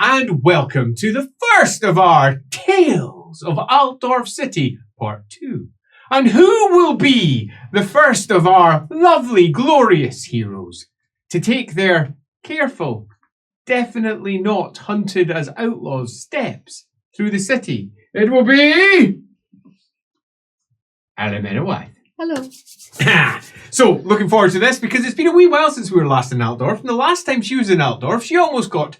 and welcome to the first of our Tales of Altdorf City, Part 2. And who will be the first of our lovely, glorious heroes to take their careful, definitely not hunted as outlaws steps through the city? It will be Alamennowyth. Hello. So, looking forward to this because it's been a wee while since we were last in Altdorf. And the last time she was in Altdorf, she almost got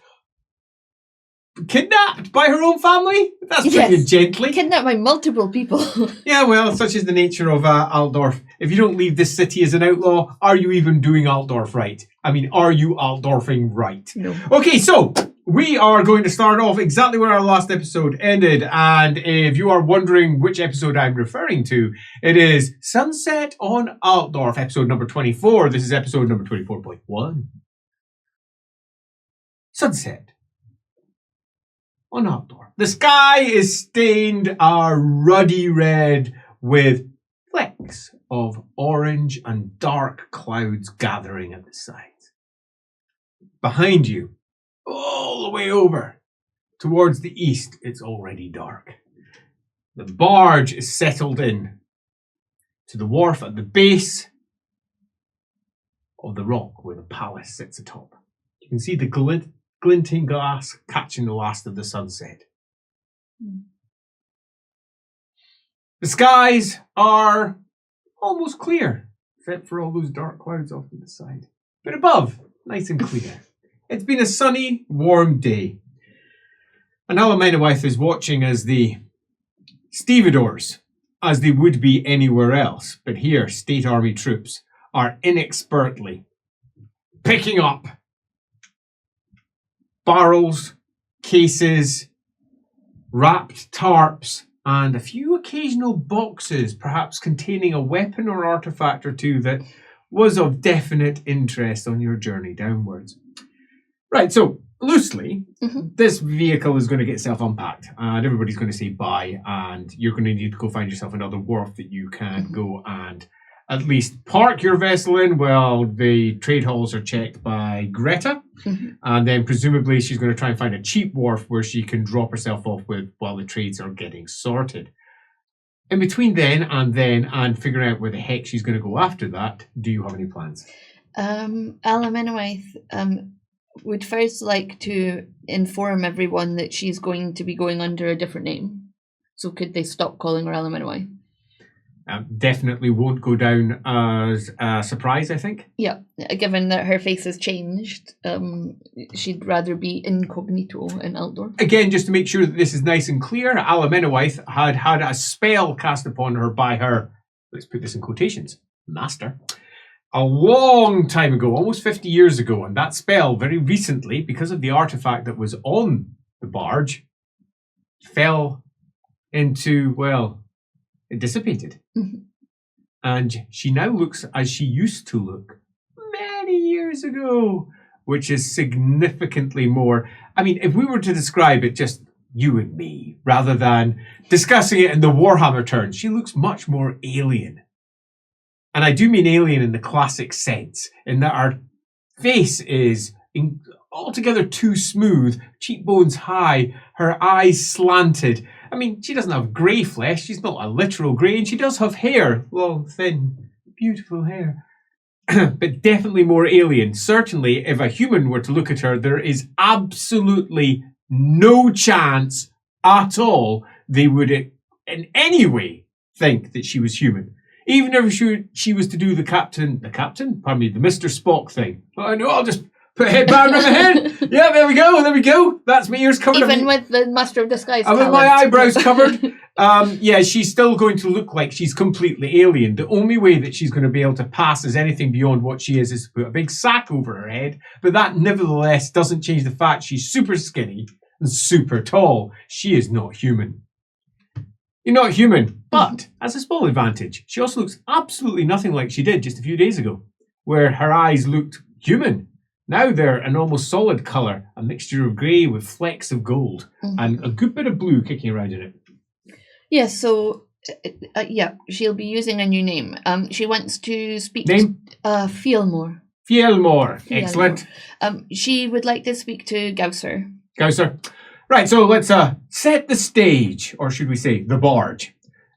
kidnapped by her own family. That's pretty gently. Kidnapped by multiple people. Yeah, well, such is the nature of Altdorf. If you don't leave this city as an outlaw, are you even doing Altdorf right? I mean, are you Altdorfing right? No. Okay, so we are going to start off exactly where our last episode ended. And if you are wondering which episode I'm referring to, it is Sunset on Altdorf, episode number 24. This is episode number 24.1. Sunset on Altdorf. The sky is stained a ruddy red with flecks of orange and dark clouds gathering at the sides. Behind you, all the way over towards the east, it's already dark. The barge is settled in to the wharf at the base of the rock where the palace sits atop. You can see the glinting glass catching the last of the sunset. The skies are almost clear, except for all those dark clouds off to the side. But above, nice and clear. It's been a sunny, warm day. And Alamennowyth is watching as the stevedores, as they would be anywhere else, but here, state army troops, are inexpertly picking up barrels, cases, wrapped tarps, and a few occasional boxes, perhaps containing a weapon or artifact or two that was of definite interest on your journey downwards. Right, so loosely, this vehicle is going to get itself unpacked, and everybody's going to say bye, and you're going to need to go find yourself another wharf that you can go and at least park your vessel in while the trade halls are checked by Greta. And then presumably she's going to try and find a cheap wharf where she can drop herself off with while the trades are getting sorted. In between then and figuring out where the heck she's going to go after that, do you have any plans? Alamennowyth would first like to inform everyone that she's going to be going under a different name. So could they stop calling her Alamennowyth? Definitely won't go down as a surprise, I think. Yeah, given that her face has changed, she'd rather be incognito in Altdorf. Again, just to make sure that this is nice and clear, Alamennowyth had a spell cast upon her by her, let's put this in quotations, master, a long time ago, almost 50 years ago, and that spell very recently, because of the artifact that was on the barge, fell into, well, it dissipated. And she now looks as she used to look many years ago, which is significantly more. I mean, if we were to describe it just you and me, rather than discussing it in the Warhammer terms, she looks much more alien. And I do mean alien in the classic sense, in that her face is altogether too smooth, cheekbones high, her eyes slanted. I mean, she doesn't have grey flesh, she's not a literal grey, and she does have hair, long, thin, beautiful hair. But definitely more alien. Certainly, if a human were to look at her, there is absolutely no chance at all they would in any way think that she was human. Even if she was to do the Mr. Spock thing. I know, I'll just put a headband on my head. Yeah, there we go. That's my ears covered. Even with the Master of Disguise with my eyebrows covered. Yeah, she's still going to look like she's completely alien. The only way that she's going to be able to pass as anything beyond what she is to put a big sack over her head. But that nevertheless doesn't change the fact she's super skinny and super tall. She is not human. You're not human, but as a small advantage, she also looks absolutely nothing like she did just a few days ago, where her eyes looked human. Now they're an almost solid colour, a mixture of grey with flecks of gold and a good bit of blue kicking around in it. Yeah, so, she'll be using a new name. She wants to speak name? Fielmore. Fielmore, excellent. She would like to speak to Gusser. Gusser. Right, so let's set the stage, or should we say the barge.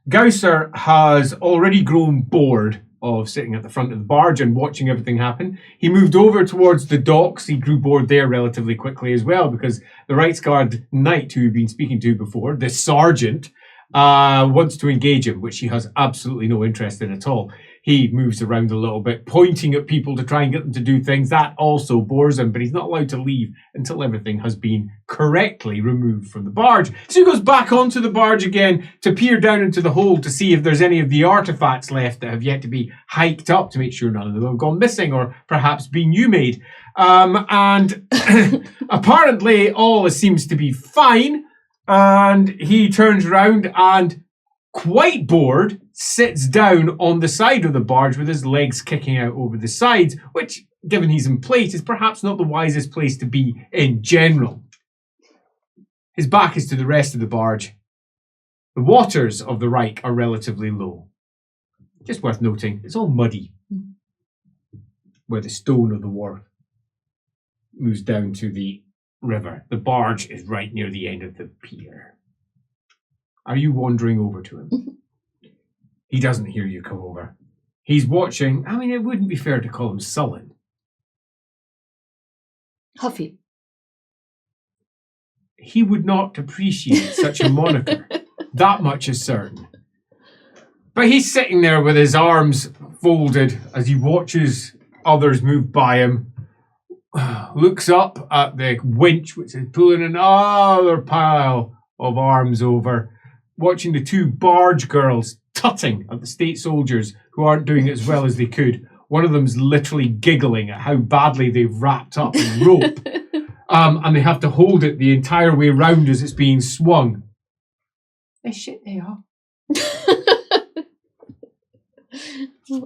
Gusser has already grown bored of sitting at the front of the barge and watching everything happen. He moved over towards the docks. He grew bored there relatively quickly as well, because the Rights Guard knight who we've been speaking to before, the sergeant, wants to engage him, which he has absolutely no interest in at all. He moves around a little bit, pointing at people to try and get them to do things. That also bores him, but he's not allowed to leave until everything has been correctly removed from the barge. So he goes back onto the barge again to peer down into the hold to see if there's any of the artifacts left that have yet to be hiked up, to make sure none of them have gone missing or perhaps been new made. And apparently all seems to be fine. And he turns around and, quite bored, sits down on the side of the barge with his legs kicking out over the sides, which, given he's in plate, is perhaps not the wisest place to be in general. His back is to the rest of the barge. The waters of the Reich are relatively low. Just worth noting, it's all muddy, where the stone of the wharf moves down to the river. The barge is right near the end of the pier. Are you wandering over to him? He doesn't hear you come over. He's watching. I mean, it wouldn't be fair to call him sullen. Huffy. He would not appreciate such a moniker. That much is certain. But he's sitting there with his arms folded as he watches others move by him, looks up at the winch, which is pulling another pile of arms over, watching the two barge girls tutting at the state soldiers who aren't doing it as well as they could. One of them's literally giggling at how badly they've wrapped up in rope. And they have to hold it the entire way round as it's being swung. They shit they are.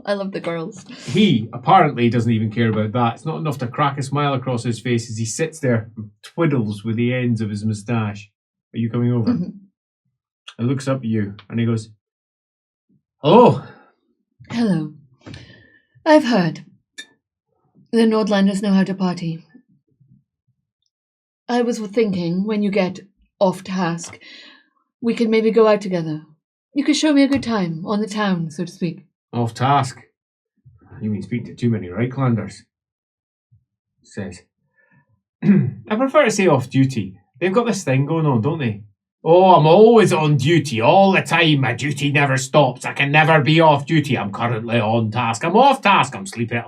I love the girls. He apparently doesn't even care about that. It's not enough to crack a smile across his face as he sits there and twiddles with the ends of his moustache. Are you coming over? Mm-hmm. And looks up at you and he goes, "Hello." Hello. I've heard. The Nordlanders know how to party. I was thinking, when you get off task, we could maybe go out together. You could show me a good time on the town, so to speak. Off task? You mean speak to too many Reichlanders? Says. I prefer to say off duty. They've got this thing going on, don't they? Oh, I'm always on duty all the time. My duty never stops. I can never be off duty. I'm currently on task. I'm off task. I'm sleeping.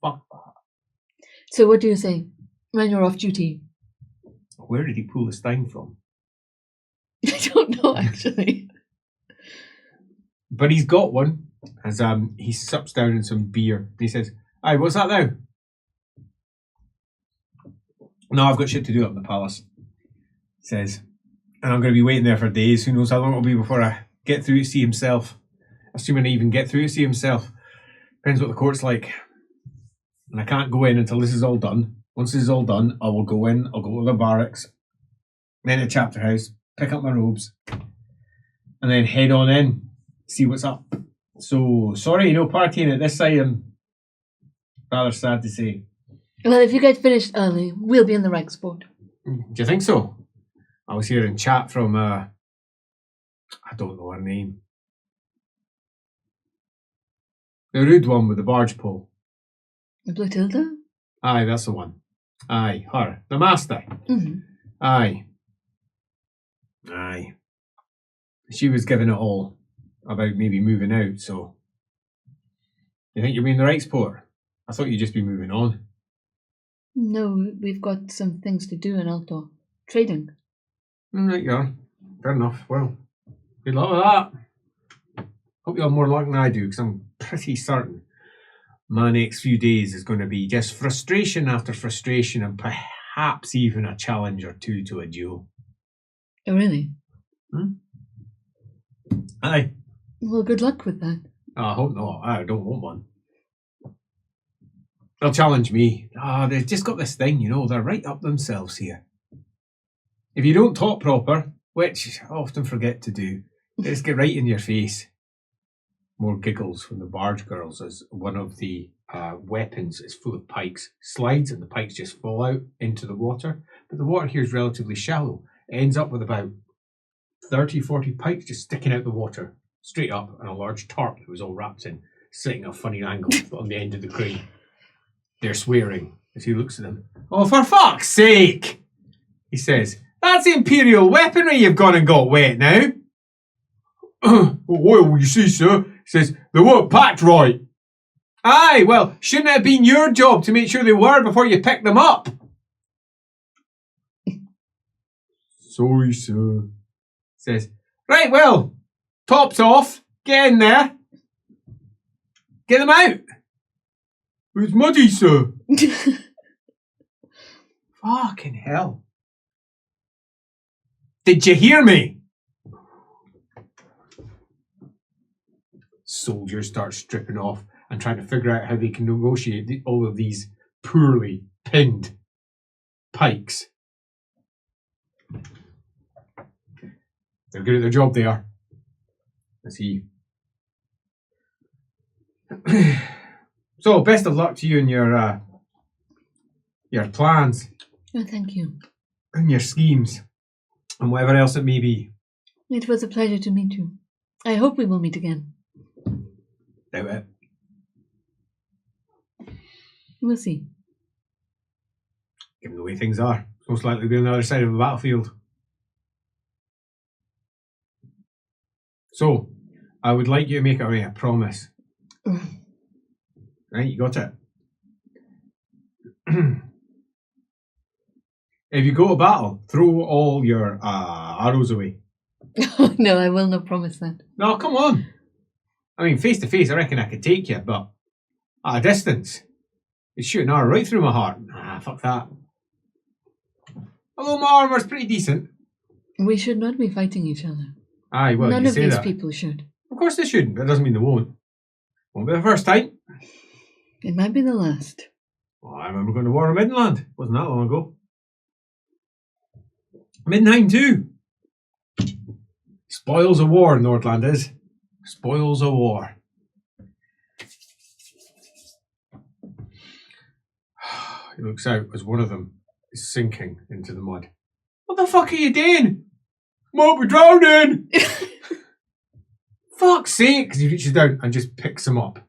Fuck that. So what do you say when you're off duty? Where did he pull this thing from? I don't know, actually. But he's got one. As he sups down in some beer. And he says, "Aye, what's that now?" "No, I've got shit to do up in the palace." He says, "And I'm going to be waiting there for days. Who knows how long it'll be before I get through to see himself. Assuming I even get through to see himself. Depends what the court's like. And I can't go in until this is all done. Once this is all done, I will go in. I'll go to the barracks. Then a chapter house. Pick up my robes. And then head on in. See what's up. So, sorry, no partying at this side. I'm rather sad to say." Well, if you get finished early, we'll be in the Reichsport. Do you think so? I was hearing chat from, I don't know her name. The rude one with the barge pole. Blotilda? Aye, that's the one. Aye, her. The master. Mm-hmm. Aye. Aye. She was giving it all about maybe moving out, so... You think you'll be in the right sport? I thought you'd just be moving on. No, we've got some things to do in Altdorf. Trading. Right, you are. Fair enough. Well, good luck with that. Hope you have more luck than I do, because I'm pretty certain my next few days is going to be just frustration after frustration and perhaps even a challenge or two to a duel. Oh, really? Aye. Well, good luck with that. I hope not. I don't want one. They'll challenge me. They've just got this thing, you know, they're right up themselves here. If you don't talk proper, which I often forget to do, they just get right in your face. More giggles from the barge girls as one of the weapons. It's full of pikes. Slides and the pikes just fall out into the water. But the water here is relatively shallow. It ends up with about 30, 40 pikes just sticking out the water, straight up, and a large tarp that was all wrapped in, sitting at a funny angle on the end of the crane. They're swearing as he looks at them. "Oh, for fuck's sake!" he says. "That's Imperial weaponry you've gone and got wet now." "Well, you see, sir," he says, "they weren't packed right." "Aye, well, shouldn't it have been your job to make sure they were before you picked them up?" "Sorry, sir," says. "Right, well, tops off, get in there. Get them out." "It's muddy, sir." Fucking hell. "Did you hear me?" Soldiers start stripping off and trying to figure out how they can negotiate all of these poorly pinned pikes. They're good at their job, they are. Let's see. So, best of luck to you and your plans. Oh, thank you. And your schemes. And whatever else it may be. It was a pleasure to meet you. I hope we will meet again. Doubt it. We'll see. Given the way things are, it's most likely to be on the other side of the battlefield. So, I would like you to make a promise. Right, you got it. If you go to battle, throw all your arrows away. No, I will not promise that. No, come on. I mean, face to face, I reckon I could take you, but at a distance, you'd shoot an arrow right through my heart. Fuck that. Although my armour's pretty decent. We should not be fighting each other. Aye, well, none you of say these that. people should. Of course they shouldn't, but it doesn't mean they won't. Won't be the first time. It might be the last. Well, I remember going to war in Midland. Wasn't that long ago. Midnight too. Spoils of war, Nordland is. Spoils of war. He looks out as one of them is sinking into the mud. "What the fuck are you doing?" "Might be drowning." Fuck's sake! Because he reaches down and just picks him up.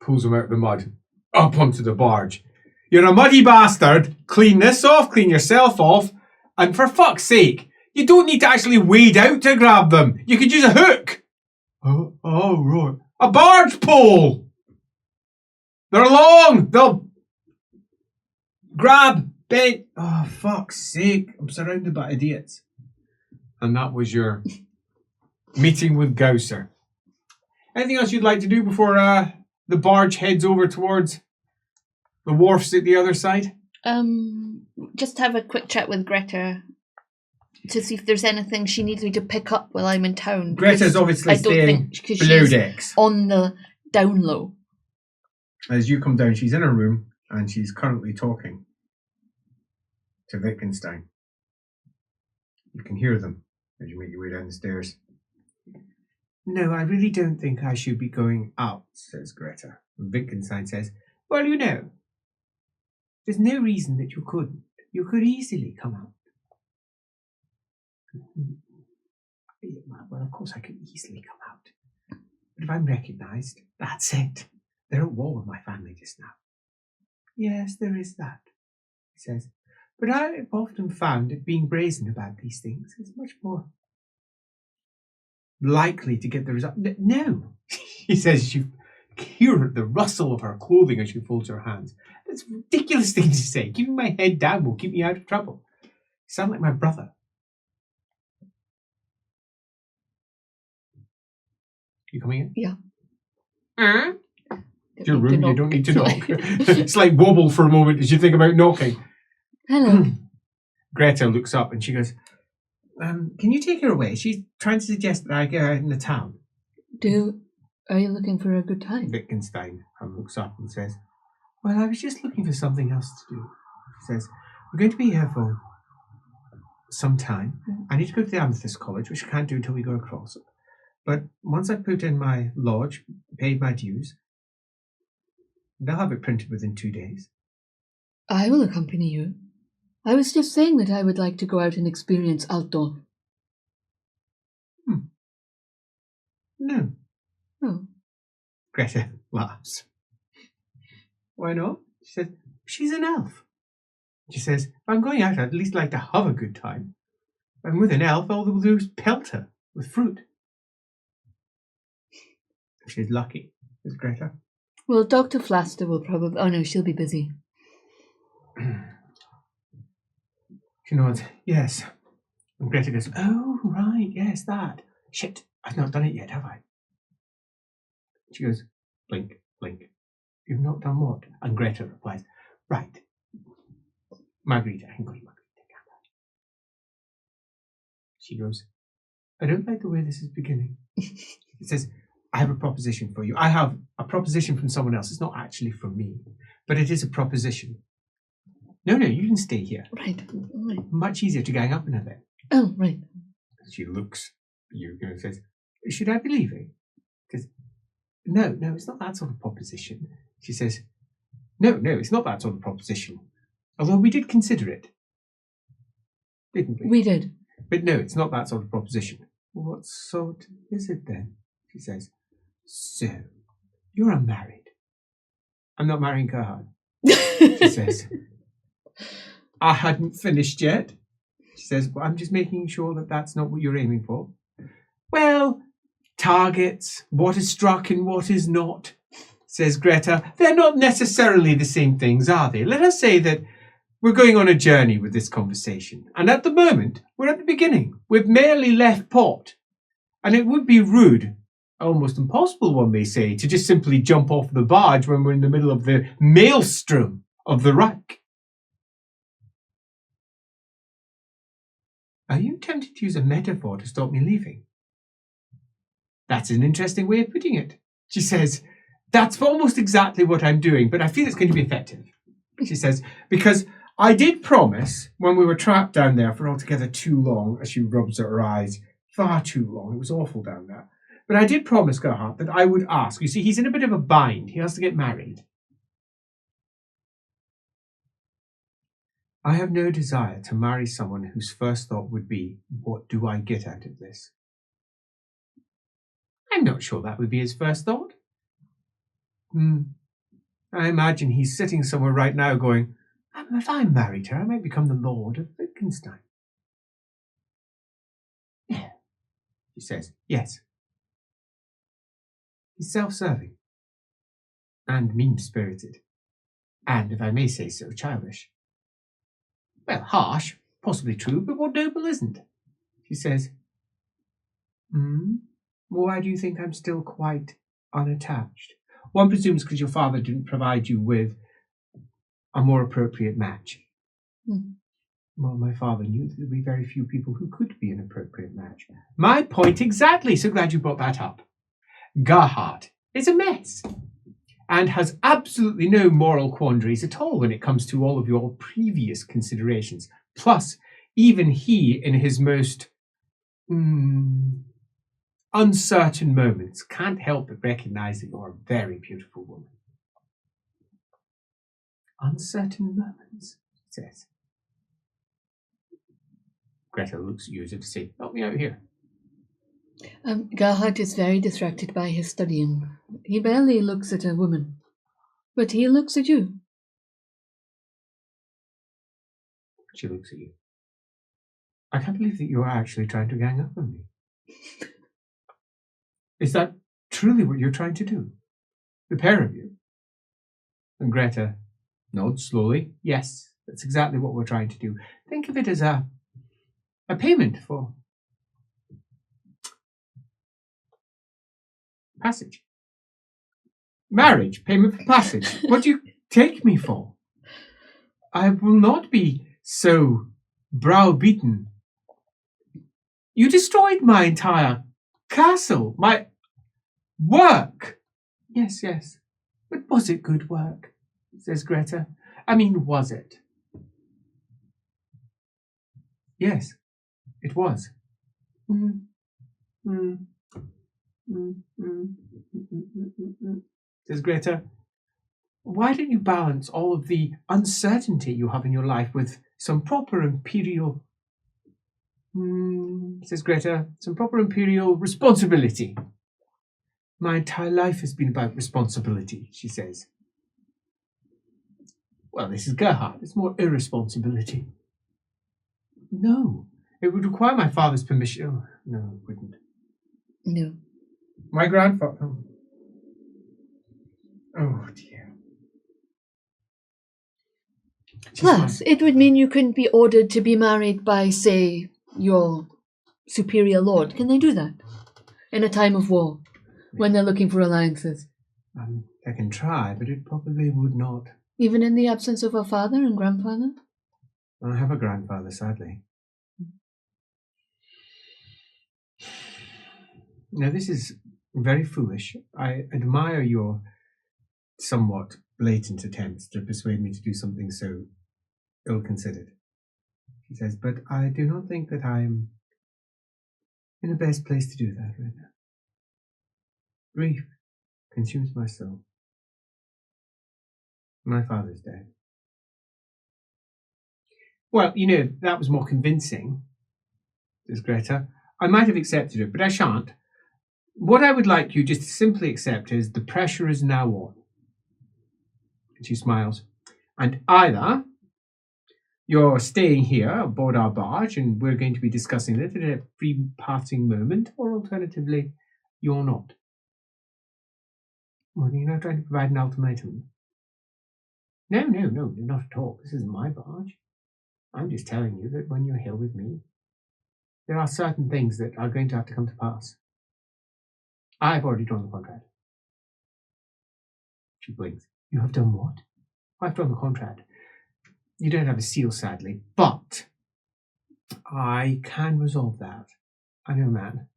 Pulls him out of the mud. Up onto the barge. "You're a muddy bastard. Clean this off, clean yourself off. And for fuck's sake, you don't need to actually wade out to grab them. You could use a hook." Oh, right. "A barge pole. They're long. They'll grab, bend." Oh, fuck's sake. I'm surrounded by idiots. And that was your meeting with Gusser. Anything else you'd like to do before the barge heads over towards the wharfs at the other side? Just have a quick chat with Greta to see if there's anything she needs me to pick up while I'm in town. Greta's obviously staying below decks. On the down low. As you come down, she's in her room and she's currently talking to Wittgenstein. You can hear them as you make your way down the stairs. "No, I really don't think I should be going out," says Greta. And Wittgenstein says, "Well, you know, there's no reason that you couldn't. You could easily come out." "Well, of course I could easily come out. But if I'm recognised, that's it. They're at war with my family just now." "Yes, there is that," he says. "But I've often found that being brazen about these things is much more likely to get the result." "No," he says. You hear the rustle of her clothing as she folds her hands. "That's a ridiculous thing to say. Keeping my head down will keep me out of trouble. You sound like my brother." You coming in? Yeah. It's your room, you don't need to knock. It's like wobble for a moment as you think about knocking. Hello. Greta looks up and she goes, "Can you take her away? She's trying to suggest that I go out in the town." Are you looking for a good time? Wittgenstein looks up and says, "Well, I was just looking for something else to do." He says, "We're going to be here for some time. I need to go to the Amethyst College, which I can't do until we go across. But once I've put in my lodge, paid my dues, they'll have it printed within 2 days. I will accompany you. I was just saying that I would like to go out and experience Altdorf. No. Oh. Greta laughs. Why not? She says, she's an elf. She says, if I'm going out, I'd at least like to have a good time. And with an elf, all they'll do is pelt her with fruit. She's lucky, says Greta. Well, Dr. Flaster will probably... Oh no, she'll be busy. She nods, yes. And Greta goes, oh, right, yes, that. Shit, I've not done it yet, have I? She goes, blink, blink. You've not done what? And Greta replies, right. Margarita, I'm going, Margarita. She goes, I don't like the way this is beginning. It says, I have a proposition for you. I have a proposition from someone else. It's not actually from me, but it is a proposition. No, you can stay here. Right. Much easier to gang up in her then. Oh, right. She looks at you and says, should I be leaving? Because no, it's not that sort of proposition. She says, no, it's not that sort of proposition. Although we did consider it. Didn't we? We did. But no, it's not that sort of proposition. What sort is it then? She says, so, you're unmarried. I'm not marrying Gerhard. She says, I hadn't finished yet. She says, well, I'm just making sure that that's not what you're aiming for. Well, targets, what is struck and what is not, says Greta. They're not necessarily the same things, are they? Let us say that we're going on a journey with this conversation. And at the moment, we're at the beginning. We've merely left port. And it would be rude, almost impossible, one may say, to just simply jump off the barge when we're in the middle of the maelstrom of the Reich. Are you tempted to use a metaphor to stop me leaving? That's an interesting way of putting it. She says, that's almost exactly what I'm doing, but I feel it's going to be effective. She says, because I did promise when we were trapped down there for altogether too long, as she rubs her eyes, far too long. It was awful down there. But I did promise Gerhard that I would ask. You see, he's in a bit of a bind. He has to get married. I have no desire to marry someone whose first thought would be, what do I get out of this? I'm not sure that would be his first thought. I imagine he's sitting somewhere right now going, if I married her, I might become the Lord of Wittgenstein. Yeah, she says, yes. He's self-serving and mean-spirited, and, if I may say so, childish. Well, harsh, possibly true, but what noble isn't? She says, why do you think I'm still quite unattached? One presumes because your father didn't provide you with a more appropriate match. Well, my father knew that there'd be very few people who could be an appropriate match. My point exactly. So glad you brought that up. Gerhard is a mess and has absolutely no moral quandaries at all when it comes to all of your previous considerations. Plus, even he, in his most uncertain moments, can't help but recognize that you're a very beautiful woman. Uncertain moments, he says. Greta looks at you as if to say, help me out here. Gerhard is very distracted by his studying. He barely looks at a woman, but he looks at you. She looks at you. I can't believe that you're actually trying to gang up on me. Is that truly what you're trying to do? The pair of you? And Greta nods slowly. Yes, that's exactly what we're trying to do. Think of it as a payment for passage. Marriage, payment for passage. What do you take me for? I will not be so browbeaten. You destroyed my entire castle, my work. Yes, but was it good work? Says Greta. I mean, was it? Yes, it was. Says Greta. Why don't you balance all of the uncertainty you have in your life with some proper imperial... says Greta, some proper imperial responsibility. My entire life has been about responsibility, she says. Well, this is Gerhardt. It's more irresponsibility. No, it would require my father's permission. Oh, no, it wouldn't. No. My grandfather... Oh, dear. Plus, it would mean you couldn't be ordered to be married by, say, your superior lord. Can they do that? In a time of war, when they're looking for alliances? I can try, but it probably would not. Even in the absence of a father and grandfather? I have a grandfather, sadly. Now, this is very foolish. I admire your somewhat blatant attempts to persuade me to do something so ill-considered. She says, but I do not think that I'm in the best place to do that right now. Grief consumes my soul. My father's dead. Well, you know, that was more convincing, says Greta. I might have accepted it, but I shan't. What I would like you just to simply accept is the pressure is now on. And she smiles. And either you're staying here aboard our barge and we're going to be discussing it at a free passing moment, or alternatively, you're not. Well, you're not trying to provide an ultimatum. No, not at all. This isn't my barge. I'm just telling you that when you're here with me, there are certain things that are going to have to come to pass. I've already drawn the contract. She blinks. You have done what? I've drawn the contract. You don't have a seal, sadly, but I can resolve that. I know, man.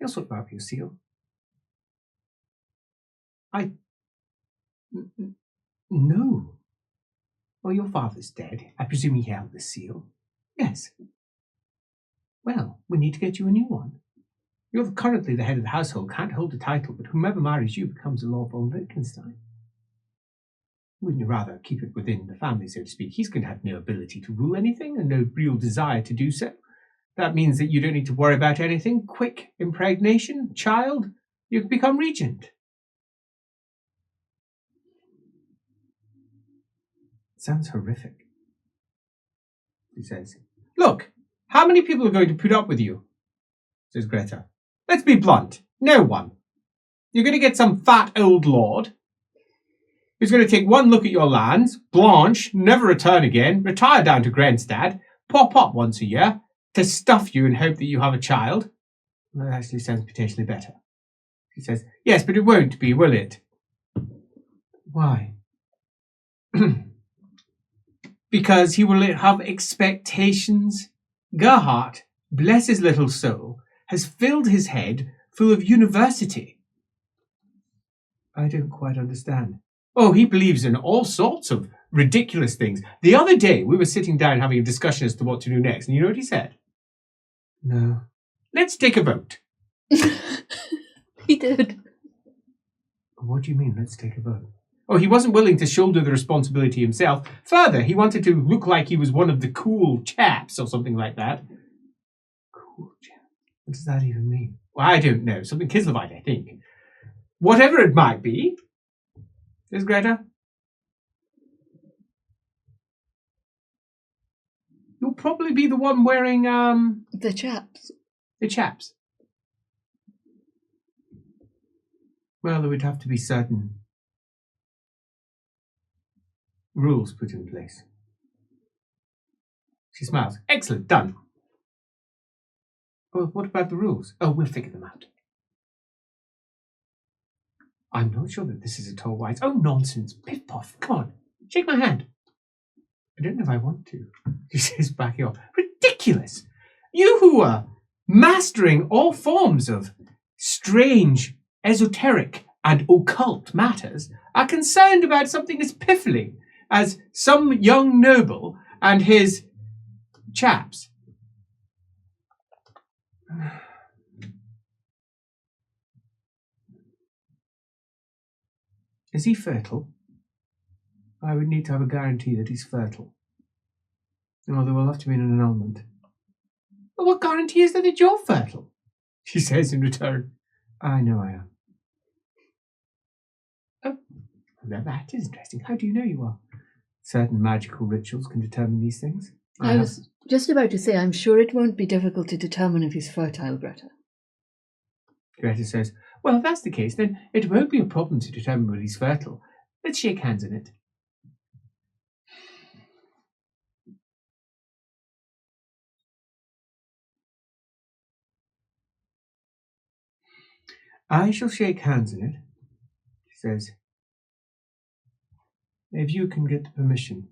I'll sort out your seal. No. Well, your father's dead. I presume he held the seal. Yes. Well, we need to get you a new one. You're currently the head of the household, can't hold a title, but whomever marries you becomes a lawful Wittgenstein. Wouldn't you rather keep it within the family, so to speak? He's going to have no ability to rule anything and no real desire to do so. That means that you don't need to worry about anything. Quick impregnation, child, you can become regent. Sounds horrific, he says. Look, how many people are going to put up with you? Says Greta. Let's be blunt. No one. You're going to get some fat old lord who's going to take one look at your lands, blanch, never return again, retire down to Grenstad, pop up once a year to stuff you and hope that you have a child. Well, that actually sounds potentially better. He says, yes, but it won't be, will it? Why? Because he will have expectations. Gerhardt, bless his little soul, has filled his head full of university. I don't quite understand. Oh, he believes in all sorts of ridiculous things. The other day, we were sitting down having a discussion as to what to do next, and you know what he said? No. Let's take a vote. He did. What do you mean, let's take a vote? Oh, he wasn't willing to shoulder the responsibility himself. Further, he wanted to look like he was one of the cool chaps or something like that. Cool chap? What does that even mean? Well, I don't know. Something Kislevite, I think. Whatever it might be. Says Greta. You'll probably be the one wearing, The chaps. The chaps. Well, there would have to be certain rules put in place. She smiles. Excellent, done. Well, what about the rules? Oh, we'll figure them out. I'm not sure that this is at all wise. Oh, nonsense. Piff Poff, come on. Shake my hand. I don't know if I want to. She says, backing off. Ridiculous. You who are mastering all forms of strange, esoteric, and occult matters are concerned about something as piffling as some young noble and his chaps. Is he fertile? I would need to have a guarantee that he's fertile. Or there will have to be an annulment. Well, what guarantee is there that you're fertile? She says in return. I know I am. Oh, now that is interesting. How do you know you are? Certain magical rituals can determine these things. I was just about to say, I'm sure it won't be difficult to determine if he's fertile, Greta. Greta says, well, if that's the case, then it won't be a problem to determine whether he's fertile. Let's shake hands on it. I shall shake hands on it, she says, if you can get the permission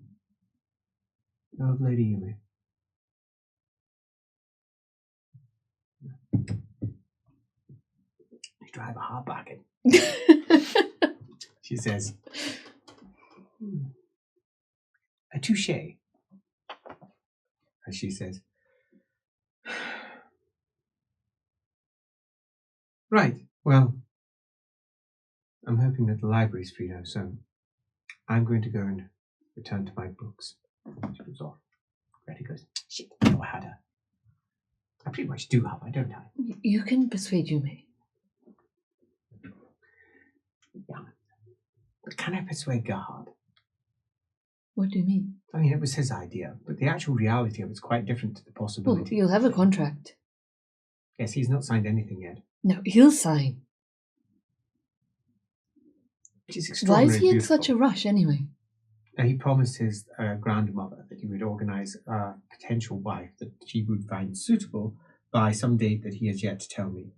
of Lady Yumi. You drive a hard bargain, she says. A touche, as she says. Right, well, I'm hoping that the library's free now, so I'm going to go and return to my books. She goes off. Greta goes, shit, I know I had her. I pretty much do have her, don't I? You can persuade Yumi. Yeah. But can I persuade Gerhard? What do you mean? I mean, it was his idea, but the actual reality of it's quite different to the possibility. Well, you'll have a contract. Yes, he's not signed anything yet. No, he'll sign. Which is Why extraordinarily is he in beautiful. such a rush anyway? He promised his grandmother that he would organise a potential wife that she would find suitable by some date that he has yet to tell me.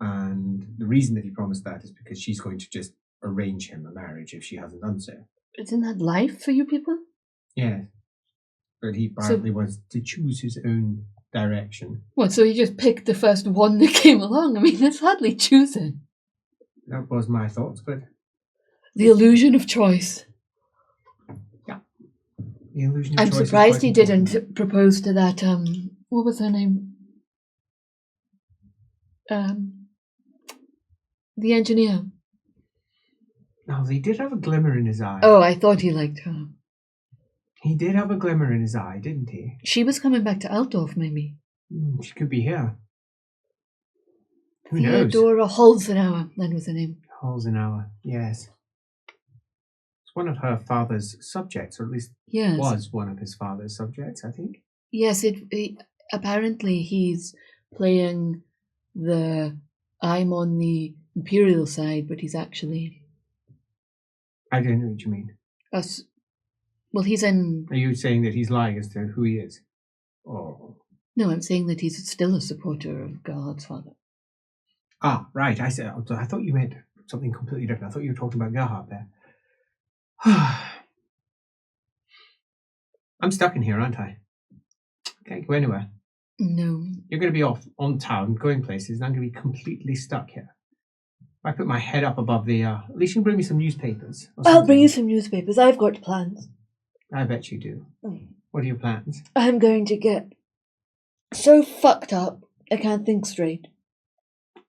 And the reason that he promised that is because she's going to just arrange him a marriage if she hasn't done so. Isn't that life for you people? Yeah. But he apparently wants to choose his own direction. What, so he just picked the first one that came along? I mean, that's hardly choosing. That was my thoughts, but... The illusion of choice. The illusion of I'm choice is surprised quite he important. didn't propose to that, what was her name? The engineer. No, he did have a glimmer in his eye. Oh, I thought he liked her. He did have a glimmer in his eye, didn't he? She was coming back to Altdorf, maybe. She could be here. Who knows? Theodora Holzenauer, that was her name. Holzenauer, yes. It's one of her father's subjects, or at least Yes. was one of his father's subjects, I think. Yes, apparently he's playing I'm on the Imperial side, but he's actually... I don't know what you mean. us. Well, he's in... Are you saying that he's lying as to who he is? Oh. No, I'm saying that he's still a supporter of God's father. Ah, right. I thought you meant something completely different. I thought you were talking about Gerhard there. I'm stuck in here, aren't I? Can't go anywhere. No. You're going to be off on town, going places, and I'm going to be completely stuck here. If I put my head up above the... at least you can bring me some newspapers. I'll bring you some newspapers. I've got plans. I bet you do. What are your plans? I'm going to get so fucked up I can't think straight.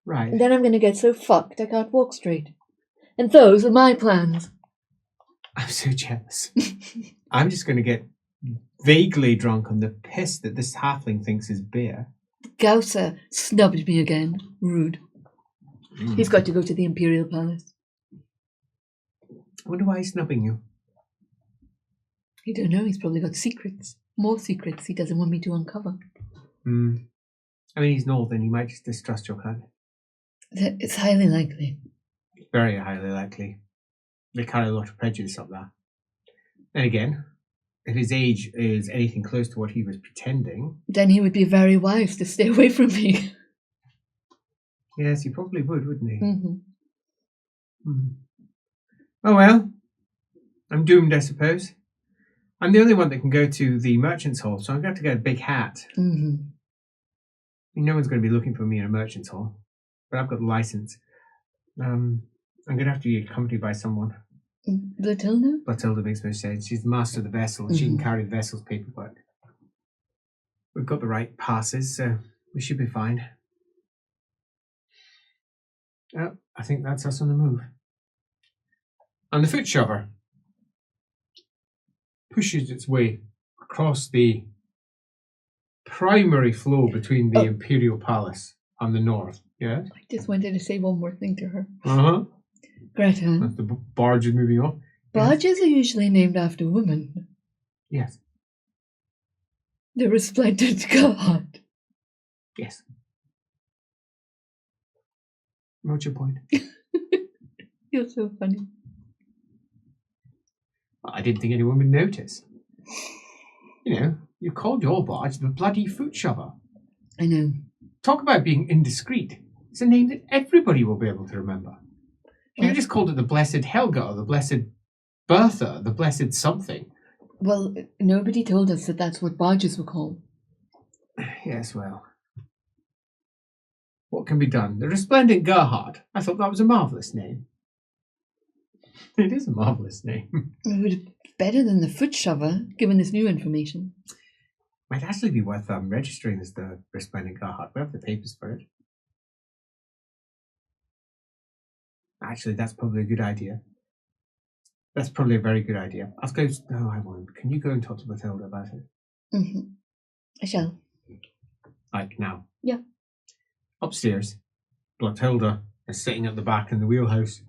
Right. And then I'm going to get so fucked I can't walk straight. And those are my plans. I'm so jealous. I'm just going to get vaguely drunk on the piss that this halfling thinks is beer. Gusser snubbed me again. Rude. He's got to go to the Imperial Palace. I wonder why he's snubbing you. I don't know. He's probably got secrets. More secrets he doesn't want me to uncover. I mean, he's northern. He might just distrust your kind. It's highly likely. Very highly likely. They carry a lot of prejudice up there. Then again, if his age is anything close to what he was pretending... Then he would be very wise to stay away from me. Yes, he probably would, wouldn't he? Mm-hmm. Oh well. I'm doomed, I suppose. I'm the only one that can go to the Merchant's Hall, so I'm going to have to get a big hat. Mm-hmm. No one's going to be looking for me in a Merchant's Hall. But I've got the license. I'm going to have to be accompanied by someone. Blatilda? Blatilda makes no sense. She's the master of the vessel, and she can carry the vessel's paperwork. We've got the right passes, so we should be fine. Oh, I think that's us on the move. And the foot shover pushes its way across the primary flow between the Imperial Palace and the north. Yeah? I just wanted to say one more thing to her. Uh-huh. Greta. As the barge is moving off. Barges are usually named after women. Yes. The resplendent god. Yes. What's your point? You're so funny. I didn't think anyone would notice. You know, you called your barge the bloody foot shover. I know. Talk about being indiscreet. It's a name that everybody will be able to remember. You just called it the Blessed Helga or the Blessed Bertha, the Blessed something. Well, nobody told us that that's what barges were called. Yes, well. What can be done? The Resplendent Gerhard. I thought that was a marvellous name. It is a marvellous name. It would be better than the foot shover, given this new information. Might actually be worth registering as the Resplendent Gerhard. We have the papers for it. Actually, that's probably a good idea. That's probably a very good idea. I'll go. No, I won't. Can you go and talk to Matilda about it? Mm-hmm. I shall. Like now? Yeah. Upstairs, Matilda is sitting at the back in the wheelhouse.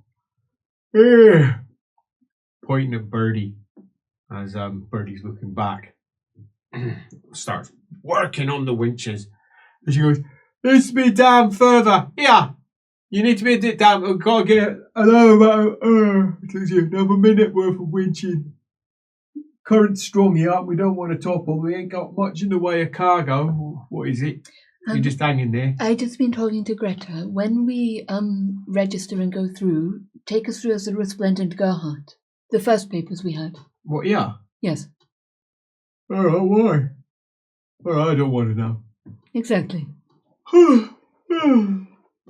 Pointing at Birdie as Birdie's looking back. Starts working on the winches. And she goes, "Needs to be down further. Here! You need to be a bit down. I've got to get about another minute worth of winching. Current's strong here. We don't want to topple. We ain't got much in the way of cargo. What is it? You're just hanging there." I just been talking to Greta. When we register and go through, take us through as the Resplendent Gerhard. The first papers we had. What, yeah? Yes. Oh, why? Well, I don't want to know. Exactly.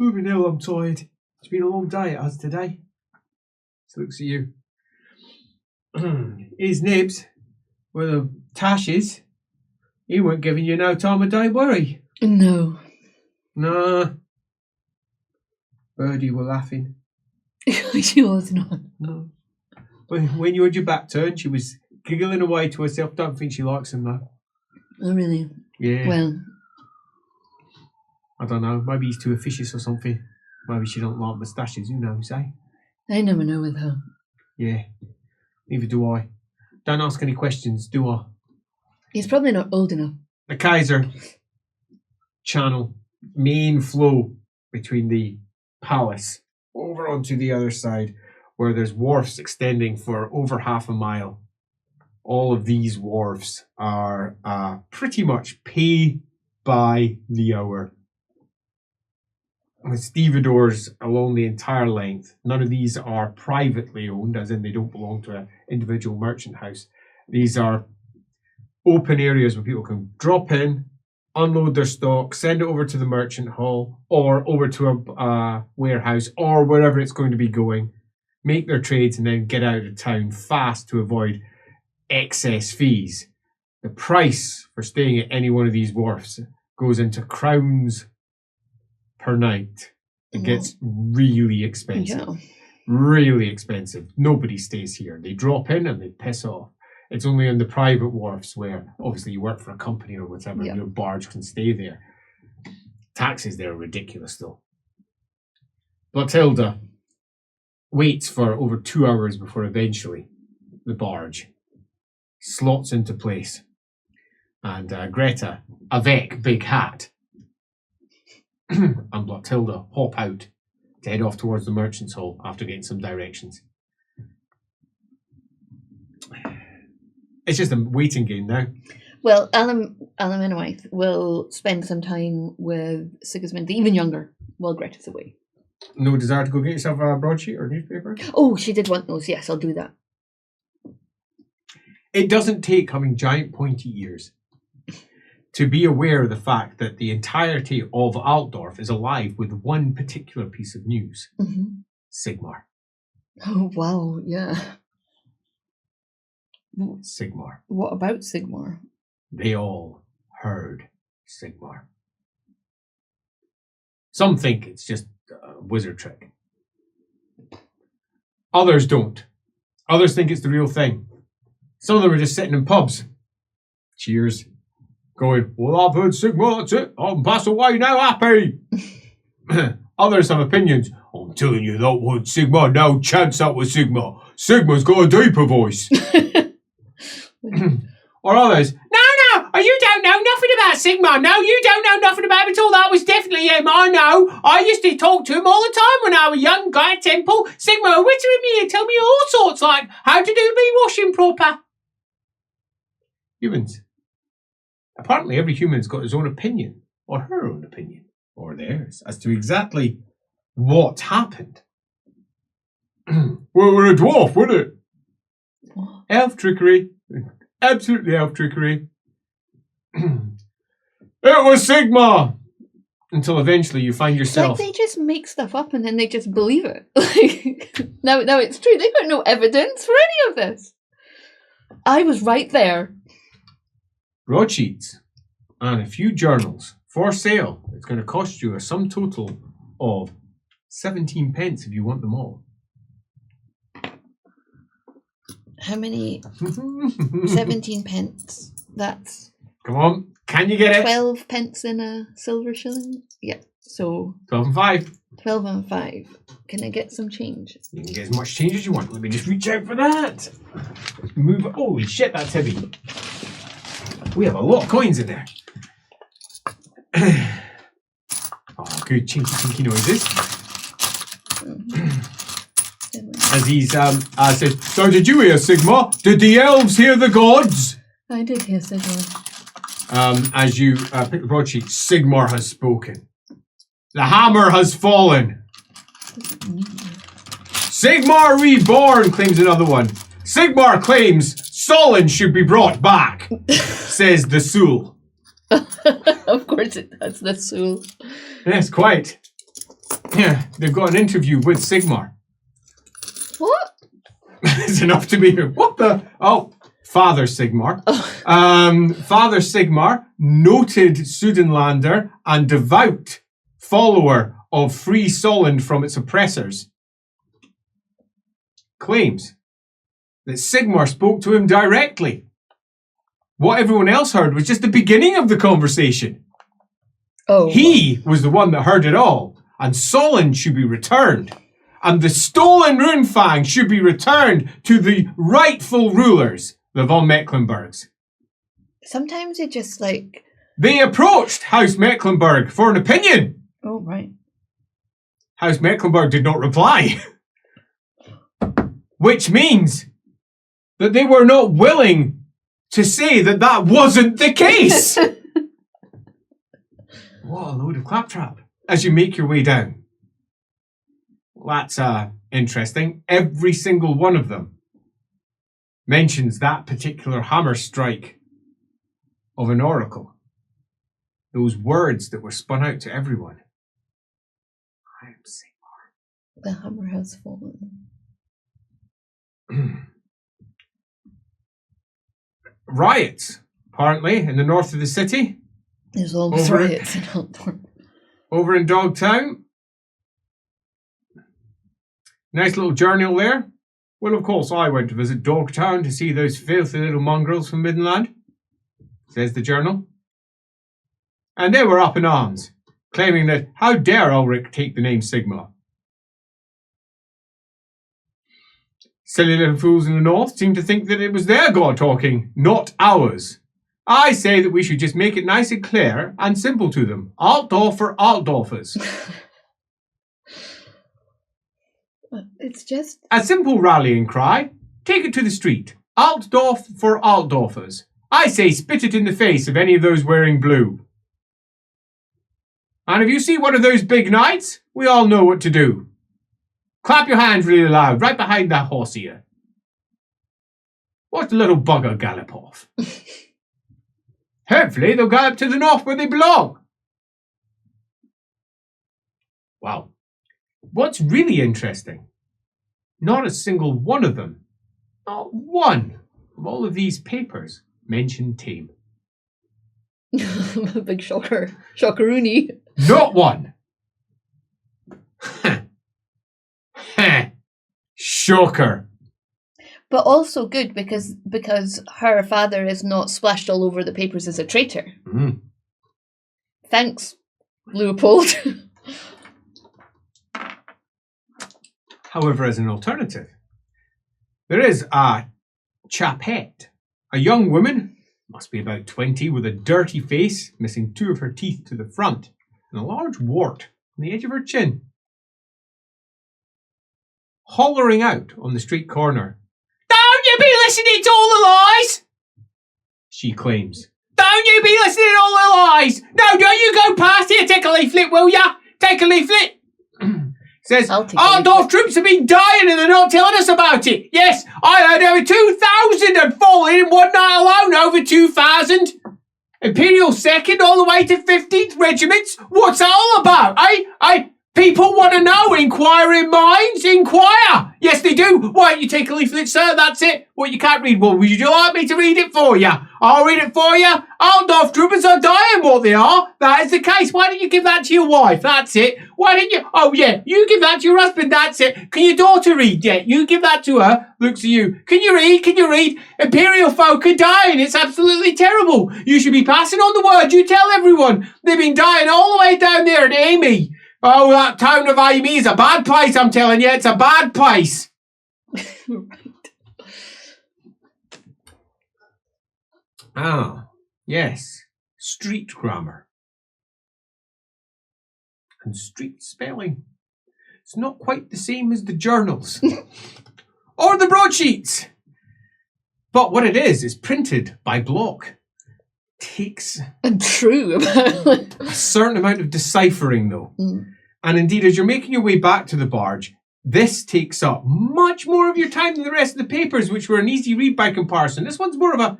Moving hell, I'm tired. It's been a long day, it has today. So looks at you. His nibs, with the tashes, he weren't giving you no time of day, were he? No. Nah. Birdie were laughing. She was not. No. When you had your back turned, she was giggling away to herself. Don't think she likes him, though. Oh, really? Yeah. Well, I don't know. Maybe he's too officious or something. Maybe she don't like moustaches. Who knows, eh? I never know with her. Yeah. Neither do I. Don't ask any questions, do I? He's probably not old enough. The Kaiser channel, main flow between the palace over onto the other side, where there's wharfs extending for over half a mile. All of these wharfs are pretty much pay by the hour, with stevedores along the entire length. None of these are privately owned, as in they don't belong to an individual merchant house. These are open areas where people can drop in, unload their stock, send it over to the merchant hall or over to a warehouse or wherever it's going to be going, make their trades and then get out of town fast to avoid excess fees. The price for staying at any one of these wharfs goes into crowns per night. It gets really expensive. Yeah. Really expensive. Nobody stays here. They drop in and they piss off. It's only on the private wharfs where obviously you work for a company or whatever, your barge can stay there. Taxes there are ridiculous though. Matilda waits for over 2 hours before eventually the barge slots into place. And Greta, avec big hat, and Matilda hop out to head off towards the merchant's hall after getting some directions. It's just a waiting game now. Well, Alamennowyth will spend some time with Sigismund, the even younger, while Greta's away. No desire to go get yourself a broadsheet or newspaper? Oh, she did want those. Yes, I'll do that. It doesn't take having giant pointy ears to be aware of the fact that the entirety of Altdorf is alive with one particular piece of news. Mm-hmm. Sigmar. Oh, wow, yeah. Sigmar. What about Sigmar? They all heard Sigmar. Some think it's just a wizard trick. Others don't. Others think it's the real thing. Some of them are just sitting in pubs. Cheers. Going, well, I've heard Sigma, that's it. I can pass away now, happy. Others have opinions. I'm telling you, that was Sigma. No chance that was Sigma. Sigma's got a deeper voice. Or others, no, you don't know nothing about Sigma. No, you don't know nothing about him at all. That was definitely him. I know. I used to talk to him all the time when I was a young guy at Temple. Sigma would whittering me and tell me all sorts, like how to do me washing proper. Humans. Apparently every human's got his own opinion, or her own opinion, or theirs, as to exactly what happened. Well, we're a dwarf, wouldn't it? Elf trickery. Absolutely elf trickery. It was Sigma! Until eventually you find yourself... Like they just make stuff up and then they just believe it. Like, now it's true. They've got no evidence for any of this. I was right there. Broadsheets and a few journals for sale. It's going to cost you a sum total of 17 pence if you want them all. How many? 17 pence. That's... Come on, can you get it? 12 pence in a silver shilling? Yeah, so... 12 and 5. 12 and 5. Can I get some change? You can get as much change as you want. Let me just reach out for that. Let's move it. Holy shit, that's heavy. We have a lot of coins in there. Oh, good chinky noises. As he's said, so did you hear, Sigma? Did the elves hear the gods? I did hear Sigma. As you pick the broadsheet, Sigmar has spoken. The hammer has fallen. Sigmar reborn, claims another one. Sigmar claims Solon should be brought back, says the Soul. Of course it does, the Soul. Yes, quite. Yeah, they've got an interview with Sigmar. What? It's enough to be here. What the? Oh, Father Sigmar. Father Sigmar, noted Sudanlander and devout follower of free Solon from its oppressors, claims that Sigmar spoke to him directly. What everyone else heard was just the beginning of the conversation. Oh. He was the one that heard it all, and Solon should be returned. And the stolen Runefang should be returned to the rightful rulers, the von Mecklenburgs. Sometimes it just like... They approached House Mecklenburg for an opinion. Oh, right. House Mecklenburg did not reply. Which means that they were not willing to say that that wasn't the case. What a load of claptrap as you make your way down. That's interesting. Every single one of them mentions that particular hammer strike of an oracle. Those words that were spun out to everyone. I am Sigmar. The hammer has fallen. Riots, apparently, in the north of the city. There's always riots in Altdorf. Over in Dogtown. Nice little journal there. Well, of course, I went to visit Dogtown to see those filthy little mongrels from Midland, says the journal. And they were up in arms, claiming that how dare Ulrich take the name Sigma. Silly little fools in the north seem to think that it was their god talking, not ours. I say that we should just make it nice and clear and simple to them. Altdorf for Altdorfers. It's just... A simple rallying cry. Take it to the street. Altdorf for Altdorfers. I say spit it in the face of any of those wearing blue. And if you see one of those big knights, we all know what to do. Clap your hands really loud, right behind that horse here. Watch the little bugger gallop off. Hopefully they'll gallop to the north where they belong. Wow. What's really interesting, not a single one of them, not one of all of these papers mentioned Tame. Big shocker. Shockeroony. Not one. Shocker. But also good because her father is not splashed all over the papers as a traitor. Mm. Thanks, Leopold. However, as an alternative, there is a chapette, a young woman, must be about 20, with a dirty face, missing 2 of her teeth to the front, and a large wart on the edge of her chin. Hollering out on the street corner, "Don't you be listening to all the lies!" she claims. "Don't you be listening to all the lies! No, don't you go past here, take a leaflet, will ya? Take a leaflet!" Says, "Altdorf troops have been dying and they're not telling us about it. Yes, I heard over 2,000 had fallen in one night alone, over 2,000. Imperial 2nd all the way to 15th regiments. What's that all about, eh? People want to know. Inquiring minds inquire. Yes, they do. Why don't you take a leaflet, sir? That's it. What, you can't read? Well, would you like me to read it for you? I'll read it for you. Altdorf troopers are dying, what they are. That is the case. Why don't you give that to your wife? That's it. Why don't you? Oh, yeah, you give that to your husband. That's it. Can your daughter read? Yeah, you give that to her. Looks at you. Can you read? Can you read? Imperial folk are dying. It's absolutely terrible. You should be passing on the word. You tell everyone. They've been dying all the way down there at Amy. Oh, that town of Amy is a bad place, I'm telling you. It's a bad place. Right. Ah, yes. Street grammar. And street spelling. It's not quite the same as the journals. Or the broadsheets. But what it is printed by block. Takes and true a certain amount of deciphering, though. And indeed, as you're making your way back to the barge, this takes up much more of your time than the rest of the papers, which were an easy read by comparison. This one's more of a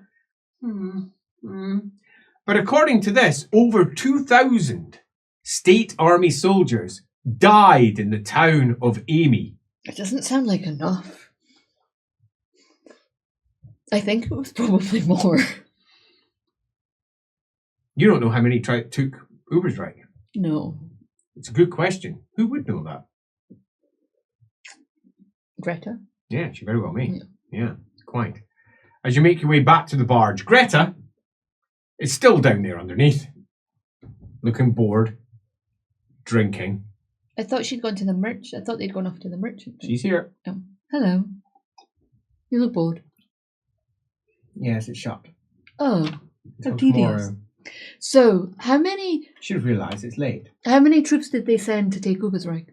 But according to this, over 2,000 state army soldiers died in the town of Amy. It doesn't sound like enough. I think it was probably more. You don't know how many took Uber's right? No. It's a good question. Who would know that? Greta? Yeah, she very well may. Yeah, quite. As you make your way back to the barge, Greta is still down there underneath, looking bored, drinking. I thought she'd gone to the merch. I thought they'd gone off to the merchant. She's here. Oh, hello. You look bored. Yes, it's shut. Oh, how tedious. So, how many... Should have realised it's late. How many troops did they send to take Ubersreich?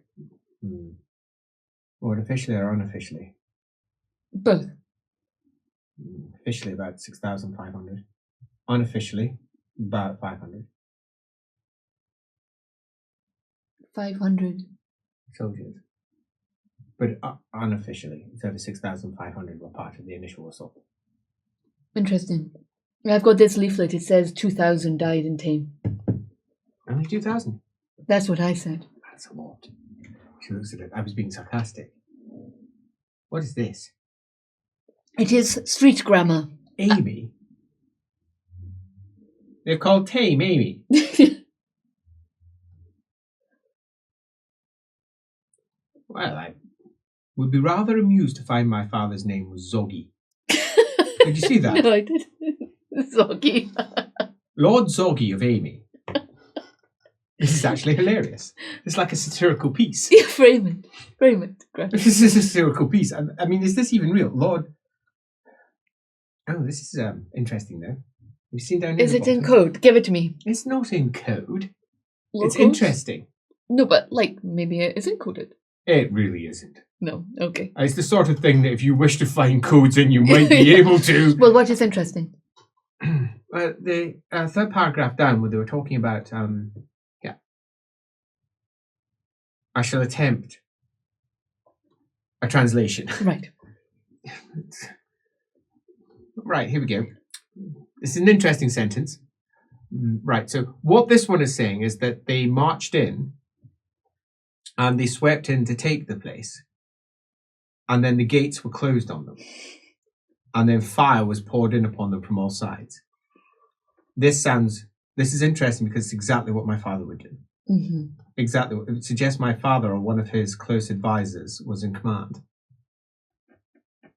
Well, officially or unofficially? Both. Officially about 6,500. Unofficially, about 500. 500 soldiers. But unofficially, it's over 6,500 were part of the initial assault. Interesting. I've got this leaflet. It says 2,000 died in Tame. Only 2,000? That's what I said. That's a lot. She looks at it. I was being sarcastic. What is this? It is street grammar. Amy? They've called Tame Amy. Well, I would be rather amused to find my father's name was Zoggy. Did you see that? No, I didn't. Zoggy. Lord Zoggy of Amy. This is actually hilarious. It's like a satirical piece. Yeah, frame it. Frame it. This is a satirical piece. I mean, is this even real? Lord... Oh, this is interesting, though. You've seen down here. Is it in code? Give it to me. It's not in code. Locals? It's interesting. No, but, like, maybe it is encoded. It really isn't. No, okay. It's the sort of thing that if you wish to find codes in, you might be able to. Well, what is interesting? The third paragraph down where they were talking about, I shall attempt a translation. Right. Right, here we go. This is an interesting sentence. Right, so what this one is saying is that they marched in and they swept in to take the place. And then the gates were closed on them. And then fire was poured in upon them from all sides. This is interesting because it's exactly what my father would do. Mm-hmm. Exactly. It would suggest my father or one of his close advisors was in command.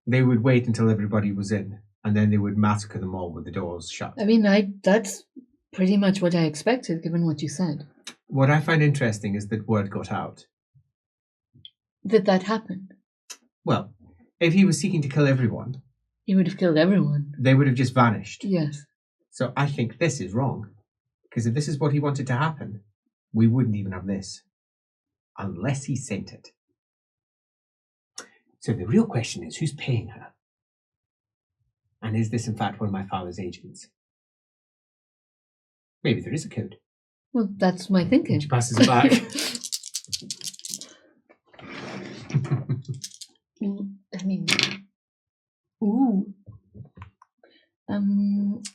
they would wait until everybody was in, and then they would massacre them all with the doors shut. I mean, that's pretty much what I expected, given what you said. What I find interesting is that word got out. That happened. Well, if he was seeking to kill everyone... He would have killed everyone. They would have just vanished. Yes. So I think this is wrong. Because if this is what he wanted to happen, we wouldn't even have this. Unless he sent it. So the real question is, who's paying her? And is this in fact one of my father's agents? Maybe there is a code. Well, that's my thinking. And she passes it back. I mean... Ooh.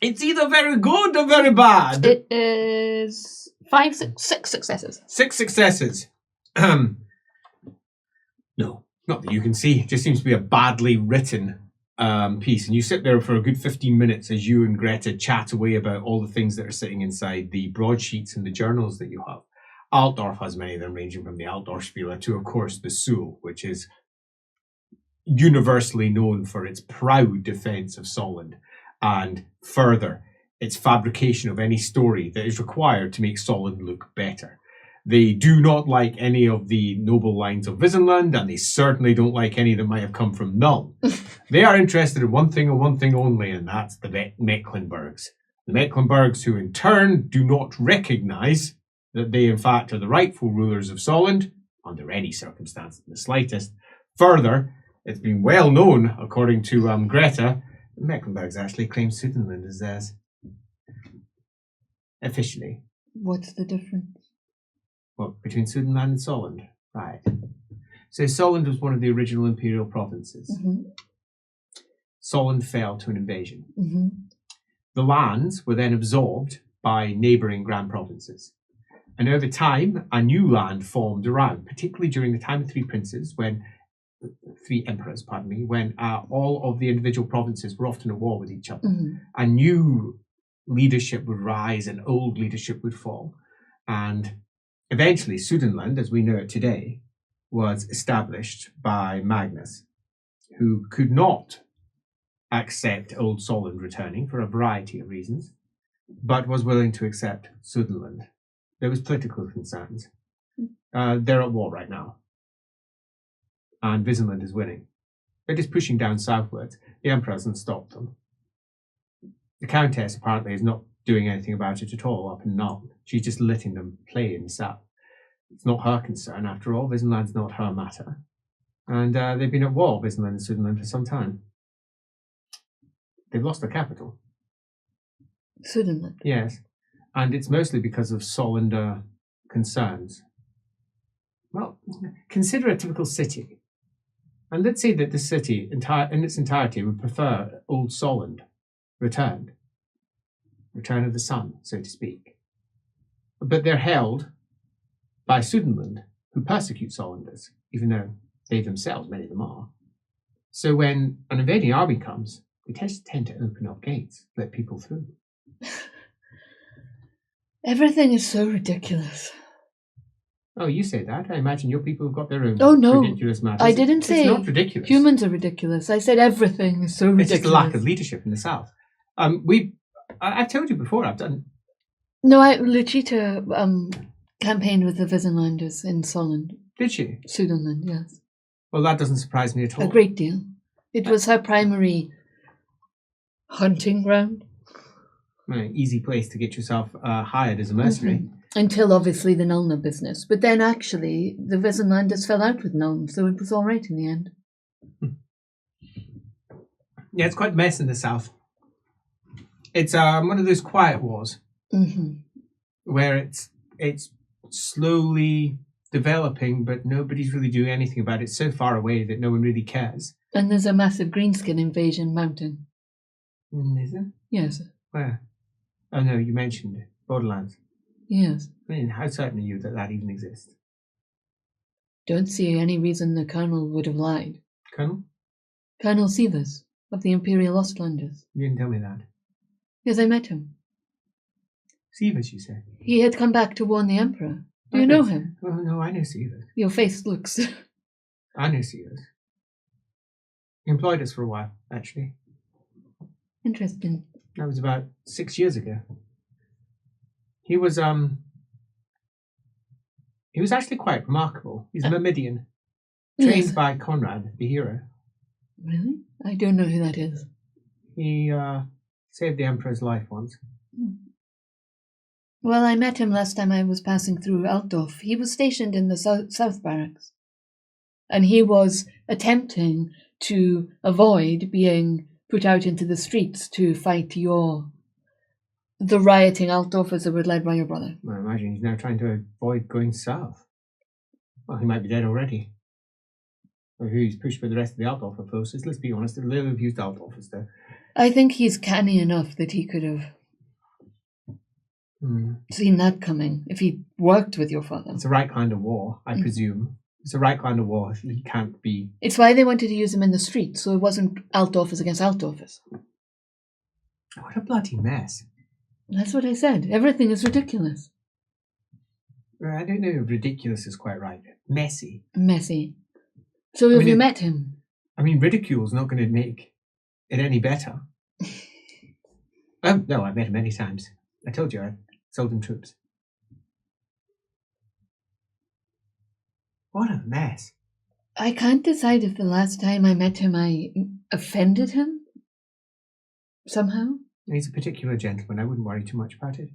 It's either very good or very bad. It is 6 successes. 6 successes. No, not that you can see. It just seems to be a badly written piece. And you sit there for a good 15 minutes as you and Greta chat away about all the things that are sitting inside the broadsheets and the journals that you have. Altdorf has many of them, ranging from the Altdorf Spieler to, of course, the Sul, which is universally known for its proud defense of Solent, and further, its fabrication of any story that is required to make Solent look better. They do not like any of the noble lines of Visenland, and they certainly don't like any that might have come from Null. They are interested in one thing and one thing only, and that's the Mecklenburgs. The Mecklenburgs, who in turn do not recognize that they in fact are the rightful rulers of Solent, under any circumstance in the slightest. Further, it's been well known, according to Greta, the Mecklenburgs actually claim Sudenland as theirs. Officially. What's the difference? What, between Sudenland and Solent? Right. So Solent was one of the original imperial provinces. Mm-hmm. Solent fell to an invasion. Mm-hmm. The lands were then absorbed by neighbouring grand provinces. And over time, a new land formed around, particularly during the time of Three Emperors, when all of the individual provinces were often at war with each other. Mm-hmm. A new leadership would rise and old leadership would fall. And eventually, Sudenland, as we know it today, was established by Magnus, who could not accept Old Solent returning for a variety of reasons, but was willing to accept Sudenland. There was political concerns. They're at war right now. And Visenland is winning. They're just pushing down southwards. The Emperor hasn't stopped them. The Countess apparently is not doing anything about it at all up in Nuln. She's just letting them play in the south. It's not her concern, after all. Visenland's not her matter. And they've been at war, Visenland and Sudenland, for some time. They've lost their capital. Sudenland? Yes. And it's mostly because of Solander concerns. Well, consider a typical city. And let's say that the city in its entirety would prefer Old Solent returned. Return of the sun, so to speak. But they're held by Sudenland, who persecute Solenders, even though they themselves, many of them are. So when an invading army comes, they tend to open up gates, let people through. Everything is so ridiculous. Oh, you say that. I imagine your people have got their own ridiculous matters. I didn't say it's not ridiculous. Humans are ridiculous. I said everything is so ridiculous. It's just the lack of leadership in the south. I've told you before, I've done... No, Luchita campaigned with the Visenlanders in Solent. Did she? Sudenland, yes. Well, that doesn't surprise me at all. A great deal. It was her primary hunting ground. Right, easy place to get yourself hired as a mercenary. Mm-hmm. Until, obviously, the Nuln business. But then, actually, the Visenlanders fell out with Nuln, so it was all right in the end. Yeah, it's quite a mess in the south. It's one of those quiet wars, where it's slowly developing, but nobody's really doing anything about it. It's so far away that no one really cares. And there's a massive greenskin invasion mountain. Is there? Yes. Where? Oh no, you mentioned Borderlands. Yes. I mean, how certain are you that that even exists? Don't see any reason the Colonel would have lied. Colonel? Colonel Sievers of the Imperial Ostlanders. You didn't tell me that. Yes, I met him. Sievers, you say? He had come back to warn the Emperor. Do you know him? Oh no, I know Sievers. Your face looks... I know Sievers. He employed us for a while, actually. Interesting. That was about 6 years ago. He was actually quite remarkable. He's a Myrmidian, trained Yes. by Conrad, the hero. Really? I don't know who that is. He saved the Emperor's life once. Well, I met him last time I was passing through Altdorf. He was stationed in the South Barracks. And he was attempting to avoid being put out into the streets to fight the rioting Altdorfers that were led by your brother. I imagine he's now trying to avoid going south. Well, he might be dead already. Or he's pushed by the rest of the Altdorfer forces. Let's be honest, they're little abused Altdorfers there. I think he's canny enough that he could have seen that coming if he worked with your father. It's the right kind of war, I presume. It's the right kind of war. He can't be... It's why they wanted to use him in the street, so it wasn't Altdorfers against Altdorfers. What a bloody mess. That's what I said. Everything is ridiculous. I don't know if ridiculous is quite right. Messy. Messy. So have you met him? I mean, ridicule's not going to make it any better. Oh, no, I've met him many times. I told you, I sold him troops. What a mess. I can't decide if the last time I met him I offended him somehow. He's a particular gentleman. I wouldn't worry too much about it.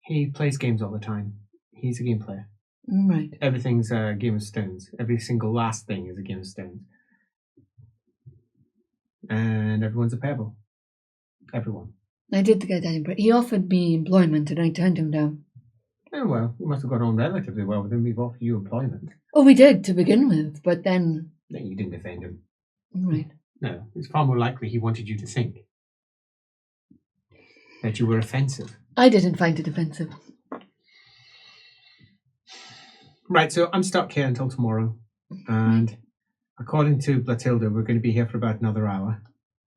He plays games all the time. He's a game player. Right. Everything's a game of stones. Every single last thing is a game of stones. And everyone's a pebble. Everyone. I did get that impression. He offered me employment and I turned him down. Oh, well, you must have got on relatively well with him. We've offered you employment. Oh, we did to begin with, but then... No, you didn't offend him. Right. No, it's far more likely he wanted you to think that you were offensive. I didn't find it offensive. Right, so I'm stuck here until tomorrow. And according to Blatilda, we're going to be here for about another hour.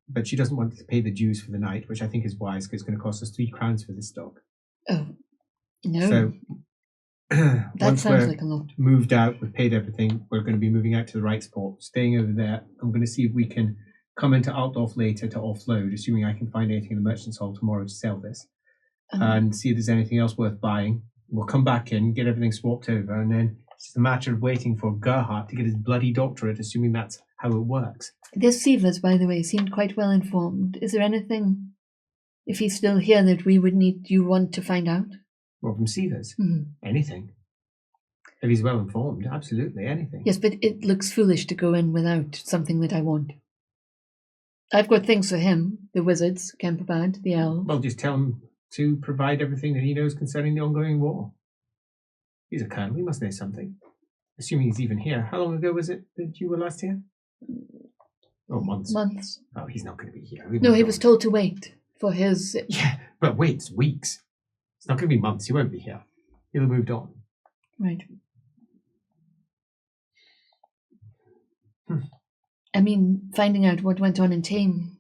But she doesn't want to pay the dues for the night, which I think is wise because it's going to cost us 3 crowns for this dog. Oh, no. So that sounds like a lot. Moved out, we've paid everything. We're going to be moving out to the right spot, staying over there. I'm going to see if we can come into Altdorf later to offload, assuming I can find anything in the merchant's hall tomorrow to sell this. And see if there's anything else worth buying. We'll come back in, get everything swapped over, and then it's just a matter of waiting for Gerhardt to get his bloody doctorate, assuming that's how it works. This Sievers, by the way, seemed quite well informed. Is there anything, if he's still here, that we would want to find out? Well, from Sievers? Anything. If he's well informed, absolutely, anything. Yes, but it looks foolish to go in without something that I want. I've got things for him, the wizards, Kemperbad, the elves. Well, just tell him to provide everything that he knows concerning the ongoing war. He's a colonel, he must know something. Assuming he's even here. How long ago was it that you were last here? Oh, months. Months. Oh, he's not going to be here. No, he was told to wait for his... Yeah, but wait, it's weeks. It's not going to be months, he won't be here. He'll have moved on. Right. I mean, finding out what went on in Tame.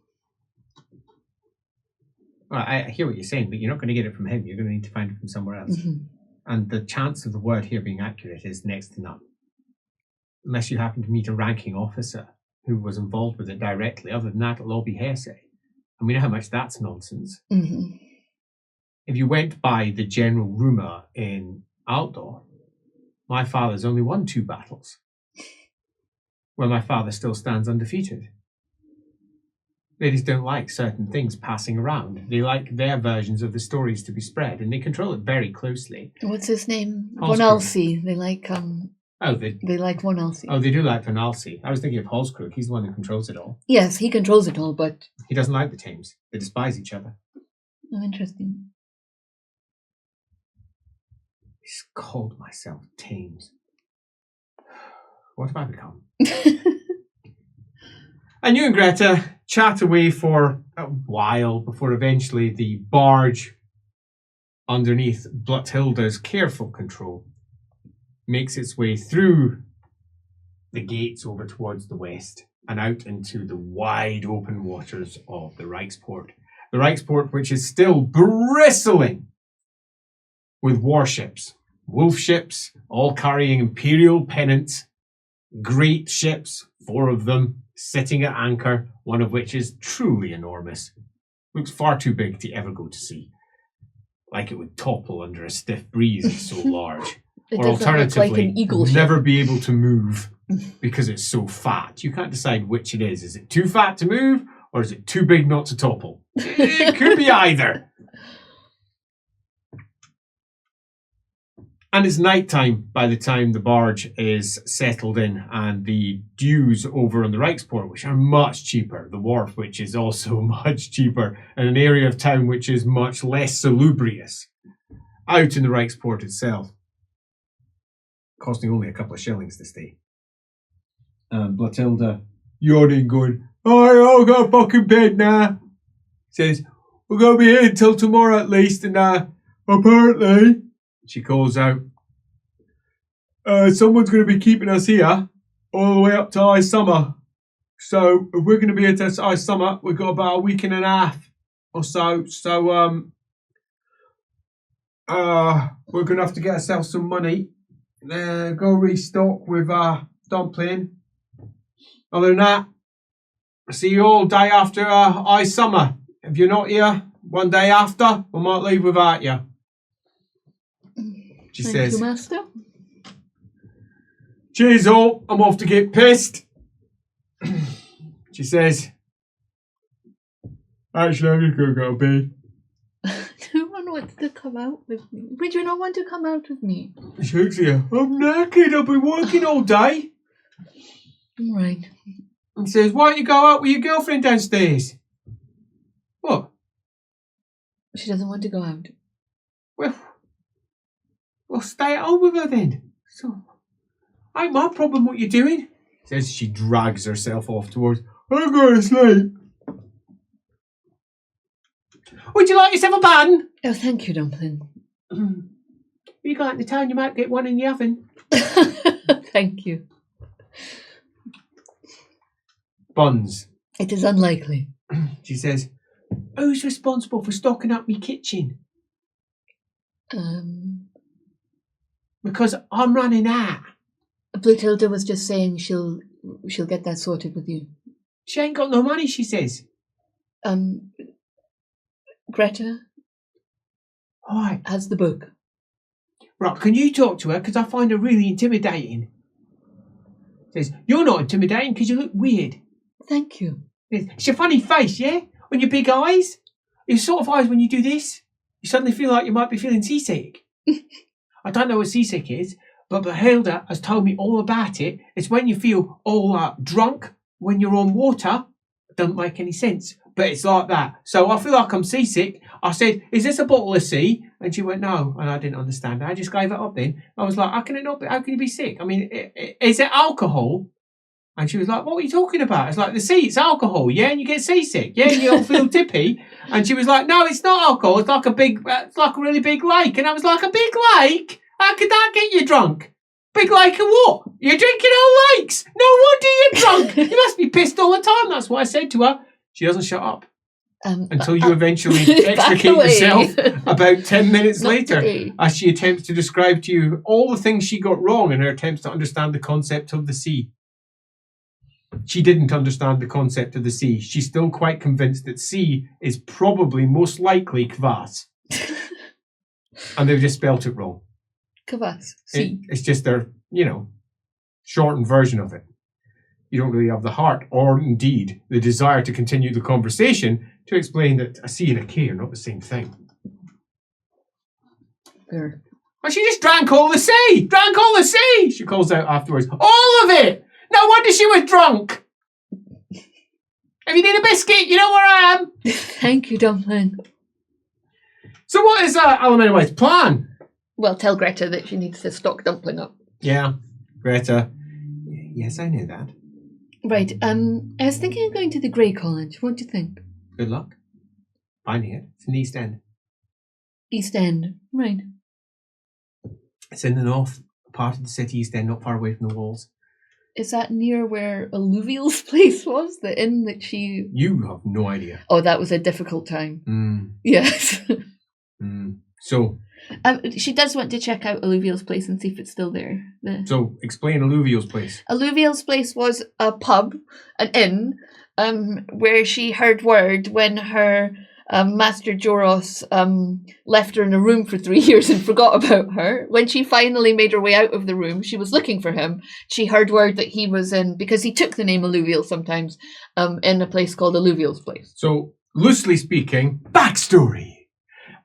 Well, I hear what you're saying, but you're not going to get it from him. You're going to need to find it from somewhere else. And the chance of the word here being accurate is next to none. Unless you happen to meet a ranking officer who was involved with it directly. Other than that, it'll all be hearsay. And we know how much that's nonsense. If you went by the general rumour in Altdorf, my father's only won 2 battles. Where my father still stands undefeated. Ladies don't like certain things passing around. They like their versions of the stories to be spread, and they control it very closely. What's his name? Halskrug. Von Alcy. They like they like Von Alcy. Oh, they do like Von Alcy. I was thinking of Halskrug. He's the one who controls it all. Yes, he controls it all, but He doesn't like the Thames. They despise each other. oh, interesting. He's called myself Thames. What have I become? And you and Greta chat away for a while before eventually the barge, underneath Blathilda's careful control, makes its way through the gates over towards the west and out into the wide open waters of the Reichsport. The Reichsport, which is still bristling with warships, wolf ships, all carrying imperial pennants, great ships, 4 of them, sitting at anchor, one of which is truly enormous. Looks far too big to ever go to sea. Like it would topple under a stiff breeze, it's so large. It Or doesn't look alternatively, like an eagle ship. never be able to move because it's so fat. You can't decide which it is. Is it too fat to move, or is it too big not to topple? It could be either. And it's nighttime by the time the barge is settled in, and the dues over on the Reichsport, which are much cheaper, the wharf, which is also much cheaper, and an area of town which is much less salubrious, out in the Reichsport itself, costing only a couple of shillings to stay. And Blatilda, yawning, going, I'll go fucking bed now. Says, we're going to be here until tomorrow at least, and apparently, she calls out, someone's going to be keeping us here all the way up to High Summer. So if we're going to be here to High Summer, we've got about a week and a half or so. So we're going to have to get ourselves some money. Go restock with dumpling. Other than that, I'll see you all day after High Summer. If you're not here, one day after, we might leave without you. She Thank says, you, Master. cheers all, I'm off to get pissed. She says, actually, I'm just going to go to bed. No one wants to come out with me. Would you not want to come out with me? She looks at you, I'm knackered, I've been working all day. All right. And says, why don't you go out with your girlfriend downstairs? What? She doesn't want to go out. Well, stay at home with her then. So, ain't my problem what you're doing. Says she drags herself off towards, I'm going to sleep. Would you like yourself a bun? Oh, thank you, Dumpling. You go out into town, you might get one in the oven. Thank you. Buns. It is unlikely. She says, who's responsible for stocking up my kitchen? Because I'm running out. Blutilda was just saying she'll get that sorted with you. She ain't got no money, she says. Greta Alright. has the book. Right, can you talk to her? Because I find her really intimidating. Says, you're not intimidating because you look weird. Thank you. It's your funny face, yeah? On your big eyes. Your sort of eyes when you do this. You suddenly feel like you might be feeling seasick. I don't know what seasick is, but Hilda has told me all about it. It's when you feel all drunk when you're on water. It doesn't make any sense, but it's like that. So I feel like I'm seasick. I said, is this a bottle of sea? And she went, no. And I didn't understand. I just gave it up then. I was like, how can you be sick? I mean, is it alcohol? And she was like, what are you talking about? It's like, the sea, it's alcohol, yeah? And you get seasick, yeah? And you don't feel tippy. And she was like, no, it's not alcohol. It's like a really big lake. And I was like, a big lake? How could that get you drunk? Big lake of what? You're drinking all lakes. No wonder you're drunk. You must be pissed all the time. That's what I said to her. She doesn't shut up. Until you eventually extricate yourself about 10 minutes later as she attempts to describe to you all the things she got wrong in her attempts to understand the concept of the sea. She didn't understand the concept of the sea. She's still quite convinced that sea is probably most likely kvass. And they've just spelt it wrong. Kvass. Sea. It's just their, shortened version of it. You don't really have the heart or indeed the desire to continue the conversation to explain that a C and a K are not the same thing. There. Well, she just drank all the sea! Drank all the sea! She calls out afterwards. All of it! No wonder she was drunk! If you need a biscuit, you know where I am! Thank you, Dumpling. So what is Alamennowyth's plan? Well, tell Greta that she needs to stock Dumpling up. Yeah, Greta. Yes, I knew that. Right, I was thinking of going to the Grey College. What do you think? Good luck. Finding it. It's in the East End. East End, right. It's in the north part of the city, East End, not far away from the walls. Is that near where Alluvial's place was? The inn that she... You have no idea. Oh, that was a difficult time. Yes. So, She does want to check out Alluvial's place and see if it's still there. So explain Alluvial's place. Alluvial's place was a pub, an inn, where she heard word when her Master Joros left her in a room for 3 years and forgot about her. When she finally made her way out of the room, she was looking for him. She heard word that he was in, because he took the name Alluvial sometimes, in a place called Alluvial's place. So, loosely speaking, backstory.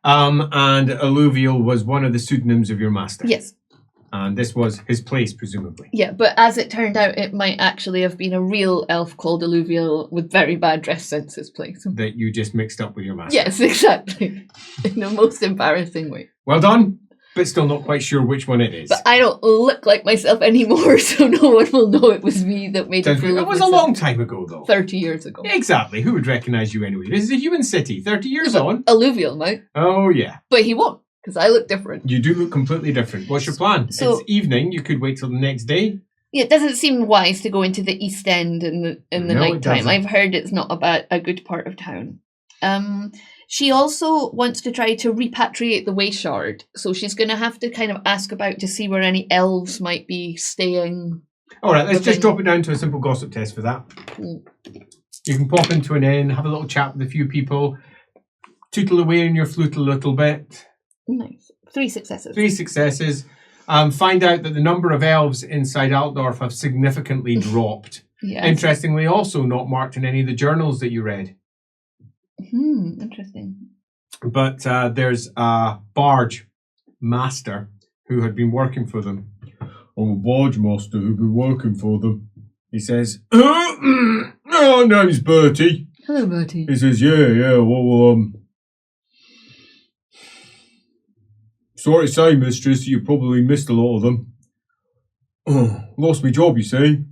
And Alluvial was one of the pseudonyms of your master. Yes. And this was his place, presumably. Yeah, but as it turned out, it might actually have been a real elf called Alluvial with very bad dress sense place. That you just mixed up with your master. Yes, exactly. In the most embarrassing way. Well done, but still not quite sure which one it is. But I don't look like myself anymore, so no one will know it was me that made a fool of It was myself. a long time ago, though. 30 years ago. Exactly. Who would recognise you anyway? This is a human city. 30 years on. Alluvial might. Oh, yeah. But he won't, because I look different. You do look completely different. What's your plan? So, it's evening. You could wait till the next day. Yeah, it doesn't seem wise to go into the East End in the night time. I've heard it's not a good part of town. She also wants to try to repatriate the Wayshard, so she's going to have to kind of ask about to see where any elves might be staying. All right, let's just drop it down to a simple gossip test for that. Cool. You can pop into an inn, have a little chat with a few people, tootle away in your flute a little bit. Nice. 3 successes. 3 successes. Find out that the number of elves inside Altdorf have significantly dropped. Yes. Interestingly, also not marked in any of the journals that you read. Interesting. But there's a Barge master who had been working for them. I'm a Barge master who'd been working for them. He says, "Oh, name's Bertie." Hello, Bertie. He says, yeah, well, sorry to say, mistress, you probably missed a lot of them. Lost my job, you see.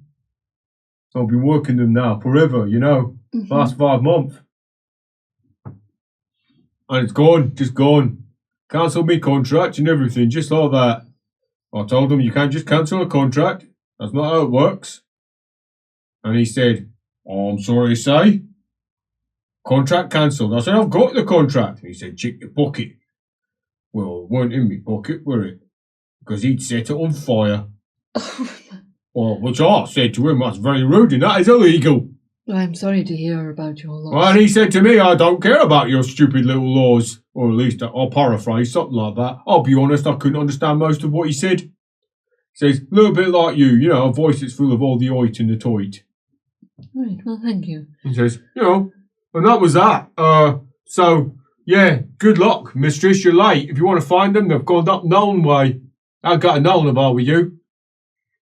I've been working them now forever, you know. Last 5 months. And it's gone, just gone. Cancelled me contract and everything, just like that. I told him you can't just cancel a contract. That's not how it works. And he said, I'm sorry to say. Contract cancelled. I said, I've got the contract. He said, check your pocket. Well, it weren't in my pocket, were it? Because he'd set it on fire. Well, which I said to him, that's very rude and that is illegal. I'm sorry to hear about your loss. And he said to me, I don't care about your stupid little laws. Or at least I'll paraphrase, something like that. I'll be honest, I couldn't understand most of what he said. He says, a little bit like you know, a voice that's full of all the oit and the toit. Right, well, thank you. He says, you know, and that was that. So, yeah, good luck, mistress, you're late. If you want to find them, they've gone up Nolan way. I've got a Nolan if I were you.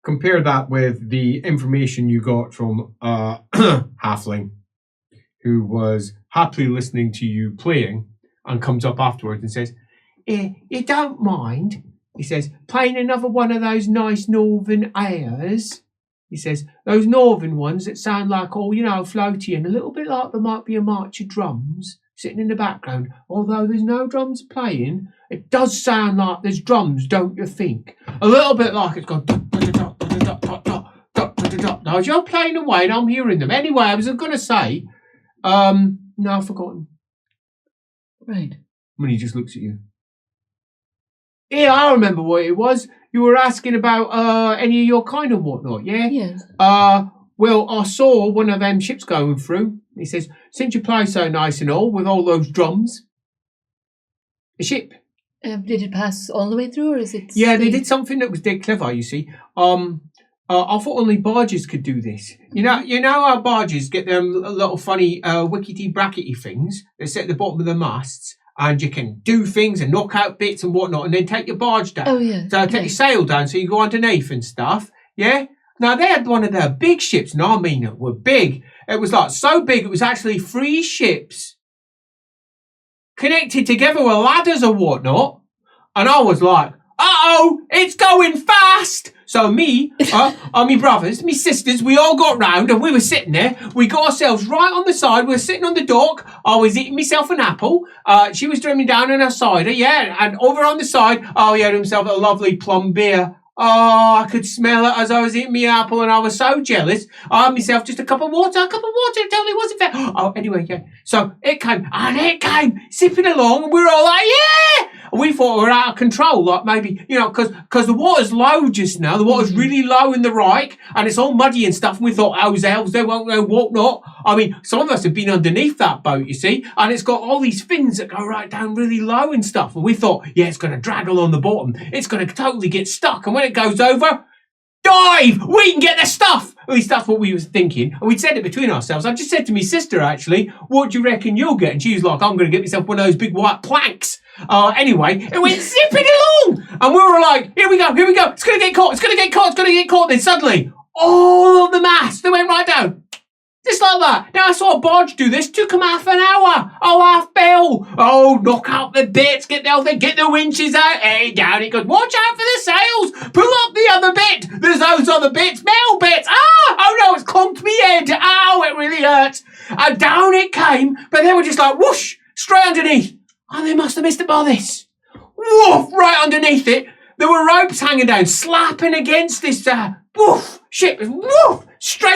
Compare that with the information you got from Halfling, who was happily listening to you playing and comes up afterwards and says, you don't mind, he says, playing another one of those nice northern airs. He says, those northern ones that sound like all, you know, floaty and a little bit like there might be a march of drums sitting in the background. Although there's no drums playing, it does sound like there's drums, don't you think? A little bit like it's gone... Now, as you're playing away and I'm hearing them. Anyway, I was going to say, no, I've forgotten. Right. When he just looks at you. Yeah, I remember what it was. You were asking about any of your kind and whatnot, yeah? Yes. Well, I saw one of them ships going through. He says, since you play so nice and all, with all those drums, a ship. Did it pass all the way through, or is it... Yeah, they did something that was dead clever, you see. I thought only barges could do this. You know how barges get them little funny wickety brackety things that sit at the bottom of the masts, and you can do things and knock out bits and whatnot, and then take your barge down. Oh yeah. So take your sail down, so you go underneath and stuff. Yeah. Now they had one of their big ships, and I mean it were big. It was like so big, it was actually 3 ships connected together with ladders or whatnot, and I was like, uh-oh, it's going fast. So me, my brothers, my sisters, we all got round and we were sitting there. We got ourselves right on the side. We were sitting on the dock. I was eating myself an apple. She was drinking down on her cider, yeah. And over on the side, he had himself a lovely plum beer. Oh, I could smell it as I was eating my apple and I was so jealous. I had myself just a cup of water. It totally wasn't fair. Oh, anyway, yeah. So it came, sipping along and we were all like, yeah! And we thought we were out of control, like maybe, because the water's low just now. The water's really low in the Reich, and it's all muddy and stuff. And we thought, those elves, they won't know what not. I mean, some of us have been underneath that boat, you see, and it's got all these fins that go right down really low and stuff. And we thought, yeah, it's going to drag along the bottom. It's going to totally get stuck. And when it goes over, dive! We can get the stuff! At least that's what we was thinking. And we'd said it between ourselves. I just said to my sister, actually, what do you reckon you'll get? And she was like, I'm going to get myself one of those big white planks. Anyway, it went zipping along. And we were like, here we go. It's going to get caught. Then suddenly, all of the masts, they went right down. Just like that. Now, I saw a barge do this. Took them half an hour. Half bell. Knock out the bits. Get the winches out. Hey, down it goes. Watch out for the sails. Pull up the other bit. There's those other bits. Metal bits. Oh no, it's clumped me head. Ow, it really hurts. And down it came. But they were just like, whoosh, straight underneath. And they must have missed it by this. Woof, right underneath it. There were ropes hanging down, slapping against this, ship. Woof, straight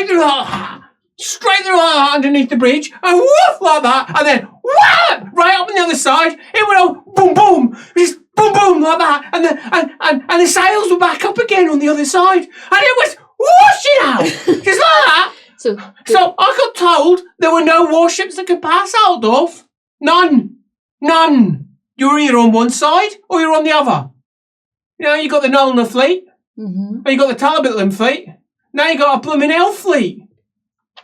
through underneath the bridge, and woof like that, and then whap right up on the other side. It went all boom boom, just boom boom like that, and the sails were back up again on the other side, and it was whooshing out, just like that. So I got told there were no warships that could pass Altdorf. None. You were either on one side or you were on the other. You got the Nolna fleet, and you got the Talbotland fleet. Now you got a blooming elf fleet.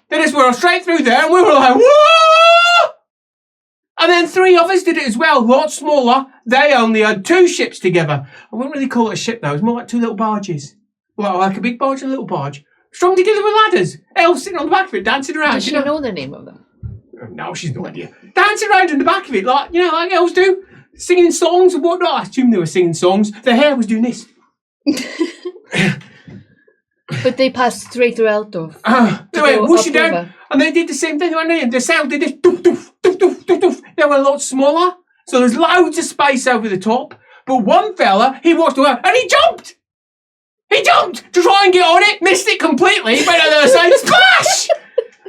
They just were straight through there, and we were like, whoa! And then 3 others did it as well, a lot smaller. They only had 2 ships together. I wouldn't really call it a ship, though. It was more like 2 little barges. Well, like a big barge and a little barge. Strung together with ladders. Elves sitting on the back of it, dancing around. Does she know the name of them? No, she's no idea. Dancing around in the back of it, like elves do. Singing songs and whatnot. I assume they were singing songs. Their hair was doing this. But they passed straight through Altdorf. They went whooshing down, and they did the same thing. The sail did this. Doof, doof, doof, doof, doof, doof. They were a lot smaller, so there's loads of space over the top. But one fella, he walked away, and he jumped. He jumped to try and get on it, missed it completely, went on the other side, splash!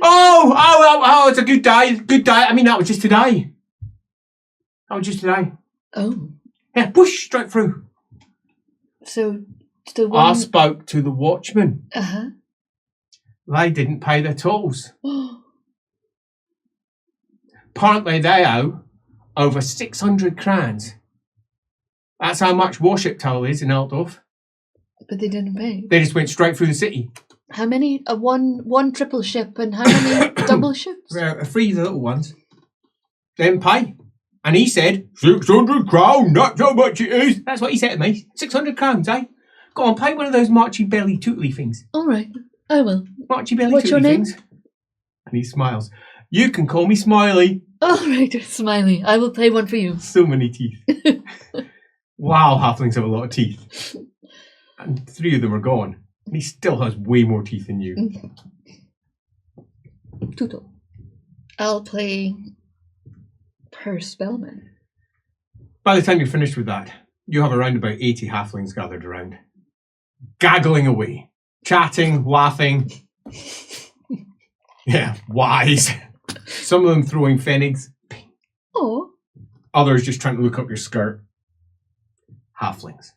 Oh, it's a good day. Good day. I mean, that was just today. Oh. Yeah, whoosh, straight through. So the one... I spoke to the watchmen. Uh-huh. They didn't pay their tolls. Apparently they owe over 600 crowns. That's how much warship toll is in Altdorf. But they didn't pay. They just went straight through the city. How many? One triple ship and how many double ships? 3 little ones. They didn't pay. And he said, 600 crown, that's how much it is. That's what he said to me. 600 crowns, eh? Go on, play one of those Marchy Belly Tootly things. All right, I will. Marchy Belly What's Tootly your name? things. And he smiles. You can call me Smiley. All right, Smiley. I will play one for you. So many teeth. Wow, halflings have a lot of teeth. And 3 of them are gone. And he still has way more teeth than you. Tuto. I'll play per spellman. By the time you're finished with that, you have around about 80 halflings gathered around. Gaggling away. Chatting, laughing. Yeah, wise. Some of them throwing pfennigs. Oh. Others just trying to look up your skirt. Halflings.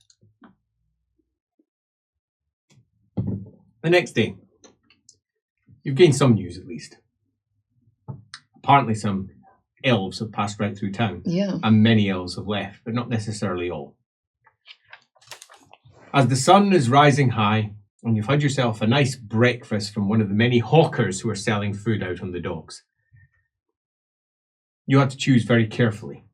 The next day, you've gained some news at least. Apparently some elves have passed right through town. Yeah. And many elves have left, but not necessarily all. As the sun is rising high, and you've had yourself a nice breakfast from one of the many hawkers who are selling food out on the docks, you had to choose very carefully.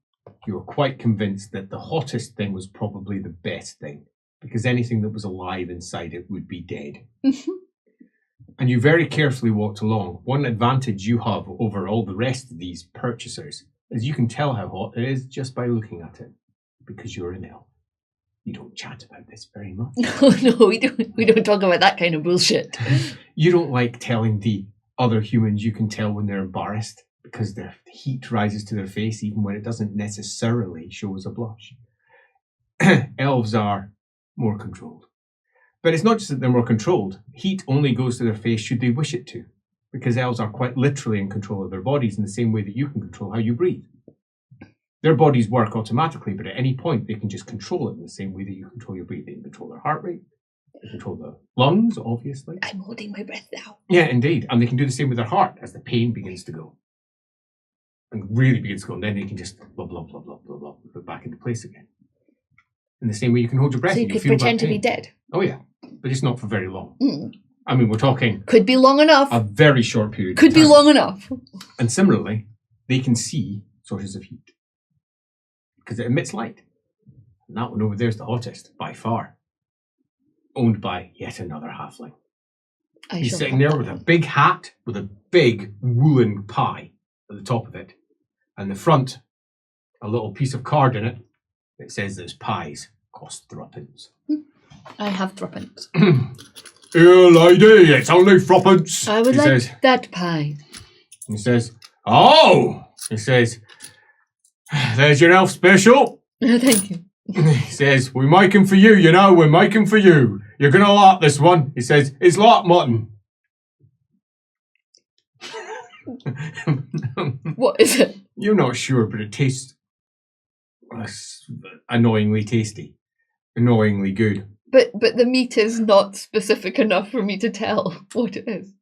You were quite convinced that the hottest thing was probably the best thing, because anything that was alive inside it would be dead. And you very carefully walked along. One advantage you have over all the rest of these purchasers is you can tell how hot it is just by looking at it, because you're an elf. You don't chat about this very much. No, we don't talk about that kind of bullshit. You don't like telling the other humans you can tell when they're embarrassed, because the heat rises to their face even when it doesn't necessarily show as a blush. Elves are more controlled. But it's not just that they're more controlled. Heat only goes to their face should they wish it to, because elves are quite literally in control of their bodies in the same way that you can control how you breathe. Their bodies work automatically, but at any point they can just control it in the same way that you control your breathing. They can control their heart rate. They control the lungs, obviously. I'm holding my breath now. Yeah, indeed. And they can do the same with their heart as the pain begins to go. And really begins to go. And then they can just blah, blah, blah, blah, blah, blah, put back into place again. In the same way you can hold your breath. So you could pretend to be dead. Oh, yeah. But it's not for very long. I mean, we're talking... Could be long enough. A very short period. Could be long enough. And similarly, they can see sources of heat. Because it emits light. And that one over there is the hottest, by far. Owned by yet another halfling. He's sitting there with a big hat, with a big woolen pie at the top of it. And the front, a little piece of card in it. It says that his pies cost threepence. I have threepence. Here, lady, it's only threepence. I would like that pie. He says, oh! He says, there's your elf special. Thank you. He says, we're making for you, we're making for you. You're going to like this one. He says, it's like mutton. What is it? You're not sure, but it tastes annoyingly tasty. Annoyingly good. But the meat is not specific enough for me to tell what it is.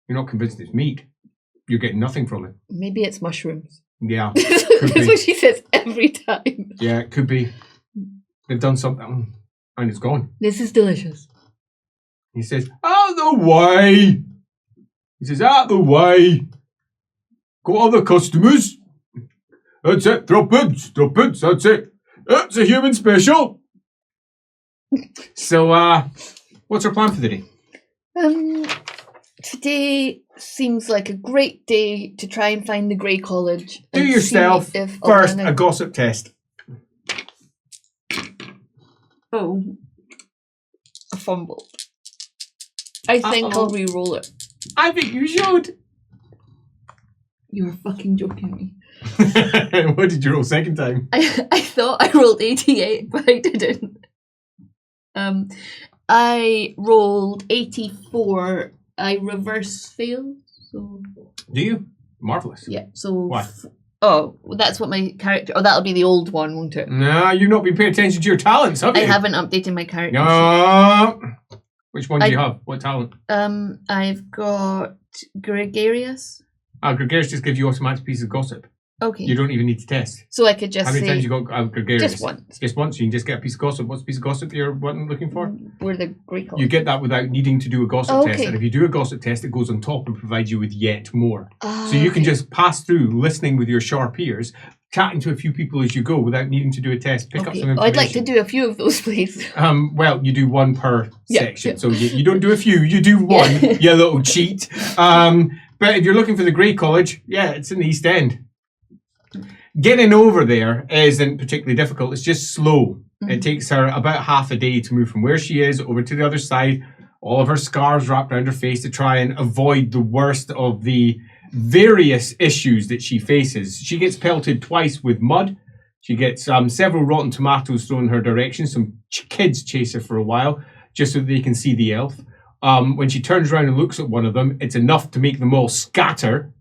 You're not convinced it's meat. You're getting nothing from it. Maybe it's mushrooms. Yeah. That's what she says every time. Yeah, it could be. They've done something and it's gone. This is delicious. He says, out the way. He says, out the way. Got other customers. That's it. Threepence, that's it. It's a human special. So, what's our plan for the day? Today seems like a great day to try and find the Grey College. Do yourself first a gossip test. Oh, a fumble. I think I'll re-roll it. I think you should. You're fucking joking me. What did you roll second time? I thought I rolled 88, but I didn't. I rolled 84. I reverse failed. So. Do you? Marvellous. Yeah. So. What? Oh, that's what my character. Oh, that'll be the old one, won't it? No, you've not been paying attention to your talents, have you? I haven't updated my character. No. Which one do you have? What talent? I've got gregarious. Gregarious just gives you automatic pieces of gossip. Okay. You don't even need to test. So I could just How many say, times you got gregarious? Just once. Just once. You can just get a piece of gossip. What's a piece of gossip you're looking for? We're the Greek. You get that without needing to do a gossip test. Okay. And if you do a gossip test, it goes on top and provides you with yet more. So you can just pass through listening with your sharp ears, chatting to a few people as you go without needing to do a test. Pick up some information. I'd like to do a few of those, please. Well, you do one per section. Yeah. So you don't do a few, you do one, you little cheat. But if you're looking for the Grey College, yeah, it's in the East End. Getting over there isn't particularly difficult. It's just slow. Mm-hmm. It takes her about half a day to move from where she is over to the other side. All of her scarves wrapped around her face to try and avoid the worst of the various issues that she faces. She gets pelted twice with mud. She gets several rotten tomatoes thrown in her direction. Some kids chase her for a while just so that they can see the elf. When she turns around and looks at one of them, it's enough to make them all scatter.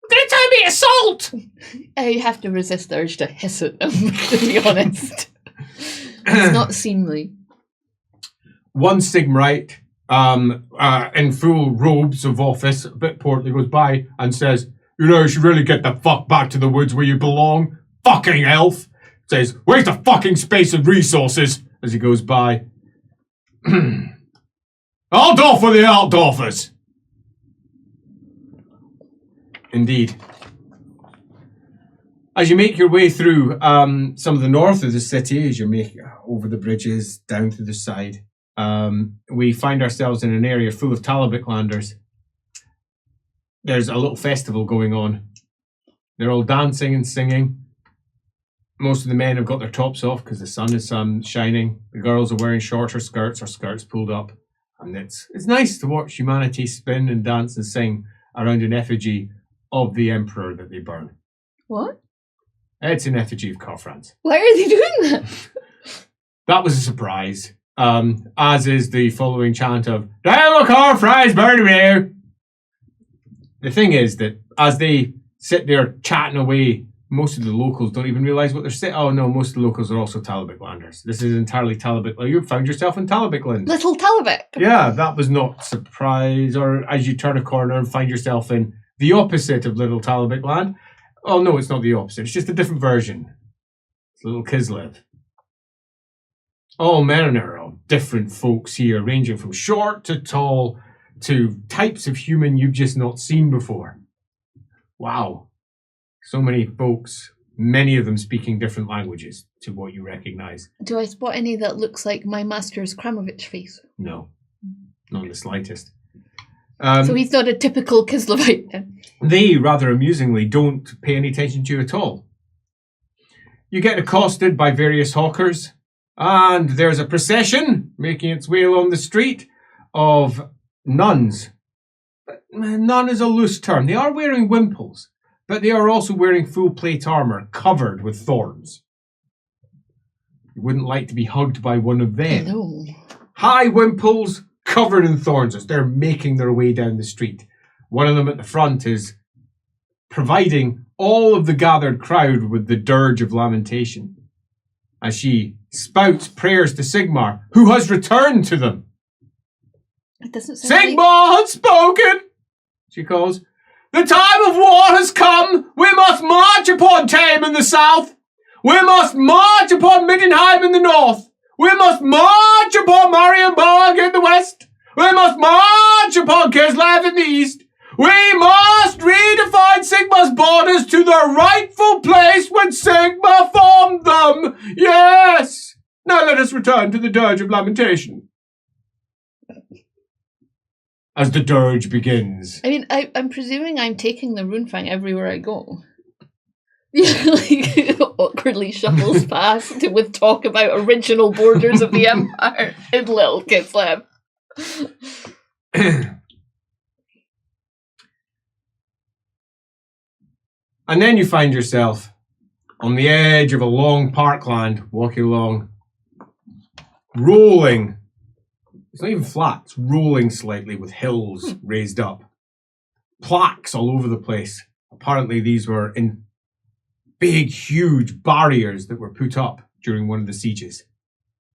Greta, be assault! I have to resist the urge to hiss at them, to be honest. It's not seemly. One Sigmarite, in full robes of office, a bit portly, goes by and says, you should really get the fuck back to the woods where you belong. Fucking elf! Says, where's the fucking space and resources? As he goes by. Altdorf for the Altdorfers! Indeed. As you make your way through some of the north of the city, as you make over the bridges, down to the side, we find ourselves in an area full of Talabiclanders. There's a little festival going on. They're all dancing and singing. Most of the men have got their tops off because the sun is shining. The girls are wearing shorter skirts or skirts pulled up. And it's nice to watch humanity spin and dance and sing around an effigy of the emperor that they burn. What? It's an effigy of Carfrance. Why are they doing that? That was a surprise. As is the following chant of "Devil Carfrance burn me." The thing is that as they sit there chatting away most of the locals don't even realise what they're saying. Oh no, most of the locals are also Talabiclanders. This is entirely Talabic. You found yourself in Talabicland. Little Talabic. Yeah, that was not surprise. Or as you turn a corner and find yourself in the opposite of Little Talabicland. Oh no, it's not the opposite. It's just a different version. It's Little Kislev. All manner of different folks here, ranging from short to tall to types of human you've just not seen before. Wow. So many folks, many of them speaking different languages to what you recognise. Do I spot any that looks like my master's Kramovich face? No, not in the slightest. So he's not a typical Kislevite then? They, rather amusingly, don't pay any attention to you at all. You get accosted by various hawkers, and there's a procession making its way along the street of nuns. Nun is a loose term. They are wearing wimples, but they are also wearing full plate armour covered with thorns. You wouldn't like to be hugged by one of them. No. High wimples covered in thorns as they're making their way down the street. One of them at the front is providing all of the gathered crowd with the dirge of lamentation as she spouts prayers to Sigmar, who has returned to them. It doesn't sound Sigmar has spoken, she calls. The time of war has come. We must march upon Tame in the south. We must march upon Middenheim in the north. We must march upon Marienburg in the west. We must march upon Kislev in the east. We must redefine Sigmar's borders to their rightful place when Sigmar formed them. Yes. Now let us return to the dirge of lamentation. As the dirge begins. I mean, I'm presuming I'm taking the Runefang everywhere I go. Like, awkwardly shuffles past with talk about original borders of the Empire in Little Kislev. And then you find yourself on the edge of a long parkland, walking along, rolling. It's not even flat, it's rolling slightly with hills raised up. Plaques all over the place. Apparently these were in big, huge barriers that were put up during one of the sieges.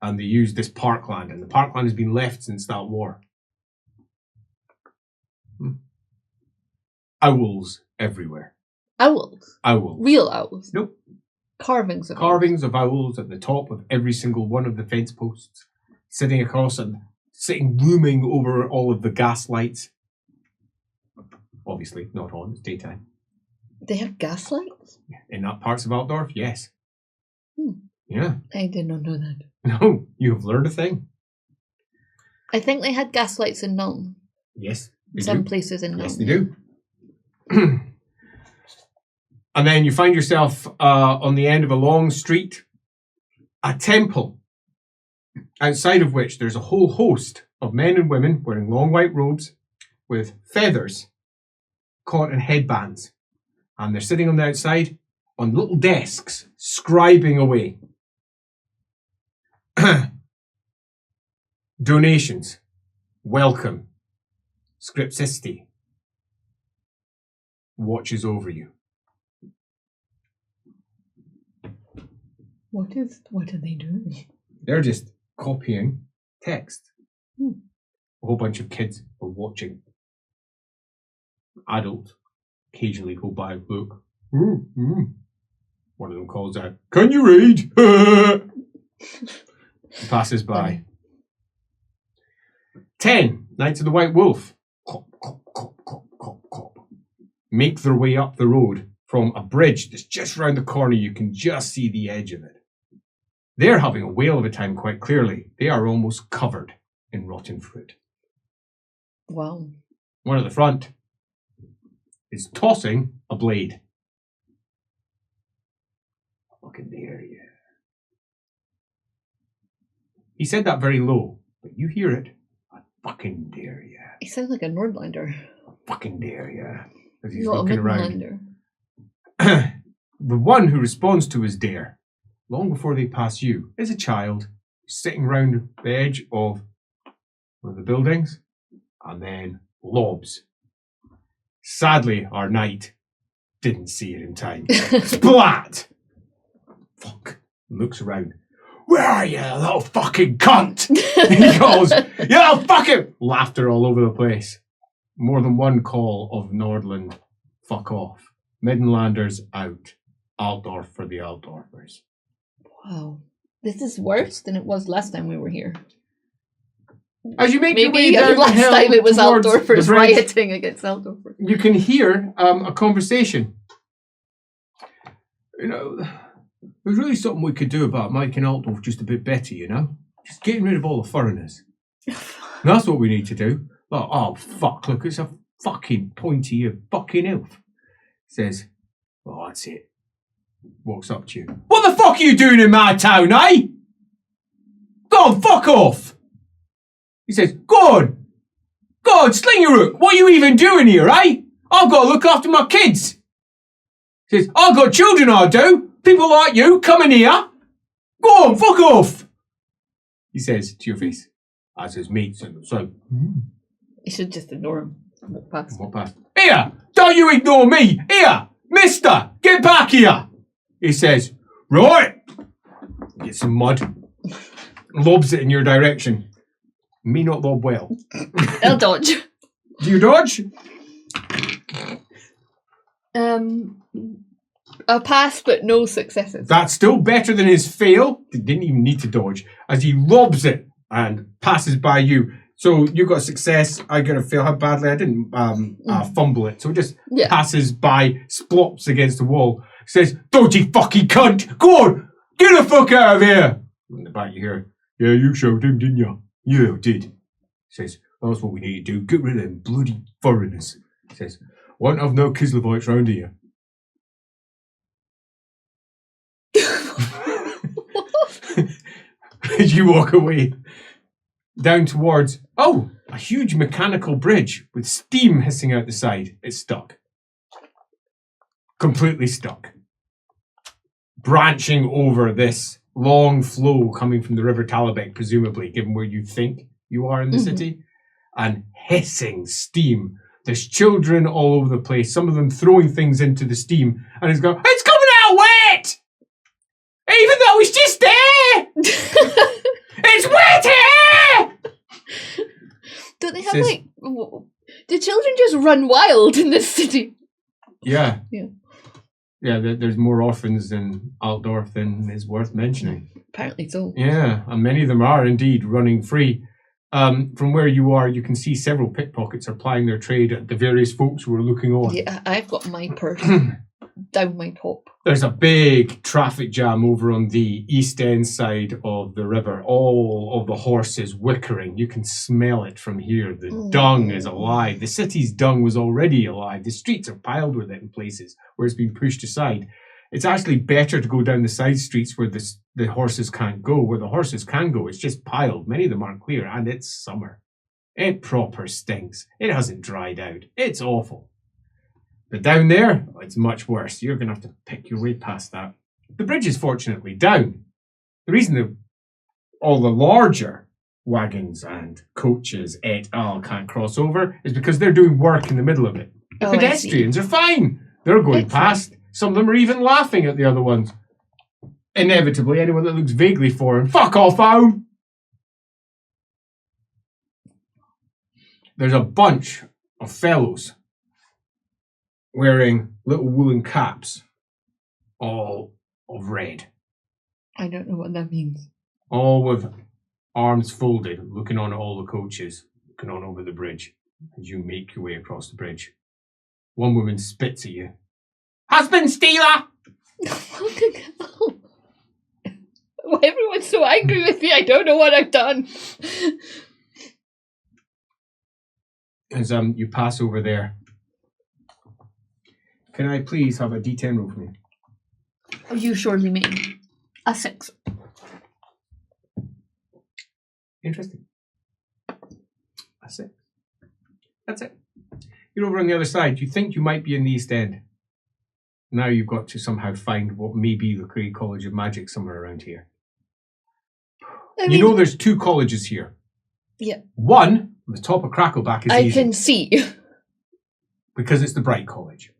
And they used this parkland, and the parkland has been left since that war. Owls everywhere. Owls? Owls. Real owls? Nope. Carvings of owls? Carvings of owls at the top of every single one of the fence posts, sitting across and looming over all of the gas lights. Obviously not on, it's daytime. They have gas lights? In that parts of Altdorf, yes. Yeah. I did not know that. No, you have learned a thing. I think they had gas lights in Nuln. Yes, they Some do. places in Nuln. Yes, they do. And then you find yourself on the end of a long street, a temple, outside of which there's a whole host of men and women wearing long white robes with feathers caught in headbands. And they're sitting on the outside on little desks, scribing away. Donations. Welcome. Scriptsisti. Watches over you. What are they doing? They're just copying text. A whole bunch of kids are watching. Adults occasionally go by, look. One of them calls out, "Can you read?" Passes by. 10 Knights of the White Wolf. Cop, cop, cop, cop, cop, cop. Make their way up the road from a bridge that's just round the corner. You can just see the edge of it. They're having a whale of a time, quite clearly. They are almost covered in rotten fruit. Wow. One at the front is tossing a blade. I fucking dare you. He said that very low, but you hear it. I fucking dare you. He sounds like a Nordlander. I fucking dare you. As he's Not a looking around. Midlander. The one who responds to his dare, long before they pass you, is a child sitting round the edge of one of the buildings, and then lobs. Sadly, our knight Didn't see it in time. Splat! Fuck. Looks around. Where are you, little fucking cunt? He calls, you little fucking... Laughter all over the place. More than one call of Nordland. Fuck off. Midlanders out. Altdorf for the Altdorfers. Wow. This is worse than it was last time we were here. As you make your way Maybe down the last hill time it was towards the Altdorfers bridge, rioting against Altdorfers. you can hear a conversation. You know, there's really something we could do about making Altdorf just a bit better, you know? Just getting rid of all the foreigners. That's what we need to do. Oh, fuck, look, it's a fucking pointy of fucking elf. Says, well, that's it. Walks up to you. What the fuck are you doing in my town, eh? Go on, fuck off. He says, go on, sling your hook. What are you even doing here, eh? I've got to look after my kids. He says, I've got children, I do. People like you coming here. Go on, fuck off. He says to your face, as his mates. So, You should just ignore him. Walk past. Walk past. Here, don't you ignore me. Here, mister, get back here. He says, right. Get some mud. Lobs it in your direction. Me not lob well. I'll dodge. Do you dodge? A pass, but no successes. That's still better than his fail. He didn't even need to dodge. As he lobs it and passes by you. So you got a success. I got a fail. How badly? I didn't fumble it. So it just passes by, splops against the wall. Says, dodgy fucking cunt. Go on. Get the fuck out of here. In the back you hear, yeah, you showed him, didn't you? Yeah, I did. Says, that's what we need to do. Get rid of them bloody foreigners. Says, won't have no Kislevites round here. As you walk away down towards a huge mechanical bridge with steam hissing out the side. It's stuck. Completely stuck. Branching over this long flow coming from the River Talabek, presumably, given where you think you are in the city, and hissing steam. There's children all over the place, some of them throwing things into the steam, and it's going, it's coming out wet! Even though it's just there! It's wet here! Don't they have do children just run wild in this city? Yeah. There's more orphans in Altdorf than is worth mentioning. Apparently so. Yeah, and many of them are indeed running free. From where you are, you can see several pickpockets are plying their trade at the various folks who are looking on. Yeah, I've got my purse down my top. There's a big traffic jam over on the east end side of the river. All of the horses whickering. You can smell it from here. The dung is alive. The city's dung was already alive. The streets are piled with it in places where it's been pushed aside. It's actually better to go down the side streets where the horses can't go. Where the horses can go, it's just piled. Many of them aren't clear, and it's summer. It proper stinks. It hasn't dried out. It's awful. But down there, it's much worse. You're going to have to pick your way past that. The bridge is fortunately down. The reason all the larger wagons and coaches et al. Can't cross over is because they're doing work in the middle of it. The pedestrians are fine. They're going past. Some of them are even laughing at the other ones. Inevitably, anyone that looks vaguely foreign, fuck off home! There's a bunch of fellows wearing little woolen caps, all of red. I don't know what that means. All with arms folded, looking on at all the coaches, looking on over the bridge as you make your way across the bridge. One woman spits at you. Husband stealer! Why everyone's so angry with me? I don't know what I've done. As you pass over there, can I please have a D10 roll for me? Oh, you surely may. A 6. Interesting. A 6. That's it. You're over on the other side. You think you might be in the East End. Now you've got to somehow find what may be the Cray College of Magic somewhere around here. You know there's 2 colleges here. Yeah. One, on the top of Crackleback, is easy. I can see. Because it's the Bright College.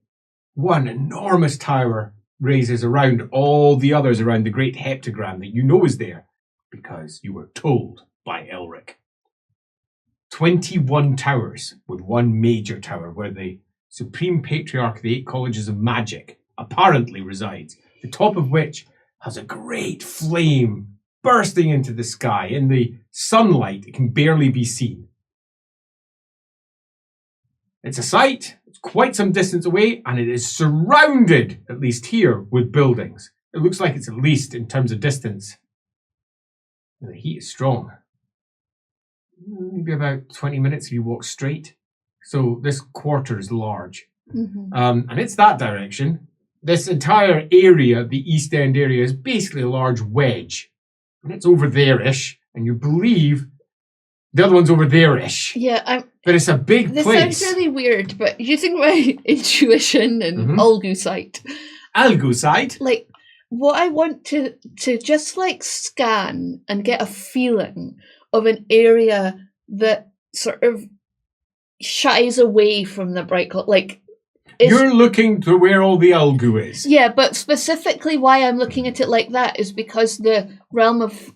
one enormous tower raises around all the others around the great heptagram that you know is there because you were told by Elric. 21 towers, with one major tower where the Supreme Patriarch of the 8 Colleges of Magic apparently resides, the top of which has a great flame bursting into the sky. In the sunlight, it can barely be seen. It's a sight, it's quite some distance away, and it is surrounded, at least here, with buildings. It looks like it's at least, in terms of distance, the heat is strong. Maybe about 20 minutes if you walk straight. So this quarter is large. Mm-hmm. And it's that direction. This entire area, the East End area, is basically a large wedge. And it's over there-ish. And you believe the other one's over there-ish. Yeah, but it's a big this place. sounds really weird, but using my intuition and Algu sight. Algu sight? Like, what I want to just like scan and get a feeling of an area that sort of shies away from the bright color. Like, you're looking to where all the Algu is. Yeah, but specifically why I'm looking at it like that is because the realm of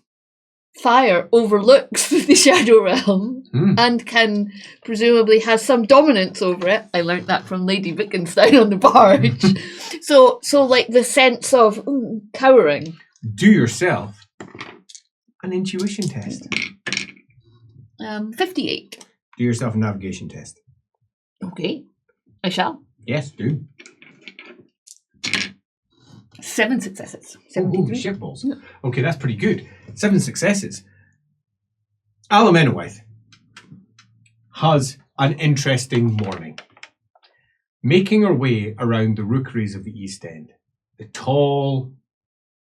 fire overlooks the Shadow Realm and can presumably has some dominance over it. I learnt that from Lady Wittgenstein on the Barge. so like the sense of cowering. Do yourself an intuition test. 58. Do yourself a navigation test. Okay, I shall. Yes, do. 7 successes. 73. Shitballs. Yeah. Okay, that's pretty good. 7 successes. Alamennowyth has an interesting morning. Making her way around the rookeries of the East End. The tall,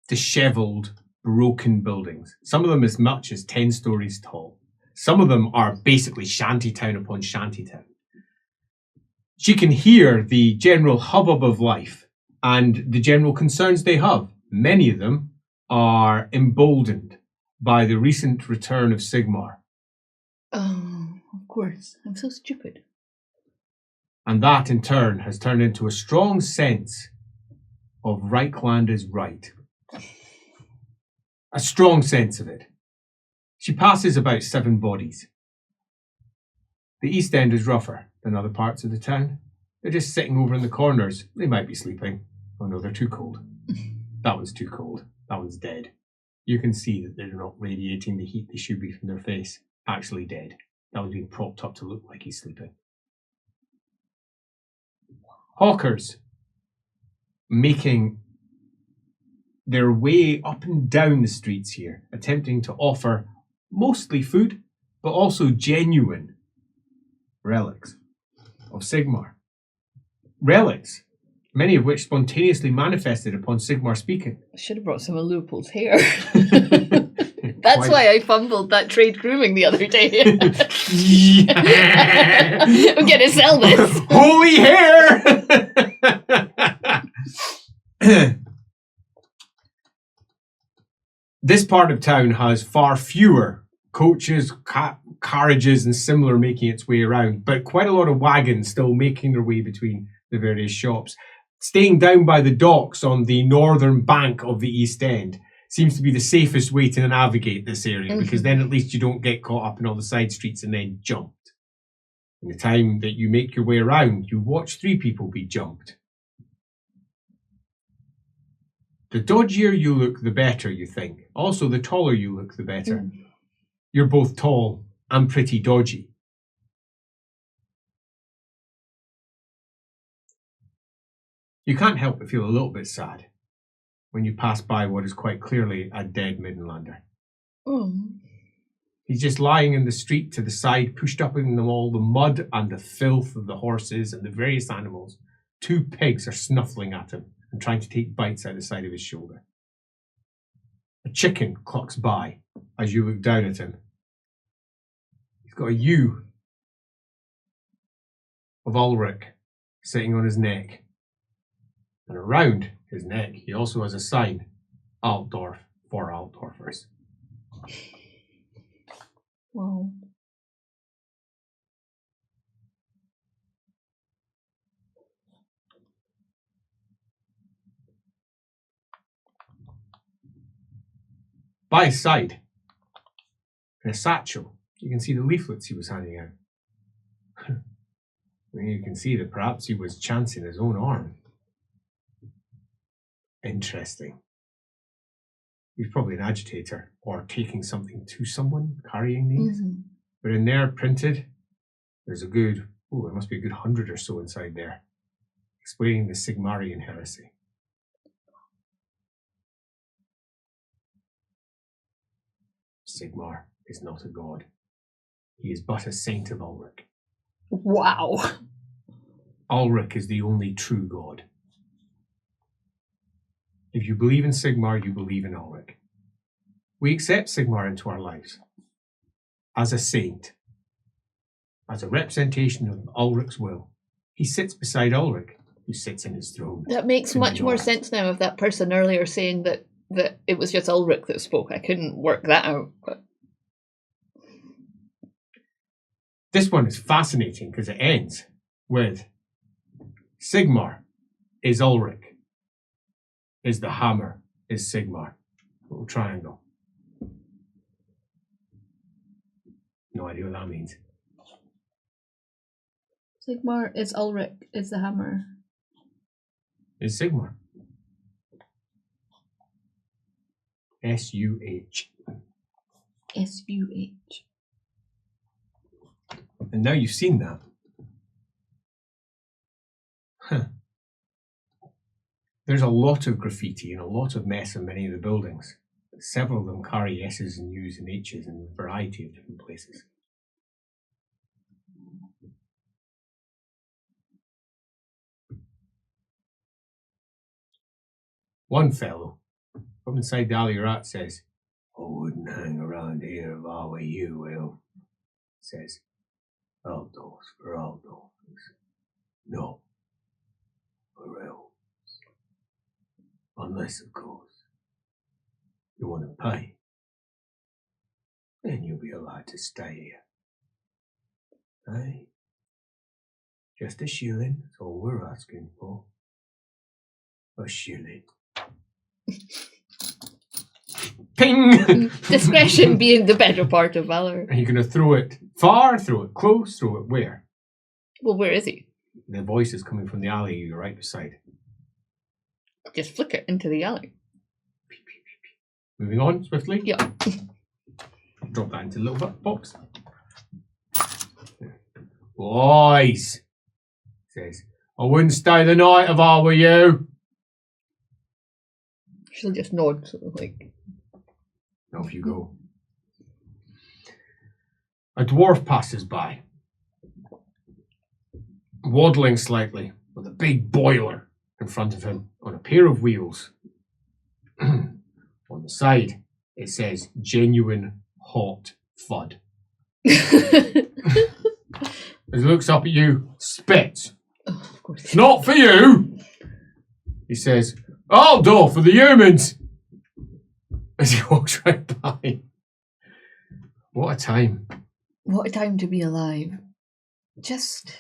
dishevelled, broken buildings. Some of them as much as 10 stories tall. Some of them are basically shantytown upon shantytown. She can hear the general hubbub of life and the general concerns they have. Many of them are emboldened by the recent return of Sigmar. Oh, of course. I'm so stupid. And that, in turn, has turned into a strong sense of Reichland is right. A strong sense of it. She passes about 7 bodies. The East End is rougher than other parts of the town. They're just sitting over in the corners. They might be sleeping. Oh no, they're too cold. That one's too cold. That one's dead. You can see that they're not radiating the heat they should be from their face. Actually dead. That one's being propped up to look like he's sleeping. Hawkers making their way up and down the streets here, attempting to offer mostly food, but also genuine relics of Sigmar. Relics, many of which spontaneously manifested upon Sigmar speaking. I should have brought some of Leopold's hair. That's why I fumbled that trade grooming the other day. I'm going to sell this. Holy hair! This part of town has far fewer coaches, carriages and similar making its way around, but quite a lot of wagons still making their way between the various shops. Staying down by the docks on the northern bank of the East End seems to be the safest way to navigate this area, because then at least you don't get caught up in all the side streets and then jumped. In the time that you make your way around, you watch 3 people be jumped. The dodgier you look, the better, you think. Also, the taller you look, the better. You're both tall and pretty dodgy. You can't help but feel a little bit sad when you pass by what is quite clearly a dead Middenlander. He's just lying in the street to the side, pushed up in all the mud and the filth of the horses and the various animals. 2 pigs are snuffling at him and trying to take bites out the side of his shoulder. A chicken clocks by as you look down at him. He's got a ewe of Ulrich sitting on his neck. And around his neck, he also has a sign, Altdorf for Altdorfers. Wow. By his side, in a satchel, you can see the leaflets he was handing out. You can see that perhaps he was chancing his own arm. Interesting. He's probably an agitator or taking something to someone, carrying these. Mm-hmm. But in there, printed, there's a good, there must be a good 100 or so inside there, explaining the Sigmarian heresy. Sigmar is not a god. He is but a saint of Ulrich. Wow. Ulrich is the only true god. If you believe in Sigmar, you believe in Ulrich. We accept Sigmar into our lives as a saint, as a representation of Ulrich's will. He sits beside Ulrich, who sits in his throne. That makes much more sense now of that person earlier saying that it was just Ulrich that spoke. I couldn't work that out. But this one is fascinating because it ends with Sigmar is Ulrich, is the hammer, is Sigmar. Little triangle. No idea what that means. Sigmar is Ulrich, is the hammer. Is Sigmar. S-U-H. S-U-H. And now you've seen that. There's a lot of graffiti and a lot of mess in many of the buildings. Several of them carry S's and U's and H's in a variety of different places. One fellow from inside the alley rat says, I wouldn't hang around here if I were you, Will. Says, Altdorf for Altdorf. No, for elves. Unless, of course, you want to pay. Then you'll be allowed to stay here. Hey? Just a shilling, that's all we're asking for. A shilling. Ping! Discretion being the better part of valor. Are you going to throw it far, throw it close, throw it where? Well, where is he? The voice is coming from the alley you're right beside. Just flick it into the alley. Moving on swiftly. Yeah. Drop that into the little box. Boys, says, I wouldn't stay the night if I were you. She'll just nod, sort of like. Off you go. A dwarf passes by, waddling slightly, with a big boiler in front of him on a pair of wheels. On the side, it says, genuine hot fud. As he looks up at you, spits. Oh, of course. It's not for you. He says, Altdorf for the humans. As he walks right by. What a time. What a time to be alive. Just.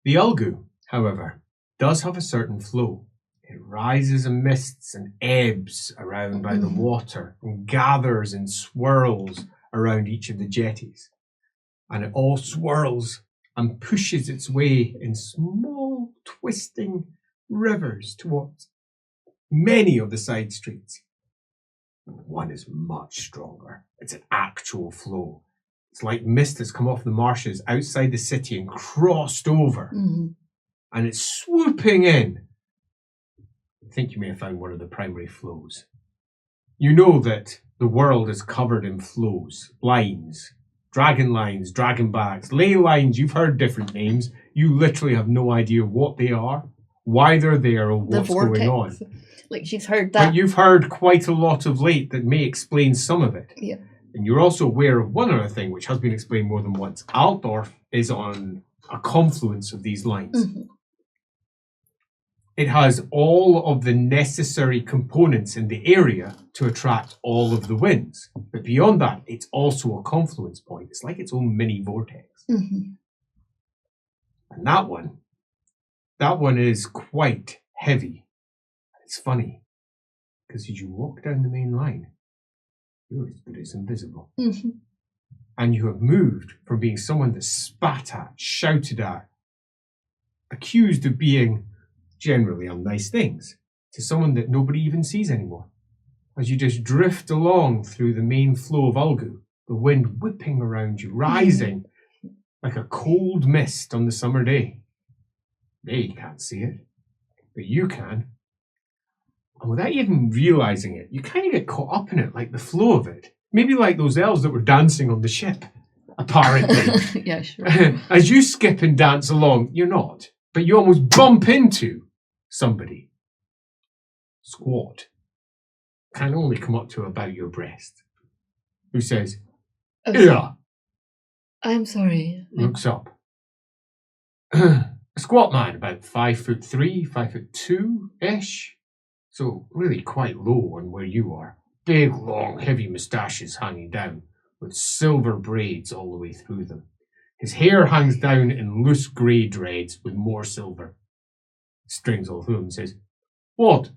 The Ulgu, however, does have a certain flow. It rises and mists and ebbs around by the water and gathers and swirls around each of the jetties. And it all swirls and pushes its way in small twisting rivers towards many of the side streets. One is much stronger. It's an actual flow. It's like mist has come off the marshes outside the city and crossed over. And it's swooping in. I think you may have found one of the primary flows. You know that the world is covered in flows, lines, dragon bags, ley lines. You've heard different names. You literally have no idea what they are, why they're there, or what's going on. Like she's heard that. But you've heard quite a lot of late that may explain some of it. Yeah. And you're also aware of one other thing which has been explained more than once. Altdorf is on a confluence of these lines. It has all of the necessary components in the area to attract all of the winds. But beyond that, it's also a confluence point. It's like its own mini vortex. And that one is quite heavy. It's funny, because as you walk down the main line, You're as good as invisible. Mm-hmm. And you have moved from being someone that's spat at, shouted at, accused of being generally unnice things, to someone that nobody even sees anymore. As you just drift along through the main flow of Ulgu, the wind whipping around you, rising like a cold mist on the summer day. They can't see it, but you can. And without even realizing it, you kind of get caught up in it, like the flow of it. Maybe like those elves that were dancing on the ship, apparently. Yeah, sure. As you skip and dance along, you're not, but you almost bump into somebody. Squat. Can only come up to about your breast. Who says, "Yeah." I'm sorry. Looks up. A squat man, about 5'3", 5'2" So really quite low on where you are. Big, long, heavy moustaches hanging down, with silver braids all the way through them. His hair hangs down in loose grey dreads with more silver. Strings all through him and says, "What?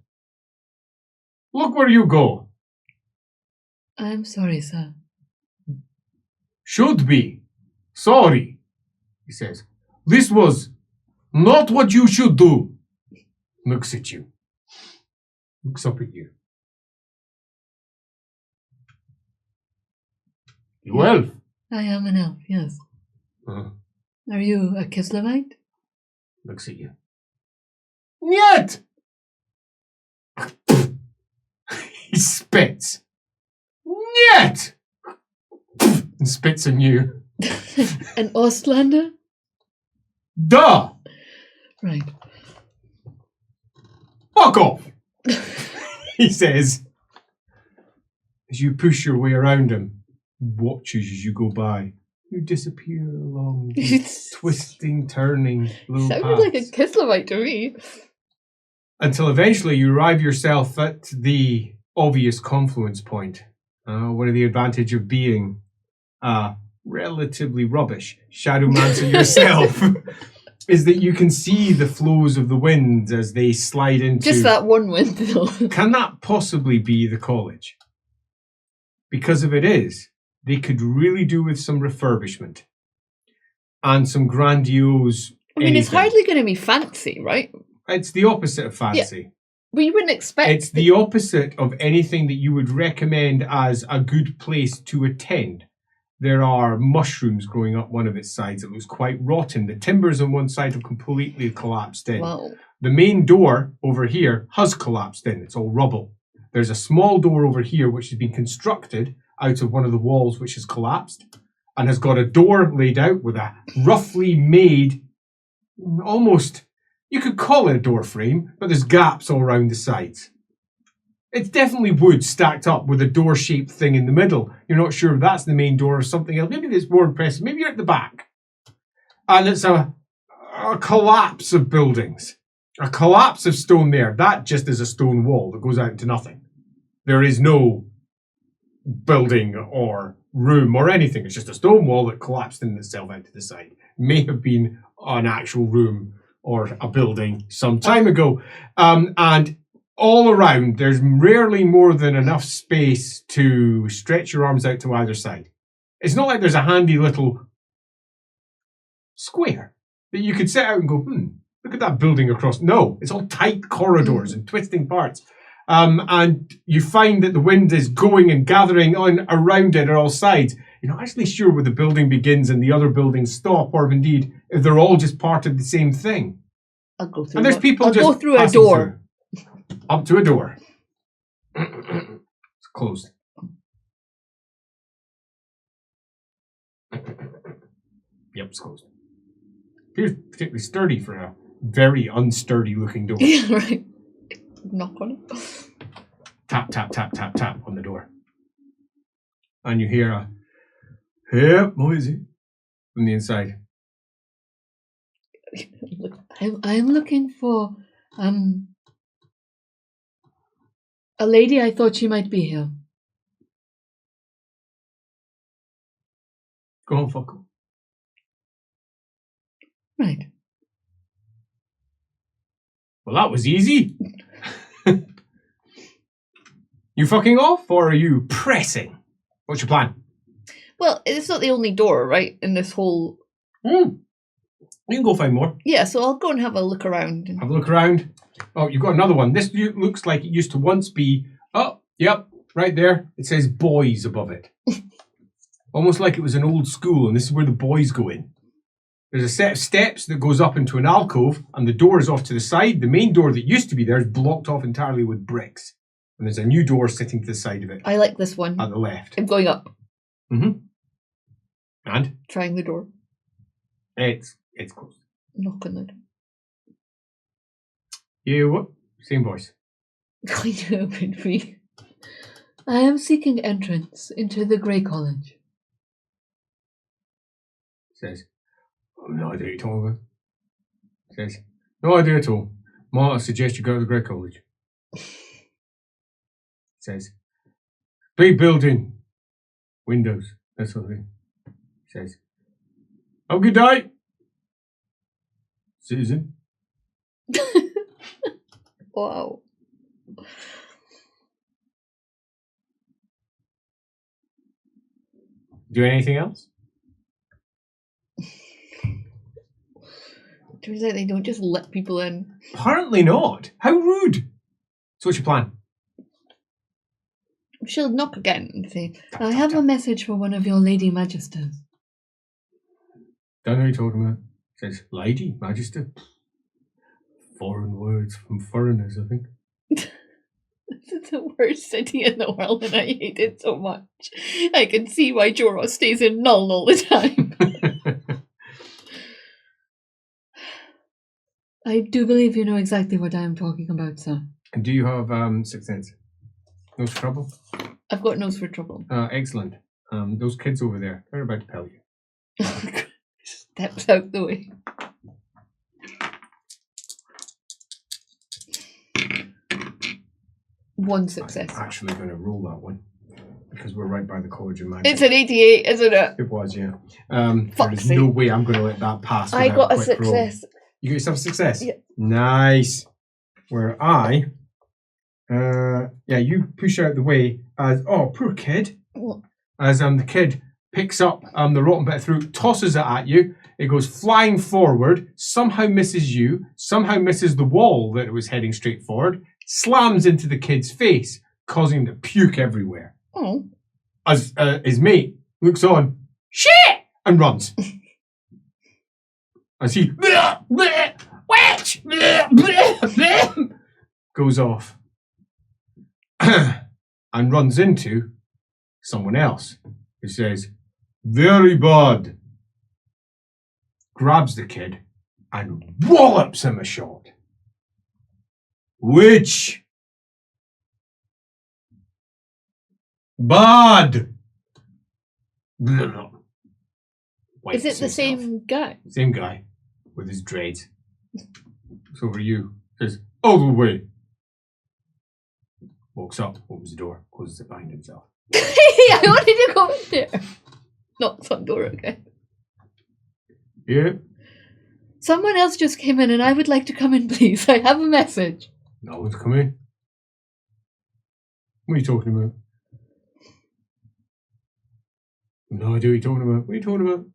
Look where you go." I'm sorry, sir. "Should be. Sorry," he says. "This was not what you should do." Looks at you. Looks up at you. "You elf?" I am an elf, yes. Are you a Kislavite? Looks at you. "Niet!" He spits. "Niet!" And spits on you. An Ostlander? "Duh! Right. Fuck off!" He says. As you push your way around him, watches as you go by. You disappear along these twisting, turning little Sounded paths. like a Kislavite to me. Until eventually you arrive yourself at the obvious confluence point. One of the advantage of being relatively rubbish shadowmancer yourself is that you can see the flows of the wind as they slide into... Just that one wind, though. Can that possibly be the college? Because if it is, they could really do with some refurbishment and some grandiose... I mean, it's hardly going to be fancy, right? It's the opposite of fancy. Yeah. But you wouldn't expect... It's the opposite of anything that you would recommend as a good place to attend. There are mushrooms growing up one of its sides. It looks quite rotten. The timbers on one side have completely collapsed in. Wow. The main door over here has collapsed in. It's all rubble. There's a small door over here which has been constructed out of one of the walls which has collapsed and has got a door laid out with a roughly made, almost, you could call it a door frame, but there's gaps all around the sides. It's definitely wood stacked up with a door-shaped thing in the middle. You're not sure if that's the main door or something else. Maybe it's more impressive. Maybe you're at the back. And it's a collapse of buildings. A collapse of stone there. That just is a stone wall that goes out into nothing. There is no building or room or anything. It's just a stone wall that collapsed in itself out to the side. May have been an actual room or a building some time ago. And all around, there's rarely more than enough space to stretch your arms out to either side. It's not like there's a handy little square that you could set out and go, look at that building across. No, it's all tight corridors and twisting parts. And you find that the wind is going and gathering on around it at all sides. You're not actually sure where the building begins and the other buildings stop, or indeed if they're all just part of the same thing. I'll go through. And there's people I'll just go through a passing door. through. Up to a door. It's closed. Yep, it's closed. Appears particularly sturdy for a very unsturdy looking door. Yeah, right. Knock on it. Tap, tap, tap, tap, tap on the door. And you hear a, "Hey, noisy," from the inside. I'm looking for a lady. I thought she might be here. Go on, fuck. Right. Well, that was easy. You fucking off, or are you pressing? What's your plan? Well, it's not the only door, right, in this whole... You can go find more. Yeah, so I'll go and have a look around. Have a look around. Oh, you've got another one. This looks like it used to once be... Oh, yep, right there. It says boys above it. Almost like it was an old school, and this is where the boys go in. There's a set of steps that goes up into an alcove, and the door is off to the side. The main door that used to be there is blocked off entirely with bricks. And there's a new door sitting to the side of it. I like this one. At the left. I'm going up. Mm-hmm. And? Trying the door. It's closed. Knock on the door. You what? Same voice. Going to open for me. I am seeking entrance into the Grey College. Says, oh, no idea what you're talking about. Says, no idea at all. Might I suggest you go to the Grey College. Says, big building. Windows. That sort of thing. Says, have a good day, citizen. Wow. Do anything else? Turns out they don't just let people in. Apparently not. How rude. So what's your plan? She'll knock again and say, I have a message for one of your lady magisters. Don't know what you're talking about. Says, lady, magister. Foreign words from foreigners, I think. This is the worst city in the world and I hate it so much. I can see why Jorah stays in Null all the time. I do believe you know exactly what I am talking about, sir. And do you have sixth sense? Nose for trouble? I've got nose for trouble. Excellent. Those kids over there, they're about to pelt you. Steps out the way. One success. I'm actually going to roll that one because we're right by the College of Magic. It's an 88, isn't it? It was, yeah. Fuck's There's no way I'm going to let that pass. I got a success. Roll. You got yourself a success? Yeah. Nice. Where I, you push out the way as, oh, poor kid. What? As the kid picks up the rotten bit of fruit, tosses it at you. It goes flying forward, somehow misses you, somehow misses the wall that it was heading straight forward, slams into the kid's face, causing him to puke everywhere. Oh. As his mate looks on, shit, and runs. As he witch goes off and runs into someone else who says, very bad. Grabs the kid and wallops him a shot. Which? Bad. Is it the same guy? Same guy with his dreads. It's over you. Says, all the way. Walks up, opens the door, closes it behind himself. I wanted to go in there. Knocks on door again. Yeah. Someone else just came in and I would like to come in, please. I have a message. No one's come in. What are you talking about? No idea what you're talking about. What are you talking about?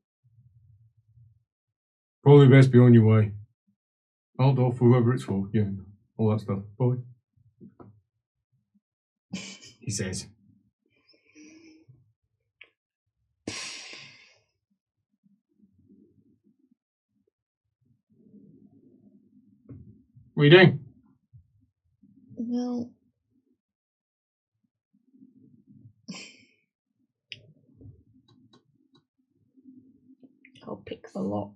Probably best be on your way. Altdorf, whoever it's for. Yeah, all that stuff. Bye. He says. What are you doing? Well, I'll pick the lock.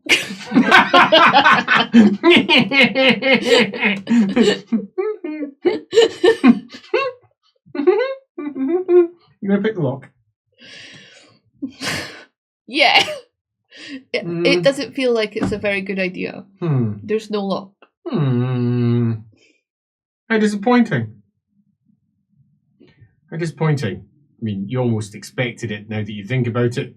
You gonna pick the lock? Yeah. It doesn't feel like it's a very good idea. There's no lock. How disappointing. How disappointing. I mean, you almost expected it now that you think about it.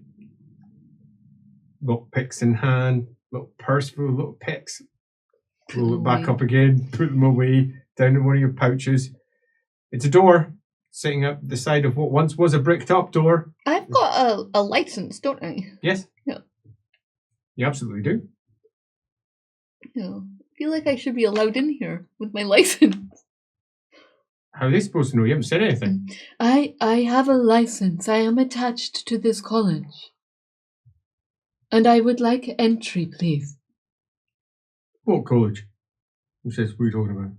Little picks in hand, little purse full of little picks. Roll it back up again, put them away, down in one of your pouches. It's a door. sitting up the side of what once was a bricked up door. I've got a license, don't I? Yes. Yeah. You absolutely do. Yeah. I feel like I should be allowed in here with my license. How are they supposed to know? You haven't said anything. I have a license. I am attached to this college. And I would like entry, please. What college? Who says what are you talking about?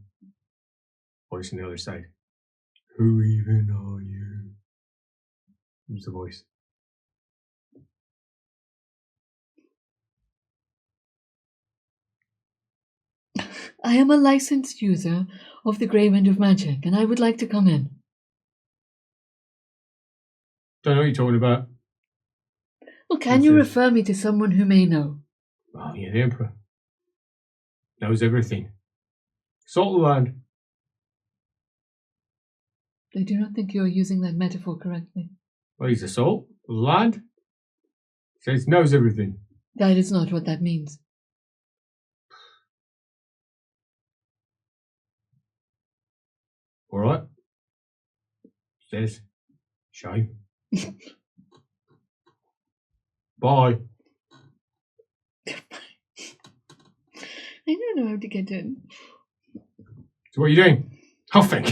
Voice on the other side. Who even are you? Who's the voice? I am a licensed user of the Grey Wind of Magic, and I would like to come in. Don't know what you're talking about. Well, can you refer me to someone who may know? Oh, yeah, the Emperor. Knows everything. Salt of the land. I do not think you are using that metaphor correctly. Well, he's the salt of the land. Says knows everything. That is not what that means. All right. Says shame. Bye. I don't know how to get in. So what are you doing? Huffing.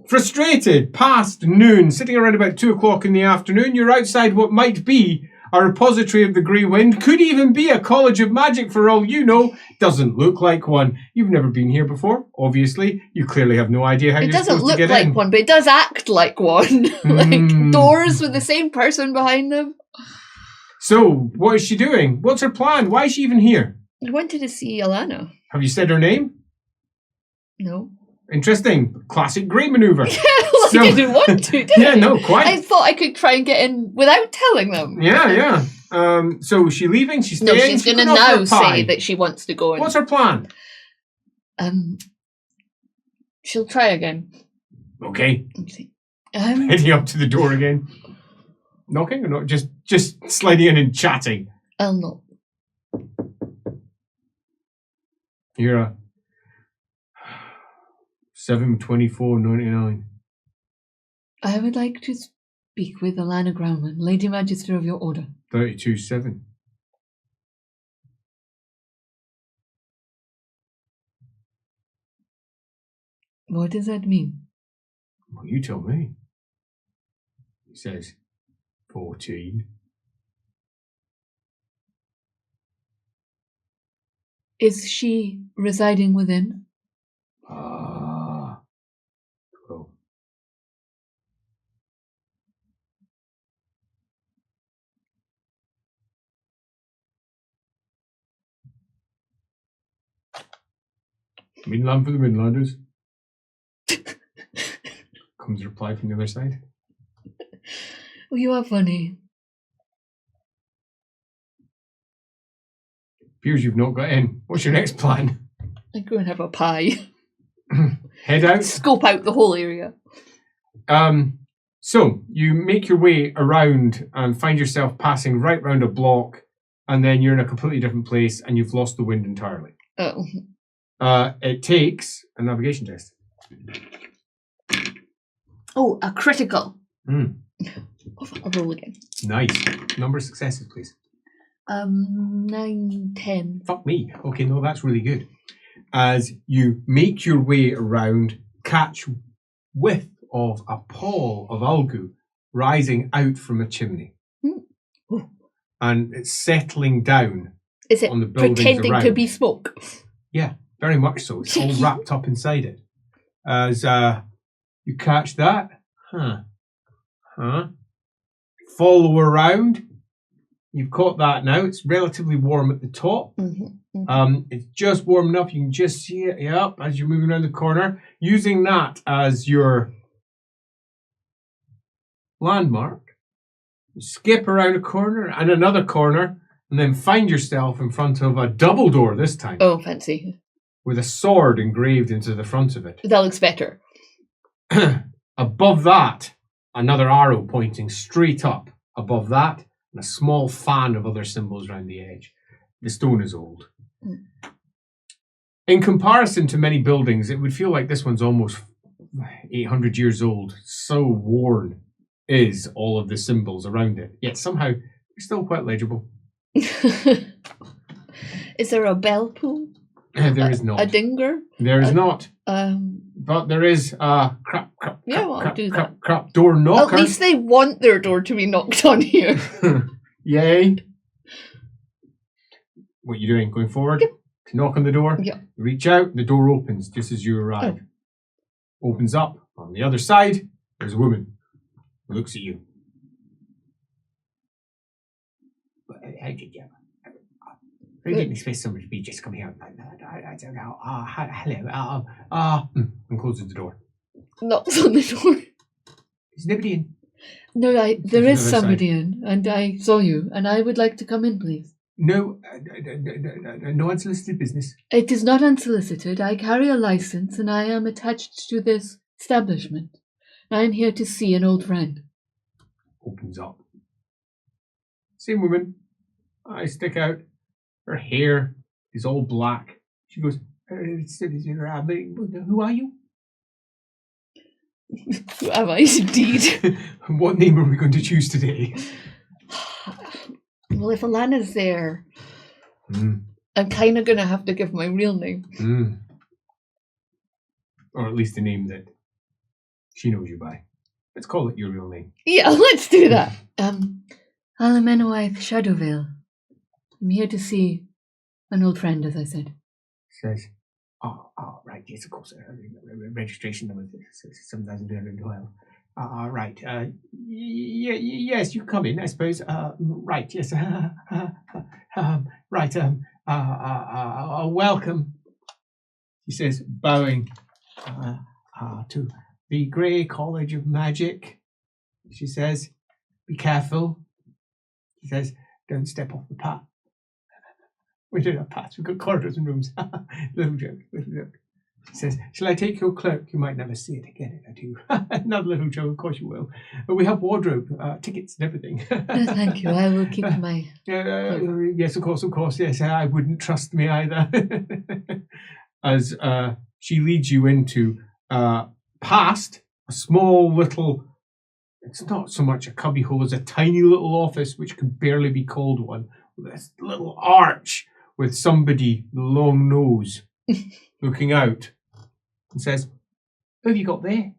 Frustrated, past noon, sitting around about 2 o'clock in the afternoon, you're outside what might be a repository of the Grey Wind, could even be a college of magic for all you know, doesn't look like one. You've never been here before, obviously. You clearly have no idea how you're supposed to get in. It doesn't look like one, but it does act like one. Like doors with the same person behind them. So, what is she doing? What's her plan? Why is she even here? I wanted to see Alana. Have you said her name? No. Interesting. Classic Grey maneuver. I didn't want to, did I? No, quite. I thought I could try and get in without telling them. Yeah. So is she leaving? She's staying? No, she's going to now say that she wants to go in. What's her plan? She'll try again. Okay. Heading up to the door again. Knocking or not? Just sliding in and chatting. I'll knock. You're a 724.99. I would like to speak with Alana Growman, Lady Magister of your order. 32.7. What does that mean? Well, you tell me. He says 14. Is she residing within? 12. Midland for the Midlanders. Comes a reply from the other side. Oh, you are funny. Appears you've not got in. What's your next plan? I go and have a pie. Head out. Scope out the whole area. So you make your way around and find yourself passing right round a block, and then you're in a completely different place, and you've lost the wind entirely. Oh. It takes a navigation test. Oh, a critical. Mm. I'll roll again. Nice. Number of successes, please. 9, 10. Fuck me. Okay, no, that's really good. As you make your way around, catch whiff of a pall of algae rising out from a chimney. Mm. And it's settling down. Is it on the buildings pretending around. to be smoke? Yeah, very much so. It's all wrapped up inside it. As you catch that. Follow around. You've caught that now. It's relatively warm at the top. It's just warm enough. You can just see it, as you're moving around the corner. Using that as your landmark. You skip around a corner and another corner, and then find yourself in front of a double door this time. Oh, fancy. With a sword engraved into the front of it. That looks better. Above that, another arrow pointing straight up. Above that, and a small fan of other symbols around the edge. The stone is old. In comparison to many buildings, it would feel like this one's almost 800 years old. So worn is all of the symbols around it. Yet somehow they're still quite legible. Is there a bell pull? There is not. A dinger? There is not. But there is a crap, door knocker. At least they want their door to be knocked on here. Yay. What are you doing? Going forward? Yep. To knock on the door? Yep. Reach out, the door opens just as you arrive. Oh. Opens up. On the other side, there's a woman who looks at you. How did you expect somebody to be just coming out like that? I don't know. Hello. And closes the door. Knocks on the door. Is nobody in? No, there is somebody in, and I saw you, and I would like to come in, please. No unsolicited business. It is not unsolicited. I carry a license, and I am attached to this establishment. I am here to see an old friend. Opens up. Same woman. I stick out. Her hair is all black. She goes, who are you? Who am I, indeed? What name are we going to choose today? Well, if Alana's there, I'm kind of going to have to give my real name. Or at least the name that she knows you by. Let's call it your real name. Yeah, let's do that. Alamennowyth Shadowvale. I'm here to see an old friend, as I said. Says, right, yes, of course. Registration number 7,212. Right. Yes, you come in, I suppose. Right, yes. Right. Welcome. He says, bowing to the Grey College of Magic. She says, be careful. He says, don't step off the path. We don't have paths, we've got corridors and rooms. Little joke. He says, shall I take your cloak? You might never see it again if I do. Another little joke, of course you will. But we have wardrobe, tickets and everything. No, thank you, I will keep my... Yes, of course, yes. I wouldn't trust me either. As she leads you into, past a small little... It's not so much a cubbyhole as a tiny little office, which could barely be called one. This little arch with somebody with a long nose looking out and says, who have you got there?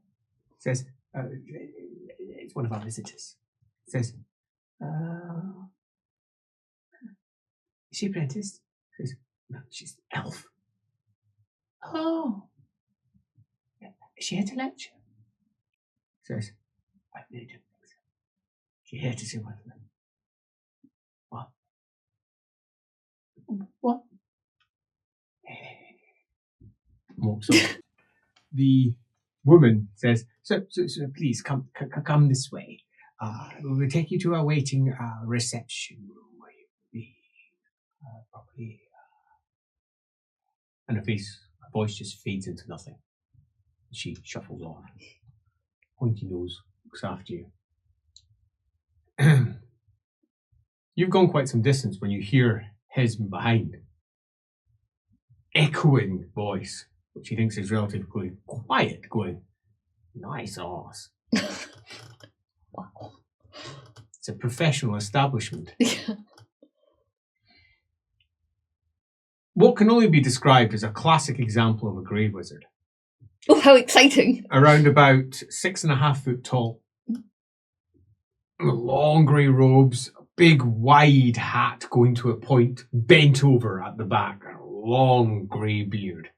Says, it's one of our visitors. Says, is she apprenticed? Says, no, she's elf. Oh. Is she here to lecture? Says, I really don't think so. She's here to see one of them. What? Walks up. The woman says, so please come this way. We'll take you to our waiting reception room where you will be properly. And her voice just fades into nothing. She shuffles off. Pointy nose looks after you. You've gone quite some distance when you hear his behind. Echoing voice, which he thinks is relatively quiet, going, nice arse. Wow. It's a professional establishment. What can only be described as a classic example of a grey wizard. Oh, how exciting. Around about 6.5 foot tall. Long grey robes, a big wide hat going to a point, bent over at the back, a long grey beard.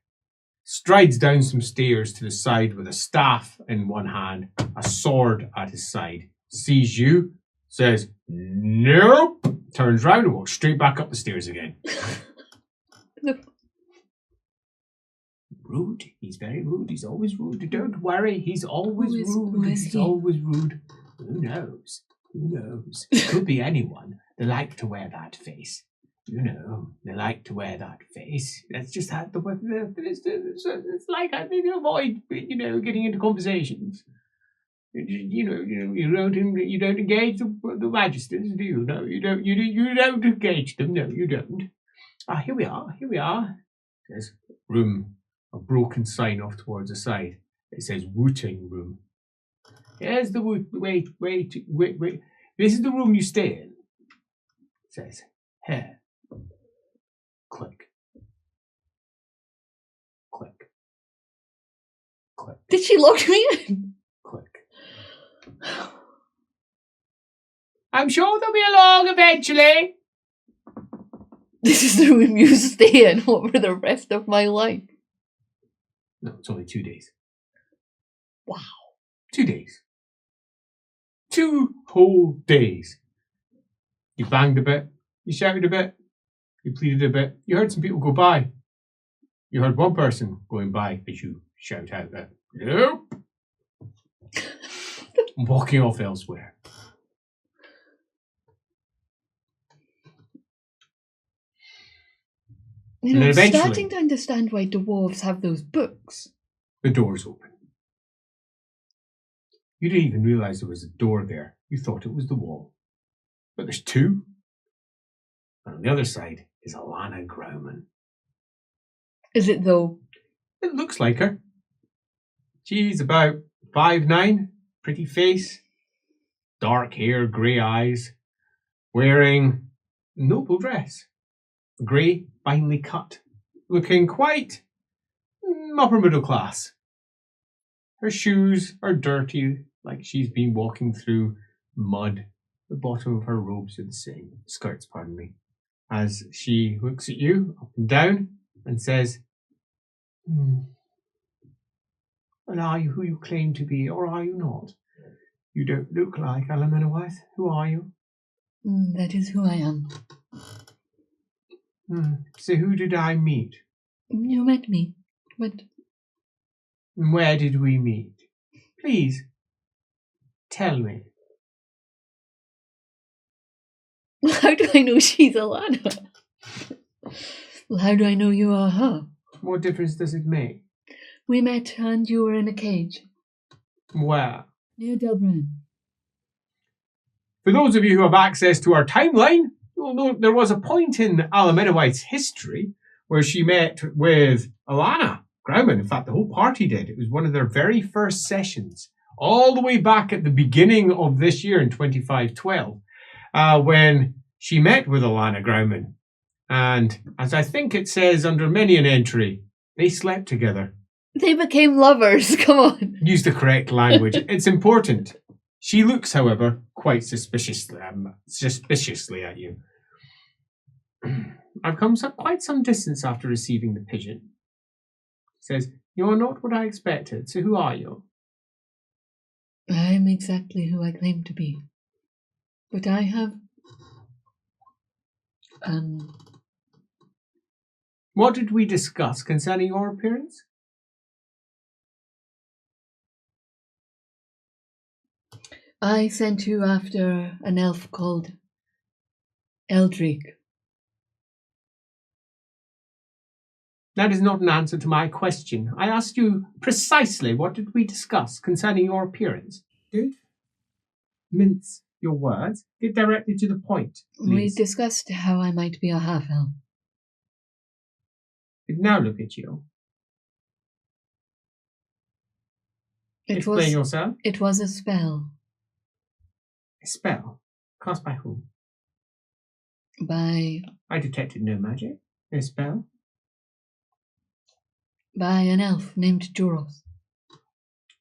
Strides down some stairs to the side with a staff in one hand, a sword at his side. Sees you, says, nope, turns round and walks straight back up the stairs again. Rude. He's very rude. He's always rude. Don't worry. He's always rude. He's always rude. Who knows? Who knows? Could be anyone. They like to wear that face. You know, they like to wear that face. That's just how the it's like I think you avoid, getting into conversations. You don't engage the magisters, do you? No, you don't. You don't engage them. No, you don't. Here we are. There's room, a broken sign off towards the side. It says wooting room. Here's the wait. This is the room you stay in. It says here. Click. Click. Click. Did she lock me in? Click. I'm sure they'll be along eventually. This is the room you stay in over the rest of my life. No, it's only 2 days. Wow. 2 days. 2 whole days. You banged a bit. You shouted a bit. You pleaded a bit. You heard some people go by. You heard one person going by as you shout out that, nope. Walking off elsewhere. You know, I'm starting to understand why dwarves have those books. The door's open. You didn't even realise there was a door there. You thought it was the wall. But there's 2. And on the other side is Alana Growman. Is it though? It looks like her. She's about 5'9", pretty face, dark hair, grey eyes, wearing a noble dress. Grey, finely cut, looking quite upper middle class. Her shoes are dirty, like she's been walking through mud. The bottom of her robes are the same, skirts, pardon me, as she looks at you up and down and says, well, are you who you claim to be, or are you not? You don't look like Alamennowyth. Who are you? That is who I am. So who did I meet? You met me, but... Where did we meet? Please, tell me. How do I know she's Alana? Well, how do I know you are her? What difference does it make? We met and you were in a cage. Where? Near Delbran. For those of you who have access to our timeline, you'll know there was a point in Alamennowyth's history where she met with Alana Growman. In fact, the whole party did. It was one of their very first sessions, all the way back at the beginning of this year in 2512, when she met with Alana Growman. And as I think it says under many an entry, they slept together. They became lovers, come on. Use the correct language. It's important. She looks, however, quite suspiciously at you. I've come quite some distance after receiving the pigeon. She says, you are not what I expected, so who are you? I am exactly who I claim to be. But I have... What did we discuss concerning your appearance? I sent you after an elf called Eldrick. That is not an answer to my question. I asked you precisely what did we discuss concerning your appearance. Don't mince your words. Get directly to the point, please. We discussed how I might be a half-elf. Now look at you. Explain yourself. It was a spell. A spell? Cast by whom? By... I detected no magic. A spell? By an elf named Juros.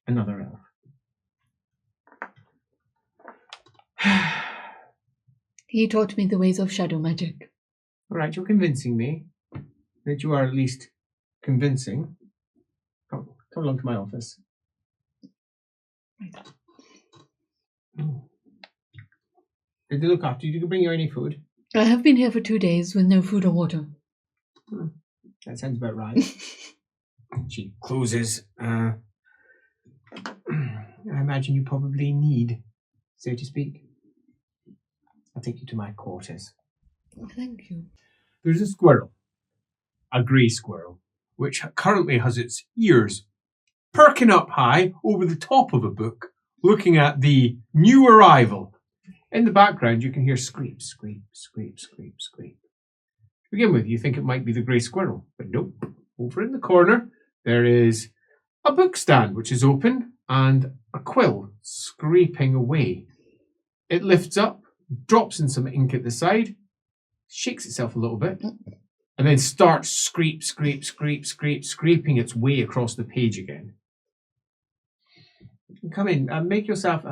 Another elf. He taught me the ways of shadow magic. All right, you're convincing me that you are at least convincing. Come along to my office. Right. Did they look after you? Did they bring you any food? I have been here for 2 days with no food or water. That sounds about right. She closes. I imagine you probably need, so to speak. I'll take you to my quarters. Thank you. There's a squirrel, a grey squirrel, which currently has its ears perking up high over the top of a book, looking at the new arrival. In the background, you can hear scrape, scrape, scrape, scrape, scrape. To begin with, you think it might be the grey squirrel, but nope. Over in the corner, there is a bookstand which is open and a quill scraping away. It lifts up, drops in some ink at the side, shakes itself a little bit, and then starts scraping its way across the page again. Come in, make yourself,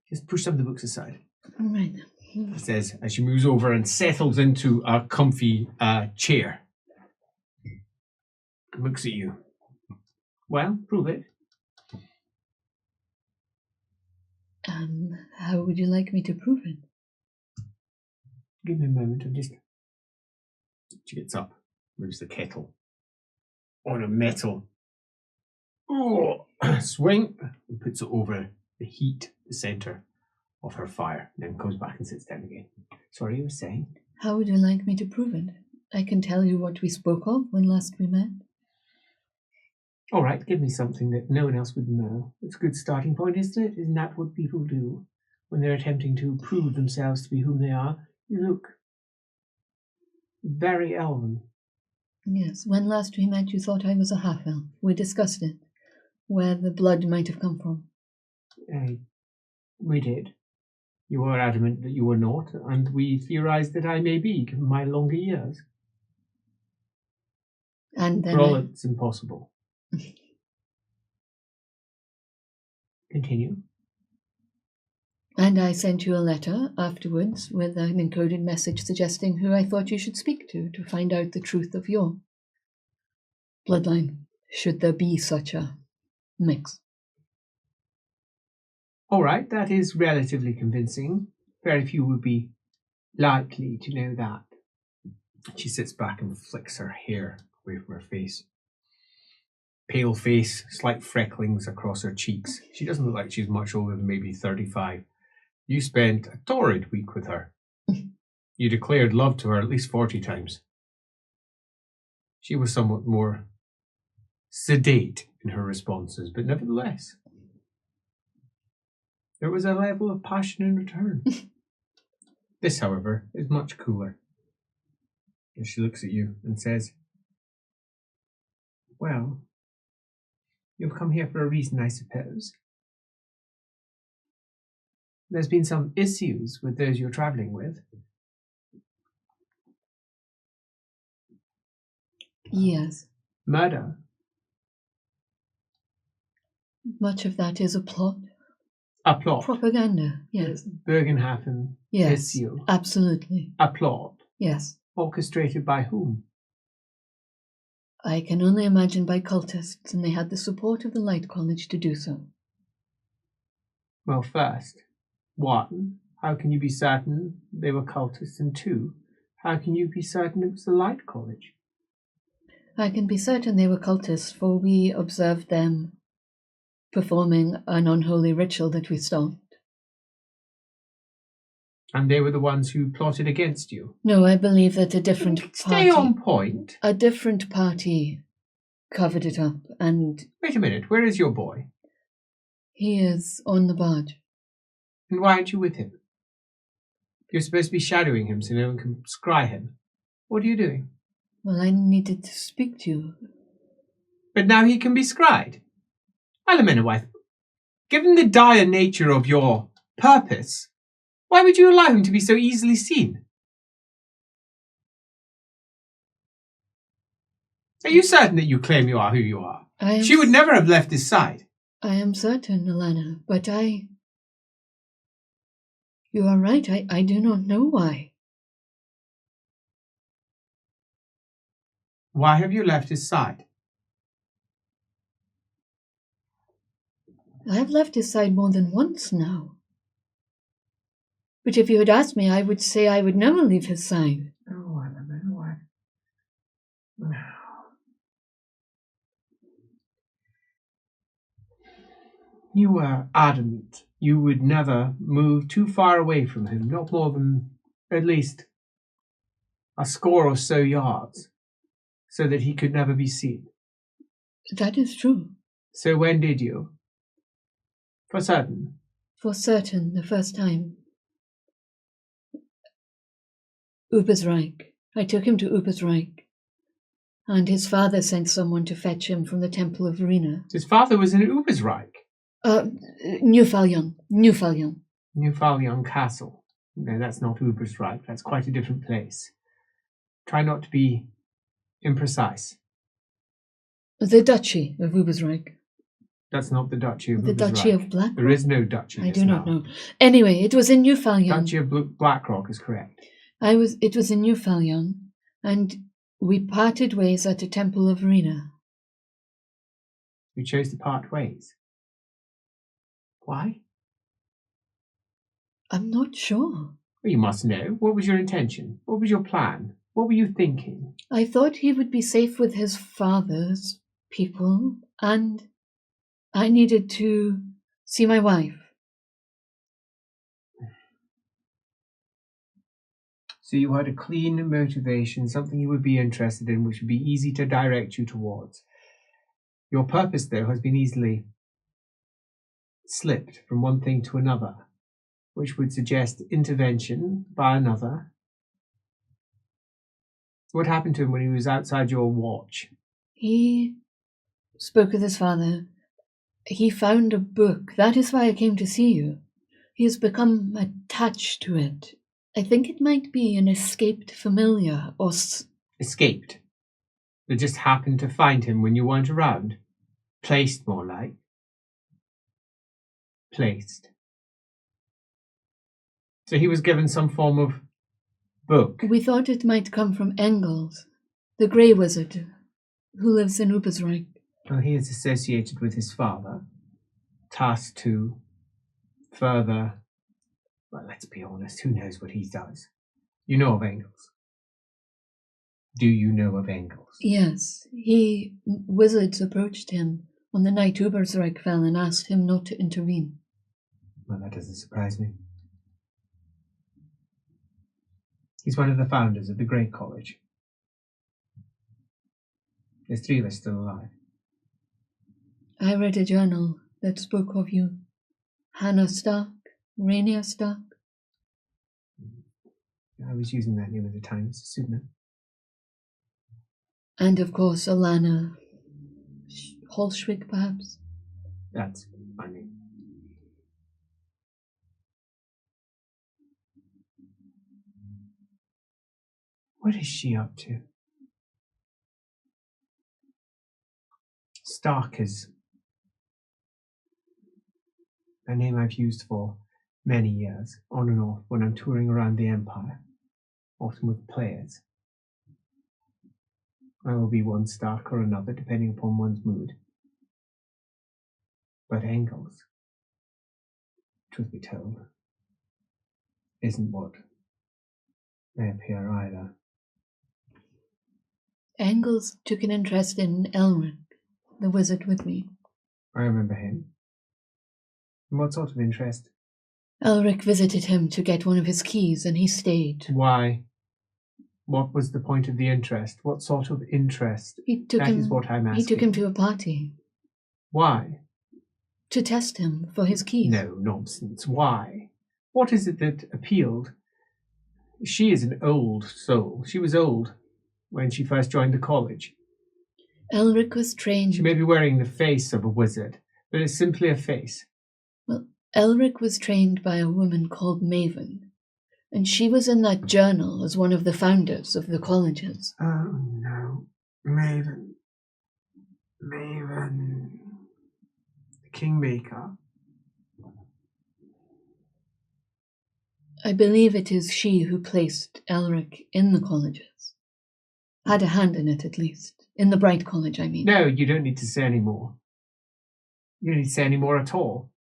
just push some of the books aside. All right. It says as she moves over and settles into a comfy chair. Looks at you. Well, prove it. How would you like me to prove it? Give me a moment. She gets up, moves the kettle on a metal swing, and puts it over the heat, the centre of her fire, and then comes back and sits down again. Sorry, you were saying? How would you like me to prove it? I can tell you what we spoke of when last we met. All right, give me something that no one else would know. It's a good starting point, isn't it? Isn't that what people do when they're attempting to prove themselves to be whom they are? You look very elven. Yes, when last we met you thought I was a half-elf. We discussed it, where the blood might have come from. We did. You were adamant that you were not, and we theorized that I may be, given my longer years. And then For all it's impossible. Continue. And I sent you a letter afterwards with an encoded message suggesting who I thought you should speak to find out the truth of your bloodline, should there be such a mix. All right, that is relatively convincing. Very few would be likely to know that. She sits back and flicks her hair away from her face. Pale face, slight frecklings across her cheeks. She doesn't look like she's much older than maybe 35. You spent a torrid week with her. You declared love to her at least 40 times. She was somewhat more sedate in her responses, but nevertheless, there was a level of passion in return. This, however, is much cooler. And she looks at you and says, well, you've come here for a reason, I suppose. There's been some issues with those you're travelling with. Yes. Murder. Much of that is a plot. A plot. Propaganda, yes. Bergenhafen Yes, issue. absolutely. A plot. Yes. Orchestrated by whom? I can only imagine by cultists, and they had the support of the Light College to do so. Well, first, one, how can you be certain they were cultists? And two, how can you be certain it was the Light College? I can be certain they were cultists, for we observed them performing an unholy ritual that we stopped. And they were the ones who plotted against you? No, I believe that a different party... Stay on point. A different party covered it up, and... Wait a minute, where is your boy? He is on the barge. And why aren't you with him? You're supposed to be shadowing him so no one can scry him. What are you doing? Well, I needed to speak to you. But now he can be scried. Alamennowyth, given the dire nature of your purpose, why would you allow him to be so easily seen? Are you certain that you claim you are who you are? She would never have left his side. I am certain, Alana, but You are right, I do not know why. Why have you left his side? I have left his side more than once now. But if you had asked me, I would say I would never leave his side. Oh, Alamennowyth. You were adamant you would never move too far away from him, not more than at least a score or so yards, so that he could never be seen. That is true. So when did you? For certain? For certain, the first time. Ubersreich. I took him to Ubersreich. and his father sent someone to fetch him from the Temple of Verena. His father was in Ubersreich. Newfallion. Newfallion Castle. No, that's not Ubersreich. That's quite a different place. Try not to be imprecise. The Duchy of Ubersreich. That's not the Duchy of The Ubersreich. Duchy of Blackrock? There is no Duchy. I do not know. Anyway, it was in Newfallion. Duchy of Blackrock is correct. It was in Newfallion, and we parted ways at the Temple of Verena. You chose to part ways. Why? I'm not sure. Well, you must know. What was your intention? What was your plan? What were you thinking? I thought he would be safe with his father's people, and I needed to see my wife. So you had a clean motivation, something you would be interested in, which would be easy to direct you towards. Your purpose, though, has been easily slipped from one thing to another, which would suggest intervention by another. What happened to him when he was outside your watch? He spoke with his father. He found a book. That is why I came to see you. He has become attached to it. I think it might be an escaped familiar or... Escaped? That just happened to find him when you weren't around? Placed, more like. Placed. So he was given some form of book. We thought it might come from Engels, the grey wizard, who lives in Ubersreich. Well, he is associated with his father, tasked to further... Well, let's be honest, who knows what he does? You know of Engels. Do you know of Engels? Yes, wizards approached him on the night Ubersreich fell and asked him not to intervene. Well, that doesn't surprise me. He's one of the founders of the Great College. There's 3 of us still alive. I read a journal that spoke of you. Hannah Stark, Rainier Stark. I was using that name at the time as a pseudonym. And of course, Alana Holschwig, perhaps. That's funny. What is she up to? Stark is a name I've used for many years, on and off, when I'm touring around the Empire, often with players. I will be one Stark or another, depending upon one's mood. But Engels, truth be told, isn't what may appear either. Engels took an interest in Elric, the wizard with me. I remember him. And what sort of interest? Elric visited him to get one of his keys, and he stayed. Why? What was the point of the interest? What sort of interest? That is what I'm asking. He took him to a party. Why? To test him for his keys. No, nonsense. Why? What is it that appealed? She is an old soul. She was old when she first joined the college. Elric was trained... She may be wearing the face of a wizard, but it's simply a face. Well, Elric was trained by a woman called Maven, and she was in that journal as one of the founders of the colleges. Oh, no. Maven. Maven. The Kingmaker. I believe it is she who placed Elric in the colleges. Had a hand in it, at least. In the Bright College, I mean. No, you don't need to say any more. You don't need to say any more at all.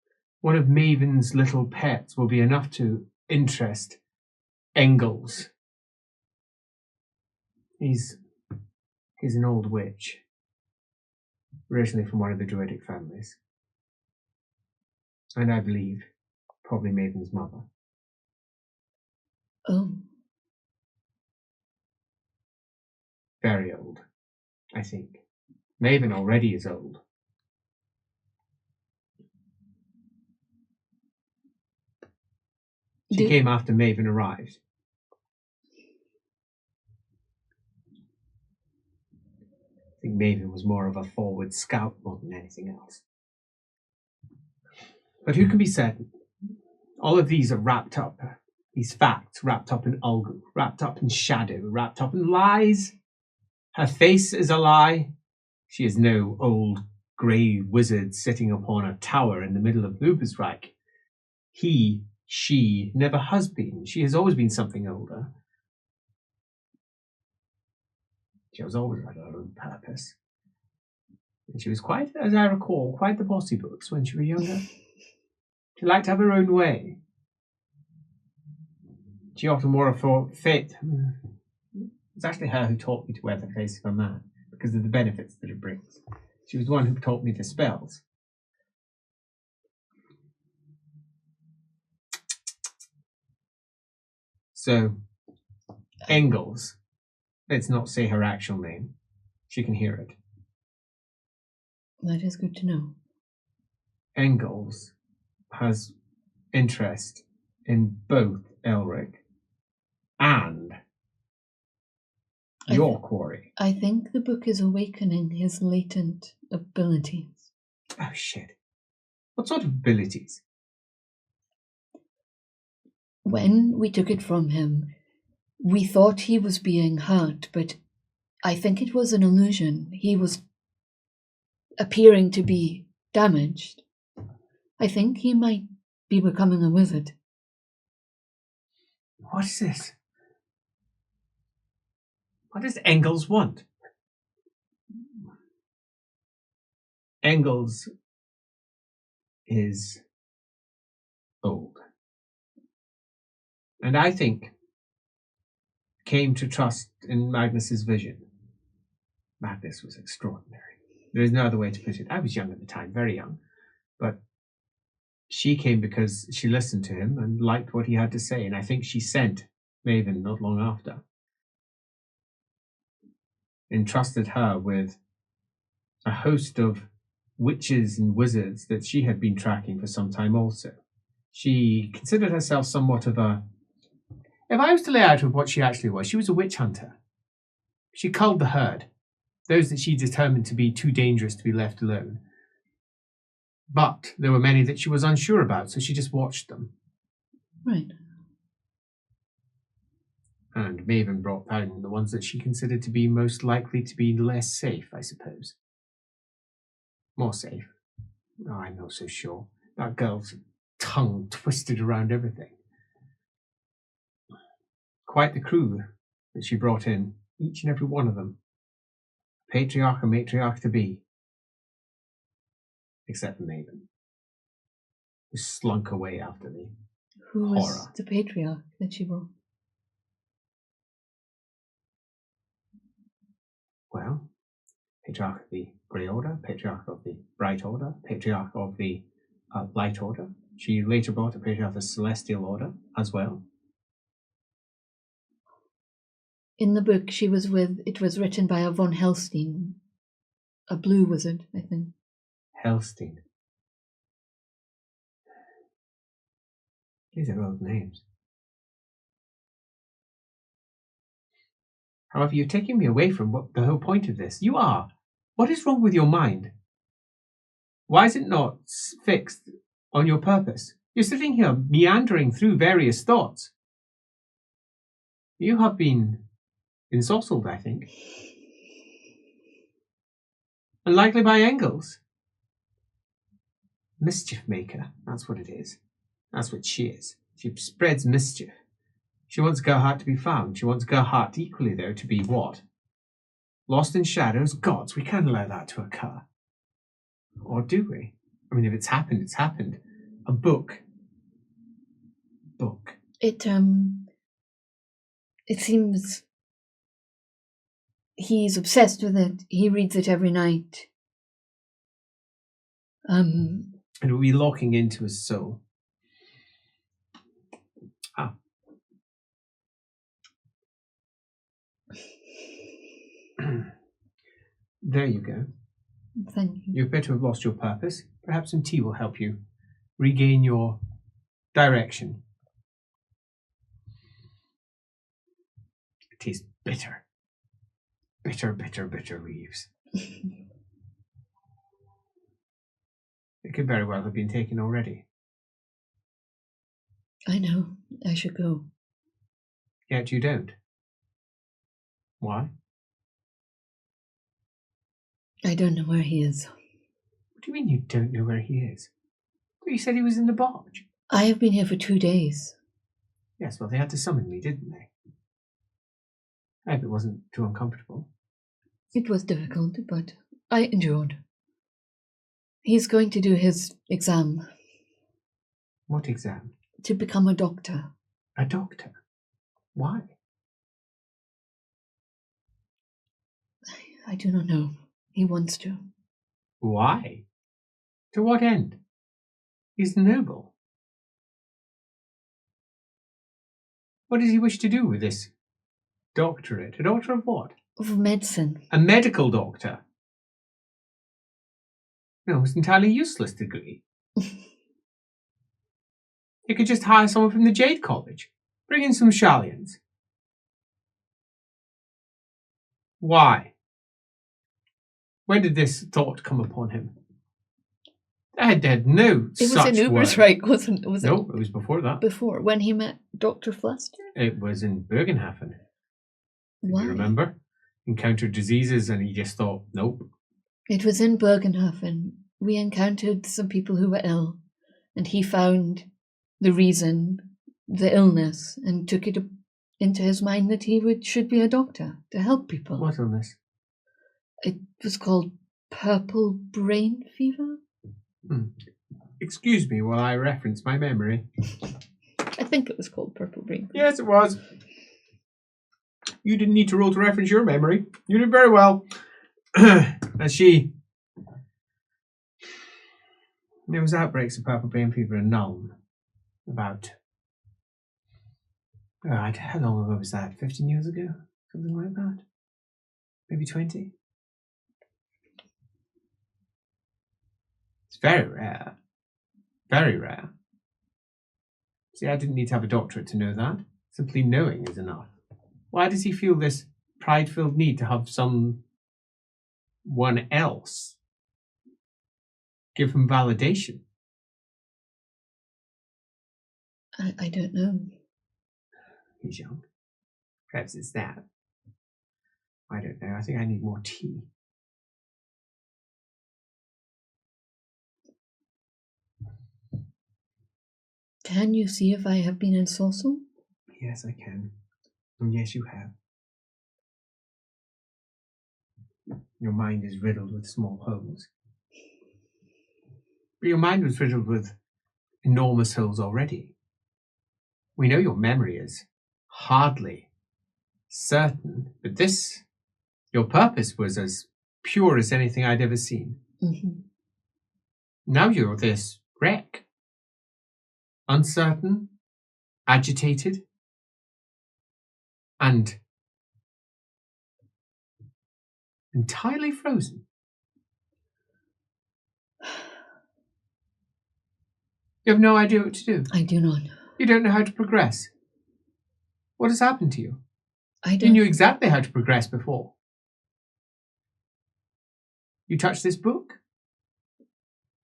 One of Maven's little pets will be enough to interest Engels. He's an old witch, originally from one of the Druidic families. And I believe probably Maven's mother. Oh. Very old, I think. Maven already is old. She came after Maven arrived. think Maven was more of a forward scout more than anything else. But who can be certain? All of these are wrapped up, these facts wrapped up in Ulgu, wrapped up in shadow, wrapped up in lies. Her face is a lie. She is no old grey wizard sitting upon a tower in the middle of Lubasreich. She never has been. She has always been something older. She was always had her own purpose. And she was quite, as I recall, quite the bossy books when she was younger. She liked to have her own way. She often wore a fit. It's actually her who taught me to wear the face of a man because of the benefits that it brings. She was the one who taught me the spells. So, Engels, let's not say her actual name. She can hear it. That is good to know. Engels has interest in both Elric and your quarry. I think the book is awakening his latent abilities. Oh, shit. What sort of abilities? When we took it from him, we thought he was being hurt, but I think it was an illusion. He was appearing to be damaged. I think he might be becoming a wizard. What is this? What does Engels want? Engels is old. And I think came to trust in Magnus's vision. Magnus was extraordinary. There is no other way to put it. I was young at the time, very young. But she came because she listened to him and liked what he had to say. And I think she sent Maven not long after. Entrusted her with a host of witches and wizards that she had been tracking for some time also. She considered herself somewhat of a... If I was to lay out what she actually was, she was a witch hunter. She culled the herd, those that she determined to be too dangerous to be left alone. But there were many that she was unsure about, so she just watched them. Right. And Maven brought down the ones that she considered to be most likely to be less safe, I suppose. More safe. Oh, I'm not so sure. That girl's tongue twisted around everything. Quite the crew that she brought in, each and every one of them. Patriarch and matriarch to be. Except for Maven, who slunk away after the Who horror. was the patriarch that she brought? Well, Patriarch of the Grey Order, Patriarch of the Bright Order, Patriarch of the Light Order. She later brought a Patriarch of the Celestial Order as well. In the book she was with, it was written by a von Hellstein, a blue wizard, I think. Hellstein. These are old names. However, you're taking me away from what the whole point of this. You are. What is wrong with your mind? Why is it not fixed on your purpose? You're sitting here meandering through various thoughts. You have been ensorcelled, I think. And likely by Engels. Mischief maker, that's what it is. That's what she is. She spreads mischief. She wants Gerhardt to be found. She wants Gerhardt equally, though, to be what? Lost in shadows? Gods, we can't allow that to occur. Or do we? I mean, if it's happened, it's happened. A book. It seems he's obsessed with it. He reads it every night. It will be locking into his soul. Ah. There you go. Thank you. You appear to have lost your purpose. Perhaps some tea will help you regain your direction. It tastes bitter. Bitter, bitter, bitter leaves. It could very well have been taken already. I know. I should go. Yet you don't. Why? I don't know where he is. What do you mean you don't know where he is? Well, you said he was in the barge. I have been here for 2 days. Yes, well, they had to summon me, didn't they? I hope it wasn't too uncomfortable. It was difficult, but I endured. He's going to do his exam. What exam? To become a doctor. A doctor? Why? I do not know. He wants to. Why? To what end? He's noble. What does he wish to do with this doctorate? A doctor of what? Of medicine. A medical doctor? No, it's an entirely useless degree. You could just hire someone from the Jade College. Bring in some Shallians. Why? When did this thought come upon him? I had no It was such in Ubersreich, wasn't it? No, it was before that. Before, when he met Dr. Fluster? It was in Bergenhafen. Why? You remember? Encountered diseases and he just thought, nope. It was in Bergenhafen. We encountered some people who were ill, and he found the reason, the illness, and took it into his mind that he should be a doctor to help people. What illness? It was called purple brain fever. Excuse me while I reference my memory. I think it was called purple brain fever. Yes, it was. You didn't need to roll to reference your memory. You did very well. As there was outbreaks of purple brain fever in Nuln about, how long ago was that? 15 years ago? Something like that? Maybe 20? It's very rare. Very rare. See, I didn't need to have a doctorate to know that. Simply knowing is enough. Why does he feel this pride-filled need to have someone else give him validation? I don't know. He's young. Perhaps it's that. I don't know. I think I need more tea. Can you see if I have been in Sorsel? Yes, I can. And yes, you have. Your mind is riddled with small holes. But your mind was riddled with enormous holes already. We know your memory is hardly certain, but your purpose was as pure as anything I'd ever seen. Mm-hmm. Now you're this wreck. Uncertain, agitated, and entirely frozen. You have no idea what to do. I do not. You don't know how to progress. What has happened to you? I don't. You knew exactly how to progress before. You touched this book?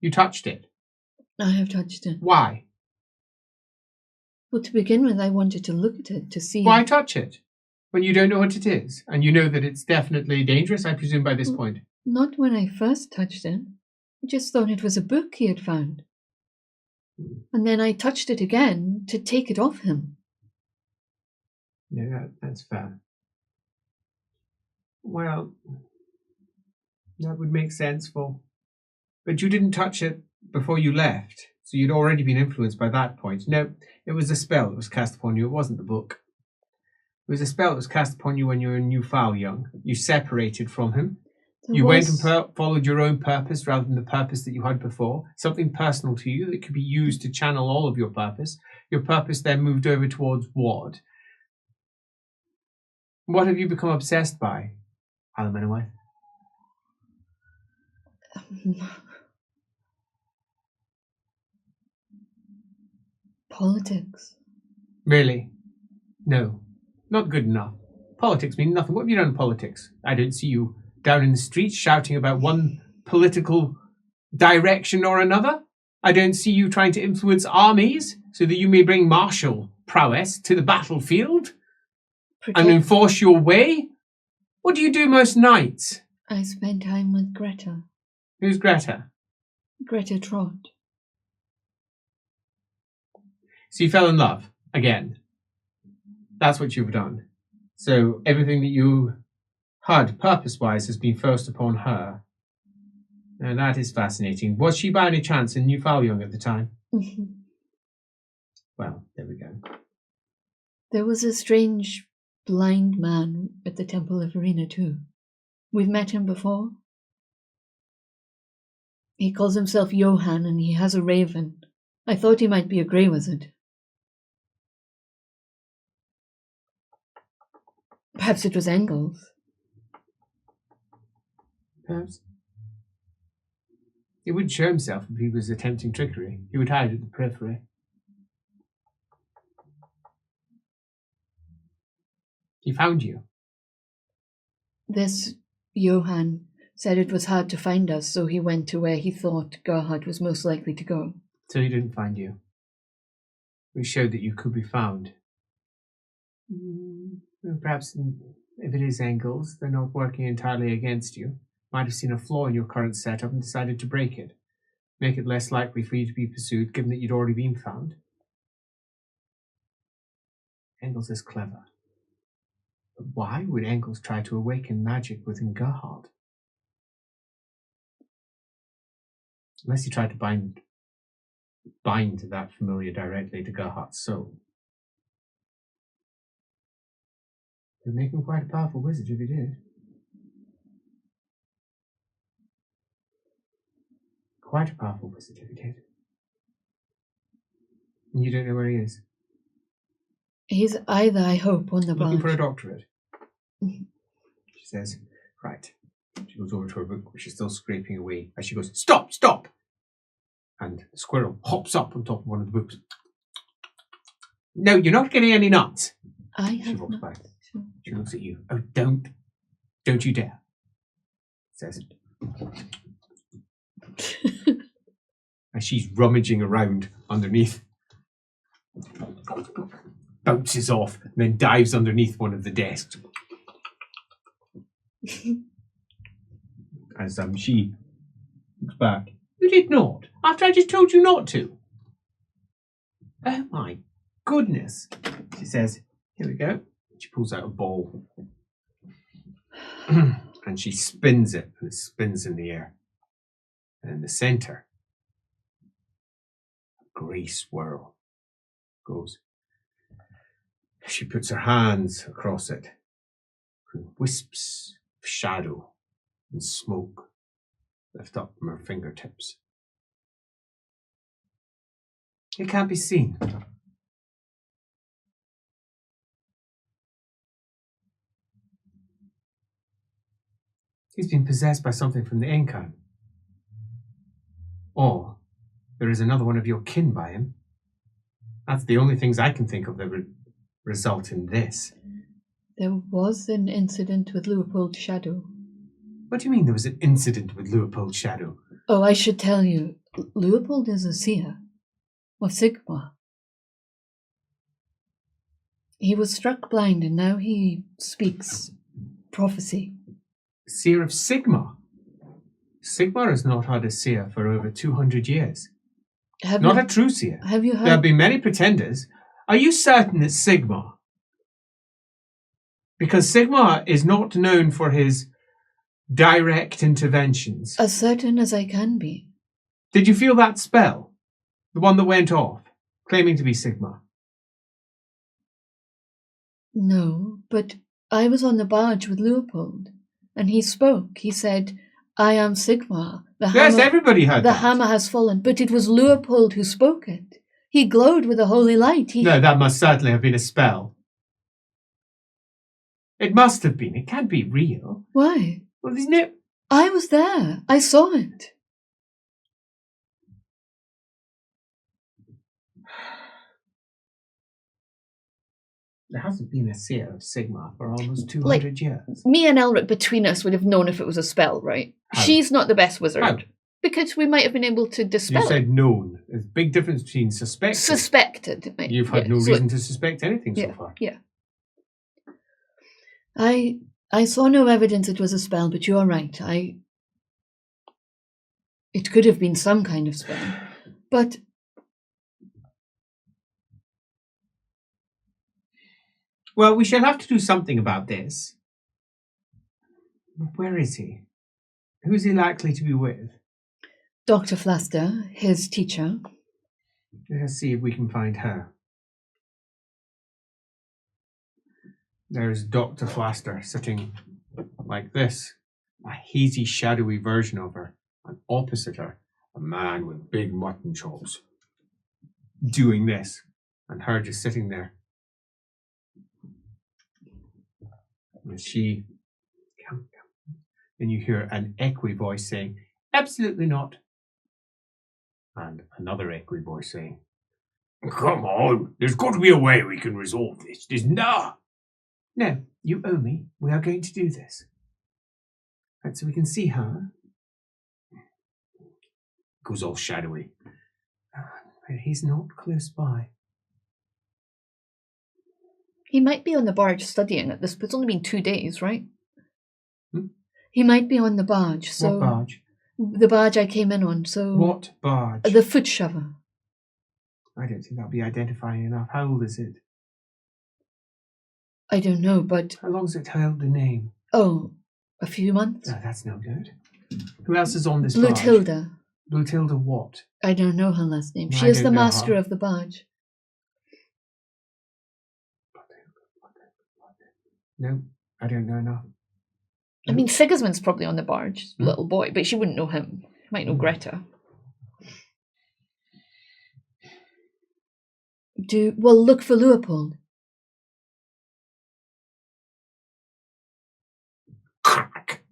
You touched it. I have touched it. Why? Well, to begin with, I wanted to look at it to see. Why touch it when you don't know what it is? And you know that it's definitely dangerous, I presume, by this point. Not when I first touched it. I just thought it was a book he had found. And then I touched it again to take it off him. Yeah, that's fair. Well, that would make sense But you didn't touch it before you left, so you'd already been influenced by that point. No, it was a spell that was cast upon you. It wasn't the book. It was a spell that was cast upon you when you were in Newfowl young. You separated from him. You went and followed your own purpose rather than the purpose that you had before. Something personal to you that could be used to channel all of your purpose. Your purpose then moved over towards what? What have you become obsessed by, Alamennowyth? Politics. Really? No. Not good enough. Politics mean nothing. What have you done in politics? I don't see you down in the streets shouting about one political direction or another. I don't see you trying to influence armies so that you may bring martial prowess to the battlefield and enforce your way. What do you do most nights? I spend time with Greta. Who's Greta? Greta Trott. So you fell in love again. That's what you've done. So everything that you had purpose-wise has been forced upon her. And that is fascinating. Was she by any chance in Newfoundland at the time? Well, there we go. There was a strange blind man at the Temple of Arena too. We've met him before. He calls himself Johann and he has a raven. I thought he might be a grey wizard. Perhaps it was Engels. Perhaps. He wouldn't show himself if he was attempting trickery. He would hide at the periphery. He found you. This Johann said it was hard to find us, so he went to where he thought Gerhard was most likely to go. So he didn't find you. We showed that you could be found. Perhaps if it is Engels, they're not working entirely against you. Might have seen a flaw in your current setup and decided to break it. Make it less likely for you to be pursued, given that you'd already been found. Engels is clever. But why would Engels try to awaken magic within Gerhard? Unless he tried to bind that familiar directly to Gerhard's soul. It would make him quite a powerful wizard if he did. Quite a powerful wizard if he did. And you don't know where he is? He's either, I hope, on the barge. Looking for a doctorate. She says, right. She goes over to her book, which is still scraping away, as she goes, stop, stop! And the squirrel hops up on top of one of the books. No, you're not getting any nuts. She walks back. She looks at you. Oh, don't you dare. Says. And she's rummaging around underneath. Bounces off and then dives underneath one of the desks. As she looks back. You did not. After I just told you not to. Oh my goodness. She says, here we go. She pulls out a ball. And she spins it. And it spins in the air. And in the centre, a grey swirl goes. She puts her hands across it. And wisps of shadow and smoke lift up from her fingertips. It can't be seen. He's been possessed by something from the Incan. Or there is another one of your kin by him. That's the only things I can think of that would result in this. There was an incident with Leopold Shadow. What do you mean there was an incident with Leopold Shadow? Oh, I should tell you, Leopold is a seer of Sigmar. He was struck blind and now he speaks prophecy. Seer of Sigmar? Sigmar has not had a seer for over 200 years. Not a true seer. Have you heard? There have been many pretenders. Are you certain it's Sigmar? Because Sigmar is not known for his direct interventions. As certain as I can be. Did you feel that spell? The one that went off, claiming to be Sigmar? No, but I was on the barge with Leopold, and he spoke. He said, I am Sigmar. Yes, everybody heard that. The hammer has fallen, but it was Leopold who spoke it. He glowed with a holy light. No, that must certainly have been a spell. It must have been. It can't be real. Why? Well, isn't it? I was there. I saw it. There hasn't been a seer of Sigma for almost 200 years. Me and Elric between us would have known if it was a spell, right? How? She's not the best wizard. How? Because we might have been able to dispel You said it. known. There's a big difference between suspected. Suspected. You've had no reason to suspect anything so far. Yeah. I saw no evidence it was a spell, but you're right. It could have been some kind of spell. But well, we shall have to do something about this. Where is he? Who's he likely to be with? Dr. Flaster, his teacher. Let's see if we can find her. There's Dr. Flaster sitting like this, a hazy, shadowy version of her, and opposite her, a man with big mutton chops, doing this, and her just sitting there. And she, come. And you hear an echoey voice saying, absolutely not. And another echoey voice saying, come on, there's got to be a way we can resolve this. There's not. No, you owe me. We are going to do this. Right, so we can see her. Goes all shadowy. He's not close by. He might be on the barge studying at this, but it's only been 2 days, right? Hmm? He might be on the barge. So What barge? The barge I came in on. So What barge? The foot shover. I don't think that'll be identifying enough. How old is it? I don't know, but... How long's it held the name? Oh, a few months? No, that's no good. Who else is on this Blue barge? Tilda. Blue Tilda what? I don't know her last name. No, She I is don't the know master her. of the barge. No, I don't know enough. I mean, Sigismund's probably on the barge, little boy, but she wouldn't know him. She might know Greta. Well, look for Leopold. Crack!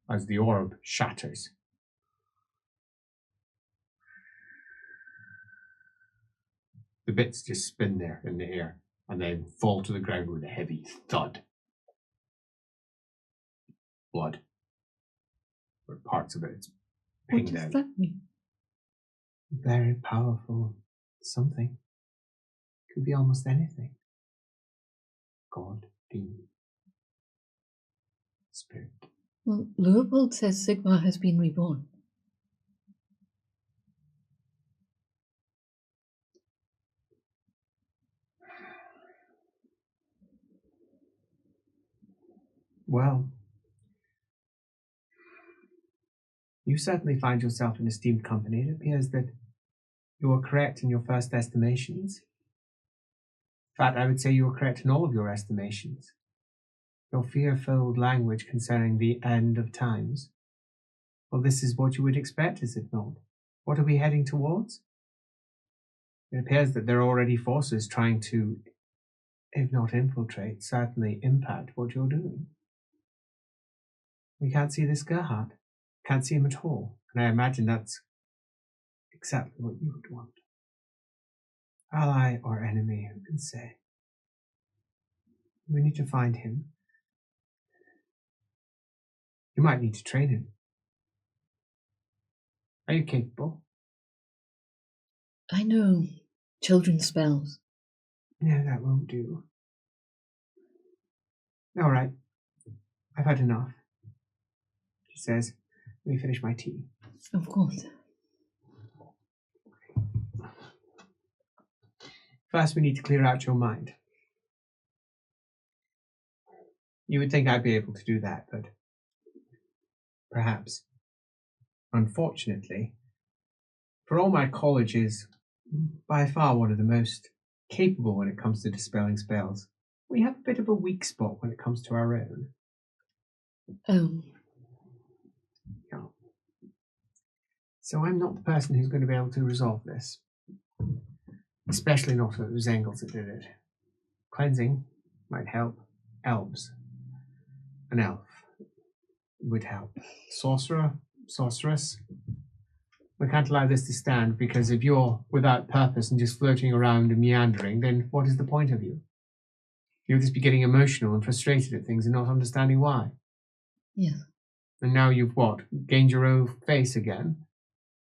As the orb shatters. The bits just spin there in the air and then fall to the ground with a heavy thud. Blood. Or parts of it What pinged does out. that mean? Very powerful something. Could be almost anything. God, demon, spirit. Well, Leopold says Sigma has been reborn. Well, you certainly find yourself in esteemed company. It appears that you were correct in your first estimations. In fact, I would say you were correct in all of your estimations. Your fear-filled language concerning the end of times. Well, this is what you would expect, is it not? What are we heading towards? It appears that there are already forces trying to, if not infiltrate, certainly impact what you're doing. We can't see this Gerhard. Can't see him at all. And I imagine that's exactly what you would want. Ally or enemy, who can say? We need to find him. You might need to train him. Are you capable? I know children's spells. No, that won't do. All right. I've had enough. She says, let me finish my tea. Of course. First, we need to clear out your mind. You would think I'd be able to do that, but perhaps. Unfortunately, for all my college is by far one of the most capable when it comes to dispelling spells, we have a bit of a weak spot when it comes to our own. Oh. Yeah. So I'm not the person who's going to be able to resolve this. Especially not if it was Engels that did it. Cleansing might help. Elves. An elf would help. Sorcerer, sorceress. We can't allow this to stand, because if you're without purpose and just floating around and meandering, then what is the point of you? You'll just be getting emotional and frustrated at things and not understanding why. Yes. And now you've what? Gained your own face again?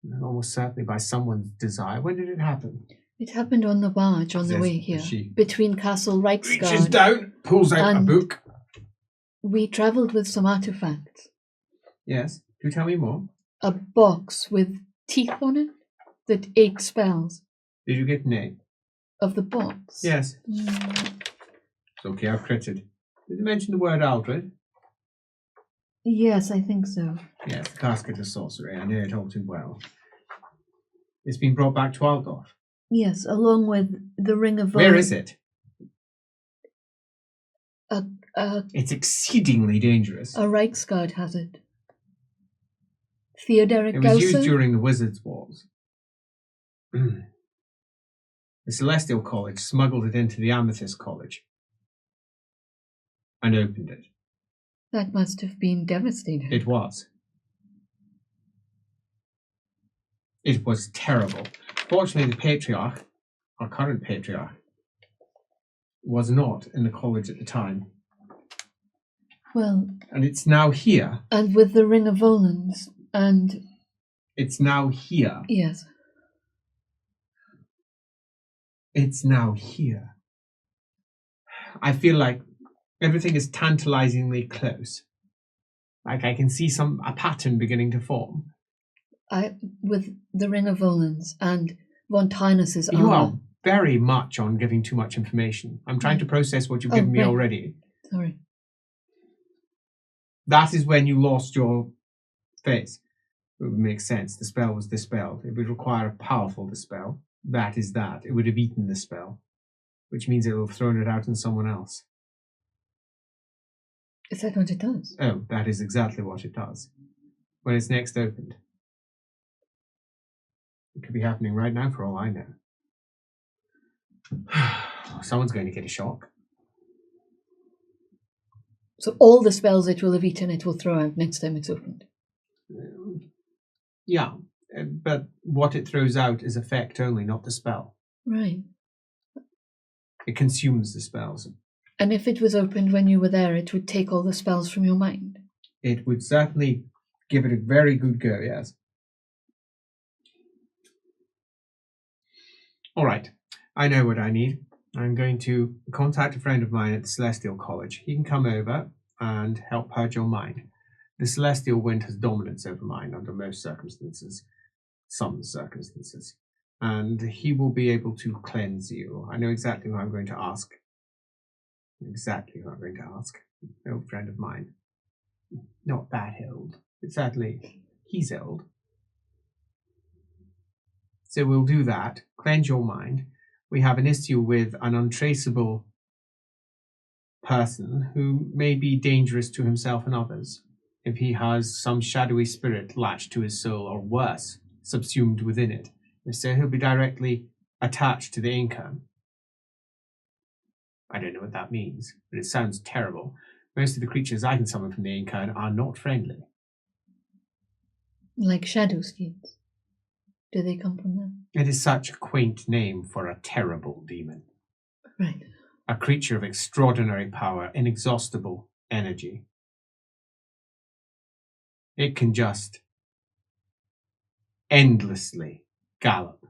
And almost certainly by someone's desire. When did it happen? It happened on the barge on the way here, between Castle Reaches Reichsgard. down, pulls out a book. We travelled with some artifacts. Yes. Do tell me more. A box with teeth on it that ate spells. Did you get name? Of the box? Yes. It's okay, I've critted. Did you mention the word Aldred? Yes, I think so. Yes, the casket of sorcery. I know it all too well. It's been brought back to Altdorf. Yes, along with the Ring of Where is it? It's exceedingly dangerous. A Reichsguard has it. Theoderic It was Gusser? used during the Wizards' Wars. The Celestial College smuggled it into the Amethyst College and opened it. That must have been devastating. It was. It was terrible. Fortunately, the Patriarch, our current Patriarch, was not in the college at the time. Well... And it's now here. And with the Ring of Volans, and... It's now here. Yes. It's now here. I feel like everything is tantalizingly close. Like I can see a pattern beginning to form. With the Ring of Volans and Von Tynus's armor. You are very much on giving too much information. I'm trying to process what you've given me already. Sorry. That is when you lost your face. It would make sense. The spell was dispelled. It would require a powerful dispel. That is that. It would have eaten the spell, which means it will have thrown it out on someone else. Is that what it does? Oh, that is exactly what it does. When it's next opened. It could be happening right now for all I know. Someone's going to get a shock. So all the spells it will have eaten, it will throw out next time it's opened. Yeah, but what it throws out is effect only, not the spell. Right. It consumes the spells. And if it was opened when you were there, it would take all the spells from your mind? It would certainly give it a very good go, yes. All right, I know what I need. I'm going to contact a friend of mine at the Celestial College. He can come over and help purge your mind. The Celestial Wind has dominance over mine under most circumstances, some circumstances, and he will be able to cleanse you. I know exactly who I'm going to ask. Exactly who I'm going to ask. An old friend of mine. Not that old, but sadly, he's old. So we'll do that, cleanse your mind. We have an issue with an untraceable person who may be dangerous to himself and others if he has some shadowy spirit latched to his soul, or worse, subsumed within it. If so, he'll be directly attached to the Inca. I don't know what that means, but it sounds terrible. Most of the creatures I can summon from the Inca are not friendly. Like shadow steeds. Do they come from them? It is such a quaint name for a terrible demon. Right. A creature of extraordinary power, inexhaustible energy. It can just endlessly gallop.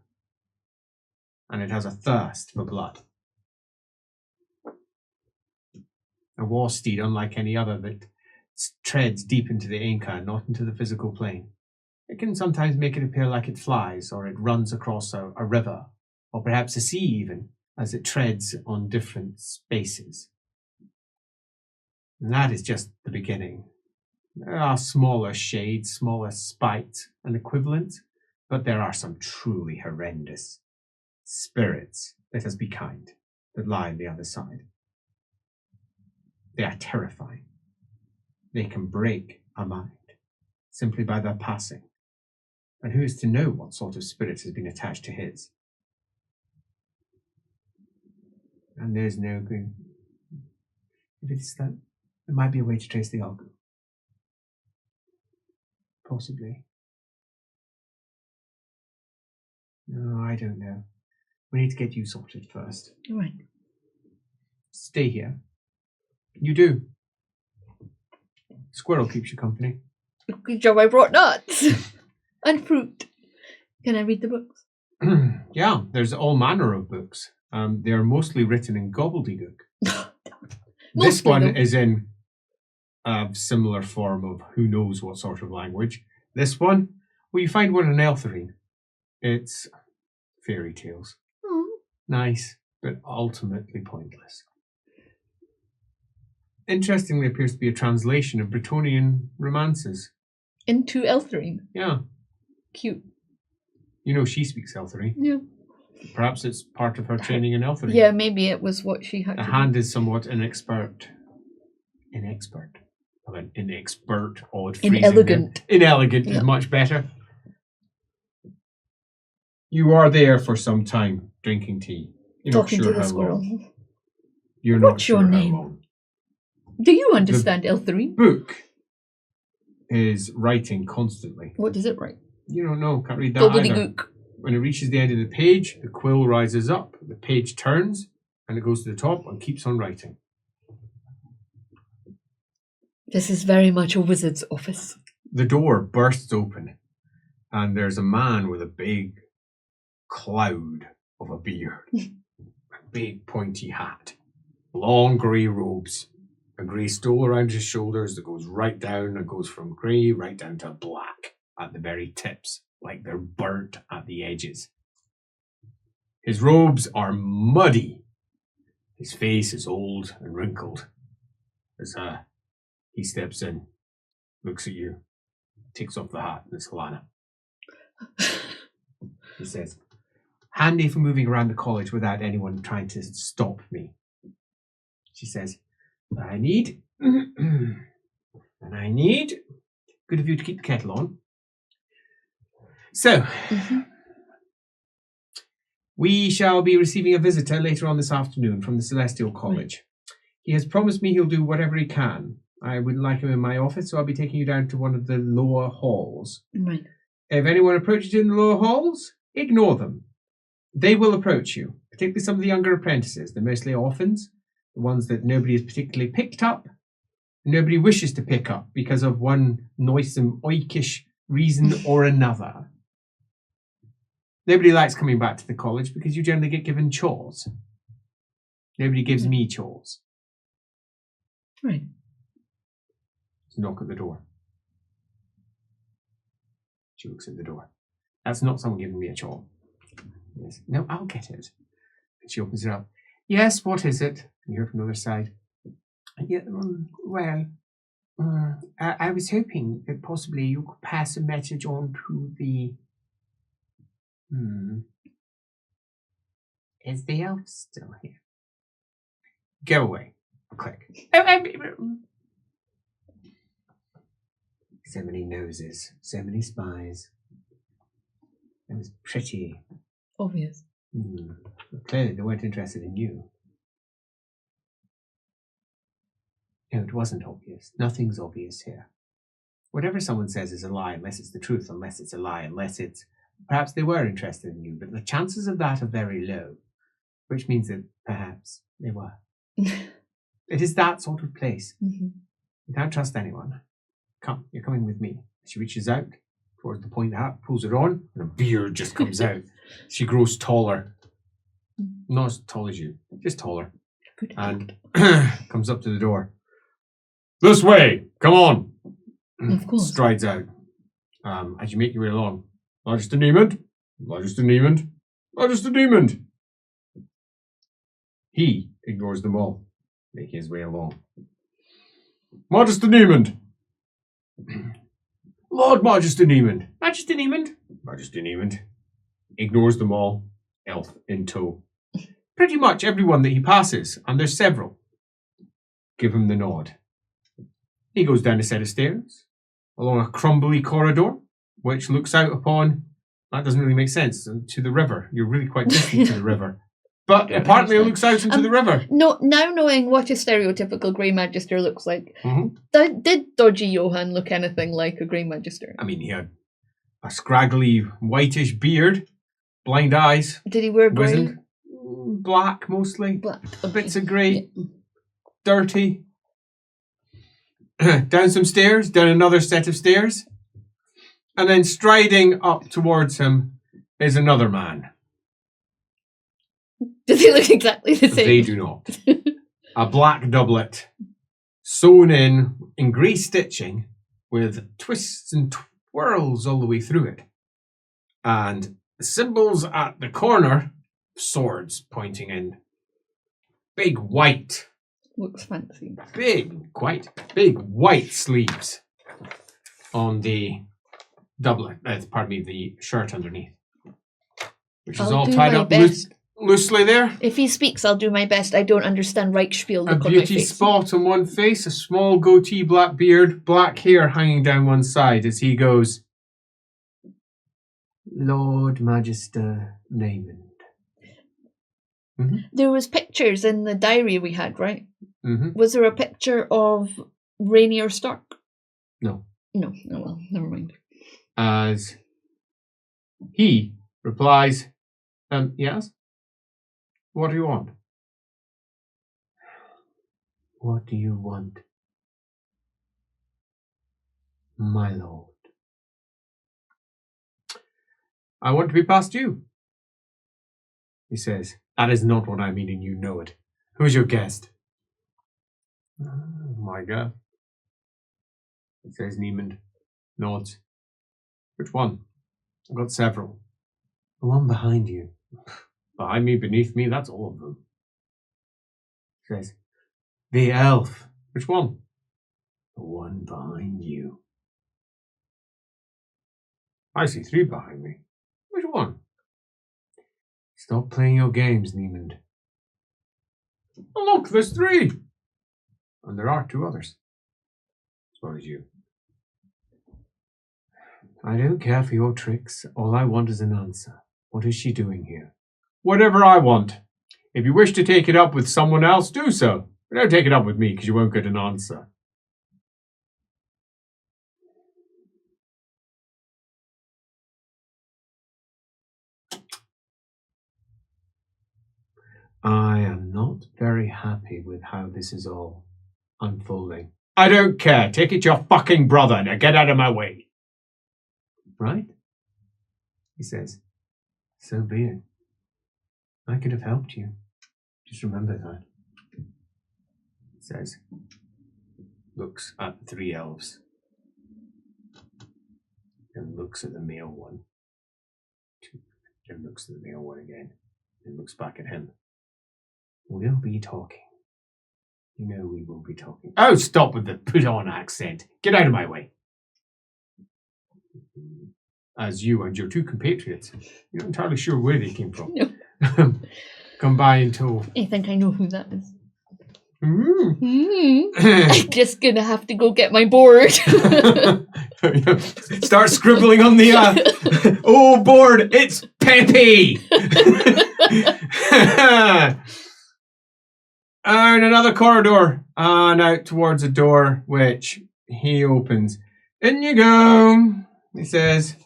And it has a thirst for blood. A war steed unlike any other that treads deep into the Inca, not into the physical plane. It can sometimes make it appear like it flies, or it runs across a river, or perhaps a sea even, as it treads on different spaces. And that is just the beginning. There are smaller shades, smaller spites and equivalents, but there are some truly horrendous spirits, let us be kind, that lie on the other side. They are terrifying. They can break a mind simply by their passing. And who is to know what sort of spirit has been attached to his? And there's no good. If it's that, there might be a way to trace the algo. Possibly. No, I don't know. We need to get you sorted first. All right. Stay here. You do. Squirrel keeps you company. Good job I brought nuts. And fruit. Can I read the books? Yeah, there's all manner of books. They are mostly written in gobbledygook. This one is in a similar form of who knows what sort of language. This one, well, you find one in Eltherine. It's fairy tales. Oh. Nice, but ultimately pointless. Interestingly, appears to be a translation of Bretonian romances. Into Eltherine. Yeah. Cute. You know she speaks Eltherine. Yeah. Perhaps it's part of her training in Eltherine. Yeah, maybe it was what she had The to hand do. is somewhat inexpert. Well, an inexpert, odd phrasing. Inelegant. Inelegant Yeah. is much better. You are there for some time, drinking tea. You're Talking not sure to the how squirrel. long. You're not What's sure your how name? long. Do you understand Eltherine? Book is writing constantly. What does it write? You don't know, can't read that either. Gobbledygook. When it reaches the end of the page, the quill rises up, the page turns, and it goes to the top and keeps on writing. This is very much a wizard's office. The door bursts open, and there's a man with a big cloud of a beard, a big pointy hat, long grey robes, a grey stole around his shoulders that goes right down and goes from grey right down to black at the very tips, like they're burnt at the edges. His robes are muddy. His face is old and wrinkled. As he steps in, looks at you, takes off the hat, and it's Alana. He says, handy for moving around the college without anyone trying to stop me. She says, I need, good of you to keep the kettle on. So, we shall be receiving a visitor later on this afternoon from the Celestial College. Right. He has promised me he'll do whatever he can. I would like him in my office, so I'll be taking you down to one of the lower halls. Right. If anyone approaches you in the lower halls, ignore them. They will approach you, particularly some of the younger apprentices. They're mostly orphans, the ones that nobody has particularly picked up. Nobody wishes to pick up because of one noisome, oikish reason or another. Nobody likes coming back to the college because you generally get given chores. Nobody gives me chores. Right. Knock at the door. She looks at the door. That's not someone giving me a chore. Yes. No, I'll get it. And she opens it up. Yes, what is it? You hear from the other side. Yeah, I was hoping that possibly you could pass a message on to the... Is the elf still here? Go away. Click. So many noses, so many spies. It was pretty obvious. Clearly they weren't interested in you. No, it wasn't obvious. Nothing's obvious here. Whatever someone says is a lie unless it's the truth, unless it's a lie, unless it's... Perhaps they were interested in you, but the chances of that are very low, which means that perhaps they were. It is that sort of place. You can't trust anyone. Come, you're coming with me. She reaches out towards the point hat, pulls it on, and a beard just comes out. She grows taller. Not as tall as you, just taller. Good. And comes up to the door. This way! Come on! Of course. Strides out. As you make your way along. Largest Niemand. He ignores them all, making his way along. Magister Niemand. Lord Magister Niemand. Magister Niemand. Ignores them all, elf in tow. Pretty much everyone that he passes, and there's several, give him the nod. He goes down a set of stairs, along a crumbly corridor, which looks out upon, that doesn't really make sense, to the river. You're really quite distant to the river. But apparently it looks out into the river. No, now knowing what a stereotypical Grey Magister looks like, did Dodgy Johann look anything like a Grey Magister? I mean, he had a scraggly whitish beard, blind eyes, Did he wear grey? wizened, black mostly, Black. Okay. bits of grey, Yeah. dirty. Down some stairs, down another set of stairs, and then striding up towards him is another man. Does he look exactly the same? They do not. A black doublet, sewn in grey stitching, with twists and twirls all the way through it. And symbols at the corner, swords pointing in. Big white, Looks fancy. big white sleeves on the doublet, the shirt underneath. Which is I'll all do tied my up best. loosely there. If he speaks, I'll do my best. I don't understand Reichspiel. A Look on my beauty face. spot on one face, a small goatee, black beard, black hair hanging down one side as he goes, Lord Magister Naymond. There was pictures in the diary we had, right? Mm-hmm. Was there a picture of Rainier Stark? No. No. Oh well, never mind. As he replies, yes? What do you want? What do you want, my lord? I want to be past you, he says. That is not what I mean, and you know it. Who's your guest? Oh, my God, says Niemand. Nods. Which one? I've got several. The one behind you. Behind me, beneath me, that's all of them. Says, the elf. Which one? The one behind you. I see three behind me. Which one? Stop playing your games, Niemand. Oh, look, there's three. And there are two others. As well as you. I don't care for your tricks. All I want is an answer. What is she doing here? Whatever I want. If you wish to take it up with someone else, do so. But don't take it up with me, because you won't get an answer. I am not very happy with how this is all unfolding. I don't care. Take it to your fucking brother. Now get out of my way. Right? He says, so be it. I could have helped you. Just remember that. He says, looks at the three elves. Then looks at the male one. Then looks at the male one again. Then looks back at him. We'll be talking. You know we will be talking. Oh, stop with the put-on accent. Get out of my way. As you and your two compatriots, you're not entirely sure where they came from. No. Come by and tow. I think I know who that is. Mm. I'm just gonna have to go get my board. Start scribbling on the oh board, it's Peppy. And another corridor and out towards a door which he opens. In you go, he says.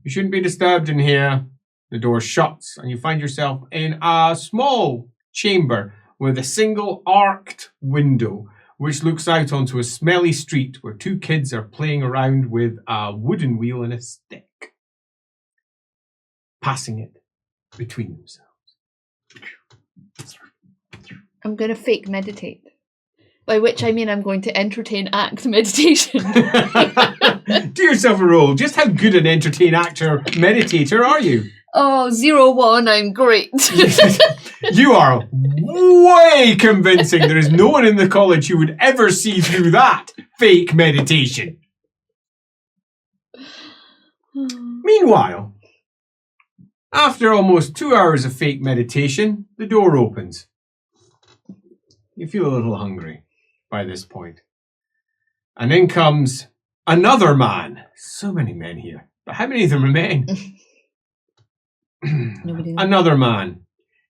You shouldn't be disturbed in here. The door shuts and you find yourself in a small chamber with a single arched window which looks out onto a smelly street where two kids are playing around with a wooden wheel and a stick, passing it between themselves. I'm going to fake meditate. By which I mean I'm going to entertain act meditation. Do yourself a roll. Just how good an entertain actor meditator are you? Oh, 0-1, I'm great. You are way convincing. There is no one in the college who would ever see through that fake meditation. Meanwhile, after almost 2 hours of fake meditation, the door opens. You feel a little hungry by this point. And in comes another man. So many men here. But how many of them are men? Another man.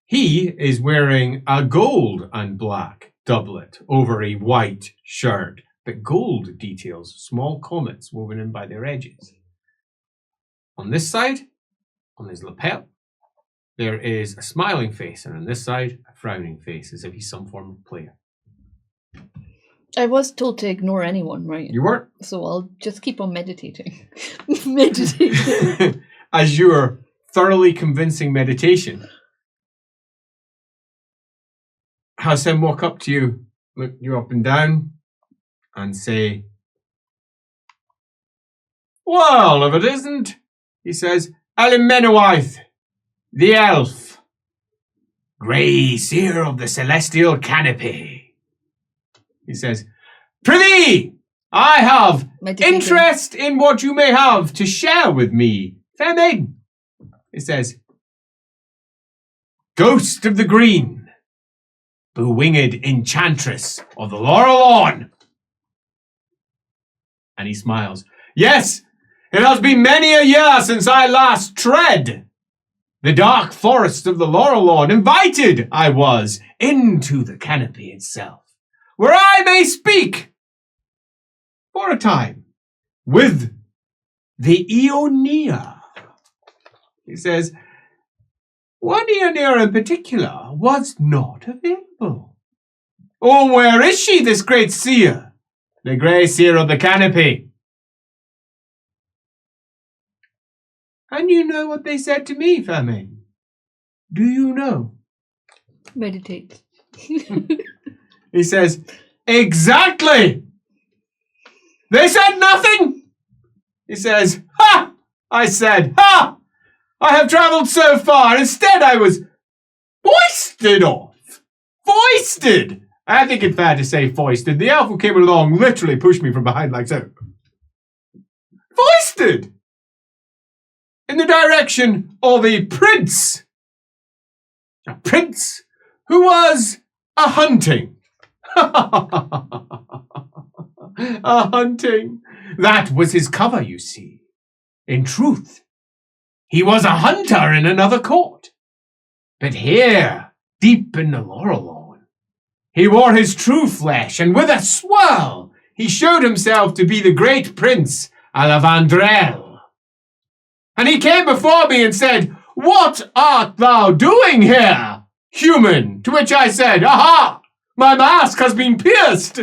He is wearing a gold and black doublet over a white shirt, but gold details small comets woven in by their edges. On this side, On his lapel, there is a smiling face, and on this side, a frowning face, as if he's some form of player. I was told to ignore anyone, right? You were? So I'll just keep on meditating. Meditating. As your thoroughly convincing meditation has him walk up to you, look you up and down, and say, "Well, if it isn't," he says, "Alamennowyth, the elf, grey seer of the celestial canopy." He says, "Prithee, I have interest in what you may have to share with me, fair maiden." He says, "Ghost of the Green, bewinged enchantress of the Laurel Lawn." And he smiles. "Yes, it has been many a year since I last tread the dark forest of the Laurel Lawn. Invited I was into the canopy itself, where I may speak for a time with the Eonia." He says, "One Eonia in particular was not available. Oh, where is she, this great seer? The grey seer of the canopy?" And you know what they said to me, fair maiden? Do you know? Meditate. He says, "Exactly! They said nothing!" He says, "Ha! I said, ha! I have travelled so far. Instead, I was foisted off. Foisted! I think it's fair to say foisted. The elf who came along literally pushed me from behind like so. Foisted! In the direction of a prince. A prince who was a-hunting. A-hunting. That was his cover, you see. In truth, he was a hunter in another court. But here, deep in the Laurel Lawn, he wore his true flesh, and with a swirl, he showed himself to be the great prince Alavandrel. And he came before me and said, 'What art thou doing here, human?' To which I said, 'Aha! My mask has been pierced!'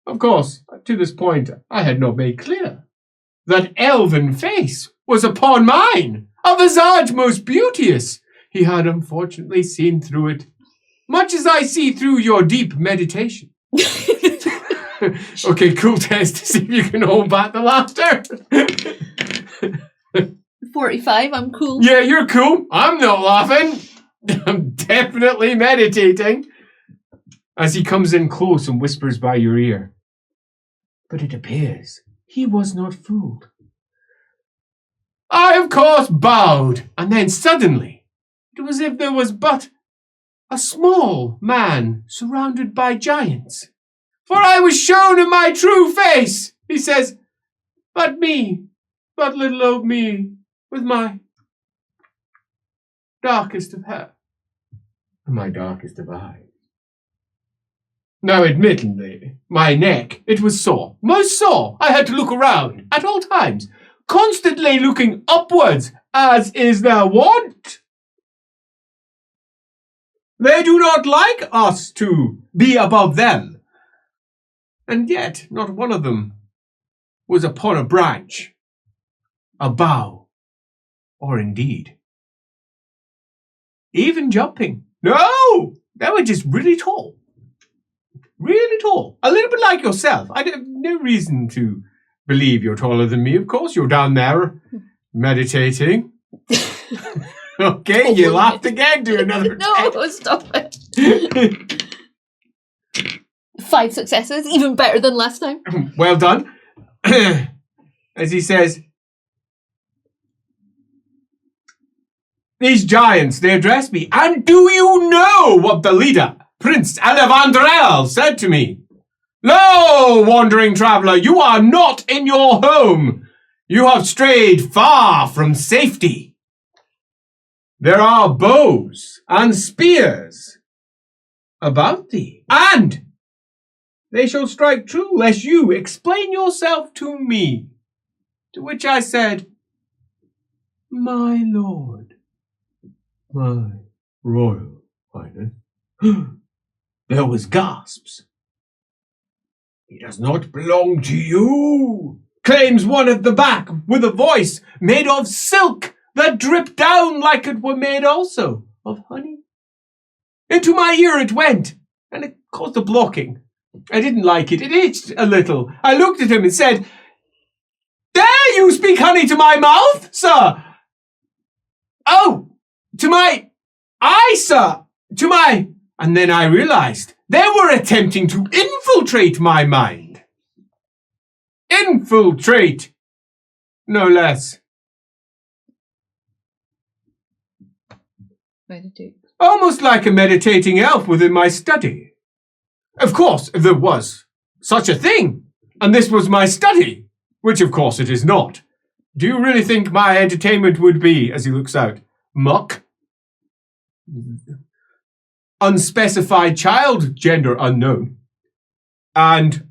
Of course, to this point, I had not made clear that elven face was upon mine, a visage most beauteous. He had unfortunately seen through it, much as I see through your deep meditation." Okay, cool test to see if you can hold back the laughter. 45, I'm cool. Yeah, you're cool. I'm not laughing. I'm definitely meditating. As he comes in close and whispers by your ear. But it appears he was not fooled. I, of course, bowed, and then suddenly, it was as if there was but a small man surrounded by giants. For I was shown in my true face, he says, but little old me, with my darkest of hair, and my darkest of eyes. Now, admittedly, my neck, it was sore, most sore. I had to look around at all times, constantly looking upwards, as is their wont. They do not like us to be above them. And yet, not one of them was upon a branch, a bough, or indeed, even jumping. No, they were just really tall. Really tall. A little bit like yourself. I have no reason to believe you're taller than me, of course. You're down there meditating. Okay, you laughed again. Do another No, stop it. 5 successes, even better than last time. Well done. As he says, these giants, they address me. And do you know what the leader, Prince Alavandrel, said to me? Lo, wandering traveller, you are not in your home. You have strayed far from safety. There are bows and spears about thee, and they shall strike true, lest you explain yourself to me. To which I said, My lord, my royal highness. There was gasps. He does not belong to you, claims one at the back with a voice made of silk that dripped down like it were made also of honey. Into my ear it went, and it caused a blocking. I didn't like it. It itched a little. I looked at him and said, "Dare you speak honey to my mouth, sir? Oh, to my eye, sir. To my..." And then I realized they were attempting to infiltrate my mind. Infiltrate, no less. Meditate. Almost like a meditating elf within my study. Of course, if there was such a thing, and this was my study, which of course it is not. Do you really think my entertainment would be, as he looks out, muck? Unspecified child, gender unknown. And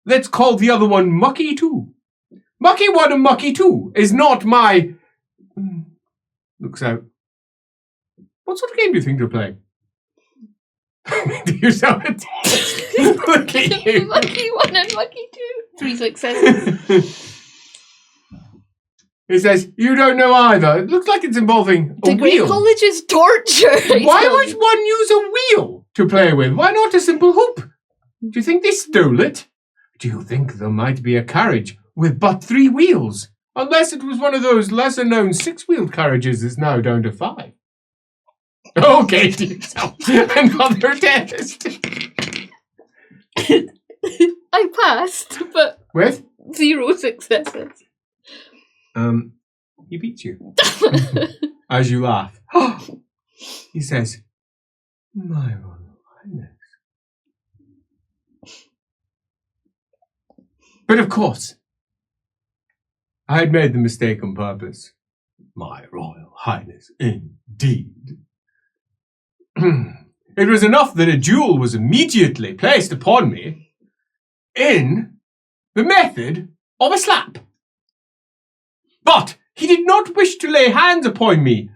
let's call the other one Mucky 2. Mucky 1 and Mucky 2 is not my... Looks out. What sort of game do you think they're playing? Do yourself a test. Look at you. Mucky 1 and Mucky 2. 3 successes. It says, you don't know either. It looks like it's involving a Degree wheel. college is torture. Why would one use a wheel to play with? Why not a simple hoop? Do you think they stole it? Do you think there might be a carriage with but 3 wheels? Unless it was one of those lesser-known 6-wheeled carriages that's now down to 5. Okay, to yourself. Another test. I passed, but With? 0 successes. He beats you. As you laugh. He says, "My Royal Highness." But of course, I had made the mistake on purpose. My Royal Highness, indeed. It was enough that a jewel was immediately placed upon me in the method of a slap. But he did not wish to lay hands upon me,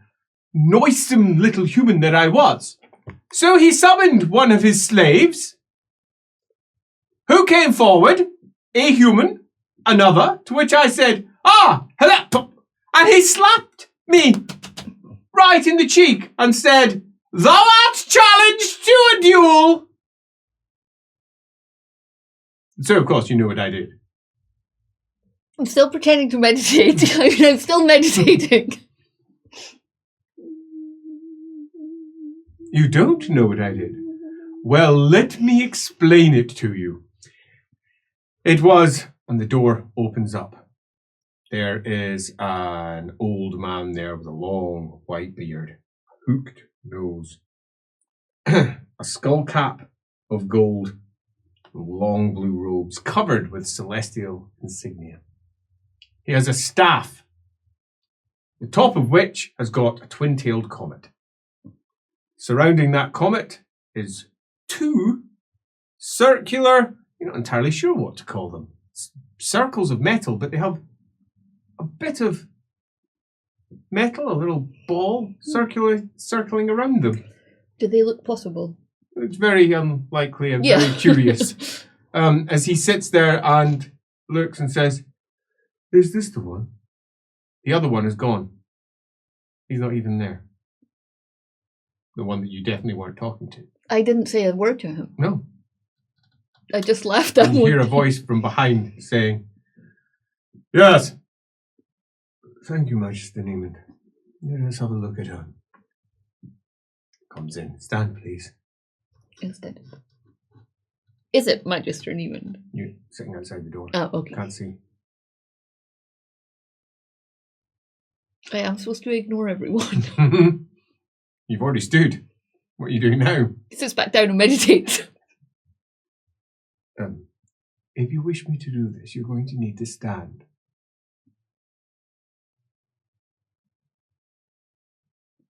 noisome little human that I was. So he summoned one of his slaves, who came forward, a human, another, to which I said, "Ah, hello," and he slapped me right in the cheek and said, "Thou art challenged to a duel." So, of course, you know what I did. I'm still pretending to meditate. I mean, I'm still meditating. You don't know what I did? Well, let me explain it to you. It was, and the door opens up. There is an old man there with a long white beard, hooked nose, a skull cap of gold, and long blue robes covered with celestial insignia. He has a staff, the top of which has got a twin-tailed comet. Surrounding that comet is 2 circular, you're not entirely sure what to call them, circles of metal, but they have a bit of metal, a little ball circling around them. Do they look possible? It's very unlikely and very curious. As he sits there and looks and says, "Is this the one?" The other one is gone. He's not even there. The one that you definitely weren't talking to. I didn't say a word to him. No. I just laughed at And him. you hear a voice from behind saying, "Yes. Thank you, Magister Neiman. Let's have a look at her." Comes in. Stand, please. Instead. Is it Magister Neiman? You're sitting outside the door. Oh, okay. Can't see. I am supposed to ignore everyone. You've already stood. What are you doing now? He sits back down and meditates. If you wish me to do this, you're going to need to stand.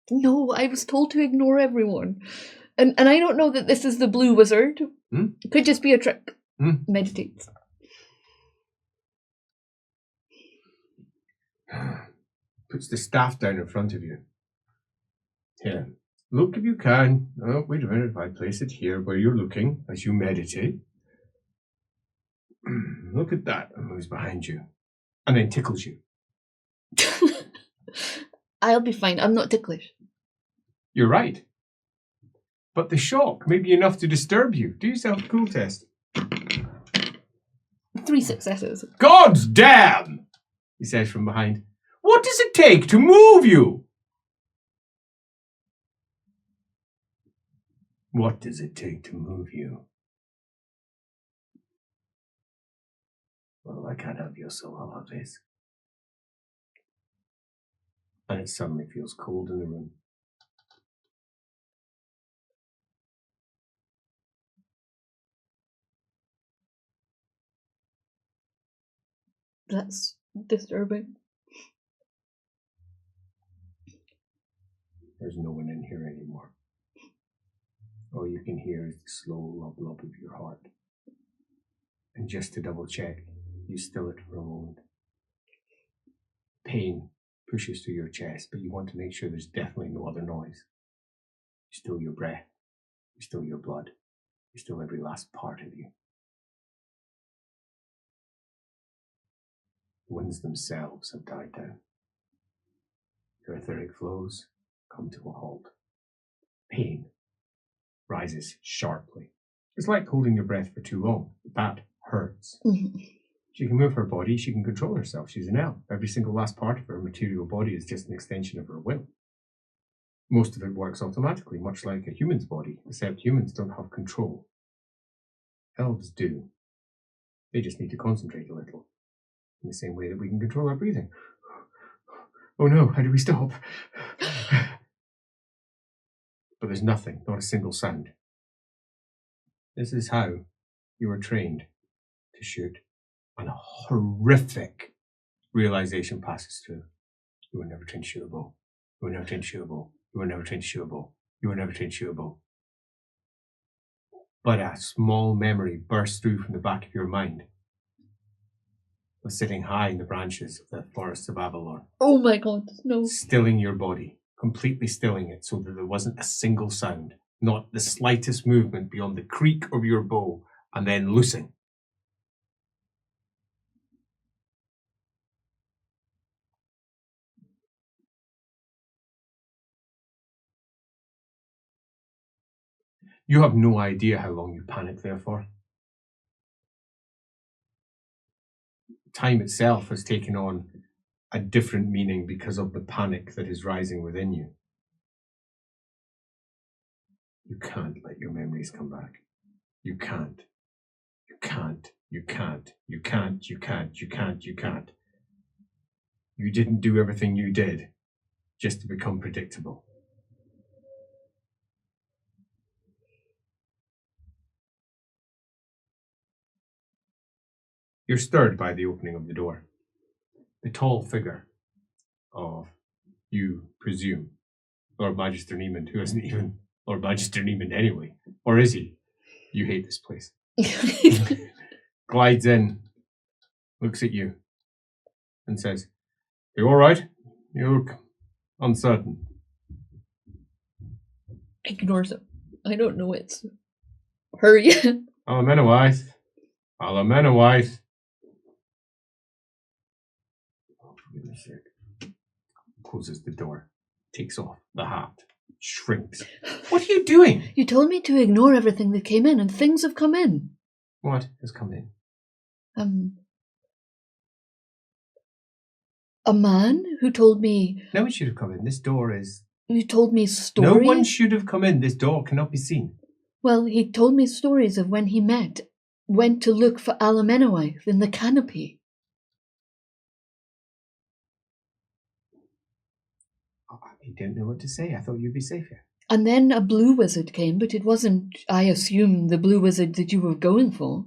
No, I was told to ignore everyone. And I don't know that this is the blue wizard. It could just be a trick. Puts the staff down in front of you. Here. Look if you can. Oh, wait a minute. If I place it here where you're looking as you meditate. Look at that. And moves behind you. And then tickles you. I'll be fine. I'm not ticklish. You're right. But the shock may be enough to disturb you. Do yourself a cool test. 3 successes. God's damn! He says from behind. What does it take to move you? What does it take to move you? Well, I can't help you, so I'll have this. And it suddenly feels cold in the room. That's disturbing. There's no one in here anymore. All you can hear is the slow lub-lub of your heart. And just to double check, you still it for a moment. Pain pushes through your chest, but you want to make sure there's definitely no other noise. You still your breath. You still your blood. You still every last part of you. The winds themselves have died down. Your etheric flows come to a halt. Pain rises sharply. It's like holding your breath for too long. That hurts. She can move her body. She can control herself. She's an elf. Every single last part of her material body is just an extension of her will. Most of it works automatically, much like a human's body, except humans don't have control. Elves do. They just need to concentrate a little. In the same way that we can control our breathing. Oh no, how do we stop? But there's nothing, not a single sound. This is how you were trained to shoot. And a horrific realization passes through. You were never trained to shoot a bow. You were never trained to shoot a bow. You were never trained to shoot a bow. You were never trained to shoot a bow. But a small memory bursts through from the back of your mind. Of sitting high in the branches of the forests of Avalon. Oh my god, no. Stilling your body. Completely stilling it so that there wasn't a single sound. Not the slightest movement beyond the creak of your bow. And then loosing. You have no idea how long you panicked there for. Time itself has taken on a different meaning because of the panic that is rising within you. You can't let your memories come back. You can't. You can't. You can't. You can't. You can't. You can't. You can't. You didn't do everything you did just to become predictable. You're stirred by the opening of the door. The tall figure of, you presume, Lord Magister Neiman, who isn't even Lord Magister Neiman anyway. Or is he? You hate this place. Glides in, looks at you, and says, "You all right? You look uncertain." Ignores it. I don't know it's her yet. Alamennowyth. Alamennowyth. Oh, for goodness sake. Closes the door, takes off the hat, shrinks. What are you doing? You told me to ignore everything that came in, and things have come in. What has come in? A man who told me... No one should have come in. This door is... You told me stories? No one should have come in. This door cannot be seen. Well, he told me stories of when he went to look for Alamennowyth in the canopy. I didn't know what to say. I thought you'd be safe here. And then a blue wizard came, but it wasn't, I assume, the blue wizard that you were going for.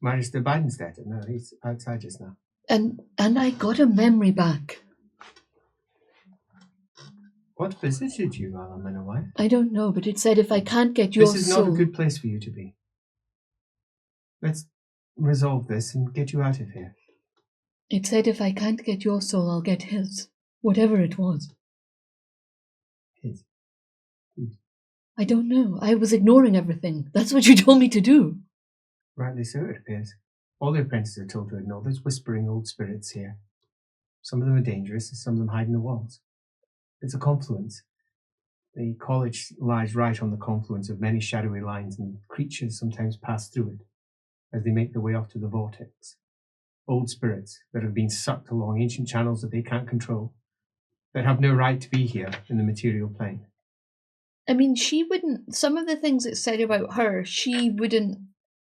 Magister Biden's dead. No, he's outside just now. And I got a memory back. What visited you, Alamennowyth? I don't know, but it said if I can't get your soul... This is not a good place for you to be. Let's resolve this and get you out of here. It said if I can't get your soul, I'll get his. Whatever it was. His. I don't know. I was ignoring everything. That's what you told me to do. Rightly so, it appears. All the apprentices are told to ignore. There's whispering old spirits here. Some of them are dangerous, and some of them hide in the walls. It's a confluence. The college lies right on the confluence of many shadowy lines, and creatures sometimes pass through it as they make their way off to the vortex. Old spirits that have been sucked along ancient channels that they can't control, that have no right to be here in the material plane. I mean, she wouldn't... Some of the things it said about her, she wouldn't...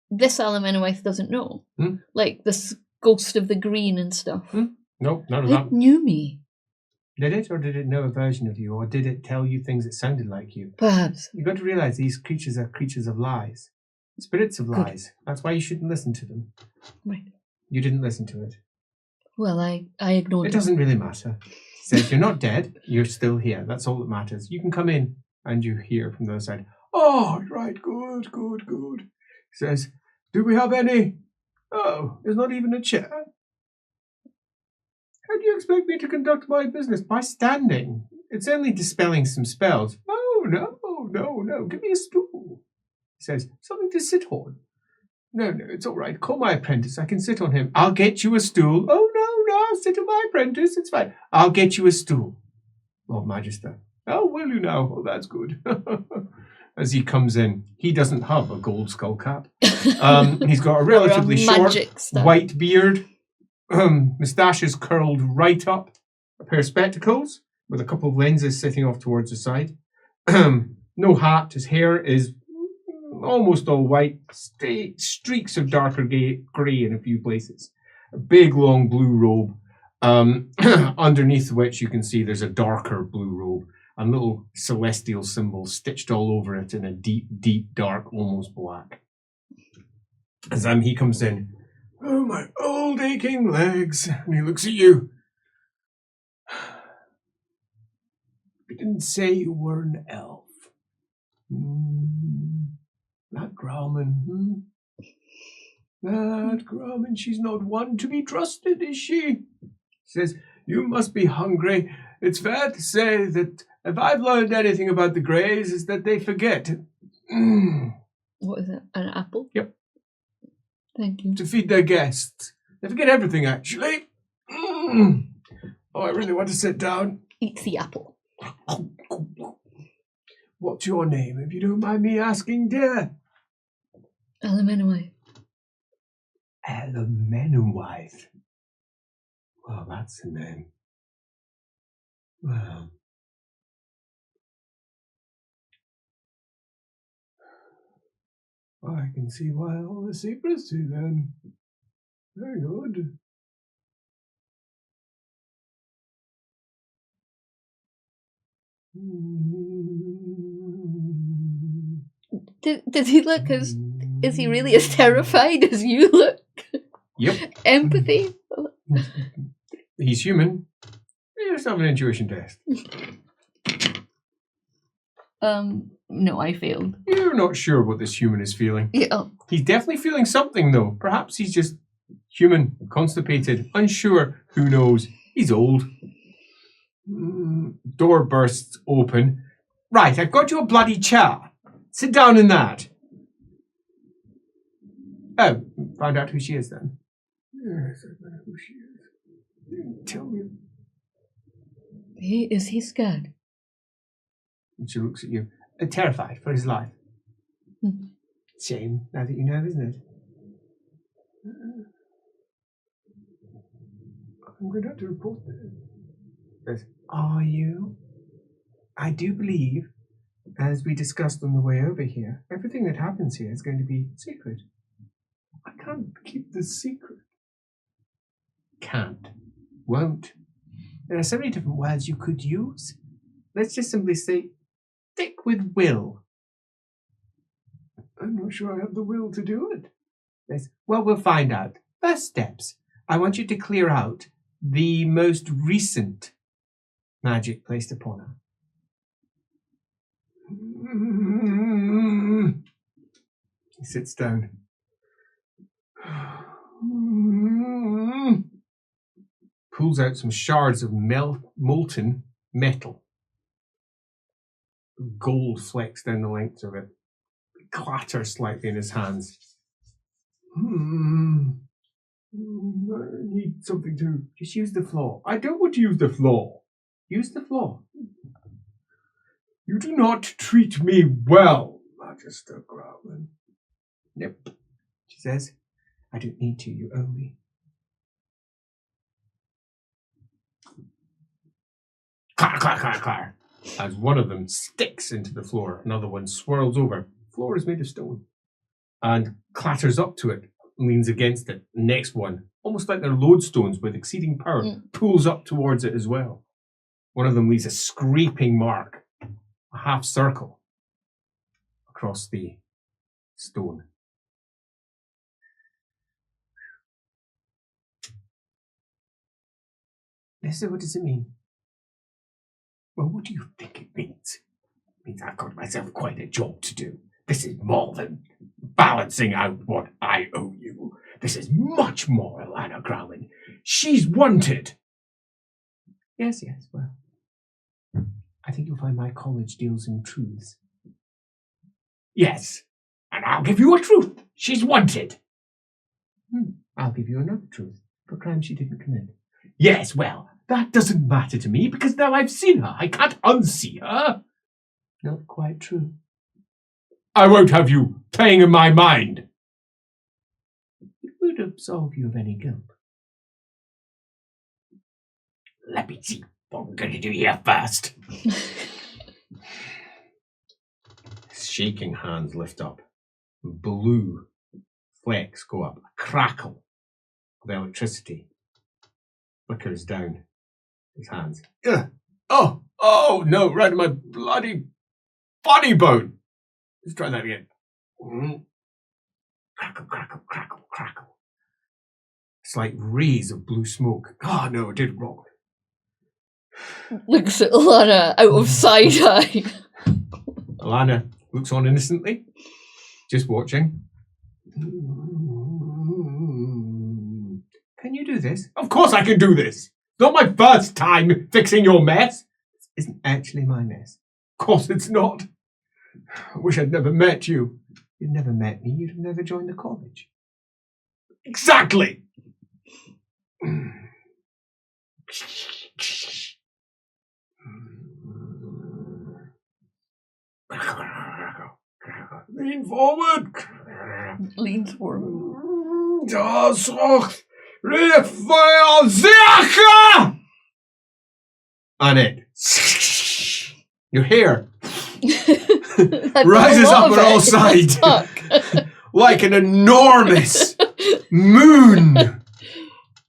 This Alamennowyth doesn't know. Like this ghost of the green and stuff. Nope, none of It that. knew me. Did it, or did it know a version of you, or did it tell you things that sounded like you? Perhaps. You've got to realize these creatures are creatures of lies. Spirits of lies. That's why you shouldn't listen to them. Right. You didn't listen to it. Well, I ignored it. It doesn't really matter. It says you're not dead, you're still here. That's all that matters. You can come in, and you hear from the other side, "Oh, right, good, good, good." He says, "Do we have any? Oh, there's not even a chair. How do you expect me to conduct my business? By standing. It's only dispelling some spells." "Oh, no, no, no. Give me a stool." He says, "Something to sit on." "No, no, it's all right. Call my apprentice. I can sit on him." "I'll get you a stool." "Oh, no, no, sit on my apprentice. It's fine. I'll get you a stool." "Lord Magister." "Oh, will you now? Oh, that's good." As he comes in, he doesn't have a gold skull cap. He's got a relatively short white beard, moustaches curled right up, a pair of spectacles with a couple of lenses sitting off towards the side. No hat. His hair is almost all white, streaks of darker grey in a few places. A big long blue robe, underneath which you can see there's a darker blue robe, and little celestial symbols stitched all over it in a deep, deep, dark, almost black. As he comes in, "Oh, my old aching legs," and he looks at you. "You didn't say you were an elf." That Growman, That Growman, she's not one to be trusted, is she? Says, "You must be hungry. It's fair to say that if I've learned anything about the Greys, is that they forget." What is it? An apple? Yep. Thank you. "To feed their guests. They forget everything, actually." Oh, I really want to sit down. Eat the apple. "What's your name, if you don't mind me asking, dear?" Alamennowyth. Alamennowyth. Well, that's a name. Well, I can see why all the secrecy then. Very good. Does he look as... Is he really as terrified as you look? Yep. Empathy? He's human. Let's have an intuition test. No, I failed. You're not sure what this human is feeling. Yeah. He's definitely feeling something, though. Perhaps he's just human, constipated, unsure. Who knows? He's old. Door bursts open. "Right, I've got you a bloody chair. Sit down in that." Oh, found out who she is then. Yes, I know who she is. Didn't tell me. Is he scared? And she looks at you, terrified for his life. Shame, now that you know, isn't it? I'm going to have to report this. Are you? I do believe, as we discussed on the way over here, everything that happens here is going to be secret. I can't keep this secret. Can't. Won't. There are so many different words you could use. Let's just simply say, stick with will. I'm not sure I have the will to do it. Yes. Well, we'll find out. First steps. I want you to clear out the most recent magic placed upon her. He sits down. pulls out some shards of molten metal. Gold flecks down the length of it. It clatters slightly in his hands. I need something to... Just use the floor. I don't want to use the floor. Use the floor. You do not treat me well, Magister Growman. Nope, she says. I don't need to, you owe me. Clatter, clatter, clatter, clatter. As one of them sticks into the floor, another one swirls over. The floor is made of stone. And clatters up to it, leans against it. Next one, almost like they're lodestones with exceeding power, pulls up towards it as well. One of them leaves a scraping mark, a half circle, across the stone. Nessa, what does it mean? Well, what do you think it means? It means I've got myself quite a job to do. This is more than balancing out what I owe you. This is much more, Alana Growman. She's wanted. Yes, well. I think you'll find my college deals in truths. Yes, and I'll give you a truth. She's wanted. I'll give you another truth for crime she didn't commit. Yes, well, that doesn't matter to me because now I've seen her. I can't unsee her. Not quite true. I won't have you playing in my mind. It would absolve you of any guilt. Let me see what we're going to do here first. His shaking hands lift up. Blue flecks go up. A crackle of electricity flickers down his hands. Oh, no, right in my bloody funny bone. Let's try that again. Crackle, crackle, crackle, crackle. It's like rays of blue smoke. Oh, no, I did it wrong. Looks at Alana out of side eye. Alana looks on innocently, just watching. Can you do this? Of course I can do this. Not my first time fixing your mess. This isn't actually my mess. Of course it's not. I wish I'd never met you. If you'd never met me, you'd have never joined the college. Exactly! Lean forward! Leans forward. Das rocht Feuer. And it. Your hair rises up on all sides like an enormous moon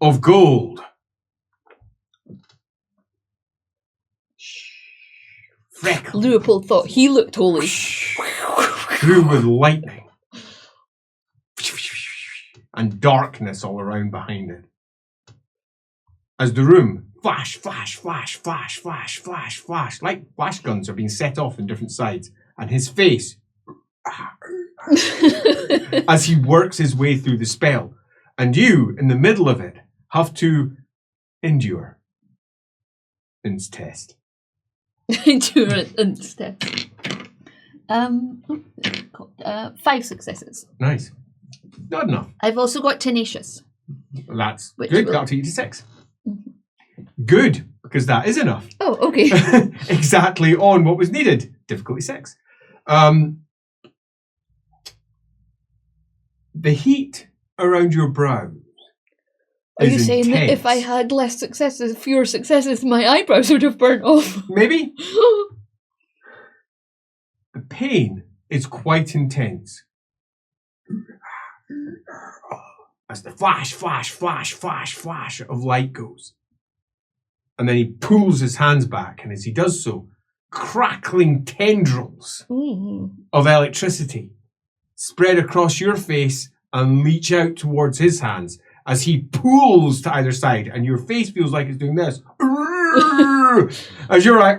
of gold. Freckle. Leopold thought he looked holy. Through with lightning. And darkness all around behind it. As the room flash, flash, flash, flash, flash, flash, flash, like flash guns are being set off on different sides, and his face as he works his way through the spell, and you, in the middle of it, have to endure. Ins test. Endurance test. 5 successes. Nice. Not enough. I've also got tenacious. That's good. That'll take you to 6. Mm-hmm. Good, because that is enough. Oh, okay. Exactly on what was needed. Difficulty 6. The heat around your brows. Are you saying that if I had fewer successes, my eyebrows would have burnt off? Maybe. The pain is quite intense. As the flash, flash, flash, flash, flash of light goes. And then he pulls his hands back, and as he does so, crackling tendrils of electricity spread across your face and leach out towards his hands as he pulls to either side, and your face feels like it's doing this. As you're like,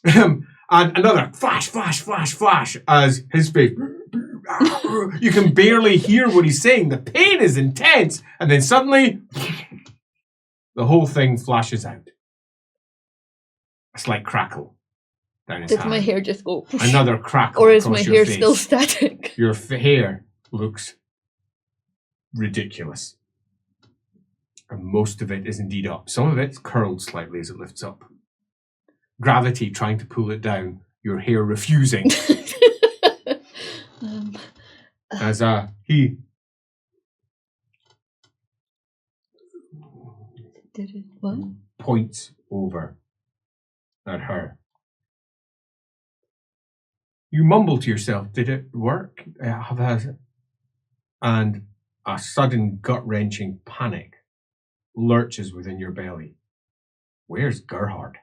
and another flash, flash, flash, flash as his face. You can barely hear what he's saying. The pain is intense, and then suddenly The whole thing flashes out. A slight crackle down his Does hand. my hair just go? Another crackle Or is my across your hair face. still static? Your hair looks ridiculous. And most of it is indeed up. Some of it's curled slightly as it lifts up. Gravity trying to pull it down. Your hair refusing. As he... Did it what? Points over at her. You mumble to yourself, did it work? And a sudden gut-wrenching panic lurches within your belly. Where's Gerhard?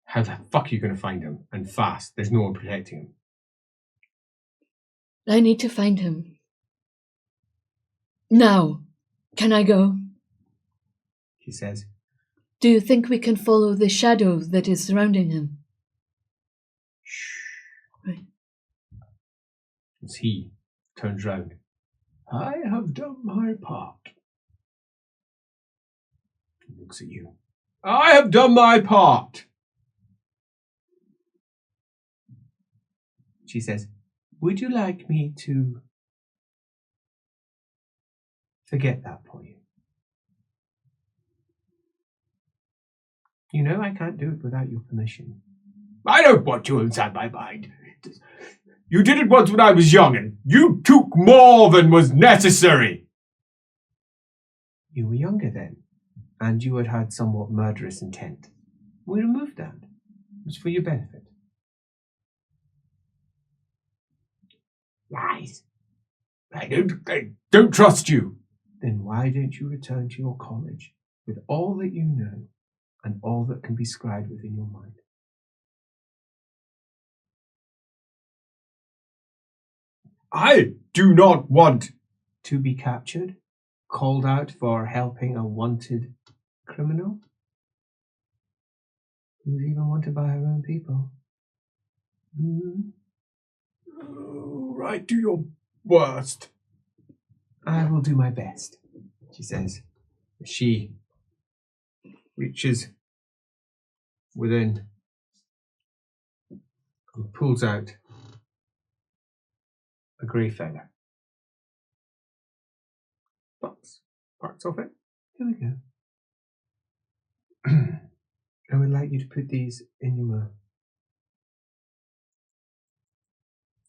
How the fuck are you going to find him? And fast. There's no one protecting him. I need to find him. Now. Can I go? He says. Do you think we can follow the shadow that is surrounding him? Shh. Right. As he turns round. I have done my part. He looks at you. I have done my part. She says, would you like me to forget that for you? You know I can't do it without your permission. I don't want you inside my mind. You did it once when I was young, and you took more than was necessary. You were younger then, and you had somewhat murderous intent. We removed that. It was for your benefit. Lies. I don't trust you. Then why don't you return to your college with all that you know and all that can be scribed within your mind? I do not want to be captured, called out for helping a wanted criminal who's even wanted by her own people. Right, do your worst. I will do my best, she says. She reaches within and pulls out a grey feather. Parts of it. Here we go. I would like you to put these in your mouth.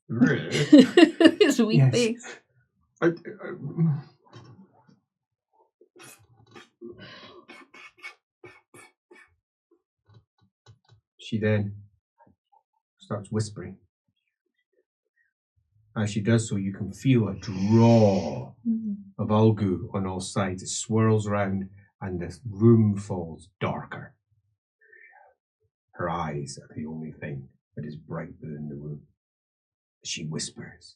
Really? His wee Yes. face. She then starts whispering. As she does so, you can feel a draw of Ulgu on all sides. It swirls around and the room falls darker. Her eyes are the only thing that is bright within the room. She whispers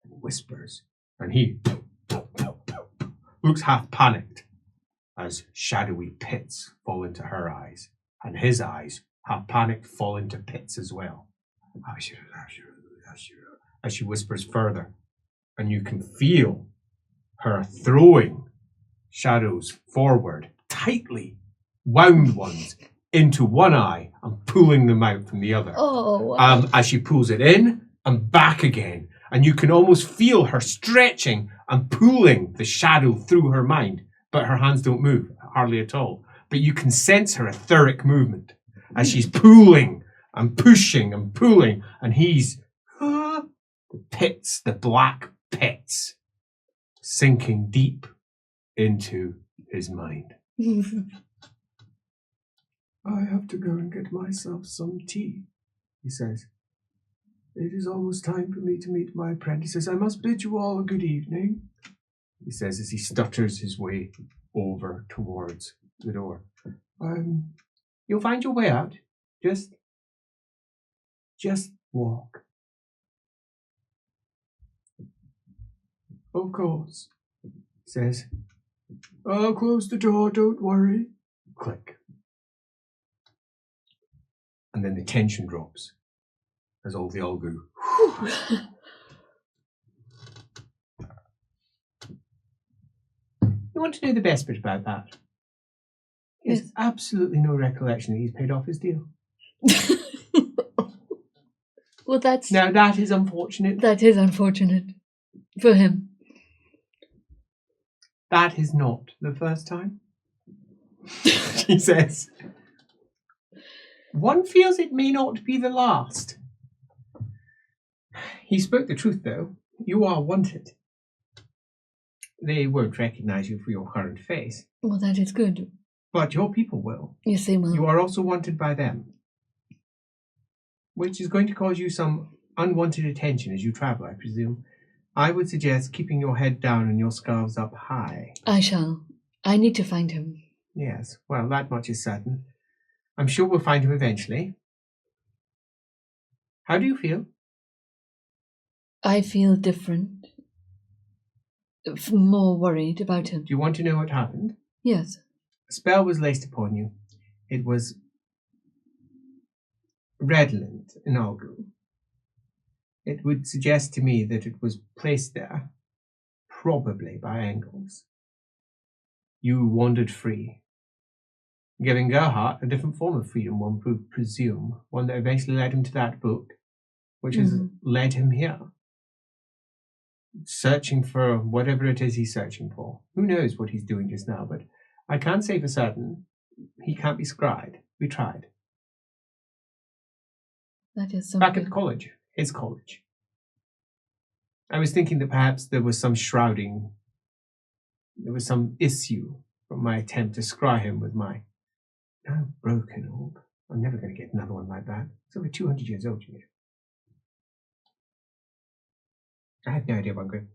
and whispers, and he looks half panicked as shadowy pits fall into her eyes, and his eyes, half panicked, fall into pits as well. As she whispers further, and you can feel her throwing shadows forward, tightly wound ones, into one eye and pulling them out from the other. Oh, wow. As she pulls it in and back again, and you can almost feel her stretching and pulling the shadow through her mind, but her hands don't move, hardly at all. But you can sense her etheric movement as she's pulling and pushing and pulling, and he's the pits, the black pits, sinking deep into his mind. I have to go and get myself some tea, he says. It is almost time for me to meet my apprentices. I must bid you all a good evening, he says as he stutters his way over towards the door. You'll find your way out. Just walk. Of course, he says. I'll close the door, don't worry. Click. And then the tension drops as all the Ulgu You want to know the best bit about that? He has Yes. absolutely no recollection that he's paid off his deal. Well, Now that is unfortunate. that is unfortunate for him. That is not the first time. She says. One feels it may not be the last. He spoke the truth, though. You are wanted. They won't recognize you for your current face, Well, that is good. but your people will. Yes, they will. You are also wanted by them, which is going to cause you some unwanted attention as you travel, I presume. I would suggest keeping your head down and your scarves up high. I shall. I need to find him. Yes, well, that much is certain. I'm sure we'll find him eventually. How do you feel? I feel different. More worried about him. Do you want to know what happened? Yes. A spell was laced upon you. It was redolent in Algu. It would suggest to me that it was placed there, probably by angles. You wandered free, giving Gerhardt a different form of freedom, one would presume, one that eventually led him to that book, which has led him here. Searching for whatever it is he's searching for. Who knows what he's doing just now, but I can't say for certain he can't be scryed. We tried. That is something. Back at the college, his college. I was thinking that perhaps there was some shrouding, there was some issue from my attempt to scry him with my now broken orb. I'm never going to get another one like that. It's over 200 years old, you know. I have no idea what I'm going.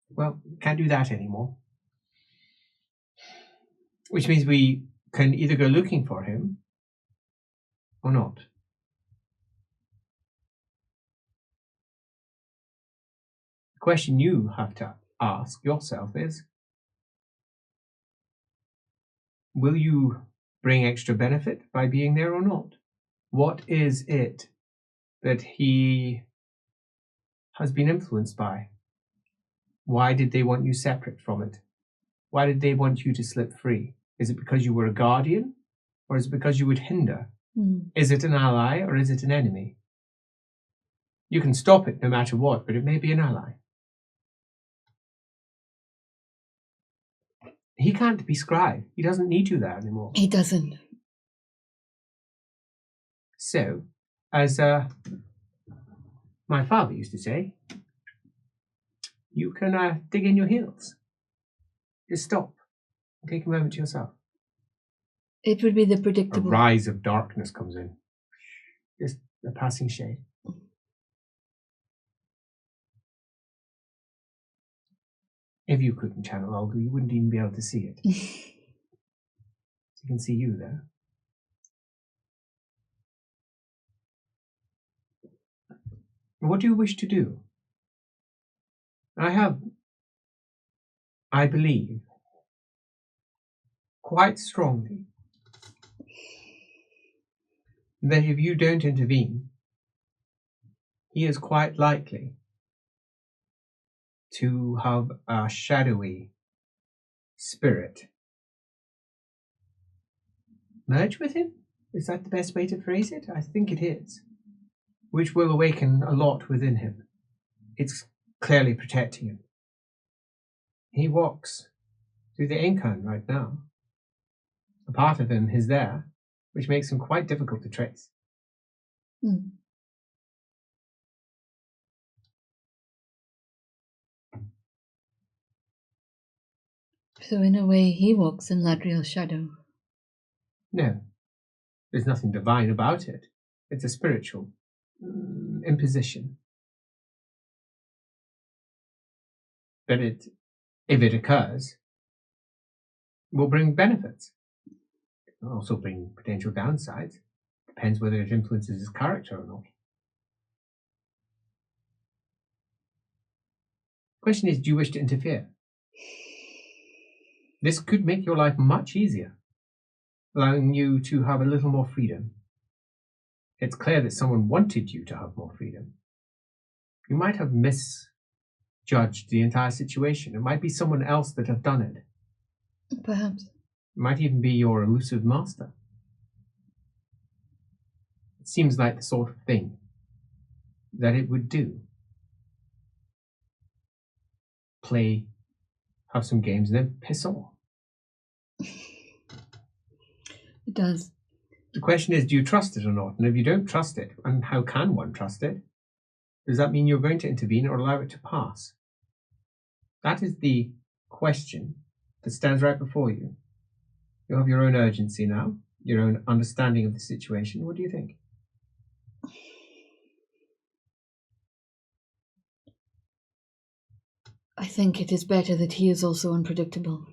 Well, can't do that anymore. Which means we can either go looking for him or not. The question you have to ask yourself is, will you bring extra benefit by being there or not? What is it that he has been influenced by? Why did they want you separate from it? Why did they want you to slip free? Is it because you were a guardian? Or is it because you would hinder? Is it an ally or is it an enemy? You can stop it no matter what, but it may be an ally. He can't be scribe. He doesn't need you there anymore. He doesn't. So, as my father used to say, you can dig in your heels. Just stop and take a moment to yourself. It would be the A predictable. rise of darkness comes in. Just a passing shade. If you couldn't channel Olga, you wouldn't even be able to see it. You can see you there. What do you wish to do? I believe, quite strongly, that if you don't intervene, he is quite likely to have a shadowy spirit merge with him? Is that the best way to phrase it? I think it is. Which will awaken a lot within him. It's clearly protecting him. He walks through the Incan right now. A part of him is there, which makes him quite difficult to trace. So in a way, he walks in Ladriel's shadow. No, there's nothing divine about it. It's a spiritual imposition. But if it occurs, will bring benefits. It will also bring potential downsides. Depends whether it influences his character or not. Question is, do you wish to interfere? This could make your life much easier, allowing you to have a little more freedom. It's clear that someone wanted you to have more freedom. You might have misjudged the entire situation. It might be someone else that have done it. Perhaps. It might even be your elusive master. It seems like the sort of thing that it would do. Play, have some games, and then piss off. It does. The question is, do you trust it or not? And if you don't trust it, and how can one trust it? Does that mean you're going to intervene or allow it to pass? That is the question that stands right before you. You have your own urgency now, your own understanding of the situation. What do you think? I think it is better that he is also unpredictable.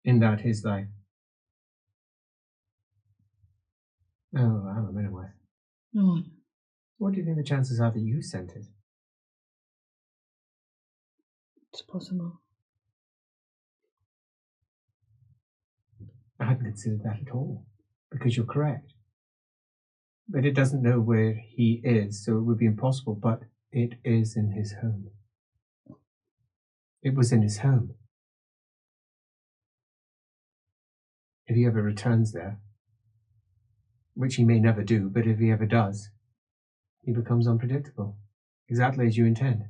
In that his life. Oh, Alamennowyth. No. What do you think the chances are that you sent it? It's possible. I hadn't considered that at all, because you're correct. But it doesn't know where he is, so it would be impossible, but it is in his home. It was in his home. If he ever returns there, which he may never do, but if he ever does, he becomes unpredictable, exactly as you intend.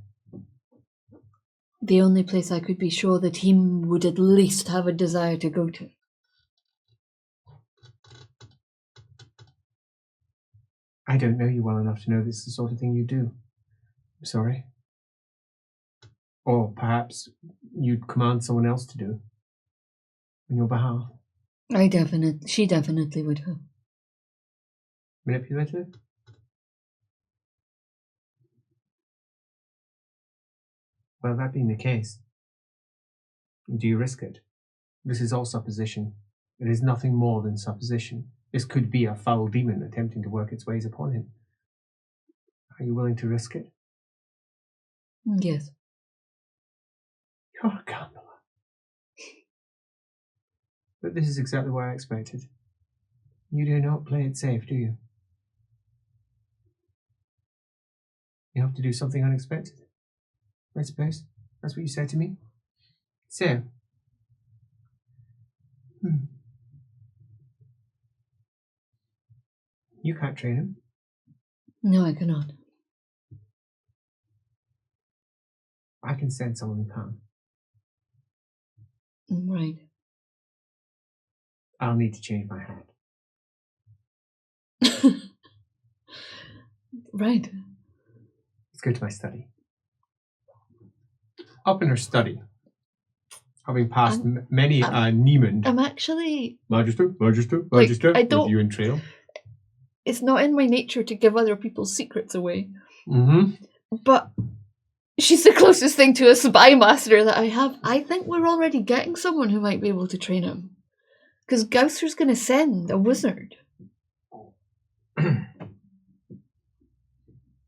The only place I could be sure that he would at least have a desire to go to. I don't know you well enough to know this is the sort of thing you do. I'm sorry. Or perhaps you'd command someone else to do on your behalf. She definitely would have. Manipulative? Well, that being the case, do you risk it? This is all supposition. It is nothing more than supposition. This could be a foul demon attempting to work its ways upon him. Are you willing to risk it? Yes. You're a gambler. But this is exactly what I expected. You do not play it safe, do you? You have to do something unexpected. I suppose that's what you said to me. So, you can't train him. No, I cannot. I can send someone who can. Right. I'll need to change my hat. Right. Let's go to my study. Up in her study, having passed many Niemand. I'm actually... Magister, I don't... with you in trail. It's not in my nature to give other people's secrets away. Mm-hmm. But she's the closest thing to a spy master that I have. I think we're already getting someone who might be able to train him. Because Gusser's going to send a wizard.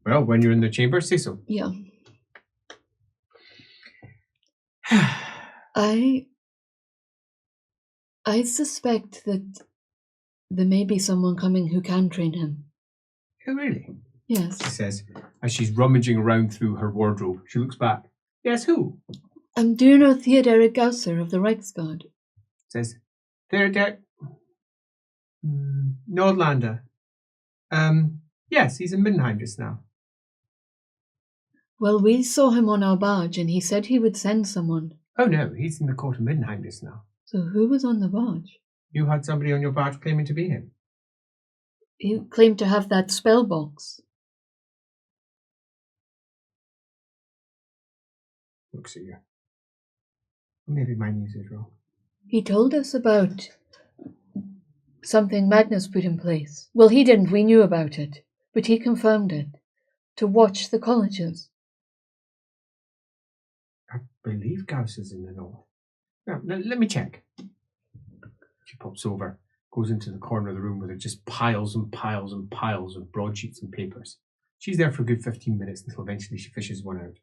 Well, when you're in the chamber, say so. Yeah. I suspect that there may be someone coming who can train him. Oh, really? Yes. She says, as she's rummaging around through her wardrobe. She looks back. Yes, who? Do you know Theodore Gusser of the Reichsguard? Says, Theodore... Nordlander. Yes, he's in Middenheim just now. Well, we saw him on our barge, and he said he would send someone. Oh no, he's in the court of Middenheim just now. So who was on the barge? You had somebody on your barge claiming to be him. He claimed to have that spell box. Looks at you. Maybe my news is wrong. He told us about something Magnus put in place. Well, he didn't, we knew about it, but he confirmed it. To watch the colleges. I believe Gauss is in the north. Now, let me check. She pops over, goes into the corner of the room where there are just piles and piles and piles of broadsheets and papers. She's there for a good 15 minutes until eventually she fishes one out.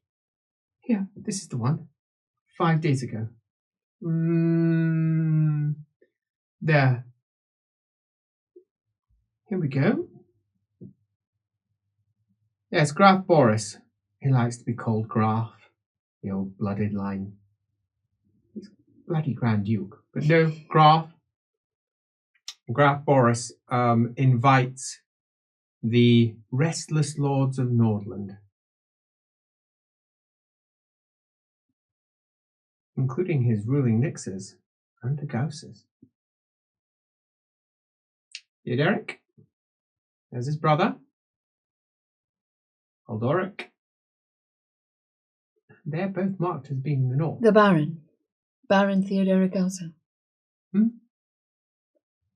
Here, this is the one. 5 days ago. There. Here we go. Yes, Graf Boris. He likes to be called Graf. The old blooded line. He's bloody Grand Duke. But no, Graf Boris invites the restless lords of Nordland, including his ruling Nixes and the Gussers. Theoderic, there's his brother, Aldoric. They're both marked as being in the north. The Baron Theoderic Gusser.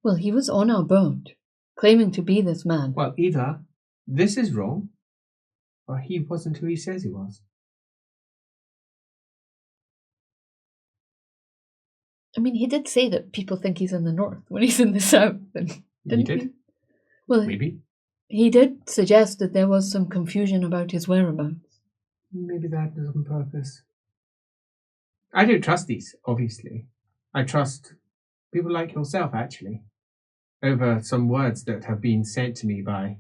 Well, he was on our boat, claiming to be this man. Well, either this is wrong, or he wasn't who he says he was. I mean, he did say that people think he's in the north when he's in the south. Didn't he? Well, maybe. He did suggest that there was some confusion about his whereabouts. Maybe that was on purpose. I don't trust these, obviously. I trust people like yourself, actually, over some words that have been sent to me by...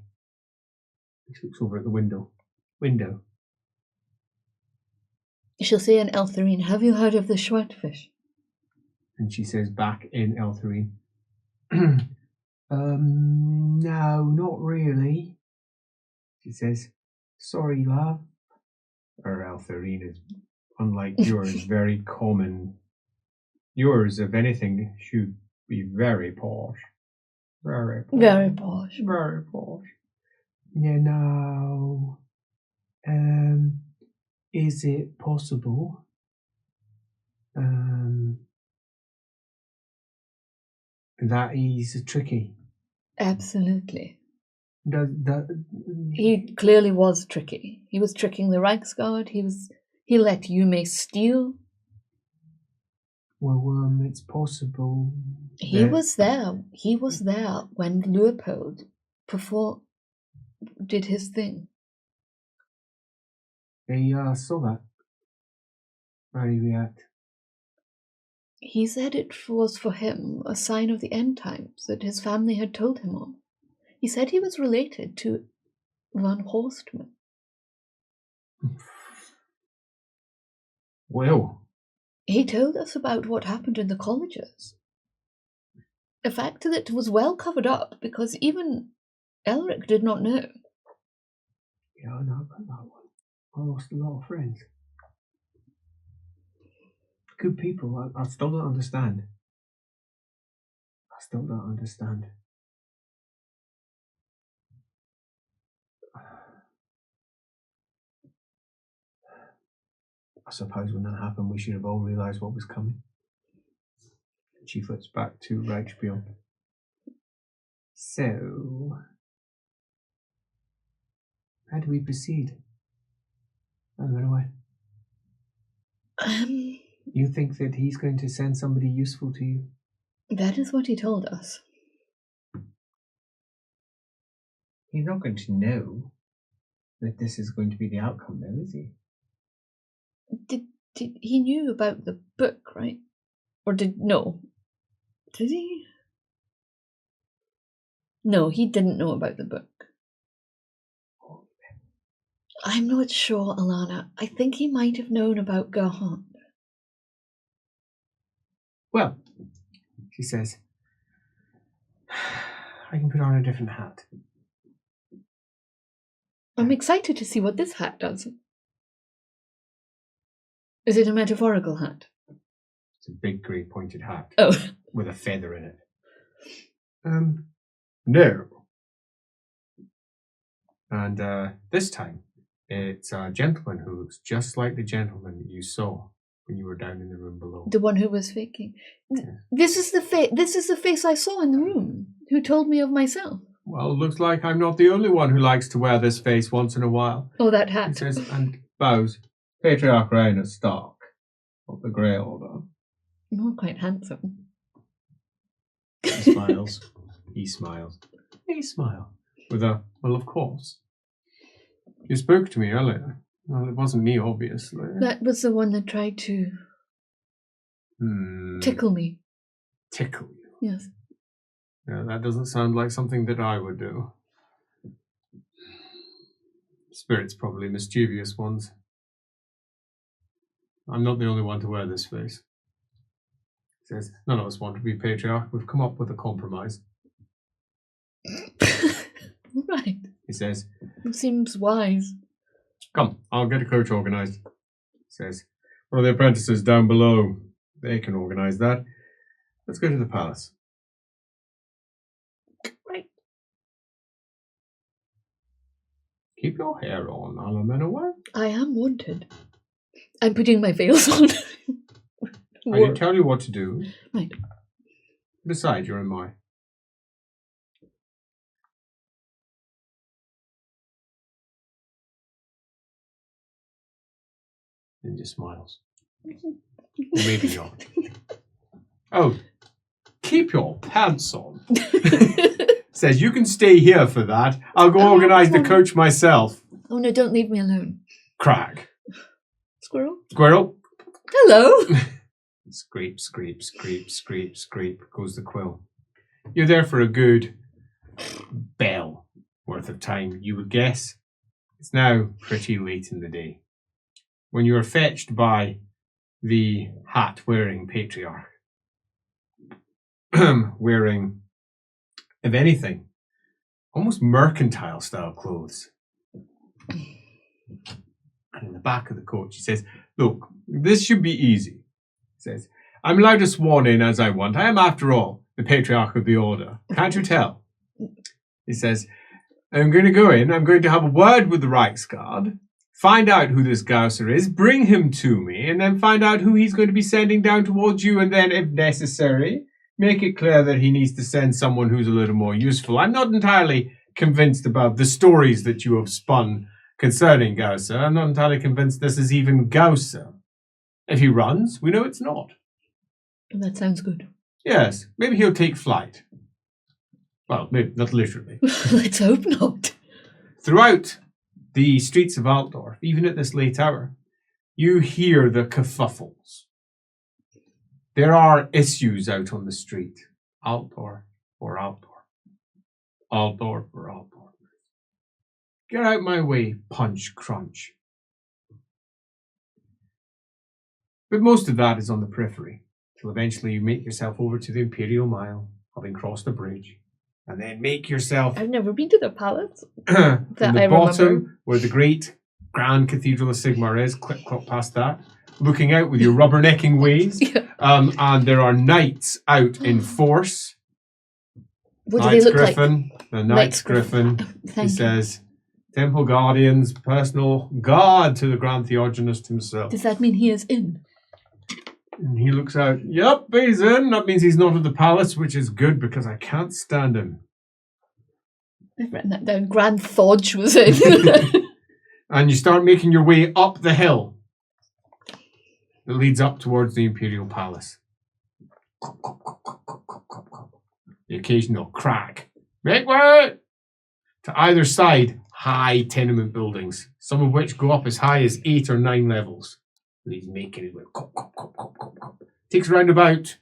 He looks over at the window. She'll say in Eltharine, have you heard of the Schwertfish? And she says back in Eltharine, no, not really. She says, sorry, love. Her Eltharine is, unlike yours, very common. Yours, if anything, should be very posh. Very posh. Very posh. Very posh. You know, is it possible that he's tricky? Absolutely. He He clearly was tricky. He was tricking the Reichsguard. He let Yume steal. Well, it's possible. He was there. He was there when Leopold did his thing. He saw that. How did he react? He said it was for him a sign of the end times that his family had told him of. He said he was related to Van Horstman. Well. He told us about what happened in the colleges. A fact that was well covered up because even Elric did not know. Yeah, I know about that one. I lost a lot of friends. Good people. I still don't understand. I suppose when that happened, we should have all realised what was coming. She flips back to Reichspiel. So, how do we proceed? Alamennowyth. You think that he's going to send somebody useful to you? That is what he told us. He's not going to know that this is going to be the outcome, though, is he? He knew about the book, right? No. Did he? No, he didn't know about the book. I'm not sure, Alana. I think he might have known about Gerhardt. Well, she says, I can put on a different hat. I'm excited to see what this hat does. Is it a metaphorical hat? It's a big grey pointed hat. Oh. With a feather in it. No. And this time, it's a gentleman who looks just like the gentleman that you saw when you were down in the room below. The one who was faking. Yes. This is the face I saw in the room. Who told me of myself? Well, it looks like I'm not the only one who likes to wear this face once in a while. Oh, that hat. He says, and bows. Patriarch Rainer Stark of the Grey Order. Not quite handsome. He smiles. He smiles. He smiles. With a, well, of course. You spoke to me earlier. Well, it wasn't me, obviously. That was the one that tried to tickle me. Tickle you? Yes. Yeah, that doesn't sound like something that I would do. Spirits, probably mischievous ones. I'm not the only one to wear this face. He says, none of us want to be patriarch. We've come up with a compromise. Right. He says, It seems wise. come, I'll get a coach organised. He says, one of the apprentices down below, they can organise that. Let's go to the palace. Right. Keep your hair on, Alamennowyth. I am wanted. I'm putting my veils on. I didn't tell you what to do. Right. Besides, you're in my... And just smiles. Maybe not. Oh, keep your pants on. Says, you can stay here for that. I'll go organise the coach myself. Oh no, don't leave me alone. Crag. Squirrel? Squirrel. Hello. Scrape, scrape, scrape, scrape, scrape goes the quill. You're there for a good bell worth of time, you would guess. It's now pretty late in the day when you are fetched by the hat-wearing patriarch. Wearing, if anything, almost mercantile-style clothes. And in the back of the coach, he says, look, this should be easy. He says, I'm allowed to swan in as I want. I am, after all, the patriarch of the order. Can't you tell? He says, I'm going to go in. I'm going to have a word with the Reichsguard, find out who this Gusser is, bring him to me, and then find out who he's going to be sending down towards you, and then, if necessary, make it clear that he needs to send someone who's a little more useful. I'm not entirely convinced about the stories that you have spun concerning Gusser. I'm not entirely convinced this is even Gusser. If he runs, we know it's not. That sounds good. Yes, maybe he'll take flight. Well, maybe not literally. Let's hope not. Throughout the streets of Altdorf, even at this late hour, you hear the kerfuffles. There are issues out on the street. Altdorf or Altdorf. Altdorf or Altdorf. Get out my way, punch, crunch. But most of that is on the periphery, till eventually you make yourself over to the Imperial Mile, having crossed the bridge, and then make yourself... I've never been to the palace. from That the I bottom, remember. where the great Grand Cathedral of Sigmar is, clip clop past that, looking out with your rubbernecking ways, Yeah. and there are knights out in force. What do they Knights look Griffin, the Knights Knights Griffin, he Thank you. says, Temple Guardians, personal guard to the Grand Theogenist himself. Does that mean he is in? And he looks out, yep, he's in. That means he's not at the palace, which is good because I can't stand him. I've written that down. Grand Thodge was in. And you start making your way up the hill that leads up towards the Imperial Palace. The occasional crack. Make way! To either side, high tenement buildings, some of which go up as high as 8 or 9 levels. And he's making it with takes around about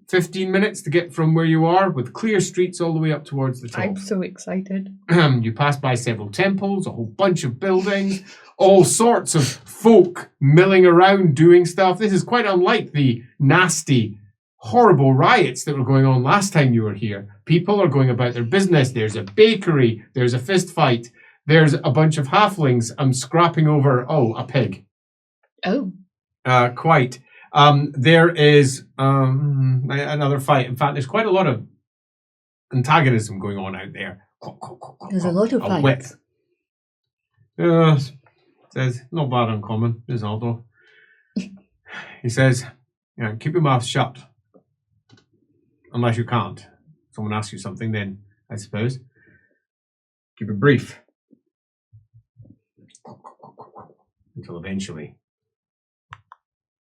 15 minutes to get from where you are, with clear streets all the way up towards the top. I'm so excited. You pass by several temples, a whole bunch of buildings, all sorts of folk milling around doing stuff. This is quite unlike the nasty, horrible riots that were going on last time you were here. People are going about their business. There's a bakery. There's a fist fight. There's a bunch of halflings scrapping over, a pig. Oh. Quite. There is another fight. In fact, there's quite a lot of antagonism going on out there. There's a lot of A whip. fights. Yes. Says, not bad uncommon, is Altdorf. He says, keep your mouth shut. Unless you can't. Someone asks you something, then, I suppose. Keep it brief. Until eventually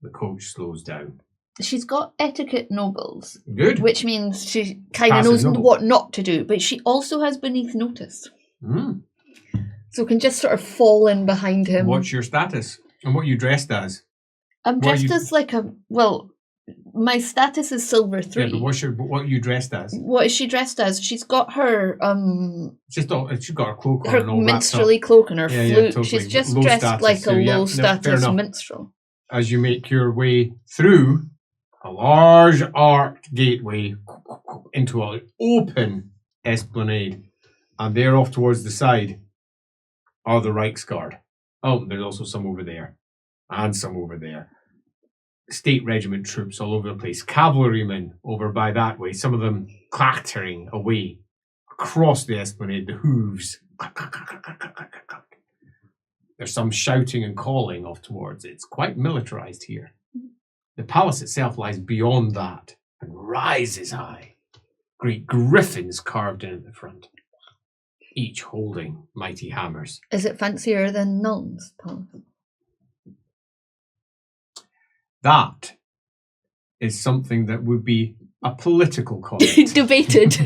the coach slows down. She's got etiquette nobles, Good. which means she kind of Passive knows noble. what not to do, but she also has beneath notice. Mm. So can just sort of fall in behind him. What's your status? And what are you dressed as? I'm what are dressed you- as like my status is silver 3. Yeah, but what are you dressed as? What is she dressed as? She's got her She's got a cloak on her and all that stuff. minstrelly cloak and her Yeah, flute. totally. She's just Low dressed status like too, a yeah. low No, fair status enough. minstrel. as you make your way through a large arched gateway into an open esplanade. And there off towards the side are the Reichsguard. Oh, there's also some over there. And some over there. State regiment troops all over the place. Cavalrymen over by that way. Some of them clattering away across the esplanade. The hooves. There's some shouting and calling off towards it. It's quite militarized here. The palace itself lies beyond that and rises high. Great griffins carved in at the front, each holding mighty hammers. Is it fancier than Nuln's palace? That is something that would be a political comment. Debated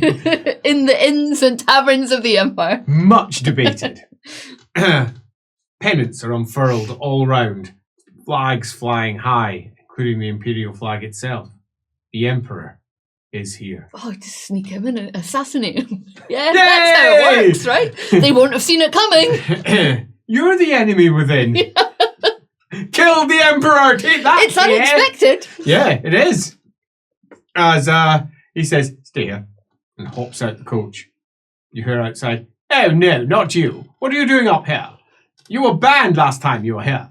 in the inns and taverns of the Empire. Much debated. Pennants are unfurled all round, flags flying high, including the imperial flag itself. The Emperor is here. Oh, just sneak him in and assassinate him. Yeah, that's how it works, right? They won't have seen it coming. You're the enemy within. Kill the Emperor! Take that! It's unexpected. Yeah, it is. As he says, stay here, and hops out the coach. You hear outside, oh no, not you. What are you doing up here? You were banned last time you were here.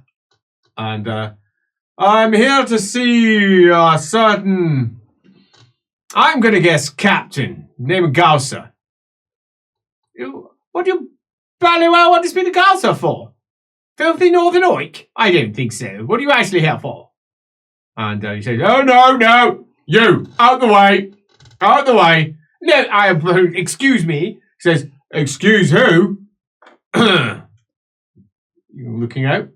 And I'm here to see a certain, I'm going to guess, captain, named Gusser. What do you bloody well want to speak to Gusser for? Filthy Northern Oik? I don't think so. What are you actually here for? And he says, oh, no, you, out the way, out the way. No, excuse me. He says, excuse who? You're looking out.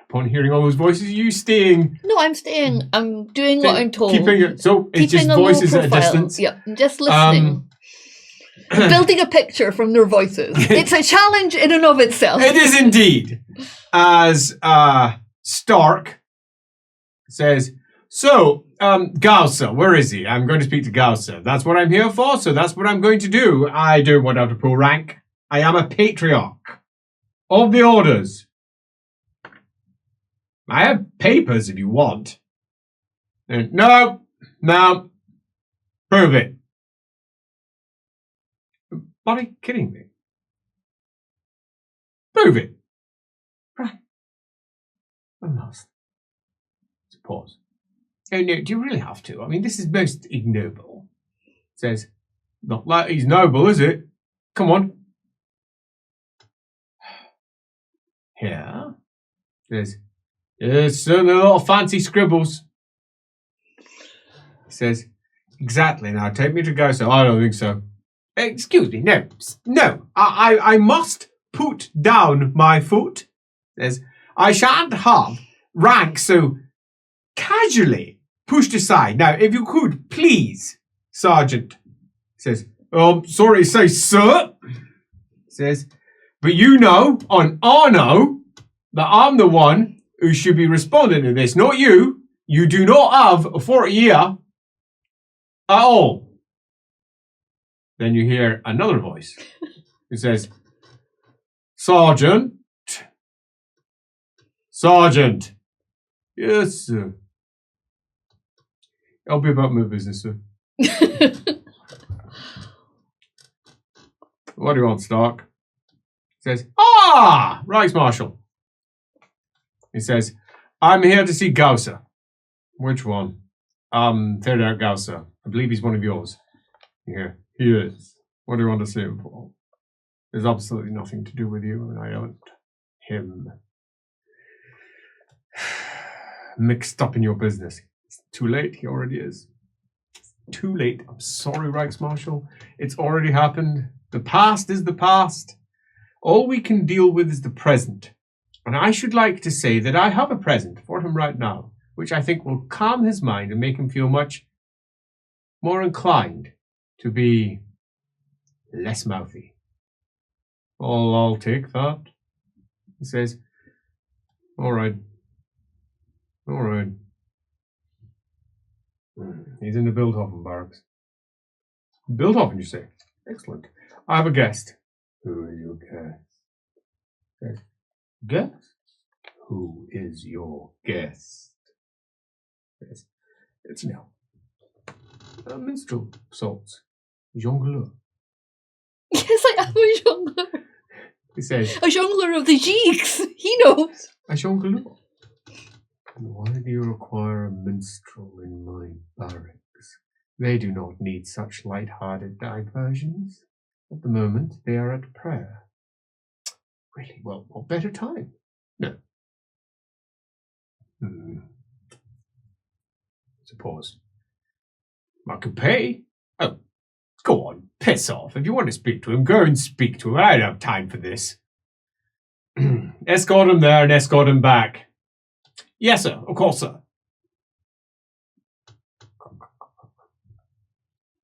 Upon hearing all those voices, are you staying? No, I'm staying. I'm doing what I'm told. Keeping it, so it's Keeping just voices at a distance? Yeah, I'm just listening. Building a picture from their voices. It's a challenge in and of itself. It is indeed. As Stark says, so, Gusser, where is he? I'm going to speak to Gusser. That's what I'm here for, so that's what I'm going to do. I don't want out of pull rank. I am a patriarch of the orders. I have papers if you want. No. Prove it. Are you kidding me? Prove it. Right. I must. Pause. Oh, no, do you really have to? I mean, this is most ignoble. Says, not like he's noble, is it? Come on. Here. Says, there's certainly a lot of fancy scribbles. He says, exactly. Now, take me to Gusser. I don't think so. Excuse me. No. I must put down my foot. Says, I shan't have rank so casually pushed aside. Now, if you could, please, Sergeant. Says, sorry to say, sir. Says, but you know, on honor, that I'm the one who should be responding to this, not you. You do not have a 40 year at all. Then you hear another voice who says, Sergeant. Yes, sir. I'll be about my business, sir. What do you want, Stark? He says, Reichsmarshal. He says, I'm here to see Gusser. Which one? Theodore Gusser. I believe he's one of yours. Here. He is. What do you want to see him for? There's absolutely nothing to do with you, and I don't. Him. Mixed up in your business. It's too late. He already is. It's too late. I'm sorry, Reichsmarshal. It's already happened. The past is the past. All we can deal with is the present. And I should like to say that I have a present for him right now, which I think will calm his mind and make him feel much more inclined to be less mouthy. I'll take that. He says, all right. He's in the Bildhofen barracks. Bildhofen, you say? Excellent. I have a guest. Who is your guest? Guest? Who is your guest? It's now. Minstrel sorts. Jongleur. Yes, I am a jongleur. He says. A jongleur of the jigs. He knows. A jongleur. And why do you require a minstrel in my barracks? They do not need such light-hearted diversions. At the moment, they are at prayer. Really? Well, what better time? No. Suppose. I could pay. Oh, go on, piss off. If you want to speak to him, go and speak to him. I don't have time for this. Escort him there and escort him back. Yes, sir. Of course, sir.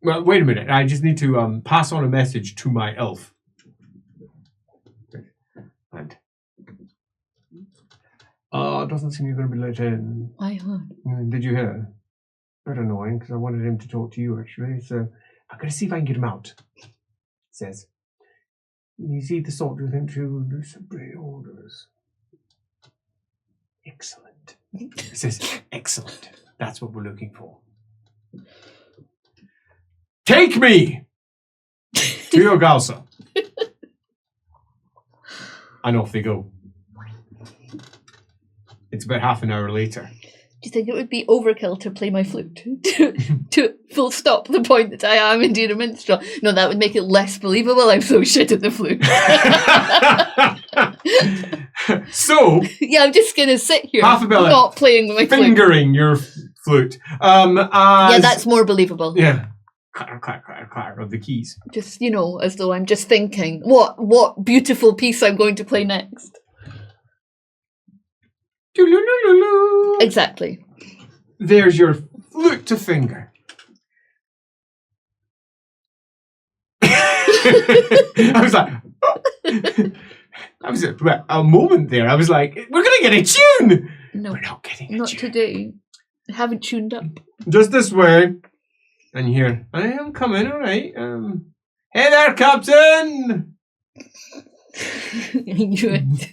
Well, wait a minute. I just need to pass on a message to my elf. And it doesn't seem you're going to be let in. I heard. Did you hear? Bit annoying because I wanted him to talk to you actually. So I'm going to see if I can get him out. It says, "You see the soldiers into disobey orders." Excellent. It says, "Excellent. That's what we're looking for." Take me to your Gusser. And off they go. It's about half an hour later. Do you think it would be overkill to play my flute to full stop the point that I am indeed a minstrel? No, that would make it less believable. I'm so shit at the flute. So yeah, I'm just gonna sit here, half a belly, not playing my fingering your flute. Yeah, that's more believable. Yeah, clatter, clatter, clatter of the keys. Just as though I'm just thinking, what beautiful piece I'm going to play next. Exactly. There's your flute to finger. I was like, I was at a moment there. I was like, we're going to get a tune. No, we're not getting a tune. Not today. I haven't tuned up. Just this way. And here, I am coming, all right. Hey there, Captain. I knew it.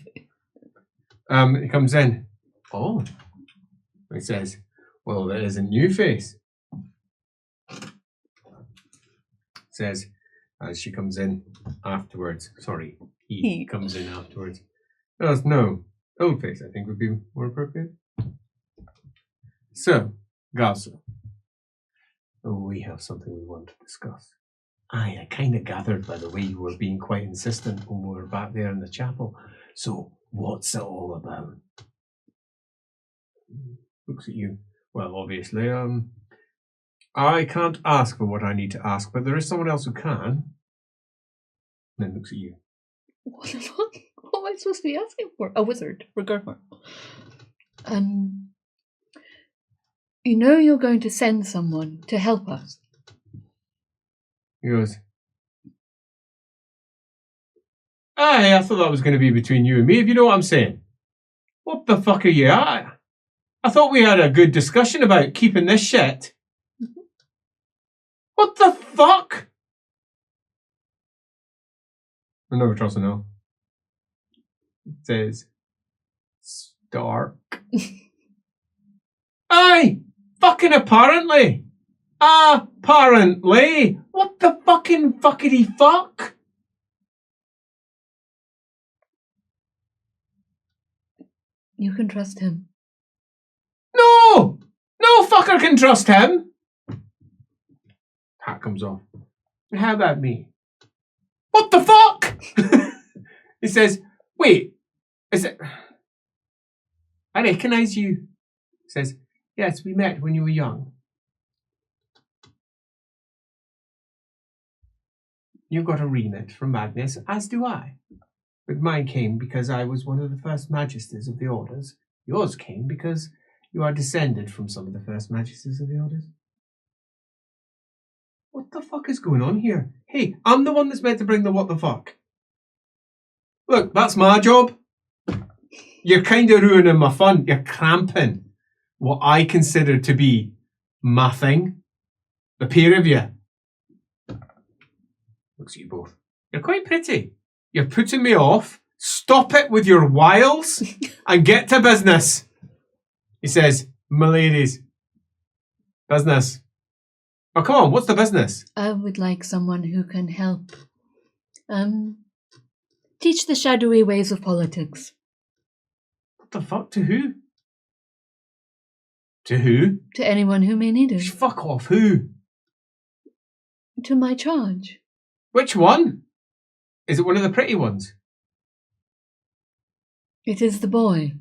He comes in. Oh. He says, well, there is a new face. Says, as she comes in afterwards. Sorry, he comes in afterwards. No, old face, I think, would be more appropriate. So, Gusser, we have something we want to discuss. I kind of gathered by the way you were being quite insistent when we were back there in the chapel. So, what's it all about? Looks at you. Well, obviously, I can't ask for what I need to ask, but there is someone else who can. And then looks at you. What the fuck? What am I supposed to be asking for? A wizard, for Germer. You're going to send someone to help us. He goes, I thought that was going to be between you and me, if you know what I'm saying. What the fuck are you at? I thought we had a good discussion about keeping this shit. What the fuck? I never trust a no. It says, Stark. Aye, fucking apparently. Apparently. What the fucking fuckity fuck? You can trust him. No! No fucker can trust him! Hat comes off. How about me? What the fuck? He says, wait, is it... I recognise you. He says, yes, we met when you were young. You got a remit from Magnus, as do I. But mine came because I was one of the first magisters of the orders. Yours came because you are descended from some of the first magisters of the orders. What the fuck is going on here? Hey, I'm the one that's meant to bring the what the fuck. Look, that's my job. You're kind of ruining my fun. You're cramping what I consider to be my thing. The pair of you. Looks at you both. You're quite pretty. You're putting me off. Stop it with your wiles and get to business. He says, my ladies, Business. Oh, come on, what's the business? I would like someone who can help teach the shadowy ways of politics. What the fuck? To who? To who? To anyone who may need it. Fuck off, who? To my charge. Which one? Is it one of the pretty ones? It is the boy.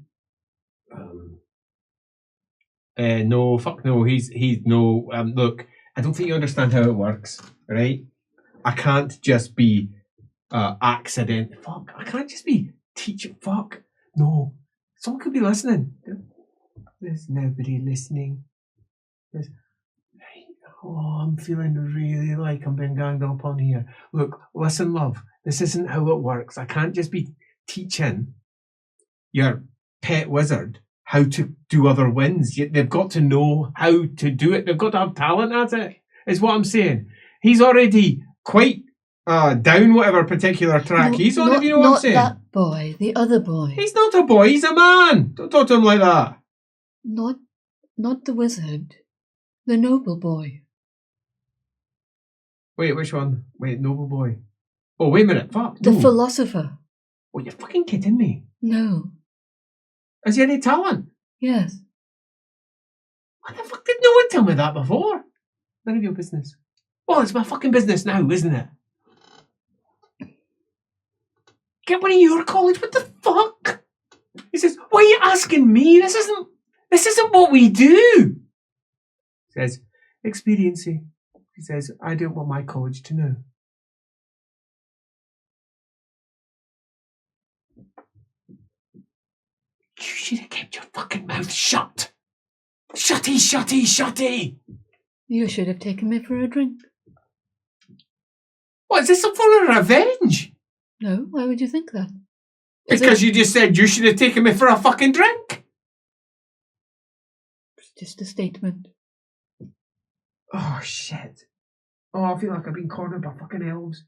No, fuck no. He's no. Look, I don't think you understand how it works, right? I can't just be accident. Fuck, I can't just be teaching. Fuck, no. Someone could be listening. There's nobody listening. I'm feeling really like I'm being ganged up on here. Look, listen, love. This isn't how it works. I can't just be teaching your pet wizard how to do other wins. They've got to know how to do it. They've got to have talent at it, is what I'm saying. He's already quite down whatever particular track he's on, if you know what I'm saying. Not that boy, the other boy. He's not a boy, he's a man. Don't talk to him like that. Not the wizard. The noble boy. Wait, which one? Wait, noble boy. Oh, wait a minute. Fuck. The no. philosopher. Oh, you're fucking kidding me. No. Has he any talent? Yes. What the fuck? Did no one tell me that before? None of your business. Well, it's my fucking business now, isn't it? Get one of your college. What the fuck? He says, why are you asking me? This isn't what we do. He says, expediency. He says, I don't want my college to know. You should have kept your fucking mouth shut. Shutty, shutty, shutty. You should have taken me for a drink. What, is this some form of revenge? No, why would you think that? Because you just said you should have taken me for a fucking drink. It's just a statement. Oh, shit. Oh, I feel like I've been cornered by fucking elves.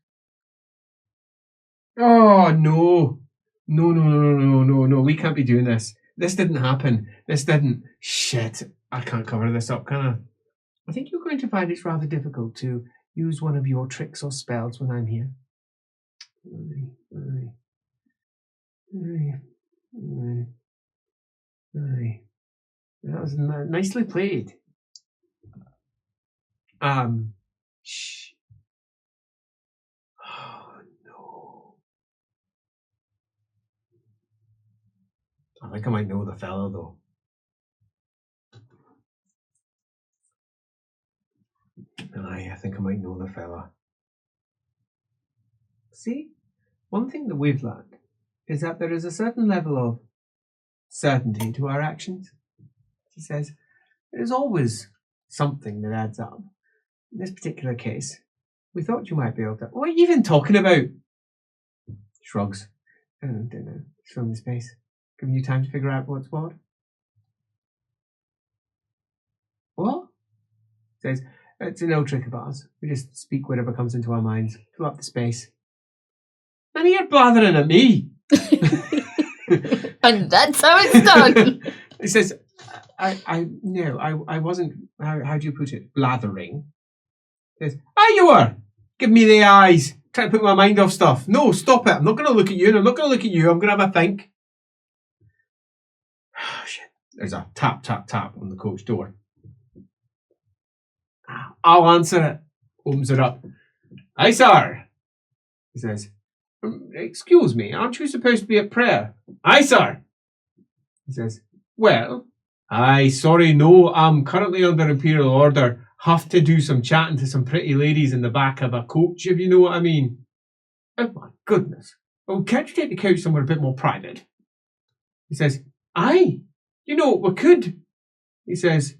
Oh, no. No. We can't be doing this. This didn't happen. This didn't. Shit. I can't cover this up, can I? I think you're going to find it's rather difficult to use one of your tricks or spells when I'm here. Aye. That was nicely played. Shh. Oh, no. I think I might know the fellow, though. Aye, I think I might know the fella. See, one thing that we've learned is that there is a certain level of certainty to our actions. He says, there's always something that adds up. In this particular case, we thought you might be able to... What are you even talking about? Shrugs. I don't know. He's filling the space. Giving you time to figure out what's what. What? Says, it's an old trick of ours. We just speak whatever comes into our minds. Fill up the space. And you're blathering at me. And that's how it's done. He says, I wasn't, how do you put it? Blathering. He says, you were. Give me the eyes. Trying to put my mind off stuff. No, stop it. I'm not going to look at you, and I'm not going to look at you. I'm going to have a think. Shit. There's a tap, tap, tap on the coach door. I'll answer it. Opens it up. Aye, sir. He says, excuse me, aren't you supposed to be at prayer? Aye, sir. He says, well, aye, sorry, no, I'm currently under imperial order. Have to do some chatting to some pretty ladies in the back of a coach, if you know what I mean. Oh, my goodness. Oh, can't you take the couch somewhere a bit more private? He says, aye, you know, we could. He says,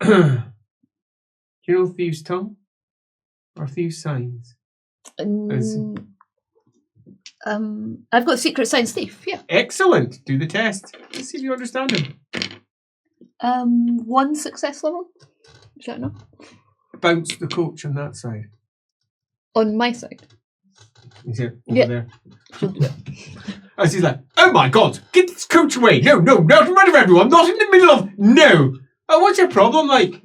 do you know thieves' tongue? Or thieves' signs? I've got secret signs thief, yeah. Excellent. Do the test. Let's see if you understand him. 1 success level. Is that enough? Bounce the coach on that side. On my side. Is it over there? She'll do it. As he's like, oh my god, get this coach away. No, not in front of everyone. Not in the middle of... No. Oh, what's your problem? Like,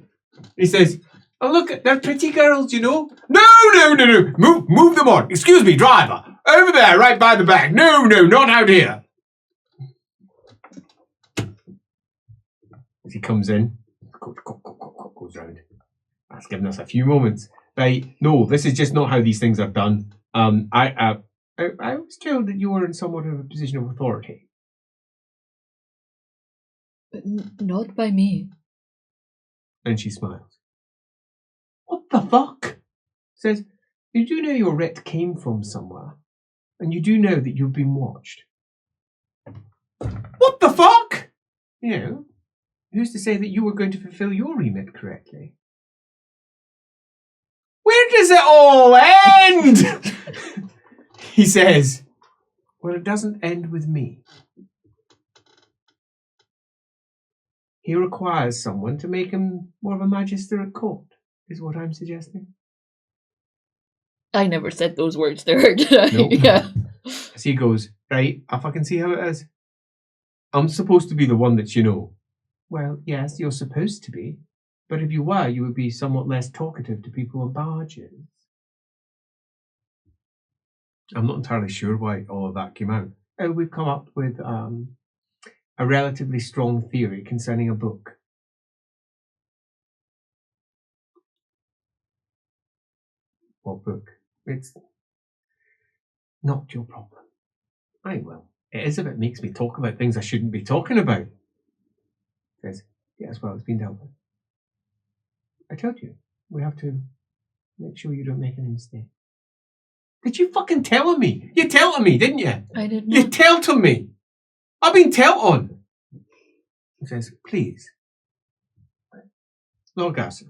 He says, oh, look, they're pretty girls, you know. No. Move them on. Excuse me, driver. Over there, right by the back. No, not out here. As he comes in, goes round. That's given us a few moments. Right, no, this is just not how these things are done. I was told that you were in somewhat of a position of authority. But not by me. And she smiles. What the fuck? Says, you do know your writ came from somewhere, and you do know that you've been watched. What the fuck? You know, who's to say that you were going to fulfill your remit correctly? Where does it all end? He says, well, it doesn't end with me. He requires someone to make him more of a magister at court, is what I'm suggesting. I never said those words to her, did I? Nope. Yeah. As he goes, right, I fucking see how it is. I'm supposed to be the one that you know. Well, yes, you're supposed to be. But if you were, you would be somewhat less talkative to people on barges. I'm not entirely sure why all of that came out. We've come up with a relatively strong theory concerning a book. What book? It's not your problem. I will. It is if it makes me talk about things I shouldn't be talking about. Says, yes, well, it's been dealt with. I told you, we have to make sure you don't make any mistake. Did you fucking tell on me? You tell on me, didn't you? I didn't. You tell on me. I've been tell on. He says, please. Lord Gusser.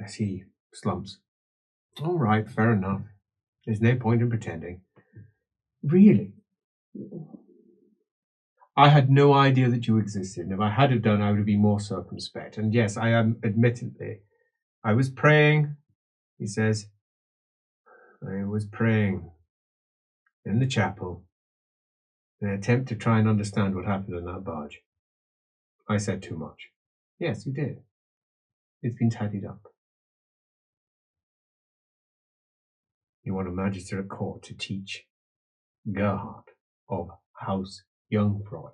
As he slumps. All right, fair enough. There's no point in pretending. Really? I had no idea that you existed, and if I had have done, I would have been more circumspect. And yes, I am, admittedly. I was praying, he says. I was praying in the chapel in an attempt to try and understand what happened on that barge. I said too much. Yes, you did. It's been tidied up. You want a magister at court to teach Gerhard of House Jungfreud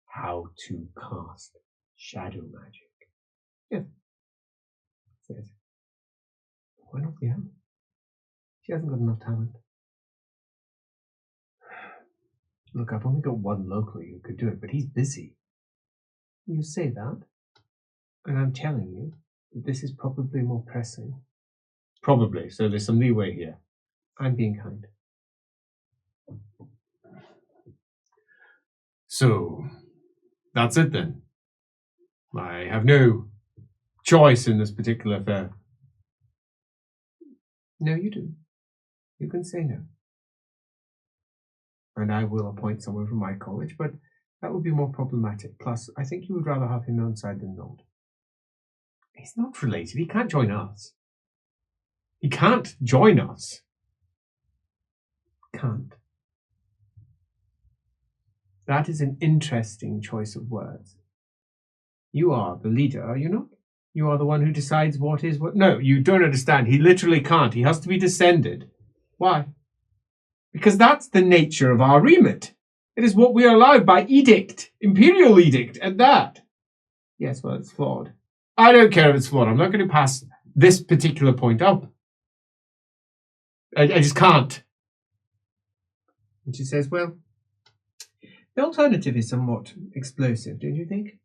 how to cast shadow magic. Yes. Says, why not the other? She hasn't got enough talent. Look, I've only got one locally who could do it, but he's busy. You say that, and I'm telling you that this is probably more pressing. Probably, so there's some leeway here. I'm being kind. So, that's it then. I have no choice in this particular affair. No, you do. You can say no. And I will appoint someone from my college, but that would be more problematic. Plus, I think you would rather have him outside than not. He's not related. He can't join us. He can't join us. Can't. That is an interesting choice of words. You are the leader, are you not? You are the one who decides what is what. No, you don't understand. He literally can't. He has to be descended. Why? Because that's the nature of our remit. It is what we are allowed by edict, imperial edict, at that. Yes, well, it's flawed. I don't care if it's flawed. I'm not going to pass this particular point up. I just can't. And she says, well, the alternative is somewhat explosive, don't you think?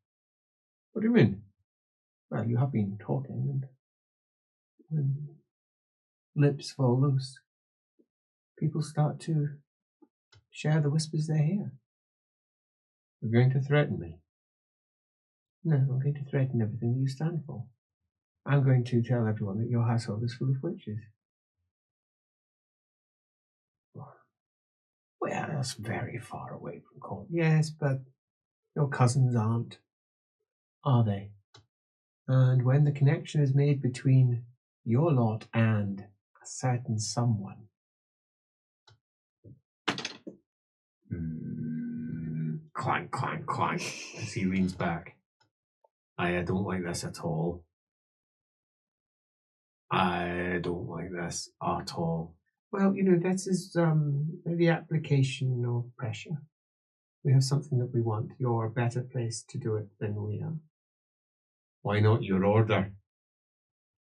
What do you mean? Well, you have been talking, and when lips fall loose, people start to share the whispers they hear. You're going to threaten me. No, I'm going to threaten everything that you stand for. I'm going to tell everyone that your household is full of witches. Well, that's very far away from court. Yes, but your cousins aren't, are they? And when the connection is made between your lot and a certain someone, clank, clank, clank, as he leans back. I don't like this at all. I don't like this at all. Well, this is the application of pressure. We have something that we want. You're a better place to do it than we are. Why not your order?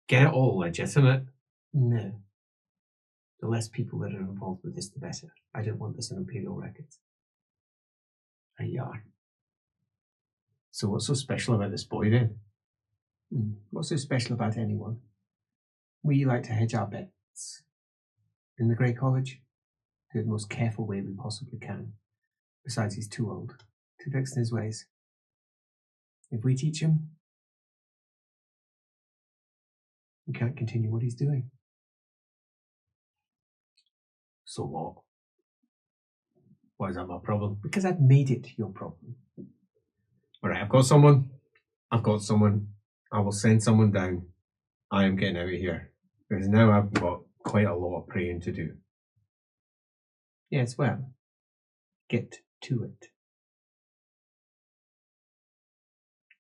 Get it all legitimate? No. The less people that are involved with this, the better. I don't want this on Imperial records. There you are. So what's so special about this boy then? What's so special about anyone? We like to hedge our bets. In the Grey College, do it the most careful way we possibly can. Besides, he's too old, too fixed in his ways. If we teach him, he can't continue what he's doing. So what? Why is that my problem? Because I've made it your problem. Alright, I've got someone. I will send someone down. I am getting out of here. Because now I've got quite a lot of praying to do. Yes, well, get to it.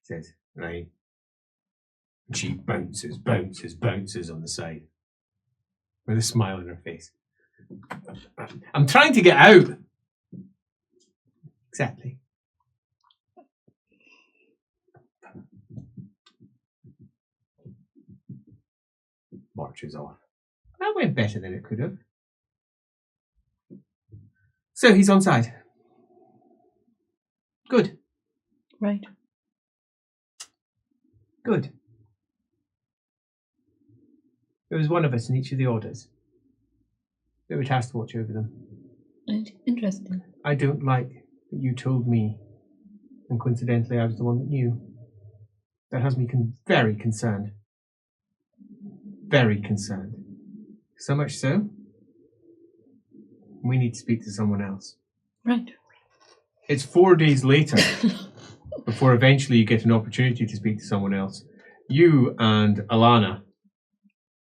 Says, right. And she bounces on the side. With a smile on her face. I'm trying to get out. Exactly. Marches off. That went better than it could have. So he's on side. Good. Right. Good. There was one of us in each of the orders. We were tasked to watch over them. Interesting. I don't like that you told me, and coincidentally I was the one that knew. That has me very concerned. Very concerned. So much so, we need to speak to someone else. Right. It's 4 days later before eventually you get an opportunity to speak to someone else. You and Alana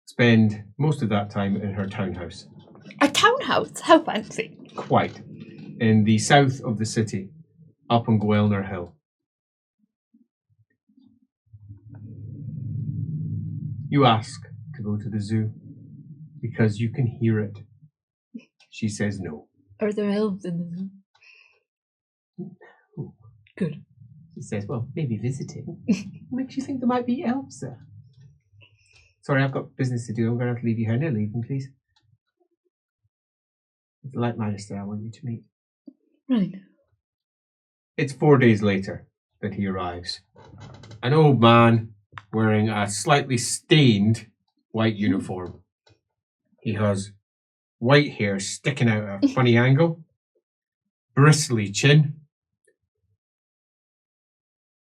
spend most of that time in her townhouse. A townhouse? How fancy. Quite. In the south of the city, up on Gwelner Hill. You ask to go to the zoo because you can hear it. She says no. Are there elves in the zoo? Oh. Good. She says, well, maybe visiting. Makes you think there might be elves there. Sorry, I've got business to do. I'm going to have to leave you here. No, leave me, please. It's the Light Magister I want you to meet. Right. It's 4 days later that he arrives. An old man wearing a slightly stained white uniform. He has white hair sticking out at a funny angle, bristly chin.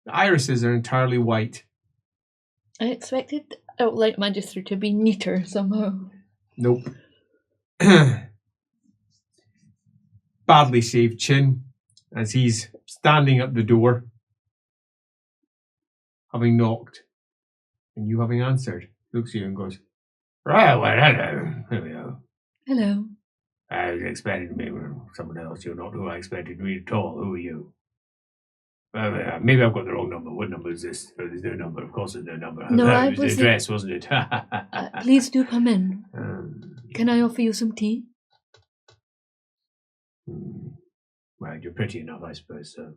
The irises are entirely white. I expected Light Magister to be neater somehow. Nope. Badly shaved chin as he's standing at the door, having knocked, and you having answered. Looks at you and goes, right, well, hello. Here we go. Hello. I was expecting maybe someone else. You're not who I expected to meet at all. Who are you? Maybe I've got the wrong number. What number is this? Oh, there's no number. Of course there's no number. No, it was the address, wasn't it? Please do come in. Can I offer you some tea? Well, you're pretty enough, I suppose. So,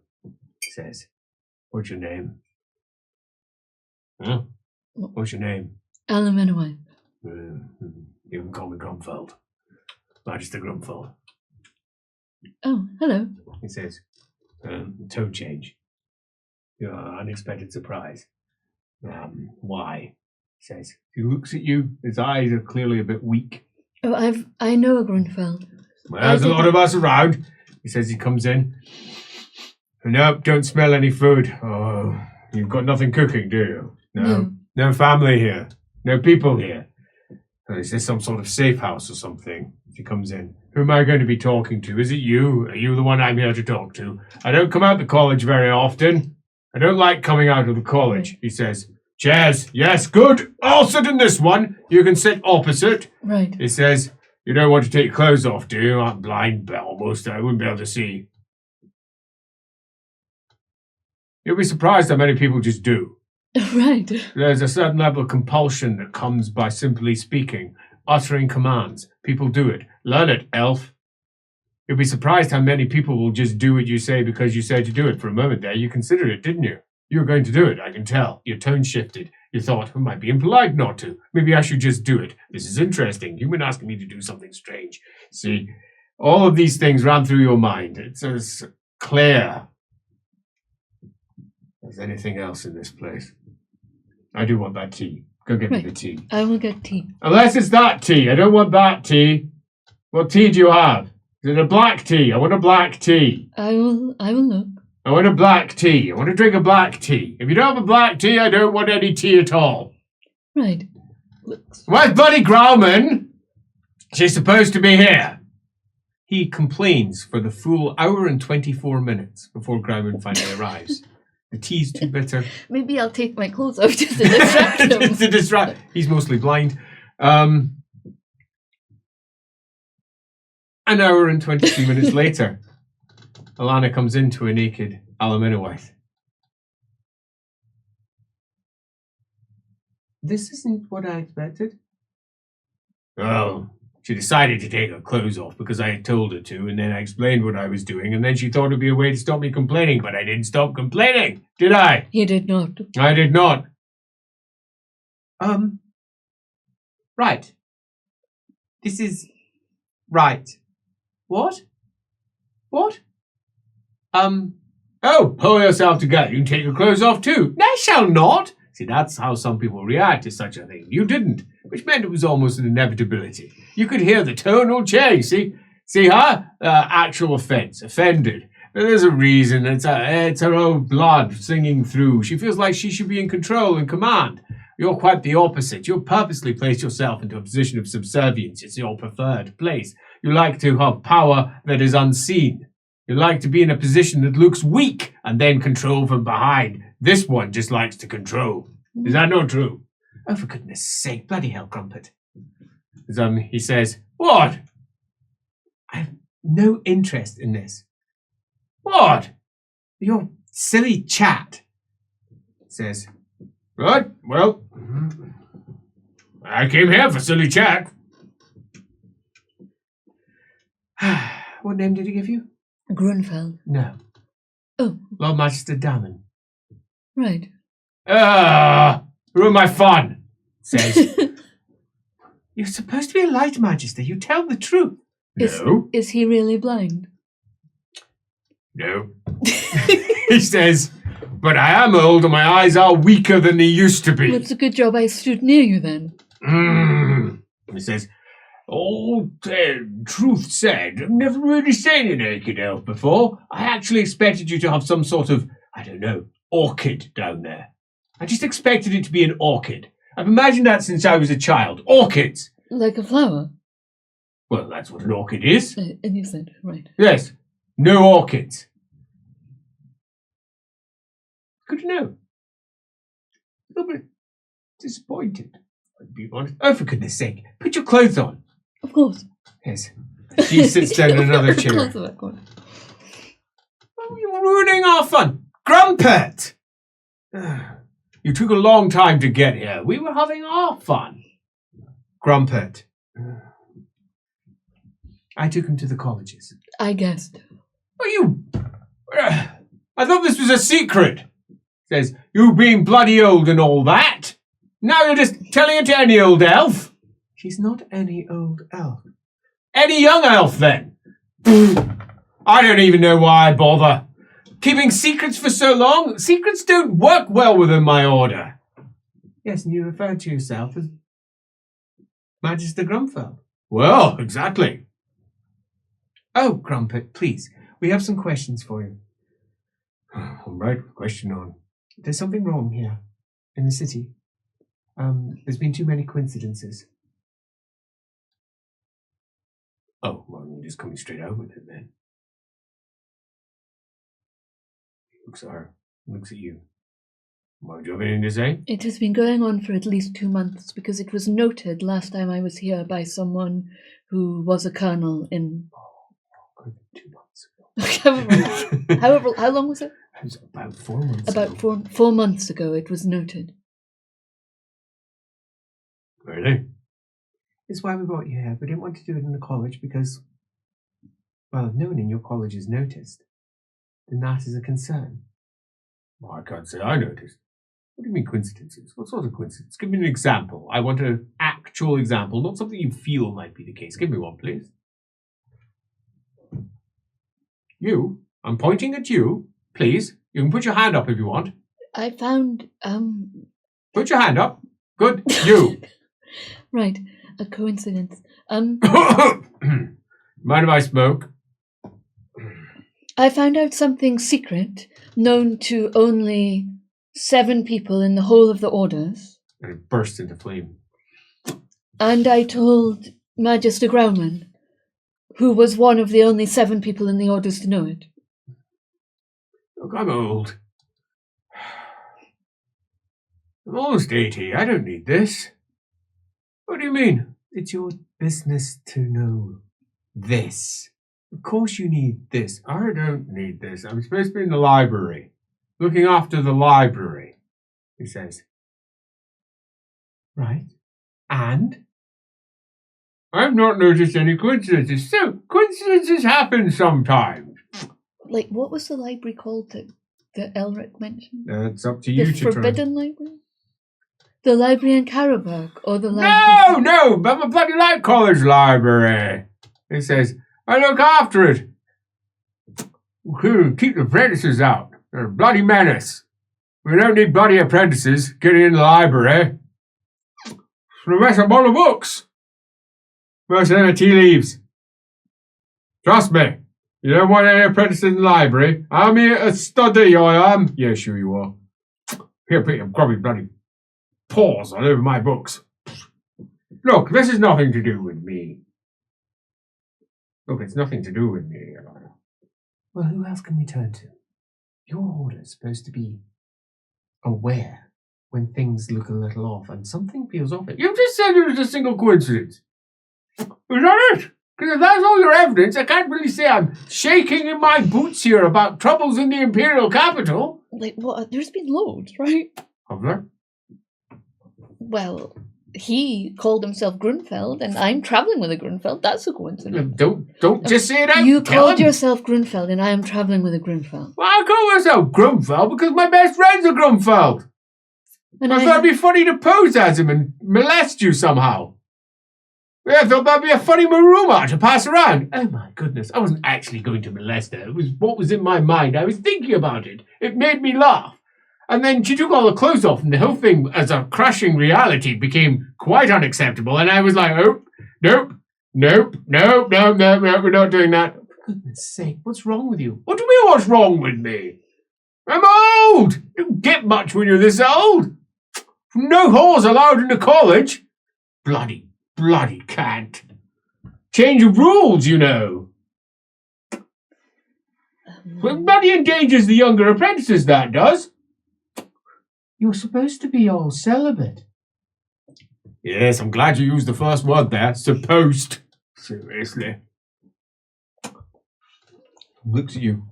he says, what's your name? Huh? What's your name? Alamennowyth. You can call me Grumfeld. Magister Grumfeld. Oh, hello. He says, tone change. You're an unexpected surprise. Why? He says. He looks at you. His eyes are clearly a bit weak. Oh, I know a Grunfeld. Well, there's a lot of us around. He says he comes in. Nope, don't smell any food. Oh, you've got nothing cooking, do you? No. No family here. No people here. Is this some sort of safe house or something? He comes in. Who am I going to be talking to? Is it you? Are you the one I'm here to talk to? I don't come out the college very often. I don't like coming out of the college, he says. Chairs, yes, good. I'll sit in this one. You can sit opposite. Right. He says, you don't want to take your clothes off, do you? I'm blind, but almost. I wouldn't be able to see. You'll be surprised how many people just do. Right. There's a certain level of compulsion that comes by simply speaking, uttering commands. People do it. Learn it, elf. You'll be surprised how many people will just do what you say because you said to do it. For a moment there, you considered it, didn't you? You were going to do it, I can tell. Your tone shifted. You thought, it might be impolite not to. Maybe I should just do it. This is interesting. You've been asking me to do something strange. See, all of these things ran through your mind. It's as clear as anything else in this place. I do want that tea. Go get me the tea. I will get tea. Unless it's that tea. I don't want that tea. What tea do you have? Is it a black tea? I want a black tea. I will look. I want a black tea. I want to drink a black tea. If you don't have a black tea, I don't want any tea at all. Right. Where's bloody Growman? She's supposed to be here. He complains for the full hour and 24 minutes before Growman finally arrives. The tea's too bitter. Maybe I'll take my clothes off just to distract him. Just to distract. He's mostly blind. An hour and 22 minutes later, Alana comes into a naked Alamennowyth. This isn't what I expected. Oh, she decided to take her clothes off because I had told her to, and then I explained what I was doing, and then she thought it'd be a way to stop me complaining, but I didn't stop complaining, did I? You did not. I did not. Right. This is... right. What? What? Oh, pull yourself together. You can take your clothes off too. I shall not. See, that's how some people react to such a thing. You didn't, which meant it was almost an inevitability. You could hear the tonal change. See her? Actual offense. Offended. There's a reason. It's her own blood singing through. She feels like she should be in control and command. You're quite the opposite. You purposely placed yourself into a position of subservience. It's your preferred place. You like to have power that is unseen. You like to be in a position that looks weak and then control from behind. This one just likes to control. Is that not true? Oh, for goodness sake, bloody hell, Crumpet. He says, what? I have no interest in this. What? Your silly chat. Says, right, well, I came here for silly chat. What name did he give you? Grunfeld. No. Oh. Lord Magister Damon. Right. Ruin my fun, says. You're supposed to be a light magister. You tell the truth. No. Is he really blind? No. He says, but I am old and my eyes are weaker than they used to be. Well, it's a good job I stood near you then. He says, truth said, I've never really seen a naked elf before. I actually expected you to have some sort of, I don't know, orchid down there. I just expected it to be an orchid. I've imagined that since I was a child. Orchids. Like a flower? Well, that's what an orchid is. And you said, right. Yes. No orchids. Good to know. A little bit disappointed, I'd be honest. Oh, for goodness sake. Put your clothes on. Of course. Yes. She sits down in another chair. Oh, you're ruining our fun. Grumpet! You took a long time to get here. We were having our fun. Grumpet. I took him to the colleges. I guessed. Oh, you... I thought this was a secret. Says, you being bloody old and all that. Now you're just telling it to any old elf. She's not any old elf. Any young elf, then. I don't even know why I bother. Keeping secrets for so long? Secrets don't work well within my order. Yes, and you refer to yourself as Magister Grumfeld. Well, exactly. Oh, Grumpet, please. We have some questions for you. All right, question on. There's something wrong here in the city. There's been too many coincidences. Oh, well, you're just coming straight out with it then. He looks at her, looks at you. Well, do you have anything to say? It has been going on for at least 2 months because it was noted last time I was here by someone who was a colonel in... Oh, 2 months ago. However, how long was it? It was about 4 months About ago. 4 months ago, it was noted. Really? It's why we brought you here. We didn't want to do it in the college because, well, if no one in your college has noticed, then that is a concern. Well, I can't say I noticed. What do you mean coincidences? What sort of coincidence? Give me an example. I want an actual example, not something you feel might be the case. Give me one, please. You. I'm pointing at you. Please. You can put your hand up if you want. I found, Put your hand up. Good. You. Right. A coincidence. Mind if I smoke? I found out something secret, known to only 7 people in the whole of the orders. And it burst into flame. And I told Magister Growman, who was one of the only 7 people in the orders to know it. Look, I'm old. I'm almost 80. I don't need this. What do you mean? It's your business to know this. Of course you need this. I don't need this. I'm supposed to be in the library. Looking after the library, he says. Right. And? I've not noticed any coincidences. So, coincidences happen sometimes. Like, what was the library called that Elric mentioned? It's up to you The to try. Forbidden Library? The library in Carroburg, or the library... No, I'm a bloody like college library. He says, I look after it. Keep the apprentices out. They're a bloody menace. We don't need bloody apprentices getting in the library. It's a mess up all the books. Most of them are tea leaves. Trust me. You don't want any apprentices in the library. I'm here to study, I am. Yeah, sure you are. Here, put your grubby bloody paws all over my books. Look, this has nothing to do with me. Look, it's nothing to do with me, Alana. Well, who else can we turn to? Your order's supposed to be aware when things look a little off and something feels off it. You just said it was a single coincidence. Is that it? Because if that's all your evidence, I can't really say I'm shaking in my boots here about troubles in the Imperial capital. Like, what? There's been loads, right? Have there? Well, he called himself Grunfeld, and I'm travelling with a Grunfeld. That's a coincidence. Don't just say it out. You Tell called him. yourself Grunfeld, and I am travelling with a Grunfeld. Well, I call myself Grumfeld because my best friend's a Grumfeld. And I thought it'd be funny to pose as him and molest you somehow. Yeah, I thought that'd be a funny maruma to pass around. Oh my goodness, I wasn't actually going to molest her. It was what was in my mind. I was thinking about it. It made me laugh. And then she took all the clothes off and the whole thing, as a crushing reality, became quite unacceptable. And I was like, oh, nope, we're not doing that. For goodness sake, what's wrong with you? What do you mean what's wrong with me? I'm old. You don't get much when you're this old. No whores allowed in the college. Bloody can't. Change of rules, you know. Well, bloody endangers the younger apprentices, that does. You're supposed to be all celibate. Yes, I'm glad you used the first word there. Supposed. Seriously. Looks at you.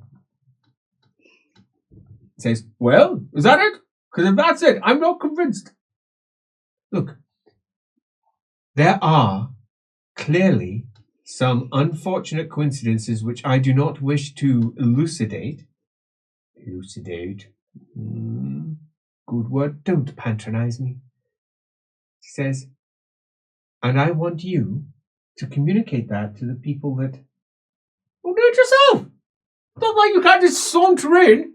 Says, well, is that it? Because if that's it, I'm not convinced. Look. There are clearly some unfortunate coincidences which I do not wish to elucidate. Good word, don't patronize me. She says, and I want you to communicate that to the people that... Well, do it yourself. It's not like you can't just saunter in.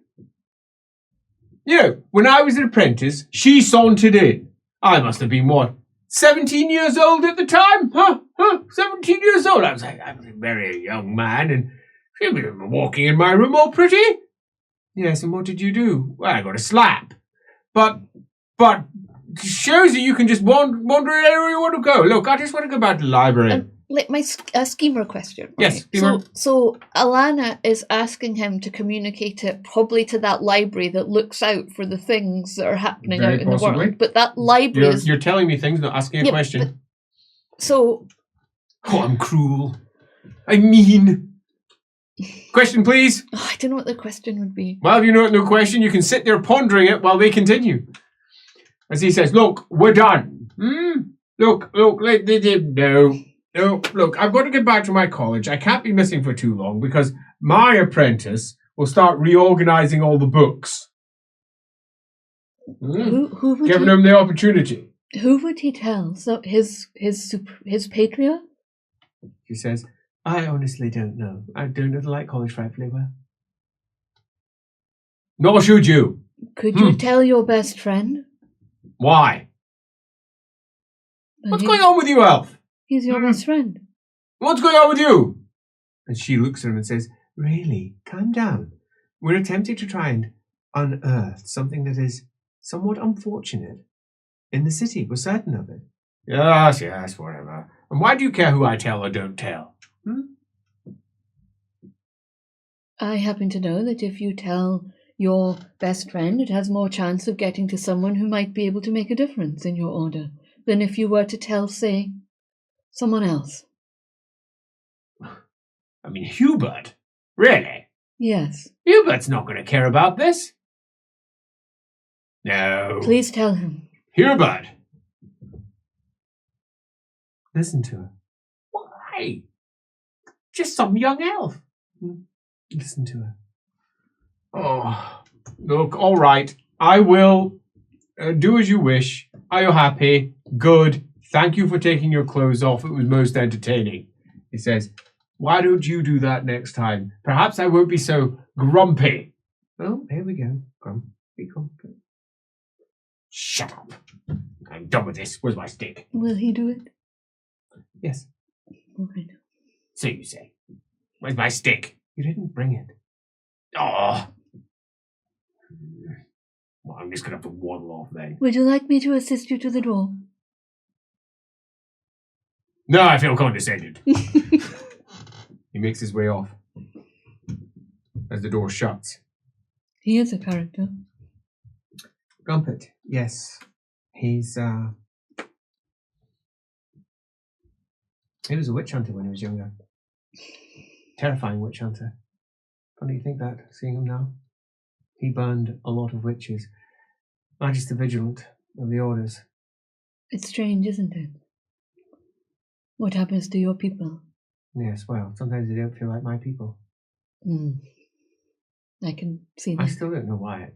You know, when I was an apprentice, she sauntered in. I must have been, what, 17 years old at the time? 17 years old. I was a very young man, and she'd been walking in my room all pretty. Yes, and what did you do? Well, I got a slap. But it shows that you can just wander anywhere you want to go. Look, I just want to go back to the library. Like my schemer question. Right? Yes, schemer. So Alana is asking him to communicate it probably to that library that looks out for the things that are happening Very out in possibly. the world. But that library You're telling me things, not asking a question. So... Oh, I'm cruel. I mean... Question, please. Oh, I don't know what the question would be. Well, if you know no question, you can sit there pondering it while they continue. As he says, look, we're done. Look, look, I've got to get back to my college. I can't be missing for too long because my apprentice will start reorganizing all the books. Who would Giving him the opportunity. Who would he tell? So his patriarch? She says, I honestly don't know. I don't know the Light College frightfully well. Nor should you. Could you tell your best friend? Why? What's going on with you, Elf? He's your best friend. What's going on with you? And she looks at him and says, really, calm down. We're attempting to try and unearth something that is somewhat unfortunate in the city. We're certain of it. Yes, yes, whatever. And why do you care who I tell or don't tell? I happen to know that if you tell your best friend, it has more chance of getting to someone who might be able to make a difference in your order than if you were to tell, say, someone else. I mean, Hubert? Really? Yes. Hubert's not going to care about this. No. Please tell him. Hubert! Listen to her. Why? Just some young elf. Listen to her. Oh, look, all right. I will do as you wish. Are you happy? Good. Thank you for taking your clothes off. It was most entertaining. He says, why don't you do that next time? Perhaps I won't be so grumpy. Oh, here we go. Grumpy. Shut up. I'm done with this. Where's my stick? Will he do it? Yes. All right. So you say. Where's my stick? You didn't bring it. Oh. Well, I'm just going to have to waddle off then. Would you like me to assist you to the door? No, I feel condescended. He makes his way off as the door shuts. He is a character. Grumpet, yes. He was a witch hunter when he was younger. Terrifying witch hunter. Funny you think that, seeing him now. He burned a lot of witches. Magister Vigilant of the Orders. It's strange, isn't it? What happens to your people? Yes, well, sometimes they don't feel like my people. I can see that. I still don't know why.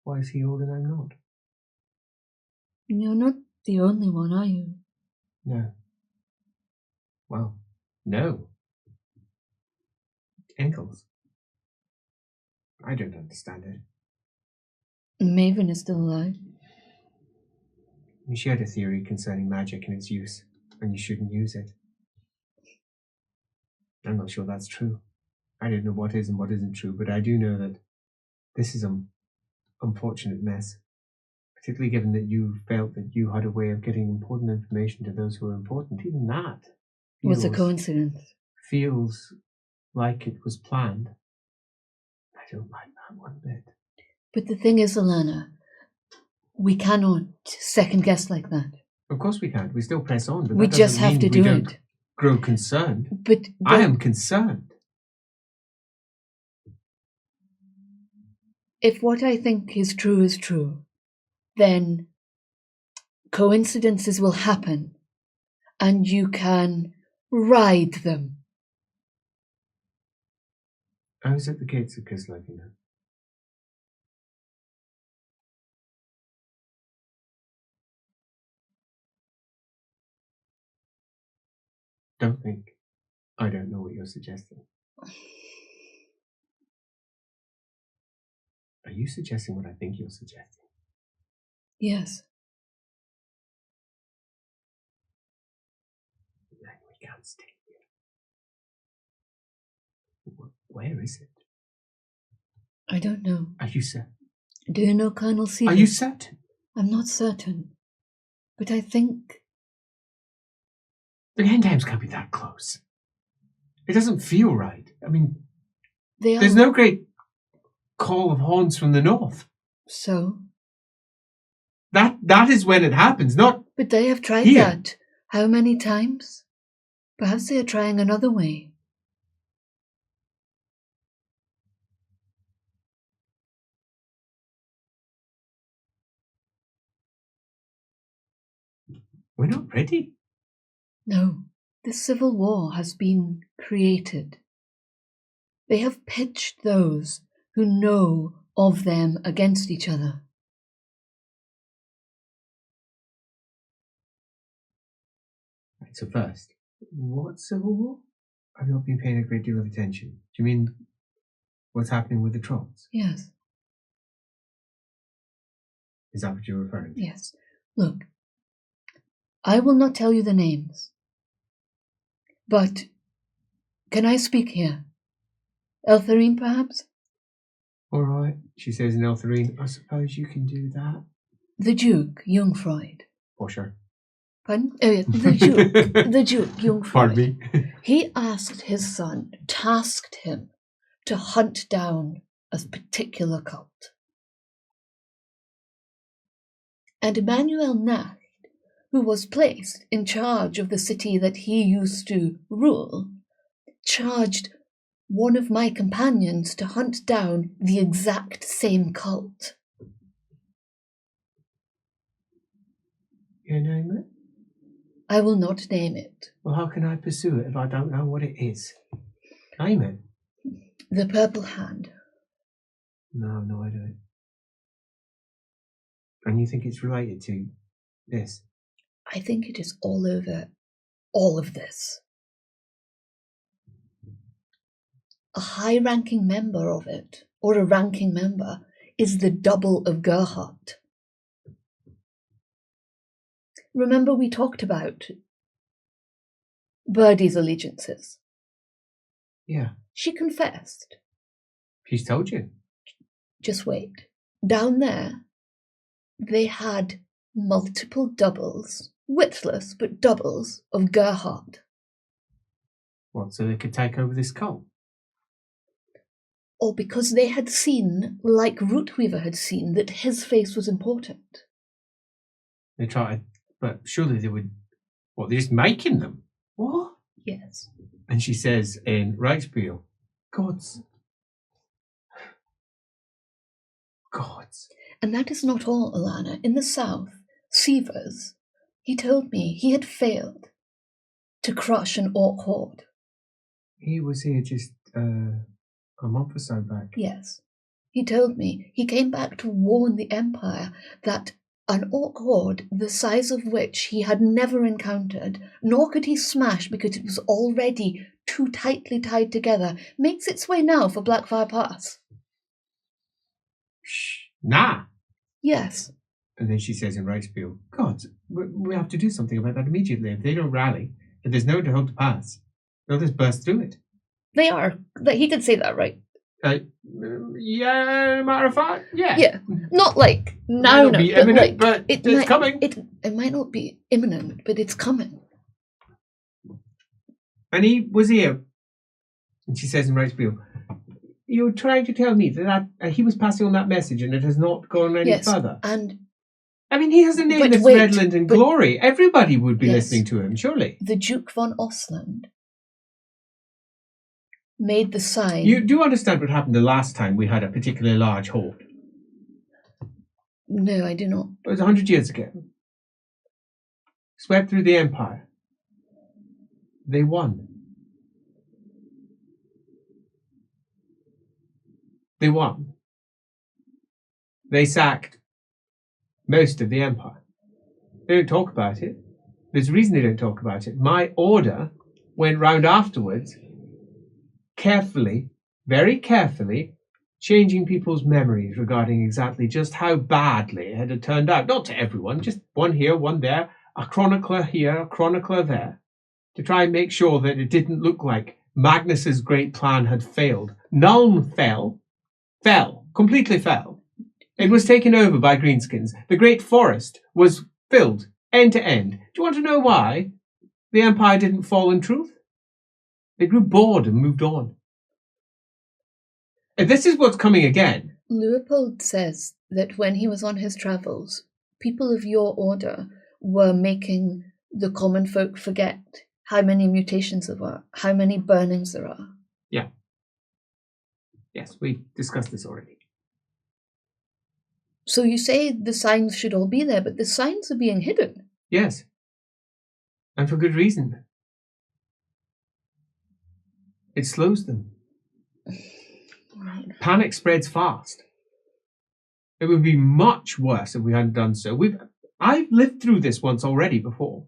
Why is he old and I'm not? You're not the only one, are you? No. Well, no. Ankles. I don't understand it. Maven is still alive. She had a theory concerning magic and its use, and you shouldn't use it. I'm not sure that's true. I don't know what is and what isn't true, but I do know that this is an unfortunate mess, particularly given that you felt that you had a way of getting important information to those who are important. Even that was a coincidence. Feels like it was planned. I don't like that one bit. But the thing is, Alana, we cannot second guess like that. Of course we can't. We still press on. But we just have to do it. Grow concerned. But I am concerned. If what I think is true, then coincidences will happen, and you can ride them. I was at the gates of Kislev, you know. Don't think I don't know what you're suggesting. Are you suggesting what I think you're suggesting? Yes. Then we can't stay here. Where is it? I don't know. Are you certain? Do you know Colonel C? Are you certain? I'm not certain. But I think... The end times can't be that close. It doesn't feel right. I mean, there's no great call of horns from the north. So? That is when it happens, not But they have tried here. that. How many times? Perhaps they are trying another way. We're not ready. No, this civil war has been created. They have pitched those who know of them against each other. Right, so first, what civil war? I've not been paying a great deal of attention. Do you mean what's happening with the trolls? Yes, Is that what you're referring to? yes. Look, I will not tell you the names. But can I speak here? Eltharine, perhaps? All right, she says in Eltharine. I suppose you can do that. The Duke, Jungfreud. For sure. Pardon? The Duke, Jungfreud. Pardon me. He tasked him to hunt down a particular cult. And Emmanuel Nacht, who was placed in charge of the city that he used to rule, charged one of my companions to hunt down the exact same cult. Your name it? I will not name it. Well, how can I pursue it if I don't know what it is? Name it. The Purple Hand. No, I've no idea. And you think it's related to this? I think it is all over all of this. A high-ranking member of it, or a ranking member, is the double of Gerhardt. Remember we talked about Birdie's allegiances. Yeah. She confessed. She's told you. Just wait. Down there, they had multiple doubles, widthless, but doubles of Gerhardt. What, so they could take over this cult? Or because they had seen, like Rootweaver had seen, that his face was important. They tried, but surely they would. What, they're just making them? What? Yes. And she says in Reichspiel, Gods. And that is not all, Alana. In the south, Sievers, he told me he had failed to crush an orc horde. He was here just a month or so back. Yes. He told me he came back to warn the Empire that an orc horde the size of which he had never encountered, nor could he smash because it was already too tightly tied together, makes its way now for Blackfire Pass. Shh. Nah. Yes. And then she says in Reichspiel, God, we have to do something about that immediately. If they don't rally, if there's no to hold to pass, they'll just burst through it. They are. He did say that, right? Yeah, matter of fact, yeah. Yeah. Not like now, It'll be imminent, but it's coming. It might not be imminent, but it's coming. And he was here. And she says in Reichspiel, you're trying to tell me that he was passing on that message and it has not gone any further? And I mean, he has a name that's redolent in glory. Everybody would be listening to him, surely. The Duke von Ostland made the sign. You do understand what happened the last time we had a particularly large horde? No, I do not. It was 100 years ago. Swept through the Empire. They won. They won. They sacked most of the Empire. They don't talk about it. There's a reason they don't talk about it. My order went round afterwards, carefully, very carefully, changing people's memories regarding exactly just how badly it had turned out. Not to everyone, just one here, one there, a chronicler here, a chronicler there, to try and make sure that it didn't look like Magnus's great plan had failed. Nuln fell, completely fell. It was taken over by greenskins. The great forest was filled end to end. Do you want to know why the Empire didn't fall in truth? They grew bored and moved on. If this is what's coming again. Leopold says that when he was on his travels, people of your order were making the common folk forget how many mutations there are, how many burnings there are. Yeah. Yes, we discussed this already. So you say the signs should all be there, but the signs are being hidden. Yes. And for good reason. It slows them. Right. Panic spreads fast. It would be much worse if we hadn't done so. I've lived through this once already before.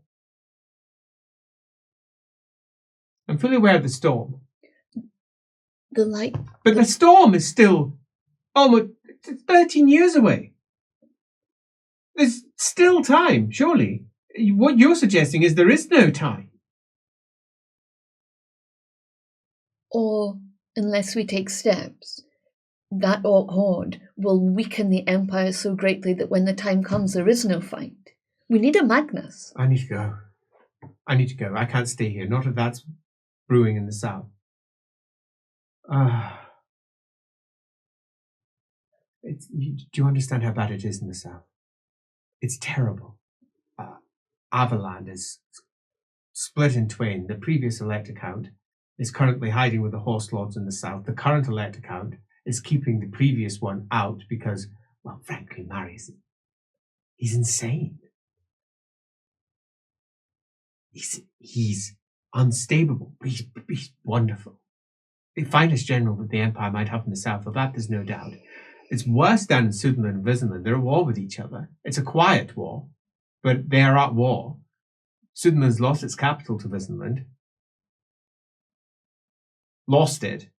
I'm fully aware of the storm. The light. But the storm is still almost 13 years away. There's still time, surely. What you're suggesting is there is no time. Or, unless we take steps, that orc horde will weaken the Empire so greatly that when the time comes, there is no fight. We need a Magnus. I need to go. I can't stay here. Not if that's brewing in the south. Do you understand how bad it is in the south? It's terrible. Avaland is split in twain. The previous elect account is currently hiding with the horse lords in the south. The current elect account is keeping the previous one out because, well, frankly, Marius, he's insane. He's unstable, but he's wonderful. The finest general that the Empire might have in the south, of that there's no doubt. It's worse down in Sudenland and Visenland. They're at war with each other. It's a quiet war, but they are at war. Sudenland's lost its capital to Visenland. Lost it.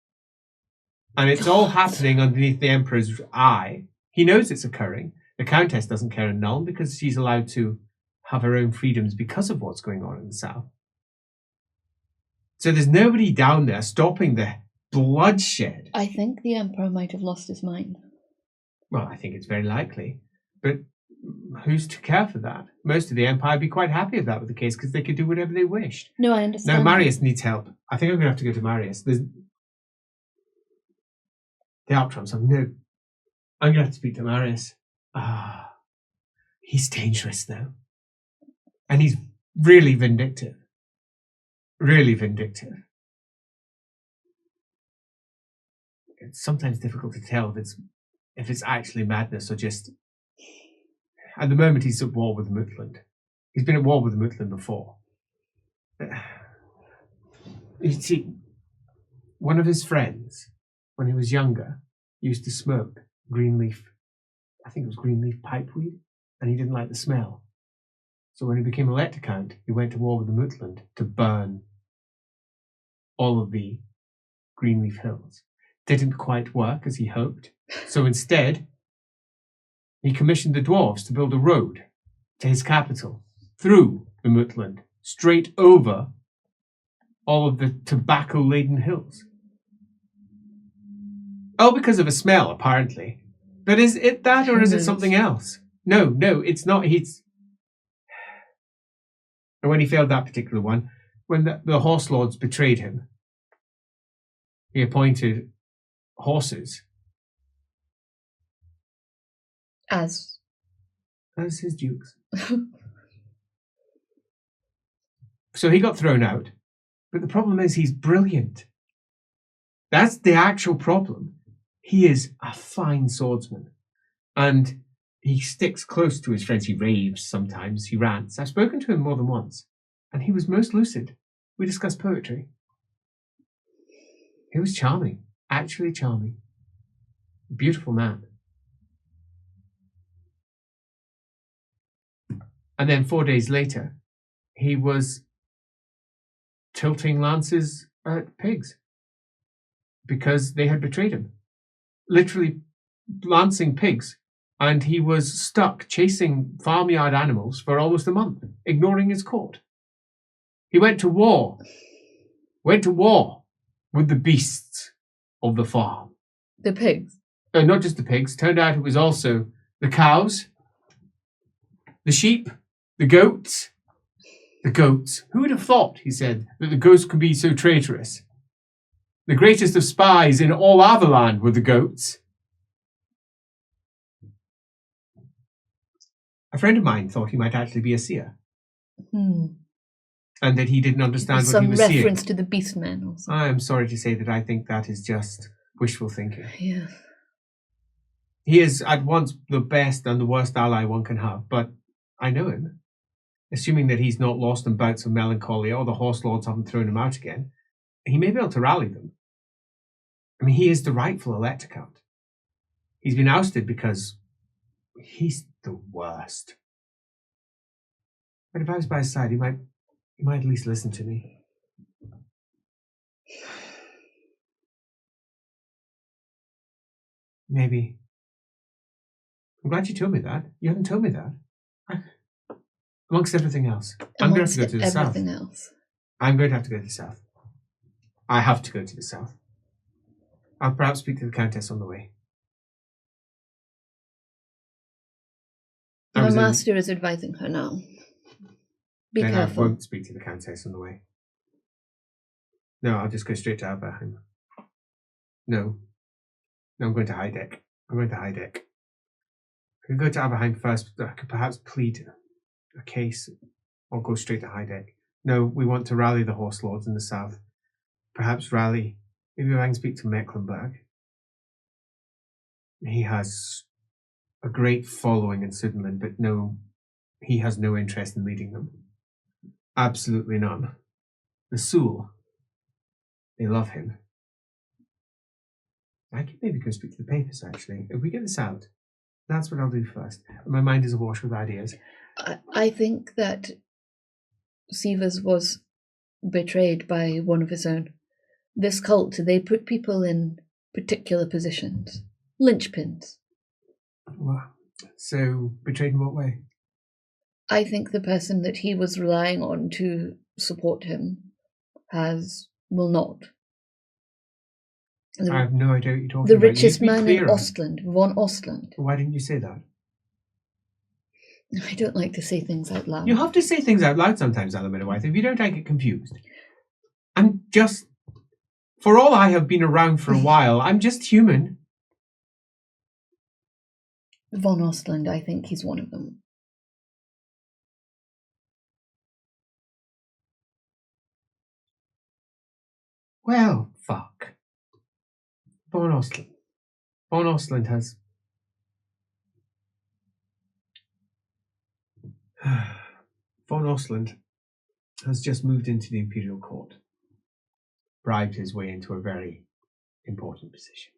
And it's all happening underneath the Emperor's eye. He knows it's occurring. The Countess doesn't care in Nuln because she's allowed to have her own freedoms because of what's going on in the south. So there's nobody down there stopping the bloodshed. I think the Emperor might have lost his mind. Well, I think it's very likely. But who's to care for that? Most of the Empire would be quite happy if that were the case because they could do whatever they wished. No, I understand. Now, Marius needs help. I think I'm going to have to go to Marius. The Outram, so no. I'm going to have to speak to Marius. He's dangerous, though. And he's really vindictive. Really vindictive. It's sometimes difficult to tell if it's actually madness or just... At the moment, he's at war with Mutland. He's been at war with Mutland before. You see, one of his friends, when he was younger, used to smoke green leaf. I think it was green leaf pipeweed, and he didn't like the smell. So when he became Electocount, he went to war with the Mutland to burn all of the Greenleaf Hills. Didn't quite work as he hoped. So instead, he commissioned the dwarves to build a road to his capital through the Mutland, straight over all of the tobacco-laden hills. Oh, because of a smell, apparently. But is it that or is it something else? No, it's not. And when he failed that particular one, when the horse lords betrayed him, he appointed horses As his dukes. So he got thrown out. But the problem is he's brilliant. That's the actual problem. He is a fine swordsman. And he sticks close to his friends. He raves sometimes. He rants. I've spoken to him more than once. And he was most lucid. We discussed poetry. He was charming. Actually charming. A beautiful man. And then 4 days later, he was tilting lances at pigs because they had betrayed him. Literally lancing pigs. And he was stuck chasing farmyard animals for almost a month, ignoring his court. He went to war. With the beasts of the farm. The pigs? Not just the pigs. Turned out it was also the cows, the sheep, the goats. The goats. Who would have thought, he said, that the goats could be so traitorous? The greatest of spies in all Avaland were the goats. A friend of mine thought he might actually be a seer. Hmm. And that he didn't understand what he Some was seeing. reference to the Beastmen or something. I am sorry to say that I think that is just wishful thinking. Yeah. He is at once the best and the worst ally one can have, but I know him. Assuming that he's not lost in bouts of melancholy or the horse lords haven't thrown him out again, he may be able to rally them. I mean, he is the rightful Elector Count. He's been ousted because he's the worst. But if I was by his side, he might at least listen to me. Maybe. I'm glad you told me that. You haven't told me that. Amongst everything else. I'm going to have to go to the south. Everything else. I'm going to have to go to the south. I have to go to the south. I'll perhaps speak to the Countess on the way. Your master is advising her now. Be careful. I won't speak to the Countess on the way. No, I'll just go straight to Aberheim. No, I'm going to Heideck. I could go to Aberheim first, but I could perhaps plead a case or go straight to Heideck. No, we want to rally the horse lords in the south. Perhaps rally. Maybe I can speak to Mecklenburg. He has a great following in Sudenland, but no, he has no interest in leading them. Absolutely none. The Sul, they love him. I could maybe go speak to the papers, actually. If we get this out, that's what I'll do first. My mind is awash with ideas. I think that Sivas was betrayed by one of his own. This cult, they put people in particular positions. Linchpins. Well, so, betrayed in what way? I think the person that he was relying on to support him will not. I have no idea what you're talking the about. The richest man in Ostland, von Ostland. Why didn't you say that? I don't like to say things out loud. You have to say things out loud sometimes, Alamennowyth. If you don't, I get confused. I'm just... For all I have been around for a while, I'm just human. Von Ostland, I think he's one of them. Well, fuck. Von Ostland. Von Ostland has... Von Ostland has just moved into the Imperial Court. Bribed his way into a very important position.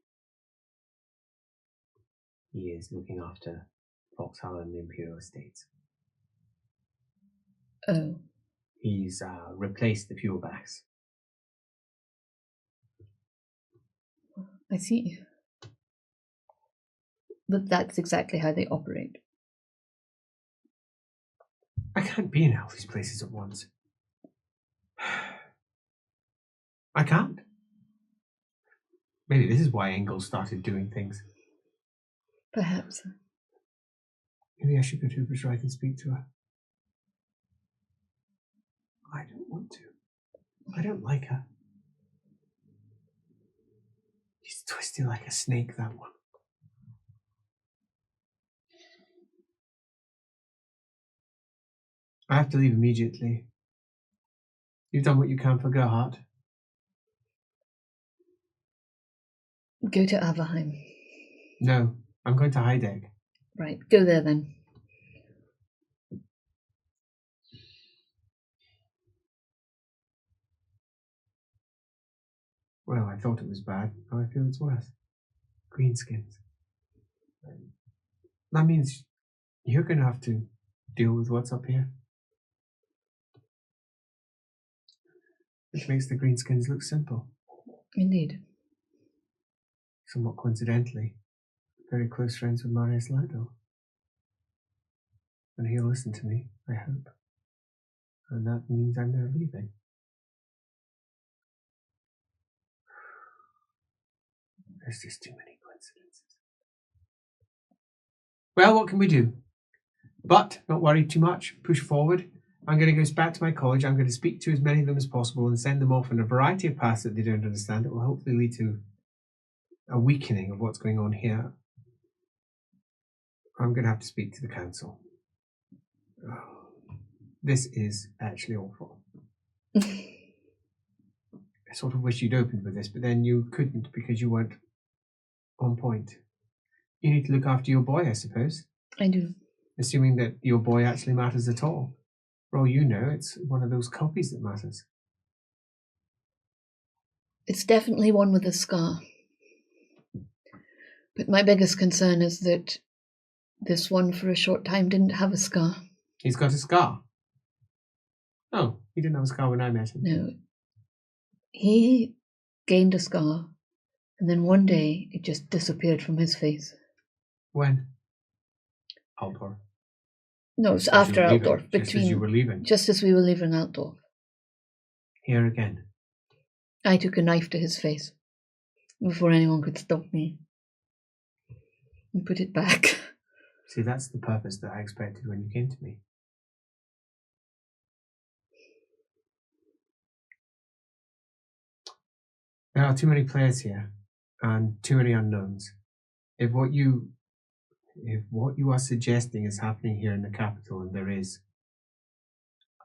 He is looking after Foxhall and the Imperial Estates. Oh. He's replaced the Fuelbacks. I see. But that's exactly how they operate. I can't be in all these places at once. I can't. Maybe this is why Engel started doing things. Perhaps. Maybe I should go to Ubersreich and speak to her. I don't want to. I don't like her. She's twisted like a snake, that one. I have to leave immediately. You've done what you can for Gerhardt. Go to Averheim. No, I'm going to Heideck. Right, go there then. Well, I thought it was bad. Now I feel it's worse. Greenskins. That means you're going to have to deal with what's up here. Which makes the Greenskins look simple. Indeed. Somewhat coincidentally, very close friends with Marius Lido. And he'll listen to me, I hope. And that means I'm never leaving. There's just too many coincidences. Well, what can we do? But not worry too much. Push forward. I'm going to go back to my college. I'm going to speak to as many of them as possible and send them off on a variety of paths that they don't understand. It will hopefully lead to a weakening of what's going on here. I'm going to have to speak to the council. Oh, this is actually awful. I sort of wish you'd opened with this, but then you couldn't because you weren't on point. You need to look after your boy, I suppose. I do. Assuming that your boy actually matters at all. For all you know, it's one of those copies that matters. It's definitely one with a scar. But my biggest concern is that this one for a short time didn't have a scar. He's got a scar. Oh, he didn't have a scar when I met him. No. He gained a scar, and then one day it just disappeared from his face. When? Altdorf. No, it was after Altdorf. Just as you were leaving. Just as we were leaving Altdorf. Here again. I took a knife to his face before anyone could stop me. And put it back. See, that's the purpose that I expected when you came to me. There are too many players here, and too many unknowns. If what you are suggesting is happening here in the capital, and there is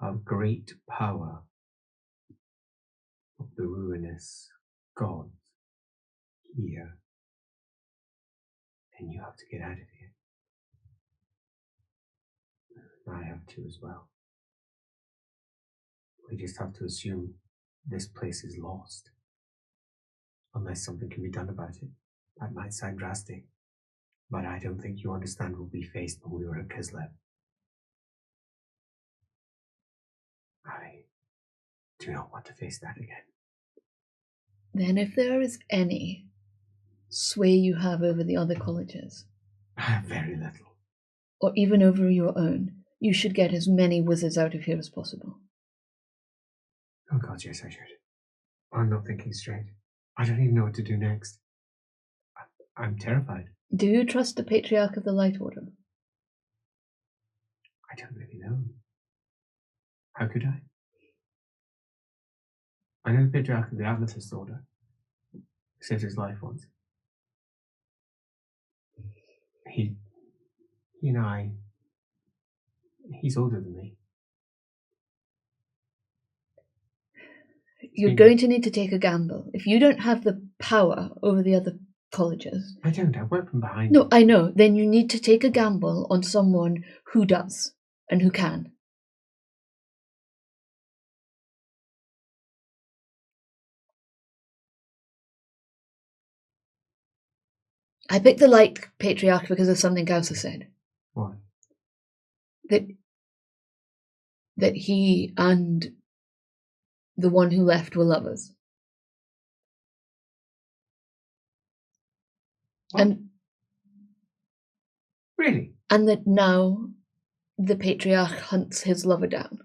a great power of the ruinous gods here, then you have to get out of here. I have to as well. We just have to assume this place is lost. Unless something can be done about it. That might sound drastic, but I don't think you understand what we faced when we were at Kislev. I do not want to face that again. Then if there is any sway you have over the other colleges, I have very little. Or even over your own, you should get as many wizards out of here as possible. Oh God, yes, I should. I'm not thinking straight. I don't even know what to do next. I'm terrified. Do you trust the Patriarch of the Light Order? I don't really know. How could I? I know the Patriarch of the Amethyst Order. He saved his life once. He and I... He's older than me. You're going to need to take a gamble. If you don't have the power over the other colleges... I don't. I work from behind. No, I know. Then you need to take a gamble on someone who does and who can. I picked the Light Patriarch because of something Gusser said. What? That he and the one who left were lovers. What? And really? And that now the Patriarch hunts his lover down.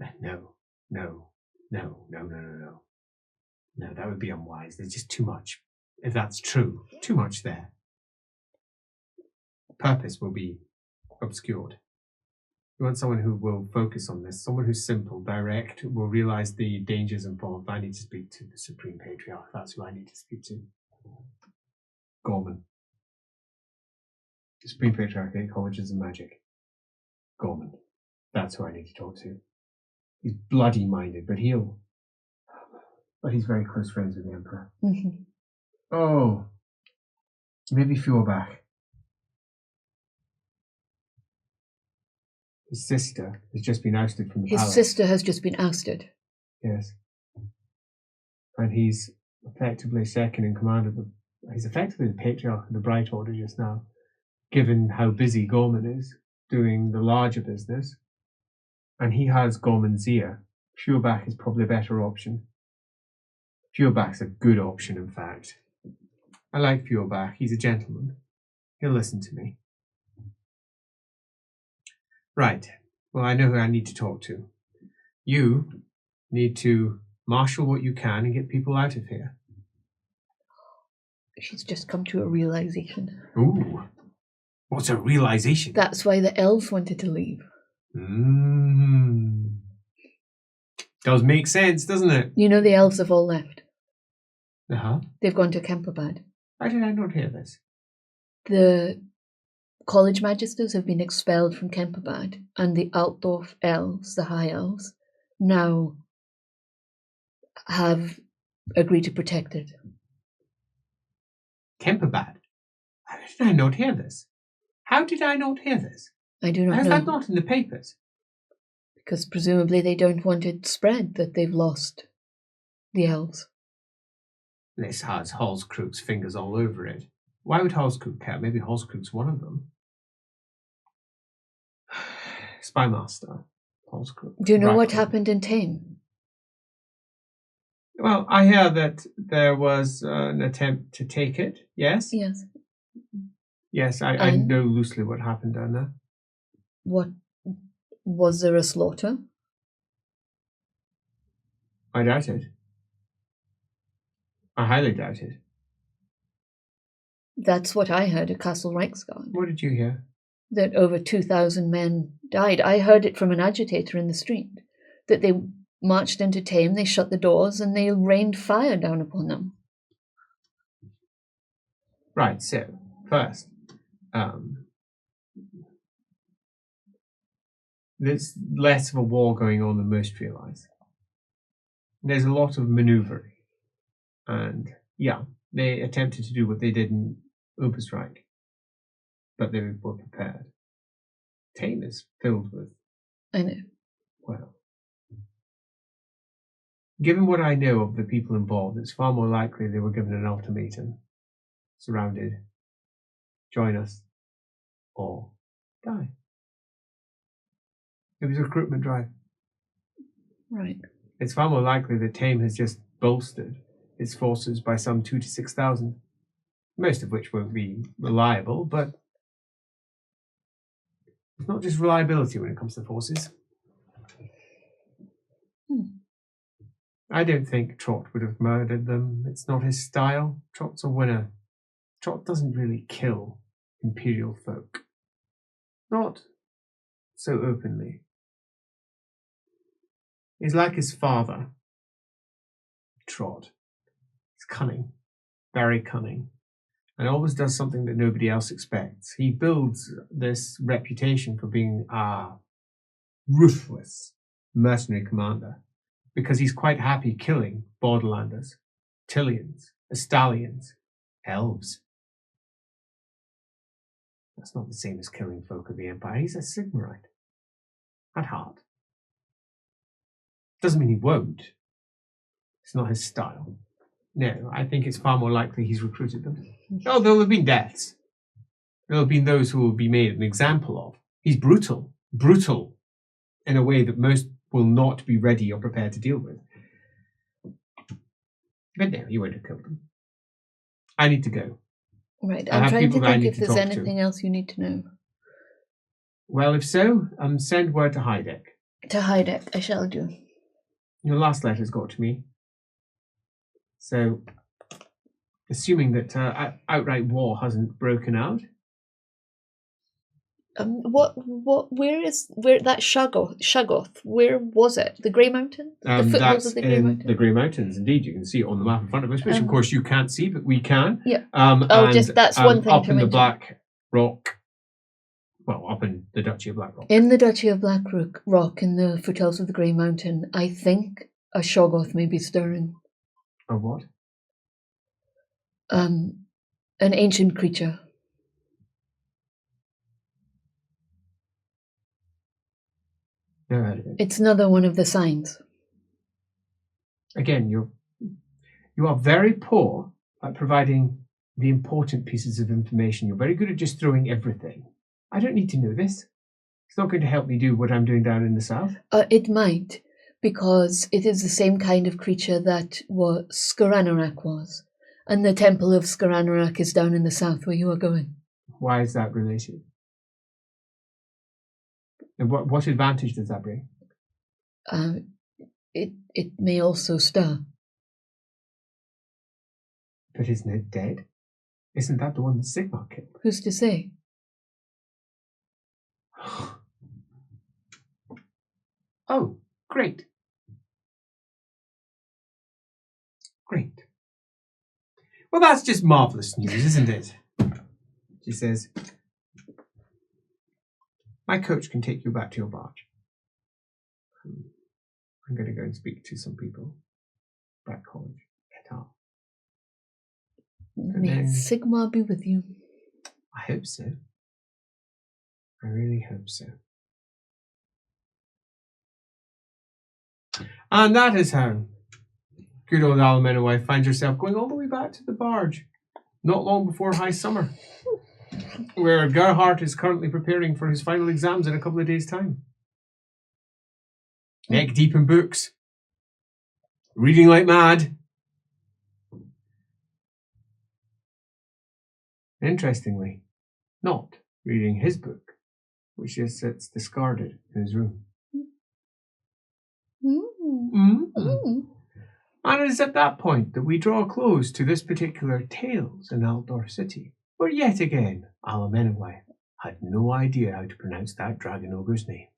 No, that would be unwise. There's just too much. If that's true, too much there. Purpose will be obscured. You want someone who will focus on this, someone who's simple, direct, will realize the dangers involved. I need to speak to the Supreme Patriarch. That's who I need to speak to. Growman. The Supreme Patriarch, 8 colleges of magic. Growman. That's who I need to talk to. He's bloody minded, but he's very close friends with the Emperor. Mm-hmm. Oh, maybe Fjordbach. His sister has just been ousted from the palace. His sister has just been ousted. Yes. And he's effectively second in command of he's effectively the Patriarch of the Bright Order just now, given how busy Growman is doing the larger business. And he has Growman's ear. Fjordbach is probably a better option. Fjordbach's a good option, in fact. I like Fjordbach. He's a gentleman. He'll listen to me. Right. Well, I know who I need to talk to. You need to marshal what you can and get people out of here. She's just come to a realization. Ooh. What's a realization? That's why the elves wanted to leave. Does make sense, doesn't it? You know the elves have all left. Uh-huh. They've gone to Kemperbad. How did I not hear this? The college magisters have been expelled from Kemperbad, and the Altdorf elves, the high elves, now have agreed to protect it. Kemperbad? How did I not hear this? How did I not hear this? I do not How's know. that not in the papers? Because presumably they don't want it spread that they've lost the elves. This has Halskrook's fingers all over it. Why would Halskrook care? Maybe Halskrook's one of them. Spymaster. Halskrook. Do you know what Raccoon. happened in Tame? Well, I hear that there was an attempt to take it, yes? Yes. Yes, I know loosely what happened down there. What? Was there a slaughter? I doubt it. I highly doubt it. That's what I heard at Castle Reichsgard. What did you hear? That over 2,000 men died. I heard it from an agitator in the street. That they marched into Tame, they shut the doors, and they rained fire down upon them. Right, so, first, there's less of a war going on than most realise. There's a lot of manoeuvring. And, yeah, they attempted to do what they did in Oberstreich. But they were prepared. Tame is filled with... I know. Well, given what I know of the people involved, it's far more likely they were given an ultimatum. Surrounded. Join us. Or die. It was a recruitment drive. Right. It's far more likely that Tame has just bolstered its forces by some 2,000 to 6,000. Most of which won't be reliable, but it's not just reliability when it comes to forces. I don't think Trott would have murdered them. It's not his style. Trott's a winner. Trott doesn't really kill Imperial folk. Not so openly. He's like his father, Trott. He's cunning. Very cunning. And always does something that nobody else expects. He builds this reputation for being a ruthless mercenary commander because he's quite happy killing Borderlanders, Tillians, Estalians, elves. That's not the same as killing folk of the Empire. He's a Sigmarite. At heart. Doesn't mean he won't. It's not his style. No, I think it's far more likely he's recruited them. Oh, there'll have been deaths. There'll have been those who will be made an example of. He's brutal. Brutal in a way that most will not be ready or prepared to deal with. But no, he won't have killed them. I need to go. Right, I I'm have trying to people that I think need if to there's talk to. anything else you need to know. Well, if so, send word to Heideck. To Heideck, I shall do. Your last letter's got to me. So, assuming that outright war hasn't broken out. Where that Shoggoth? Where was it? The Grey Mountain? The foothills of the Grey Mountain? The Grey Mountains, indeed. You can see it on the map in front of us, which of course you can't see, but we can. Yeah. That's one thing up to in mention. the Black Rock. Well, up in the Duchy of Blackrock. In the Duchy of Blackrock, in the foothills of the Grey Mountain, I think a Shoggoth may be stirring. A what? An ancient creature. Never heard of it. It's another one of the signs. Again, you are very poor at providing the important pieces of information. You're very good at just throwing everything. I don't need to know this. It's not going to help me do what I'm doing down in the south. It might, because it is the same kind of creature that what Skaranarak was. And the temple of Skaranarak is down in the south where you are going. Why is that related? And what advantage does that bring? It may also stir. But isn't it dead? Isn't that the one that Sigmar killed? Who's to say? Oh, great. Great. Well, that's just marvellous news, isn't it? She says, my coach can take you back to your barge. I'm going to go and speak to some people back college et al. May then- Sigma be with you. I hope so. I really hope so. And that is how good old Alamennowyth finds herself going all the way back to the Barge, not long before high summer, where Gerhardt is currently preparing for his final exams in a couple of days' time. Neck deep in books, reading like mad. Interestingly, not reading his book, which just sits discarded in his room. And it is at that point that we draw a close to this particular Tales in Altdorf City, where yet again Alamennowyth had no idea how to pronounce that dragon ogre's name.